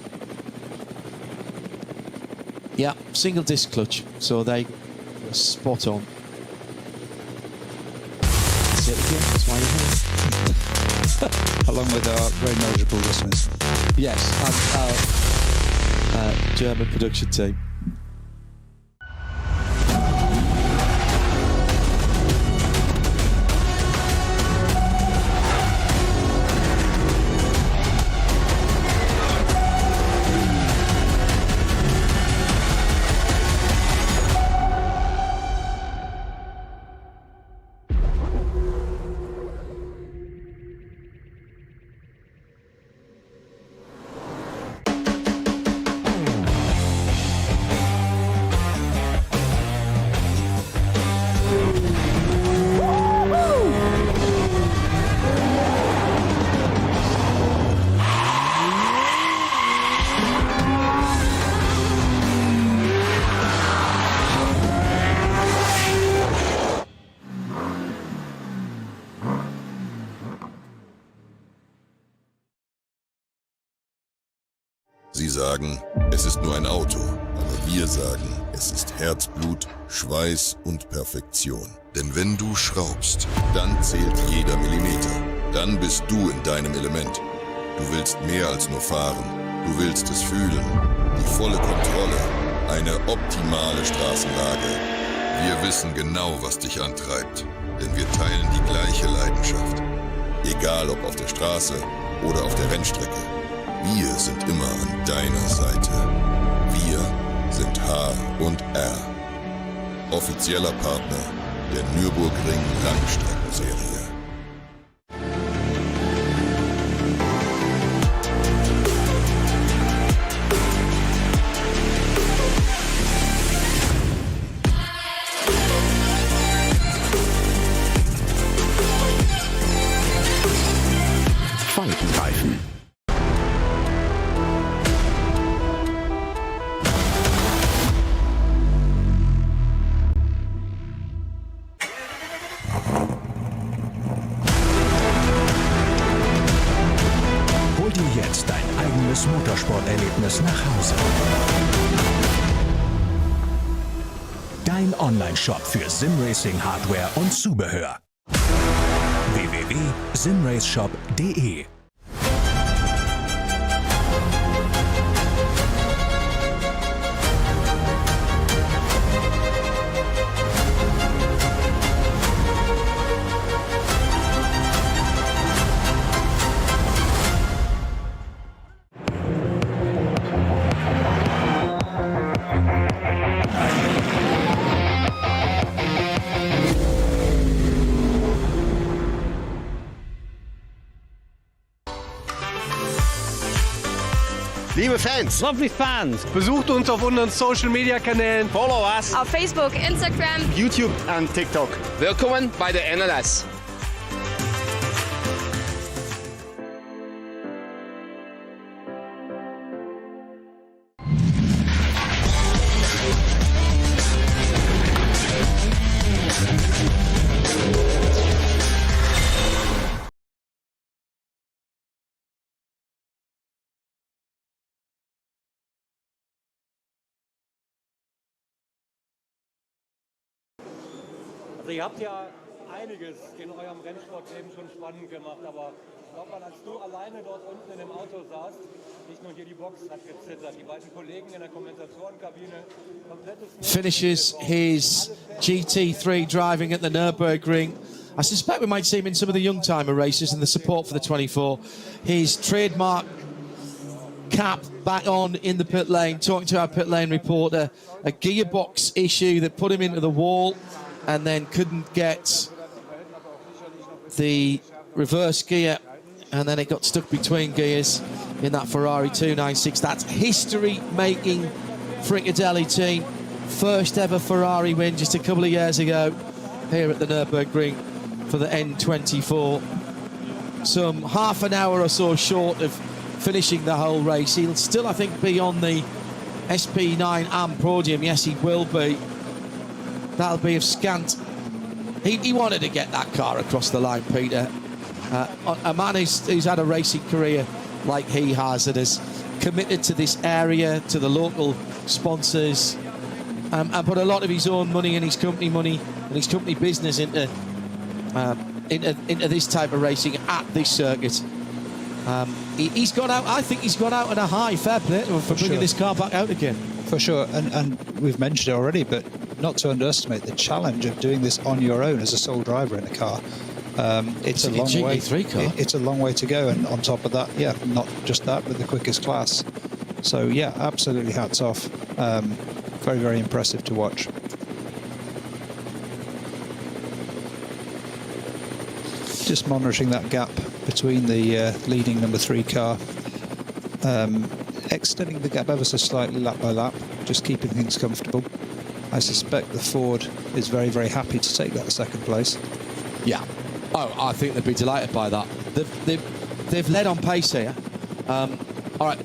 Speaker 8: Yeah, single disc clutch, so they were spot on. That's it again, that's why you're here.
Speaker 9: Along with our very knowledgeable listeners.
Speaker 8: Yes, and our German production team.
Speaker 11: Sie sagen, es ist nur ein Auto, aber wir sagen, es ist Herzblut, Schweiß und Perfektion. Denn wenn du schraubst, dann zählt jeder Millimeter. Dann bist du in deinem Element. Du willst mehr als nur fahren. Du willst es fühlen. Die volle Kontrolle. Eine optimale Straßenlage. Wir wissen genau, was dich antreibt. Denn wir teilen die gleiche Leidenschaft. Egal ob auf der Straße oder auf der Rennstrecke. Wir sind immer an deiner Seite. Wir sind H&R. Offizieller Partner der Nürburgring Langstreckenserie.
Speaker 1: Faltenreifen.
Speaker 12: Hol dir jetzt dein eigenes Motorsporterlebnis nach Hause. Dein Online-Shop für Simracing-Hardware und Zubehör. www.simraceshop.de.
Speaker 13: Liebe Fans,
Speaker 17: Besucht uns auf unseren Social-Media-Kanälen.
Speaker 13: follow us,
Speaker 19: Auf Facebook, Instagram,
Speaker 13: YouTube und TikTok.
Speaker 16: Willkommen bei der NLS.
Speaker 2: Also ihr habt ja einiges in eurem Rennsportleben schon spannend gemacht, aber glaubt man, als du alleine dort unten in dem Auto saßt, nicht nur hier die Box hat gezittert, die beiden Kollegen in der Kommentatorenkabine, komplettes...
Speaker 8: Finishes his GT3 driving at the Nürburgring. I suspect we might see him in some of the young-timer races and the support for the 24. His trademark cap back on in the pit lane, talking to our pit lane reporter. A gearbox issue that put him into the wall and then couldn't get the reverse gear, and then it got stuck between gears in that Ferrari 296. That's history-making Frickadelli team. First ever Ferrari win just a couple of years ago here at the Nürburgring for the N24. Some half an hour or so short of finishing the whole race. He'll still, I think, be on the SP9 AM podium. Yes, he will be. That'll be of scant. He wanted to get that car across the line, Peter. A man who's had a racing career like he has and has committed to this area, to the local sponsors, and put a lot of his own money and his company money and his company business into this type of racing at this circuit. He's gone out. I think he's gone out on a high. Fair play to him for bringing this car back out again.
Speaker 9: For sure, and we've mentioned it already, but not to underestimate the challenge of doing this on your own as a sole driver in a car. It's a long way. It's a long way to go, and on top of that, yeah, not just that, but the quickest class. So yeah, absolutely hats off. Very, very impressive to watch. Just monitoring that gap between the leading number 3 car, extending the gap ever so slightly lap by lap, just keeping things comfortable. I suspect the Ford is very, very happy to take that second place.
Speaker 8: Yeah. Oh, I think they'd be delighted by that. They've led on pace here. All right.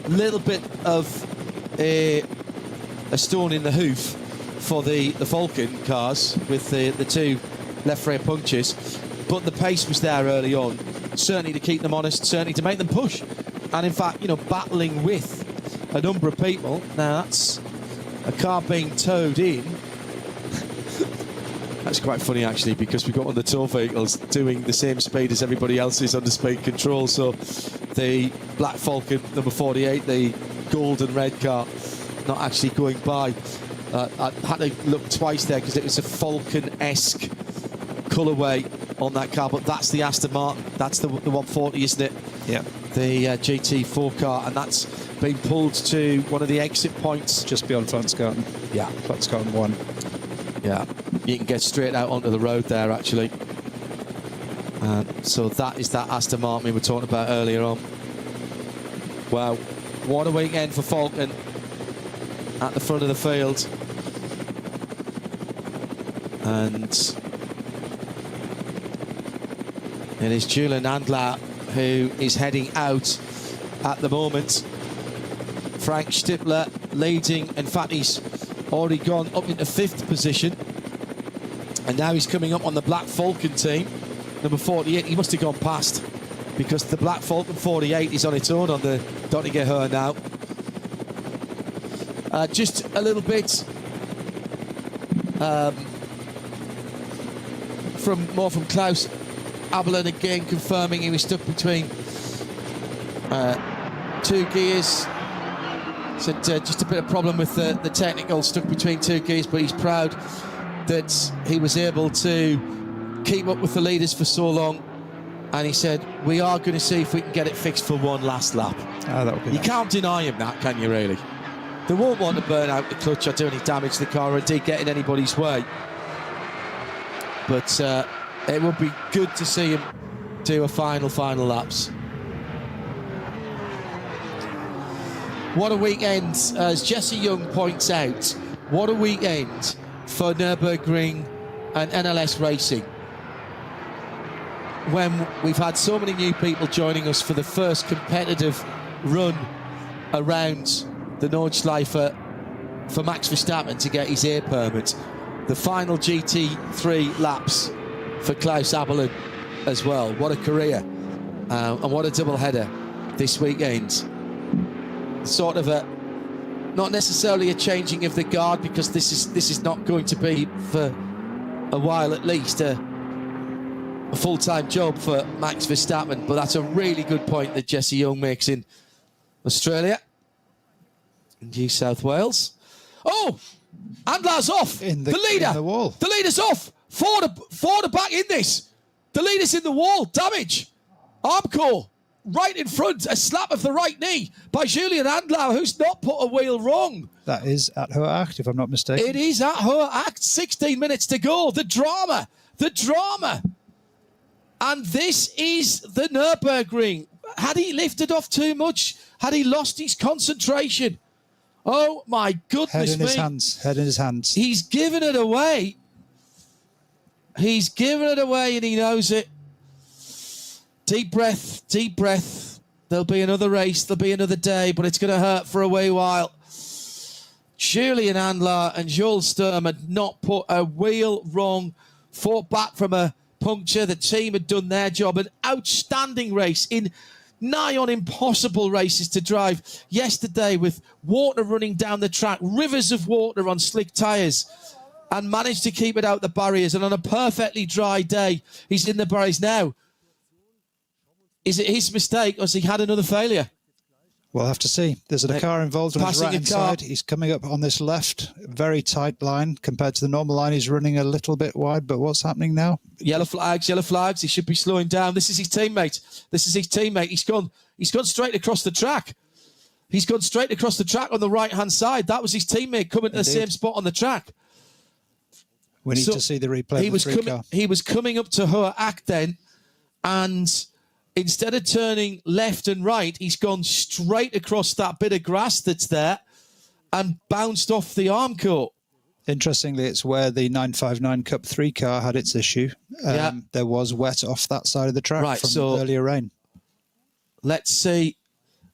Speaker 8: Little bit of a stone in the hoof for the Falcon cars with the 2 left rear punctures. But the pace was there early on, certainly to keep them honest, certainly to make them push. And in fact, you know, battling with a number of people. Now that's a car being towed in. That's quite funny actually, because we've got one of the tow vehicles doing the same speed as everybody else is under speed control. So the black Falcon number 48, the gold and red car, not actually going by. I had to look twice there because it was a Falcon-esque colourway on that car, but that's the Aston Martin. That's the 140, isn't it?
Speaker 9: Yeah.
Speaker 8: The GT4 car, and that's been pulled to one of the exit points.
Speaker 9: Just beyond Flansgarten.
Speaker 8: Yeah.
Speaker 9: Flansgarten 1.
Speaker 8: Yeah. You can get straight out onto the road there, actually. So that is that Aston Martin we were talking about earlier on. Wow. What a weekend for Falcon at the front of the field. And it is Julian Andler who is heading out at the moment. Frank Stippler leading. In fact, he's already gone up into 5th position. And now he's coming up on the Black Falcon team, number 48. He must have gone past, because the Black Falcon 48 is on its own on the Dottinger now. Just a little bit from Klaus Abelin again, confirming he was stuck between 2 gears. Said just a bit of problem with the technical, stuck between 2 gears, but he's proud that he was able to keep up with the leaders for so long. And he said, we are going to see if we can get it fixed for one last lap.
Speaker 9: That would be
Speaker 8: you
Speaker 9: nice.
Speaker 8: Can't deny him that, can you, really? They won't want to burn out the clutch or do any damage to the car or indeed get in anybody's way. But it would be good to see him do a final laps. What a weekend, as Jesse Young points out, what a weekend for Nürburgring and NLS racing. When we've had so many new people joining us for the first competitive run around the Nordschleife for Max Verstappen to get his air permit. The final GT3 laps for Klaus Abelin as well. What a career. And what a double header this weekend. Sort of a, not necessarily a changing of the guard, because this is not going to be for
Speaker 7: a while at least, a full-time job for Max Verstappen. But that's a really good point that Jesse Young makes in Australia, in New South Wales. Oh, Andlar's off. The leader.
Speaker 9: In the wall.
Speaker 7: The leader's off. Ford are back in this. The leader's in the wall. Damage. Armco right in front. A slap of the right knee by Julian Andlar, who's not put a wheel wrong.
Speaker 9: That is at Hohe Acht, if I'm not mistaken.
Speaker 7: It is at Hohe Acht. 16 minutes to go. The drama. The drama. And this is the Nürburgring. Had he lifted off too much? Had he lost his concentration? Oh, my goodness me.
Speaker 9: Head in his hands. Head in his hands.
Speaker 7: He's given it away. He's given it away and he knows it. Deep breath, deep breath. There'll be another race. There'll be another day, but it's going to hurt for a wee while. Julian Andlar and Jules Sturm had not put a wheel wrong. Fought back from a puncture. The team had done their job. An outstanding race in nigh on impossible races to drive yesterday, with water running down the track, rivers of water on slick tyres, and managed to keep it out the barriers. And on a perfectly dry day, he's in the barriers now. Is it his mistake, or has he had another failure?
Speaker 9: We'll have to see. There's a car involved on his right-hand side. He's coming up on this left, very tight line compared to the normal line. He's running a little bit wide, but what's happening now?
Speaker 7: Yellow flags, yellow flags. He should be slowing down. This is his teammate. This is his teammate. He's gone straight across the track. He's gone straight across the track on the right-hand side. That was his teammate coming to the same spot on the track.
Speaker 9: We need to see the replay of the three car.
Speaker 7: He was coming up to Hohe Acht then, and instead of turning left and right, he's gone straight across that bit of grass that's there and bounced off the Armco.
Speaker 9: Interestingly, it's where the 959 Cup 3 car had its issue. There was wet off that side of the track from earlier rain.
Speaker 7: Let's see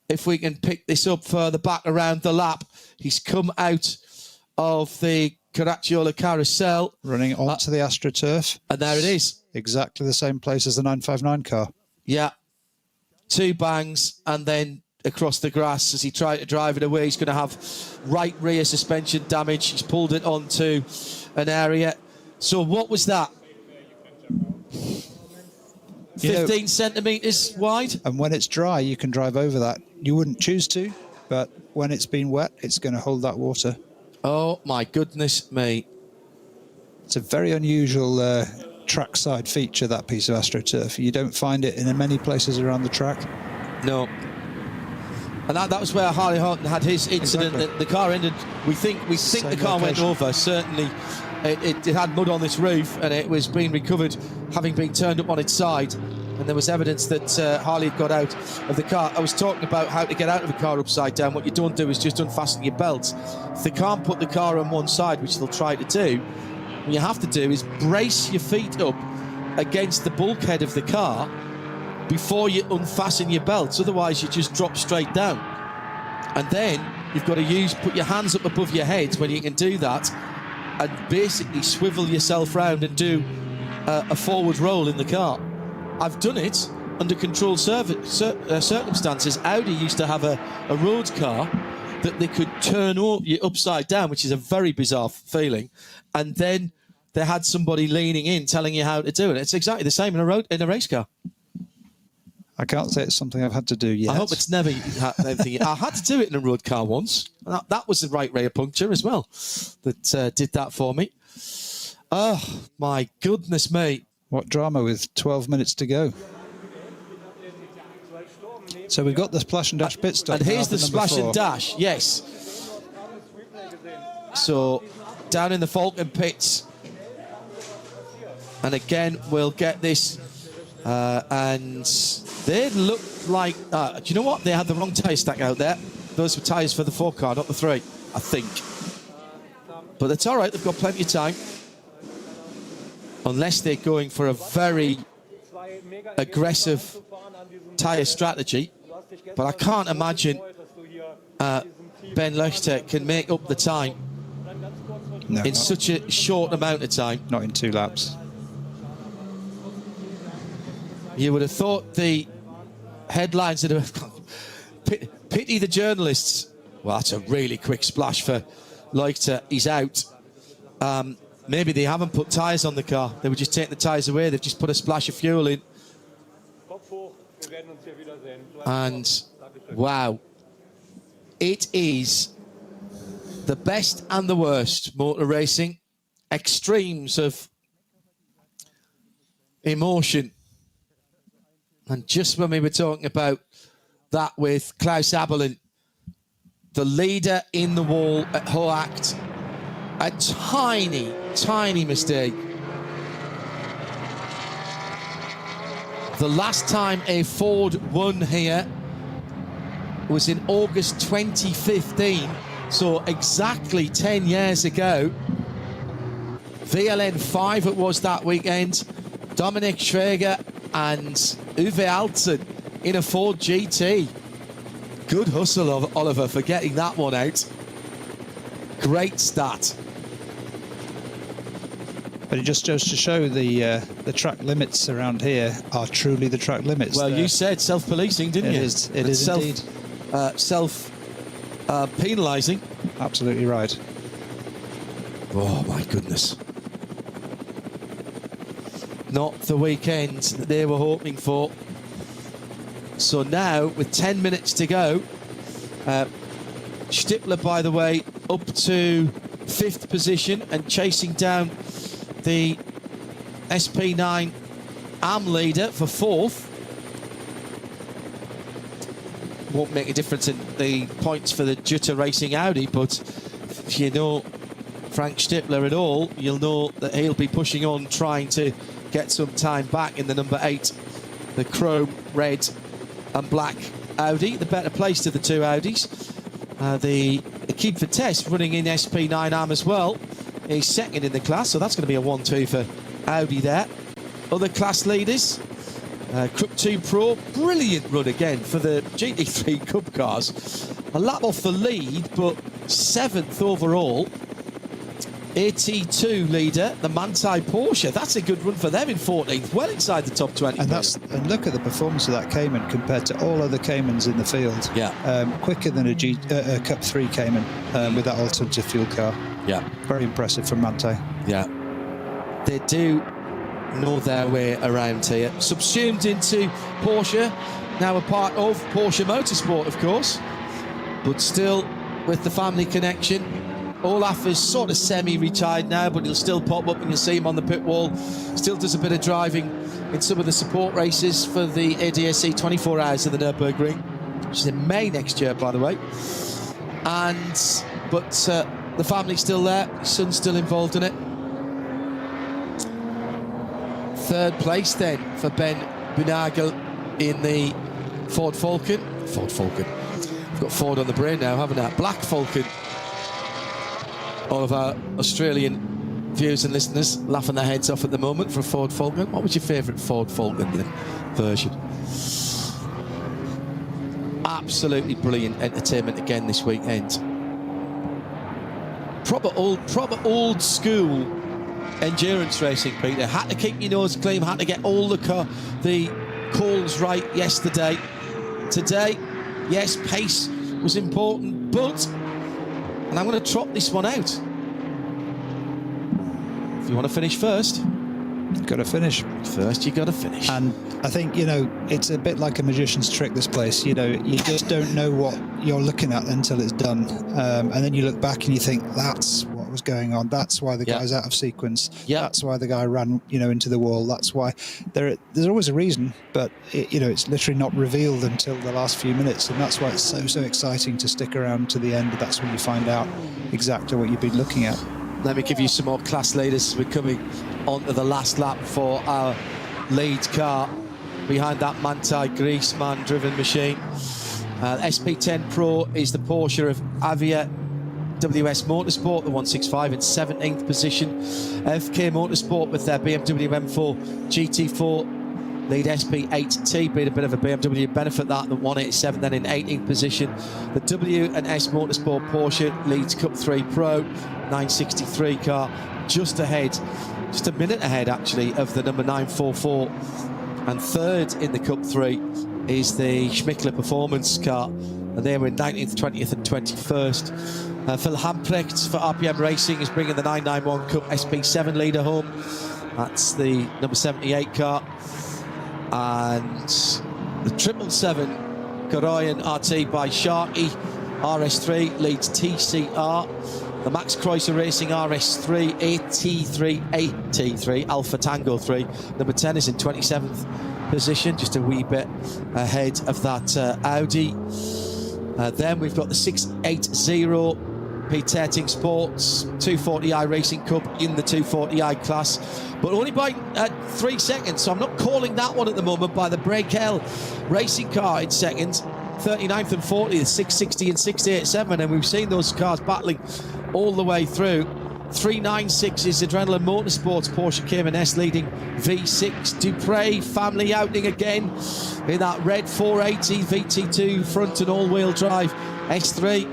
Speaker 7: if we can pick this up further back around the lap. He's come out of the Caracciolo carousel.
Speaker 9: Running onto the AstroTurf.
Speaker 7: And there it is.
Speaker 9: Exactly the same place as the 959 car.
Speaker 7: Yeah. 2 bangs and then across the grass as he tried to drive it away. He's going to have right rear suspension damage. He's pulled it onto an area. So what was that? 15 centimetres wide?
Speaker 9: And when it's dry, you can drive over that. You wouldn't choose to, but when it's been wet, it's going to hold that water.
Speaker 7: Oh, my goodness me.
Speaker 9: It's a very unusual trackside feature, that piece of AstroTurf. You don't find it in many places around the track.
Speaker 7: No. And that was where Harley Horton had his incident. Exactly. The car ended. We think the car went over. Certainly, it had mud on this roof, and it was being recovered, having been turned up on its side. And there was evidence that Harley had got out of the car. I was talking about how to get out of a car upside down. What you don't do is just unfasten your belts. If they can't put the car on one side, which they'll try to do, what you have to do is brace your feet up against the bulkhead of the car before you unfasten your belts. Otherwise, you just drop straight down. And then you've got to put your hands up above your heads when you can do that, and basically swivel yourself round and do a forward roll in the car. I've done it under controlled circumstances. Audi used to have a road car that they could turn you upside down, which is a very bizarre feeling. And then they had somebody leaning in telling you how to do it. It's exactly the same in a race car.
Speaker 9: I can't say it's something I've had to do yet.
Speaker 7: I hope it's never anything. I had to do it in a road car once. That was the right rear puncture as well that did that for me. Oh, my goodness me.
Speaker 9: What drama with 12 minutes to go. So we've got the splash and dash pit stop.
Speaker 7: And here's the splash and dash, yes. So down in the Falcon pits. And again, we'll get this. And they look like... do you know what? They had the wrong tyre stack out there. Those were tyres for the 4 car, not the 3, I think. But that's all right. They've got plenty of time. Unless they're going for a very aggressive tyre strategy. But I can't imagine Ben Lechter can make up the time in such a short amount of time.
Speaker 9: Not in 2 laps.
Speaker 7: You would have thought the headlines would have... Pity the journalists. Well, that's a really quick splash for Lechter. He's out.
Speaker 8: maybe they haven't put tyres on the car. They were just taking the tyres away. They've just put a splash of fuel in. And wow, it is the best and the worst motor racing, extremes of emotion. And just when we were talking about that with Klaus Abelin, the leader in the wall at Hoacht, a tiny, tiny mistake. The last time a Ford won here was in August 2015, so exactly 10 years ago. VLN 5 it was that weekend. Dominic Schrager and Uwe Alten in a Ford GT. Good hustle of Oliver for getting that one out. Great stat.
Speaker 9: But it just goes to show the track limits around here are truly the track limits.
Speaker 8: Well, you said self-policing, didn't you?
Speaker 9: It is indeed.
Speaker 8: Self-penalising.
Speaker 9: Absolutely right.
Speaker 8: Oh, my goodness. Not the weekend that they were hoping for. So now, with 10 minutes to go, Stippler, by the way, up to 5th position and chasing down the SP9 AM leader for 4th. Won't make a difference in the points for the Jutta Racing Audi, but if you know Frank Stippler at all, you'll know that he'll be pushing on, trying to get some time back in the number 8, the chrome, red and black Audi, the better placed of the two Audis. The Kid for Test running in SP9 AM as well. He's second in the class, so that's going to be a 1-2 for Audi there. Other class leaders, Cup 2 Pro, brilliant run again for the GT3 Cup cars. A lap off the lead, but 7th overall. AT2 leader, the Manthey Porsche. That's a good run for them in 14th, well inside the top 20.
Speaker 9: And look at the performance of that Cayman compared to all other Caymans in the field.
Speaker 8: Yeah.
Speaker 9: Quicker than a Cup 3 Cayman with that alternative fuel car.
Speaker 8: Yeah.
Speaker 9: Very impressive from Manthey.
Speaker 8: Yeah. They do know their way around here. Subsumed into Porsche, now a part of Porsche Motorsport, of course, but still with the family connection. Olaf is sort of semi-retired now, but he'll still pop up and you'll see him on the pit wall. Still does a bit of driving in some of the support races for the ADAC 24 hours of the Nürburgring, which is in May next year, by the way. But the family's still there, his son's still involved in it. 3rd place then for Ben Bunagel in the Ford Falcon. I've got Ford on the brain now, haven't I? Black Falcon. All of our Australian viewers and listeners laughing their heads off at the moment for a Ford Falcon. What was your favourite Ford Falcon version? Absolutely brilliant entertainment again this weekend. Proper old school endurance racing, Peter. Had to keep your nose clean, had to get all the calls right yesterday. Today, yes, pace was important, but, and I'm going to trot this one out. If you want to finish first,
Speaker 9: you've got to finish.
Speaker 8: First, you got to finish.
Speaker 9: And I think, you know, it's a bit like a magician's trick, this place. You know, you just don't know what you're looking at until it's done. And then you look back and you think, that's what was going on. That's why the guy's out of sequence. That's why the guy ran, you know, into the wall. That's why there's always a reason, but you know, it's literally not revealed until the last few minutes. And that's why it's so exciting to stick around to the end. That's when you find out exactly what you've been looking at.
Speaker 8: Let me give you some more class leaders. We're coming onto the last lap for our lead car. Behind that Manthey Griezmann driven machine. SP10 Pro is the Porsche of Avia WS Motorsport, the 165 in 17th position. FK Motorsport with their BMW M4 GT4 lead SP8T, being a bit of a BMW benefit that 187 then in 18th position. The W&S Motorsport Porsche leads Cup 3 Pro 963 car, just ahead, just a minute ahead actually of the number 944. And third in the Cup 3 is the Schmickler Performance car, and they were in 19th, 20th and 21st. Phil Hamprecht for RPM Racing is bringing the 991 Cup SP7 leader home. That's the number 78 car. And the 777 Goroyan RT by Sharkey RS3 leads TCR. The Max Kreuzer Racing RS3 AT3 Alpha Tango 3. Number 10 is in 27th position, just a wee bit ahead of that Audi. Then we've got the 680 Peter Terting Sports 240i Racing Cup in the 240i class, but only by 3 seconds, so I'm not calling that one at the moment, by the Breakel Racing car in second. 39th and 40th, 660 and 687, and we've seen those cars battling all the way through. 396 is Adrenaline Motorsports Porsche Cayman S leading V6. Dupre family outing again in that red 480 VT2 front and all-wheel drive S3.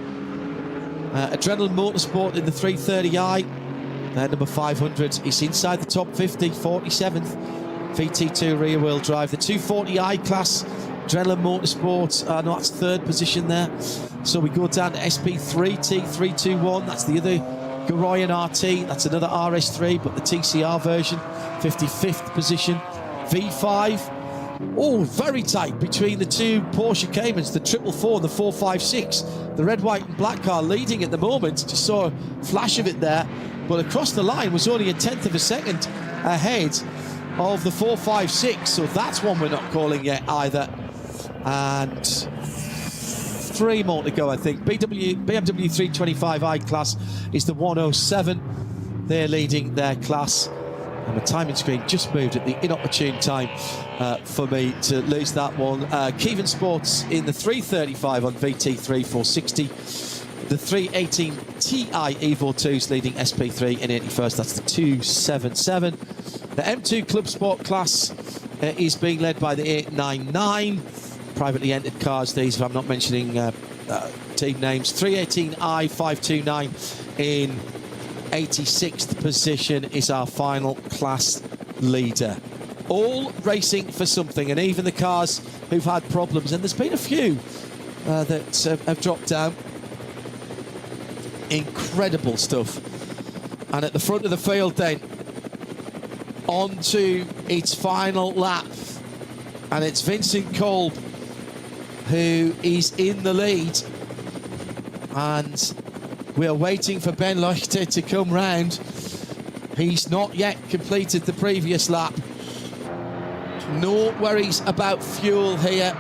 Speaker 8: Adrenaline Motorsport in the 330i. Number 500 is inside the top 50, 47th. VT2 rear-wheel drive. The 240i class, Adrenaline Motorsport, no, that's third position there. So we go down to SP3 T321. That's the other Goroyan RT. That's another RS3, but the TCR version, 55th position. V5. Oh, very tight between the two Porsche Caymans, the 444 and the 456. The red, white and black car leading at the moment. Just saw a flash of it there, but across the line was only a 1/10 of a second ahead of the 456. So that's one we're not calling yet either. And 3 more to go, I think. BMW 325i class is the 107. They're leading their class. And the timing screen just moved at the inopportune time for me to lose that one. Kevin Sports in the 335 on VT3 460. The 318 Ti Evo 2s leading SP3 in 81st. That's the 277. The M2 Club Sport class is being led by the 899. Privately entered cars, these, if I'm not mentioning team names. 318i 529 in 86th position is our final class leader. All racing for something, and even the cars who've had problems, and there's been a few that have dropped down. Incredible stuff. And at the front of the field then, on to its final lap, and it's Vincent Kolb who is in the lead, and we are waiting for Ben Leuchter to come round. He's not yet completed the previous lap. No worries about fuel here.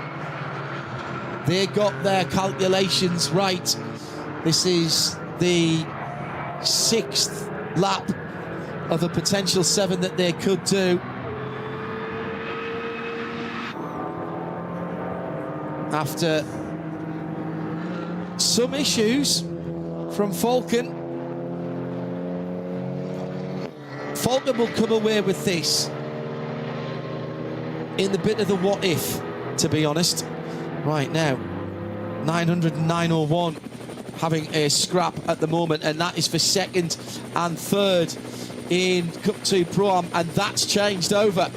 Speaker 8: They got their calculations right. This is the 6th lap of a potential 7 that they could do. After some issues from Falcon. Falcon will come away with this in the bit of the what if, to be honest. Right now, 900 and 901 having a scrap at the moment, and that is for second and third in Cup 2 Pro-Am, and that's changed over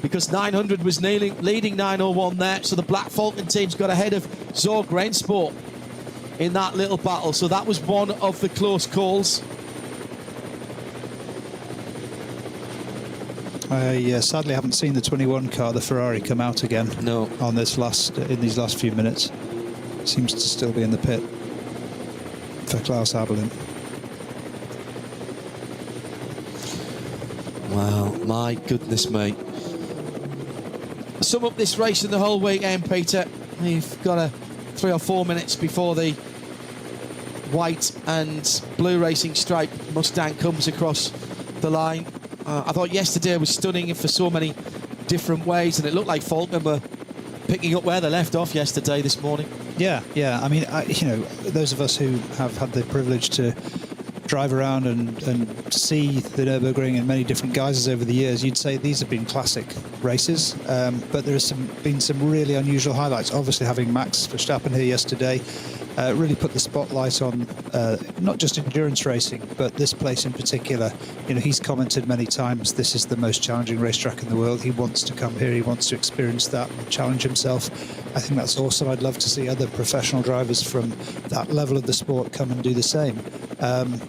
Speaker 8: because 900 was leading 901 there, so the Black Falcon team's got ahead of Zorg Rennsport in that little battle. So that was one of the close calls.
Speaker 9: I sadly haven't seen the 21 car, the Ferrari, come out again.
Speaker 8: No.
Speaker 9: On this in these last few minutes. Seems to still be in the pit for Klaus Abelin.
Speaker 8: Wow, my goodness me. Sum up this race in the whole weekend, Peter. We've got 3 or 4 minutes before the white and blue racing stripe Mustang comes across the line. I thought yesterday was stunning for so many different ways, and it looked like Falcon were picking up where they left off yesterday this morning.
Speaker 9: Yeah. I mean, you know, those of us who have had the privilege to drive around and see the Nürburgring in many different guises over the years, you'd say these have been classic races, but there's been some really unusual highlights. Obviously having Max Verstappen here yesterday, really put the spotlight on not just endurance racing, but this place in particular. You know, he's commented many times, this is the most challenging racetrack in the world. He wants to come here, he wants to experience that and challenge himself. I think that's awesome. I'd love to see other professional drivers from that level of the sport come and do the same.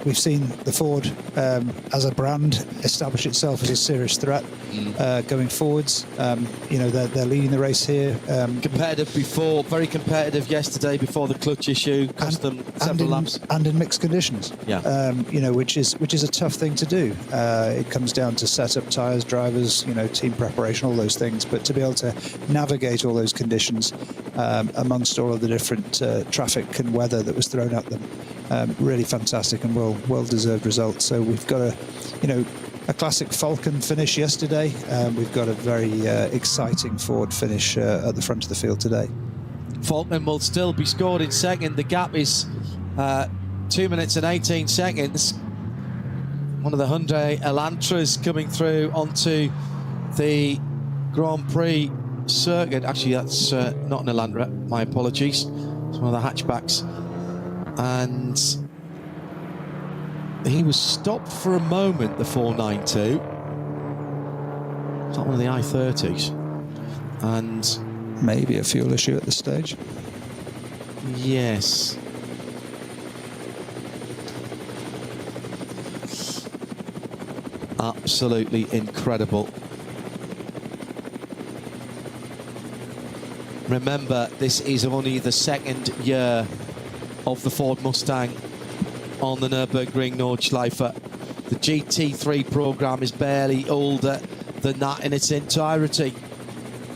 Speaker 9: We've seen the Ford as a brand establish itself as a serious threat going forwards. You know, they're leading the race here.
Speaker 8: Competitive before, very competitive yesterday before the clutch issue, cost them several laps.
Speaker 9: And in mixed conditions.
Speaker 8: Yeah.
Speaker 9: You know, which is a tough thing to do. It comes down to setup, tyres, drivers, you know, team preparation, all those things. But to be able to navigate all those conditions amongst all of the different traffic and weather that was thrown at them, really fantastic and well-deserved result. So we've got a classic Falcon finish yesterday. We've got a very exciting Ford finish at the front of the field today.
Speaker 8: Falkman will still be scored in second. The gap is 2 minutes and 18 seconds. One of the Hyundai Elantras coming through onto the Grand Prix circuit. Actually, that's not an Elantra, my apologies. It's one of the hatchbacks. And he was stopped for a moment, the 492. It's not one of the I-30s. And
Speaker 9: maybe a fuel issue at this stage.
Speaker 8: Yes. Absolutely incredible. Remember, this is only the second year of the Ford Mustang on the Nürburgring Nordschleife. The GT3 program is barely older than that in its entirety.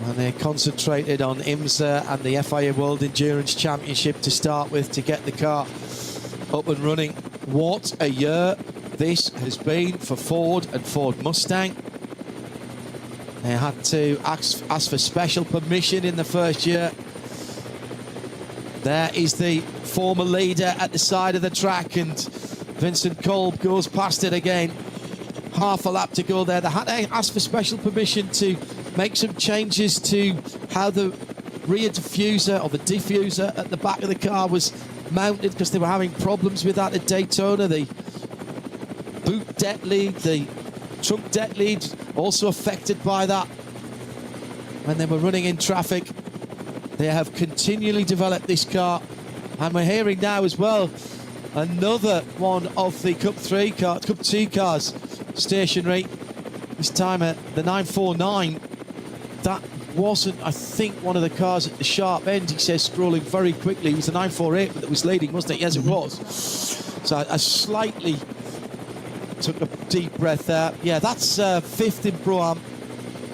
Speaker 8: And they're concentrated on IMSA and the FIA World Endurance Championship to start with to get the car up and running. What a year this has been for Ford and Ford Mustang. They had to ask for special permission in the first year. There is the former leader at the side of the track, and Vincent Kolb goes past it again. Half a lap to go there. They had to ask for special permission to make some changes to how the rear diffuser or the diffuser at the back of the car was mounted, because they were having problems with that at Daytona. The boot deck lead, the trunk deck lead, also affected by that when they were running in traffic. They have continually developed this car, and we're hearing now as well another one of the Cup 2 cars stationary, this time at the 949. That wasn't, I think, one of the cars at the sharp end, he says, scrolling very quickly. It was the 948 that was leading, wasn't it? Yes, it was. So I slightly took a deep breath there. Yeah, that's fifth in Pro-Am.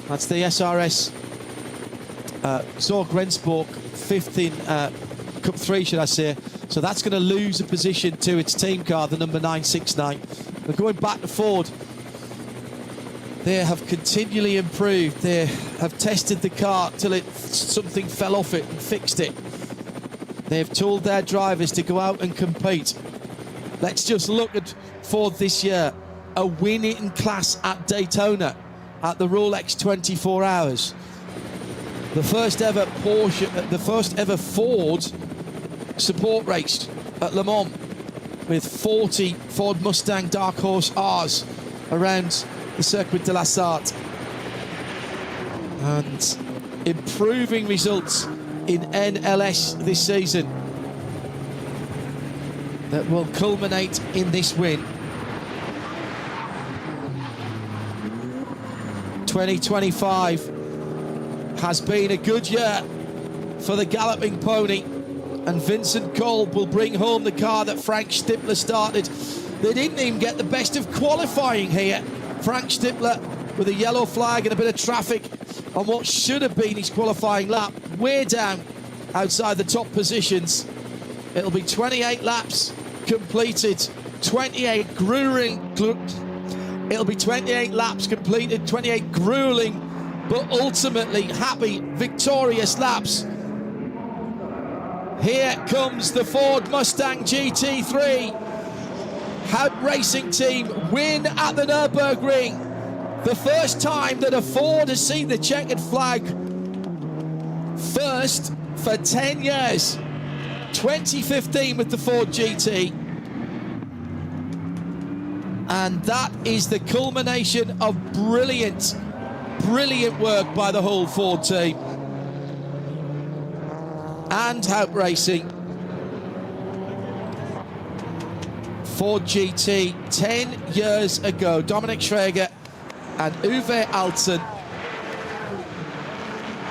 Speaker 8: That's the SRS Zorg Rendsburg, fifth in Cup 3, should I say. So that's going to lose a position to its team car, the number 969. They're going back to Ford. They have continually improved. They have tested the car till something fell off it and fixed it. They have told their drivers to go out and compete. Let's just look at Ford this year. A win in class at Daytona at the Rolex 24 Hours. The first ever Ford support race at Le Mans with 40 Ford Mustang Dark Horse Rs around the Circuit de la Sarthe. And improving results in NLS this season that will culminate in this win. 2025 has been a good year for the Galloping Pony, and Vincent Kolb will bring home the car that Frank Stippler started. They didn't even get the best of qualifying here. Frank Stippler with a yellow flag and a bit of traffic on what should have been his qualifying lap, way down outside the top positions. It'll be 28 laps completed, 28 grueling. It'll be 28 laps completed, 28 grueling, but ultimately happy, victorious laps. Here comes the Ford Mustang GT3. Hout Racing Team win at the Nürburgring. The first time that a Ford has seen the checkered flag. First for 10 years. 2015 with the Ford GT. And that is the culmination of brilliant work by the whole Ford team. And Haupt Racing. Ford GT 10 years ago. Dominic Schrager and Uwe Alten.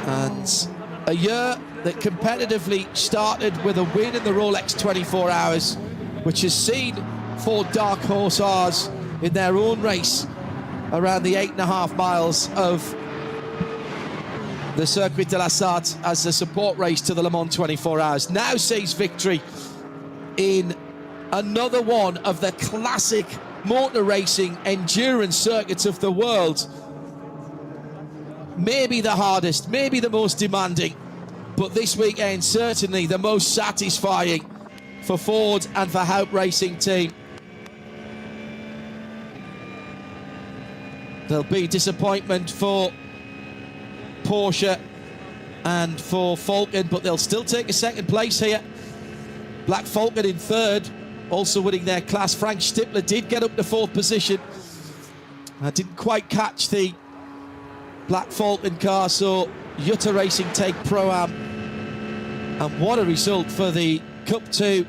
Speaker 8: And a year that competitively started with a win in the Rolex 24 Hours, which has seen Ford Dark Horse R's in their own race around the 8.5 miles of the Circuit de la Sarthe as a support race to the Le Mans 24 Hours. Now sees victory in another one of the classic motor racing endurance circuits of the world. Maybe the hardest, maybe the most demanding, but this weekend certainly the most satisfying for Ford and for Haupt Racing team. There'll be disappointment for Porsche and for Falken, but they'll still take a second place here. Black Falken in third, also winning their class. Frank Stippler did get up to fourth position. Didn't quite catch the Black Falken car, so Jutta Racing take Pro-Am. And what a result for the Cup 2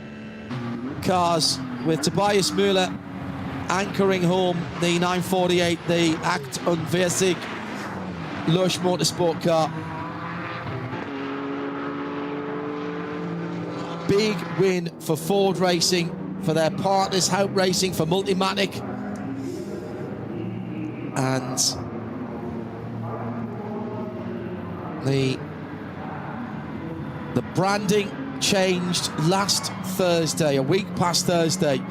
Speaker 8: cars, with Tobias Müller anchoring home the 948, the Act und Versig Lush Motorsport car. Big win for Ford Racing, for their partners Haupt Racing, for Multimatic. And the branding changed last Thursday, a week past Thursday,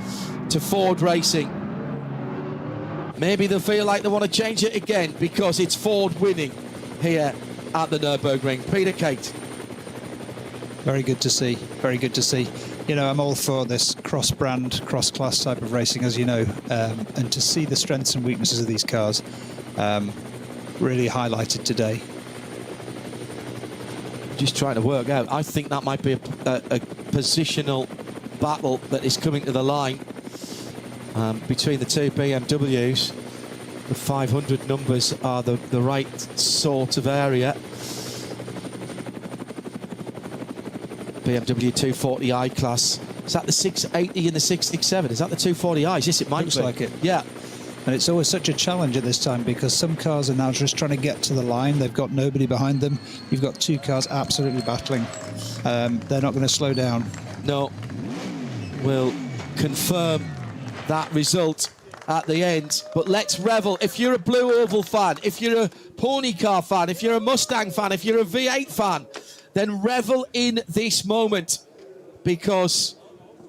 Speaker 8: to Ford Racing. Maybe they'll feel like they want to change it again because it's Ford winning here at the Nürburgring. Peter Kate.
Speaker 9: Very good to see. Very good to see. You know, I'm all for this cross-brand, cross-class type of racing, as you know, and to see the strengths and weaknesses of these cars really highlighted today.
Speaker 8: Just trying to work out. I think that might be a positional battle that is coming to the line between the two BMWs. The 500 numbers are the right sort of area. BMW 240i class. Is that the 680 and the 667? Is that the 240i's? Yes, it might be.
Speaker 9: Looks like it.
Speaker 8: Yeah.
Speaker 9: And it's always such a challenge at this time because some cars are now just trying to get to the line. They've got nobody behind them. You've got two cars absolutely battling. They're not going to slow down.
Speaker 8: No. We'll confirm that result at the end. But let's revel. If you're a Blue Oval fan, if you're a Pony Car fan, if you're a Mustang fan, if you're a V8 fan, then revel in this moment, because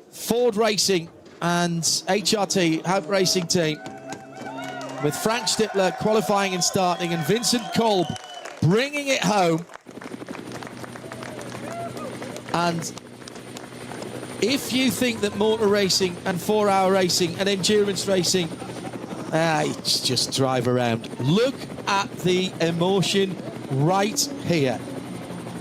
Speaker 8: Ford Racing and HRT, Haupt Racing team, with Frank Stippler qualifying and starting, and Vincent Kolb bringing it home. And if you think that motor racing and 4-hour racing and endurance racing, it's just drive around. Look at the emotion right here.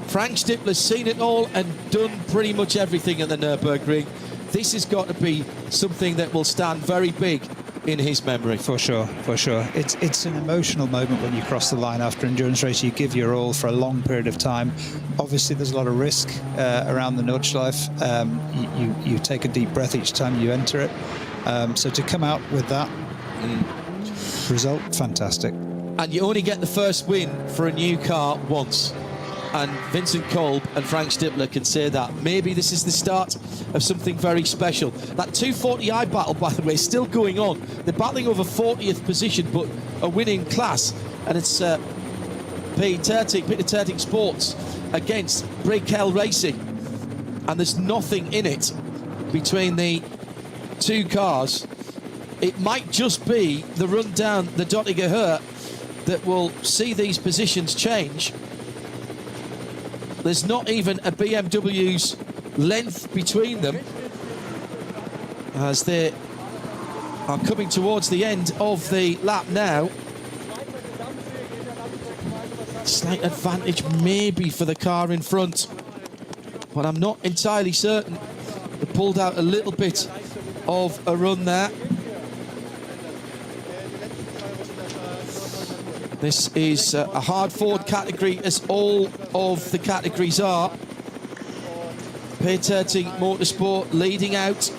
Speaker 8: Frank Stippler's seen it all and done pretty much everything at the Nürburgring. This has got to be something that will stand very big in his memory.
Speaker 9: For sure, for sure. It's an emotional moment when you cross the line after endurance race. You give your all for a long period of time. Obviously, there's a lot of risk around the Nordschleife. You take a deep breath each time you enter it. So to come out with that result, fantastic.
Speaker 8: And you only get the first win for a new car once. And Vincent Kolb and Frank Stippler can say that. Maybe this is the start of something very special. That 240i battle, by the way, is still going on. They're battling over 40th position, but a winning class. And it's Peter Terting Sports against Brickell Racing. And there's nothing in it between the two cars. It might just be the run down the Dottinger Hurt that will see these positions change. There's not even a BMW's length between them as they are coming towards the end of the lap now. Slight advantage maybe for the car in front, but I'm not entirely certain. They pulled out a little bit of a run there. This is a hard-fought category, as all of the categories are. Peter Terting Motorsport leading out.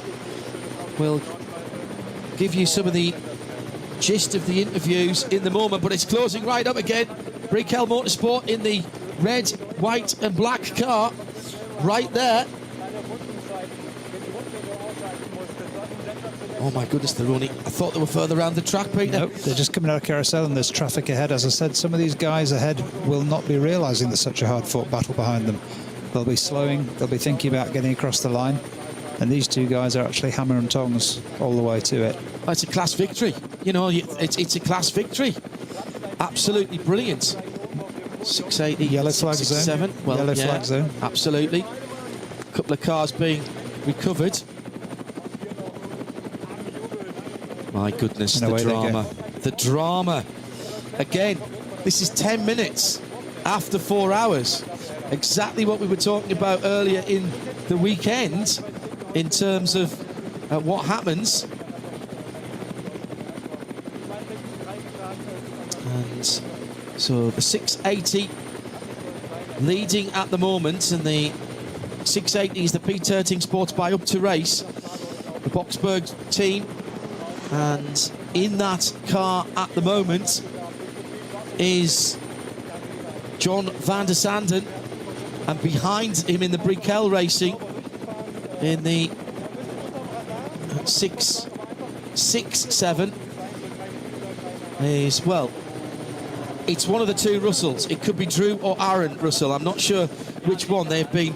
Speaker 8: We'll give you some of the gist of the interviews in the moment, but it's closing right up again. Brickell Motorsport in the red, white and black car right there. Oh my goodness, they're running. I thought they were further around the track, Peter.
Speaker 9: Nope, they're just coming out of carousel and there's traffic ahead. As I said, some of these guys ahead will not be realising there's such a hard-fought battle behind them. They'll be slowing, they'll be thinking about getting across the line, and these two guys are actually hammer and tongs all the way to it.
Speaker 8: Oh, it's a class victory. You know, it's a class victory. Absolutely brilliant. 680,
Speaker 9: yellow flag
Speaker 8: 667.
Speaker 9: zone.
Speaker 8: Well,
Speaker 9: yellow
Speaker 8: yeah,
Speaker 9: flag zone.
Speaker 8: Absolutely. A couple of cars being recovered. My goodness, the drama. The drama. Again, this is 10 minutes after 4 hours. Exactly what we were talking about earlier in the weekend in terms of what happens. And so the 680 leading at the moment, and the 680 is the Peter Terting Sports by Up to Race, the Boxberg team. And in that car at the moment is John van der Sanden, and behind him in the Brickell Racing in the 667 is, well, it's one of the two Russells. It could be Drew or Aaron Russell. I'm not sure which one. They've been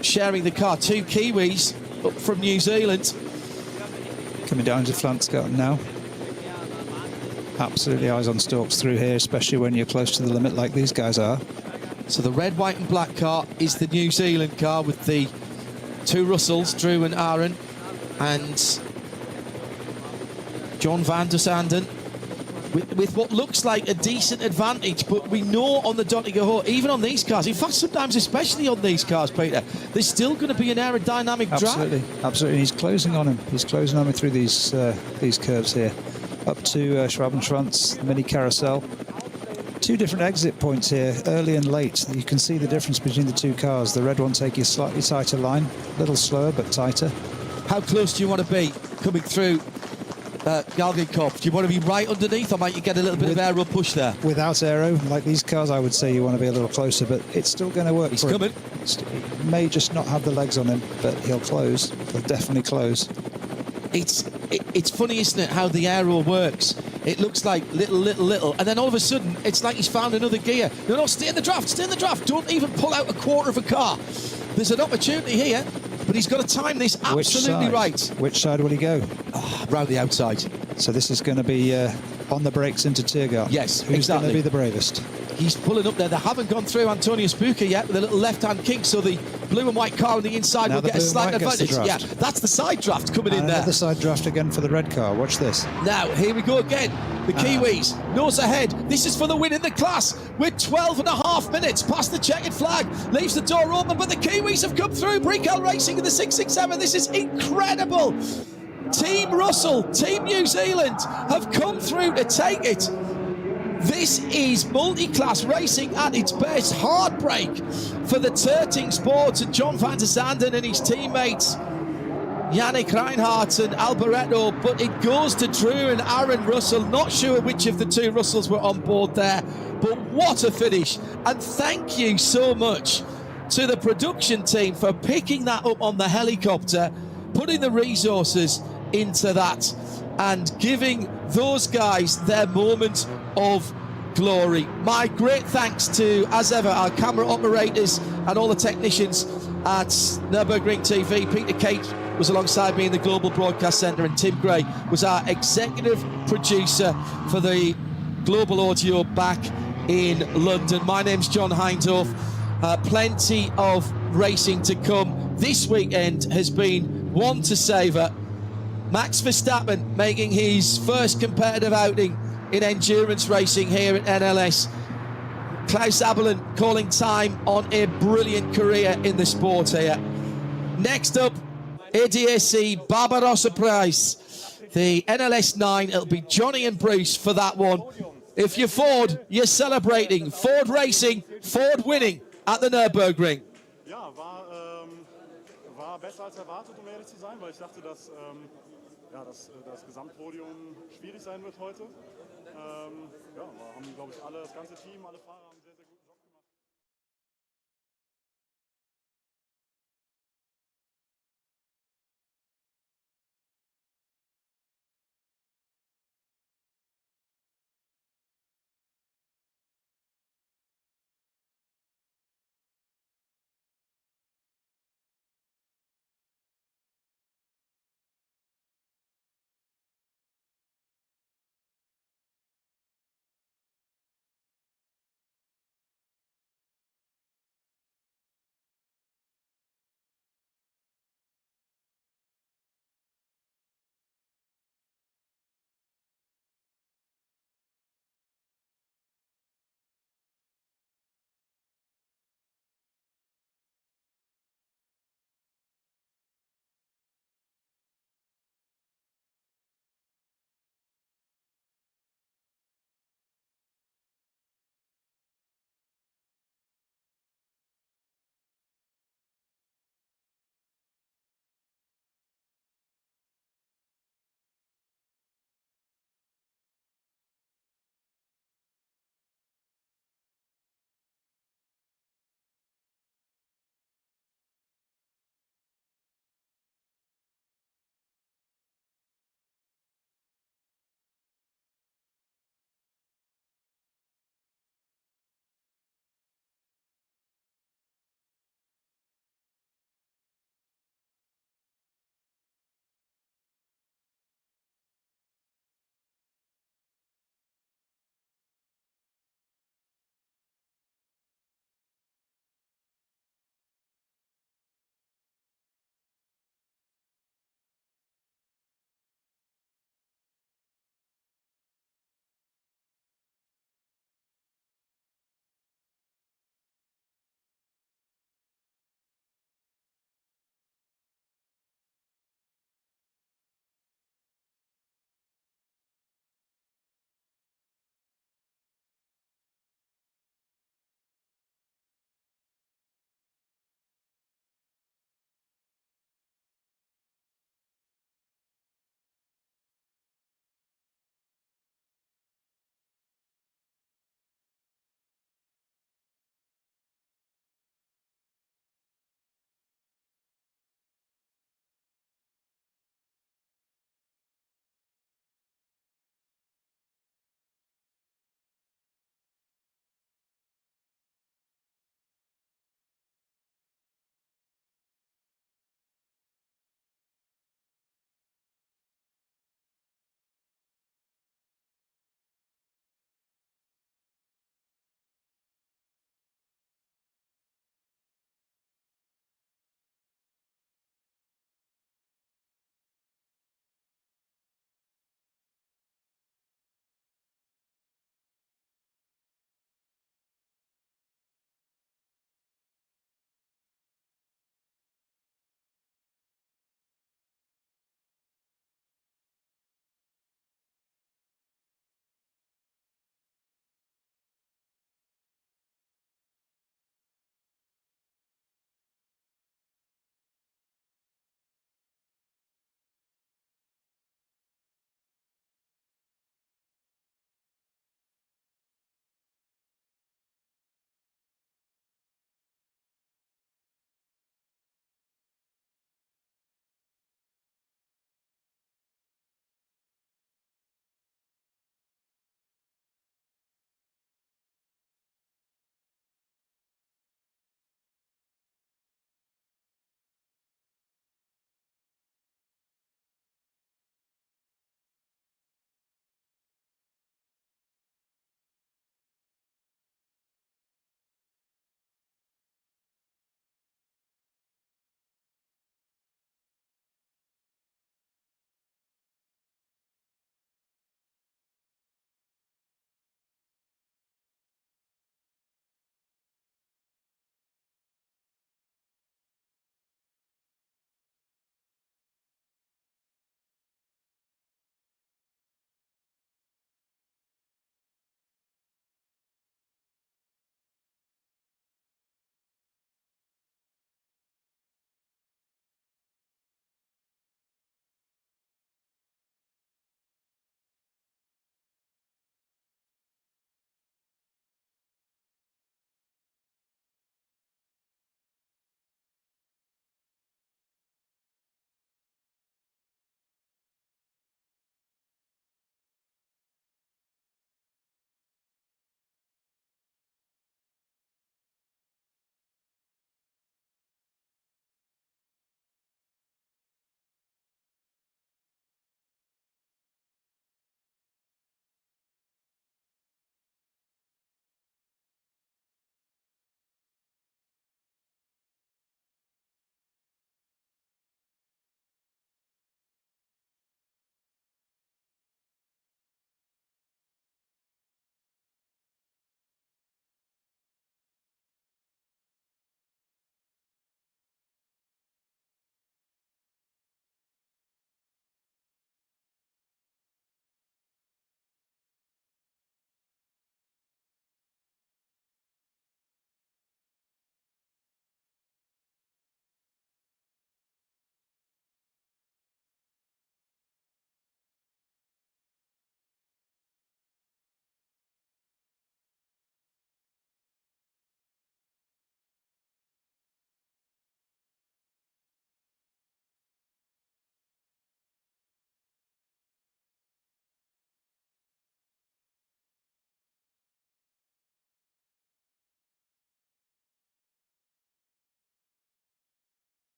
Speaker 8: sharing the car. Two Kiwis up from New Zealand.
Speaker 9: Coming down to Flansgarten now. Absolutely eyes on stalks through here, especially when you're close to the limit like these guys are.
Speaker 8: So the red, white and black car is the New Zealand car with the two Russells, Drew and Aaron, and John van der Sanden with what looks like a decent advantage, but we know on the Dontigahor, even on these cars, in fact sometimes especially on these cars, Peter, there's still going to be an aerodynamic drag.
Speaker 9: Absolutely, absolutely. He's closing on him. He's closing on him through these curves here. Up to Schwabenschwanz, the mini carousel. Two different exit points here, early and late. You can see the difference between the two cars. The red one taking a slightly tighter line, a little slower but tighter.
Speaker 8: How close do you want to be coming through Galgenkopf? Do you want to be right underneath, or might you get a little bit of aero push there?
Speaker 9: Without aero, like these cars, I would say you want to be a little closer, but it's still going to work.
Speaker 8: He's coming.
Speaker 9: He may just not have the legs on him, but he'll close. He'll definitely close.
Speaker 8: It's funny, isn't it, how the aero works? It looks like little, and then all of a sudden, it's like he's found another gear. No, stay in the draft, stay in the draft. Don't even pull out a quarter of a car. There's an opportunity here, but he's got to time this absolutely right.
Speaker 9: Which side will he go?
Speaker 8: Round the outside.
Speaker 9: So this is going to be on the brakes into Tiergarten.
Speaker 8: Yes,
Speaker 9: Who's
Speaker 8: exactly.
Speaker 9: going to be the bravest?
Speaker 8: He's pulling up there. They haven't gone through Antonio Spuka yet with a little left-hand kick, so the blue and white car on the inside
Speaker 9: now
Speaker 8: will get a slight advantage. Yeah,
Speaker 9: draft.
Speaker 8: that's the side draft coming in there.
Speaker 9: The side draft again for the red car. Watch this.
Speaker 8: Now, here we go again. The Kiwis, nose ahead. This is for the win in the class. We're 12.5 minutes past the checkered flag. Leaves the door open, but the Kiwis have come through. Brickell Racing in the 667. This is incredible. Team Russell, Team New Zealand have come through to take it. This is multi-class racing at its best. Heartbreak for the Terting Sports and John van der Sanden and his teammates Yannick Reinhardt and Alboreto, but it goes to Drew and Aaron Russell. Not sure which of the two Russells were on board there, but what a finish. And thank you so much to the production team for picking that up on the helicopter, putting the resources into that and giving those guys their moment of glory. My great thanks to, as ever, our camera operators and all the technicians at Nürburgring TV. Peter Cate was alongside me in the Global Broadcast Centre, and Tim Gray was our executive producer for the Global Audio back in London. My name's John Hindhaugh. Plenty of racing to come. This weekend has been one to savour. Max Verstappen making his first competitive outing in endurance racing here at NLS. Klaus Abelin calling time on a brilliant career in the sport here. Next up, ADAC Barbarossa Prize, the NLS 9. It'll be Johnny and Bruce for that one. If you're Ford, you're celebrating. Ford racing, Ford winning at the Nürburgring.
Speaker 19: Ja, war besser als erwartet, um ehrlich zu sein, weil ich dachte, dass das Gesamtpodium schwierig sein wird heute. Ja, wir haben, glaube ich, das ganze Team, alle Fahrer.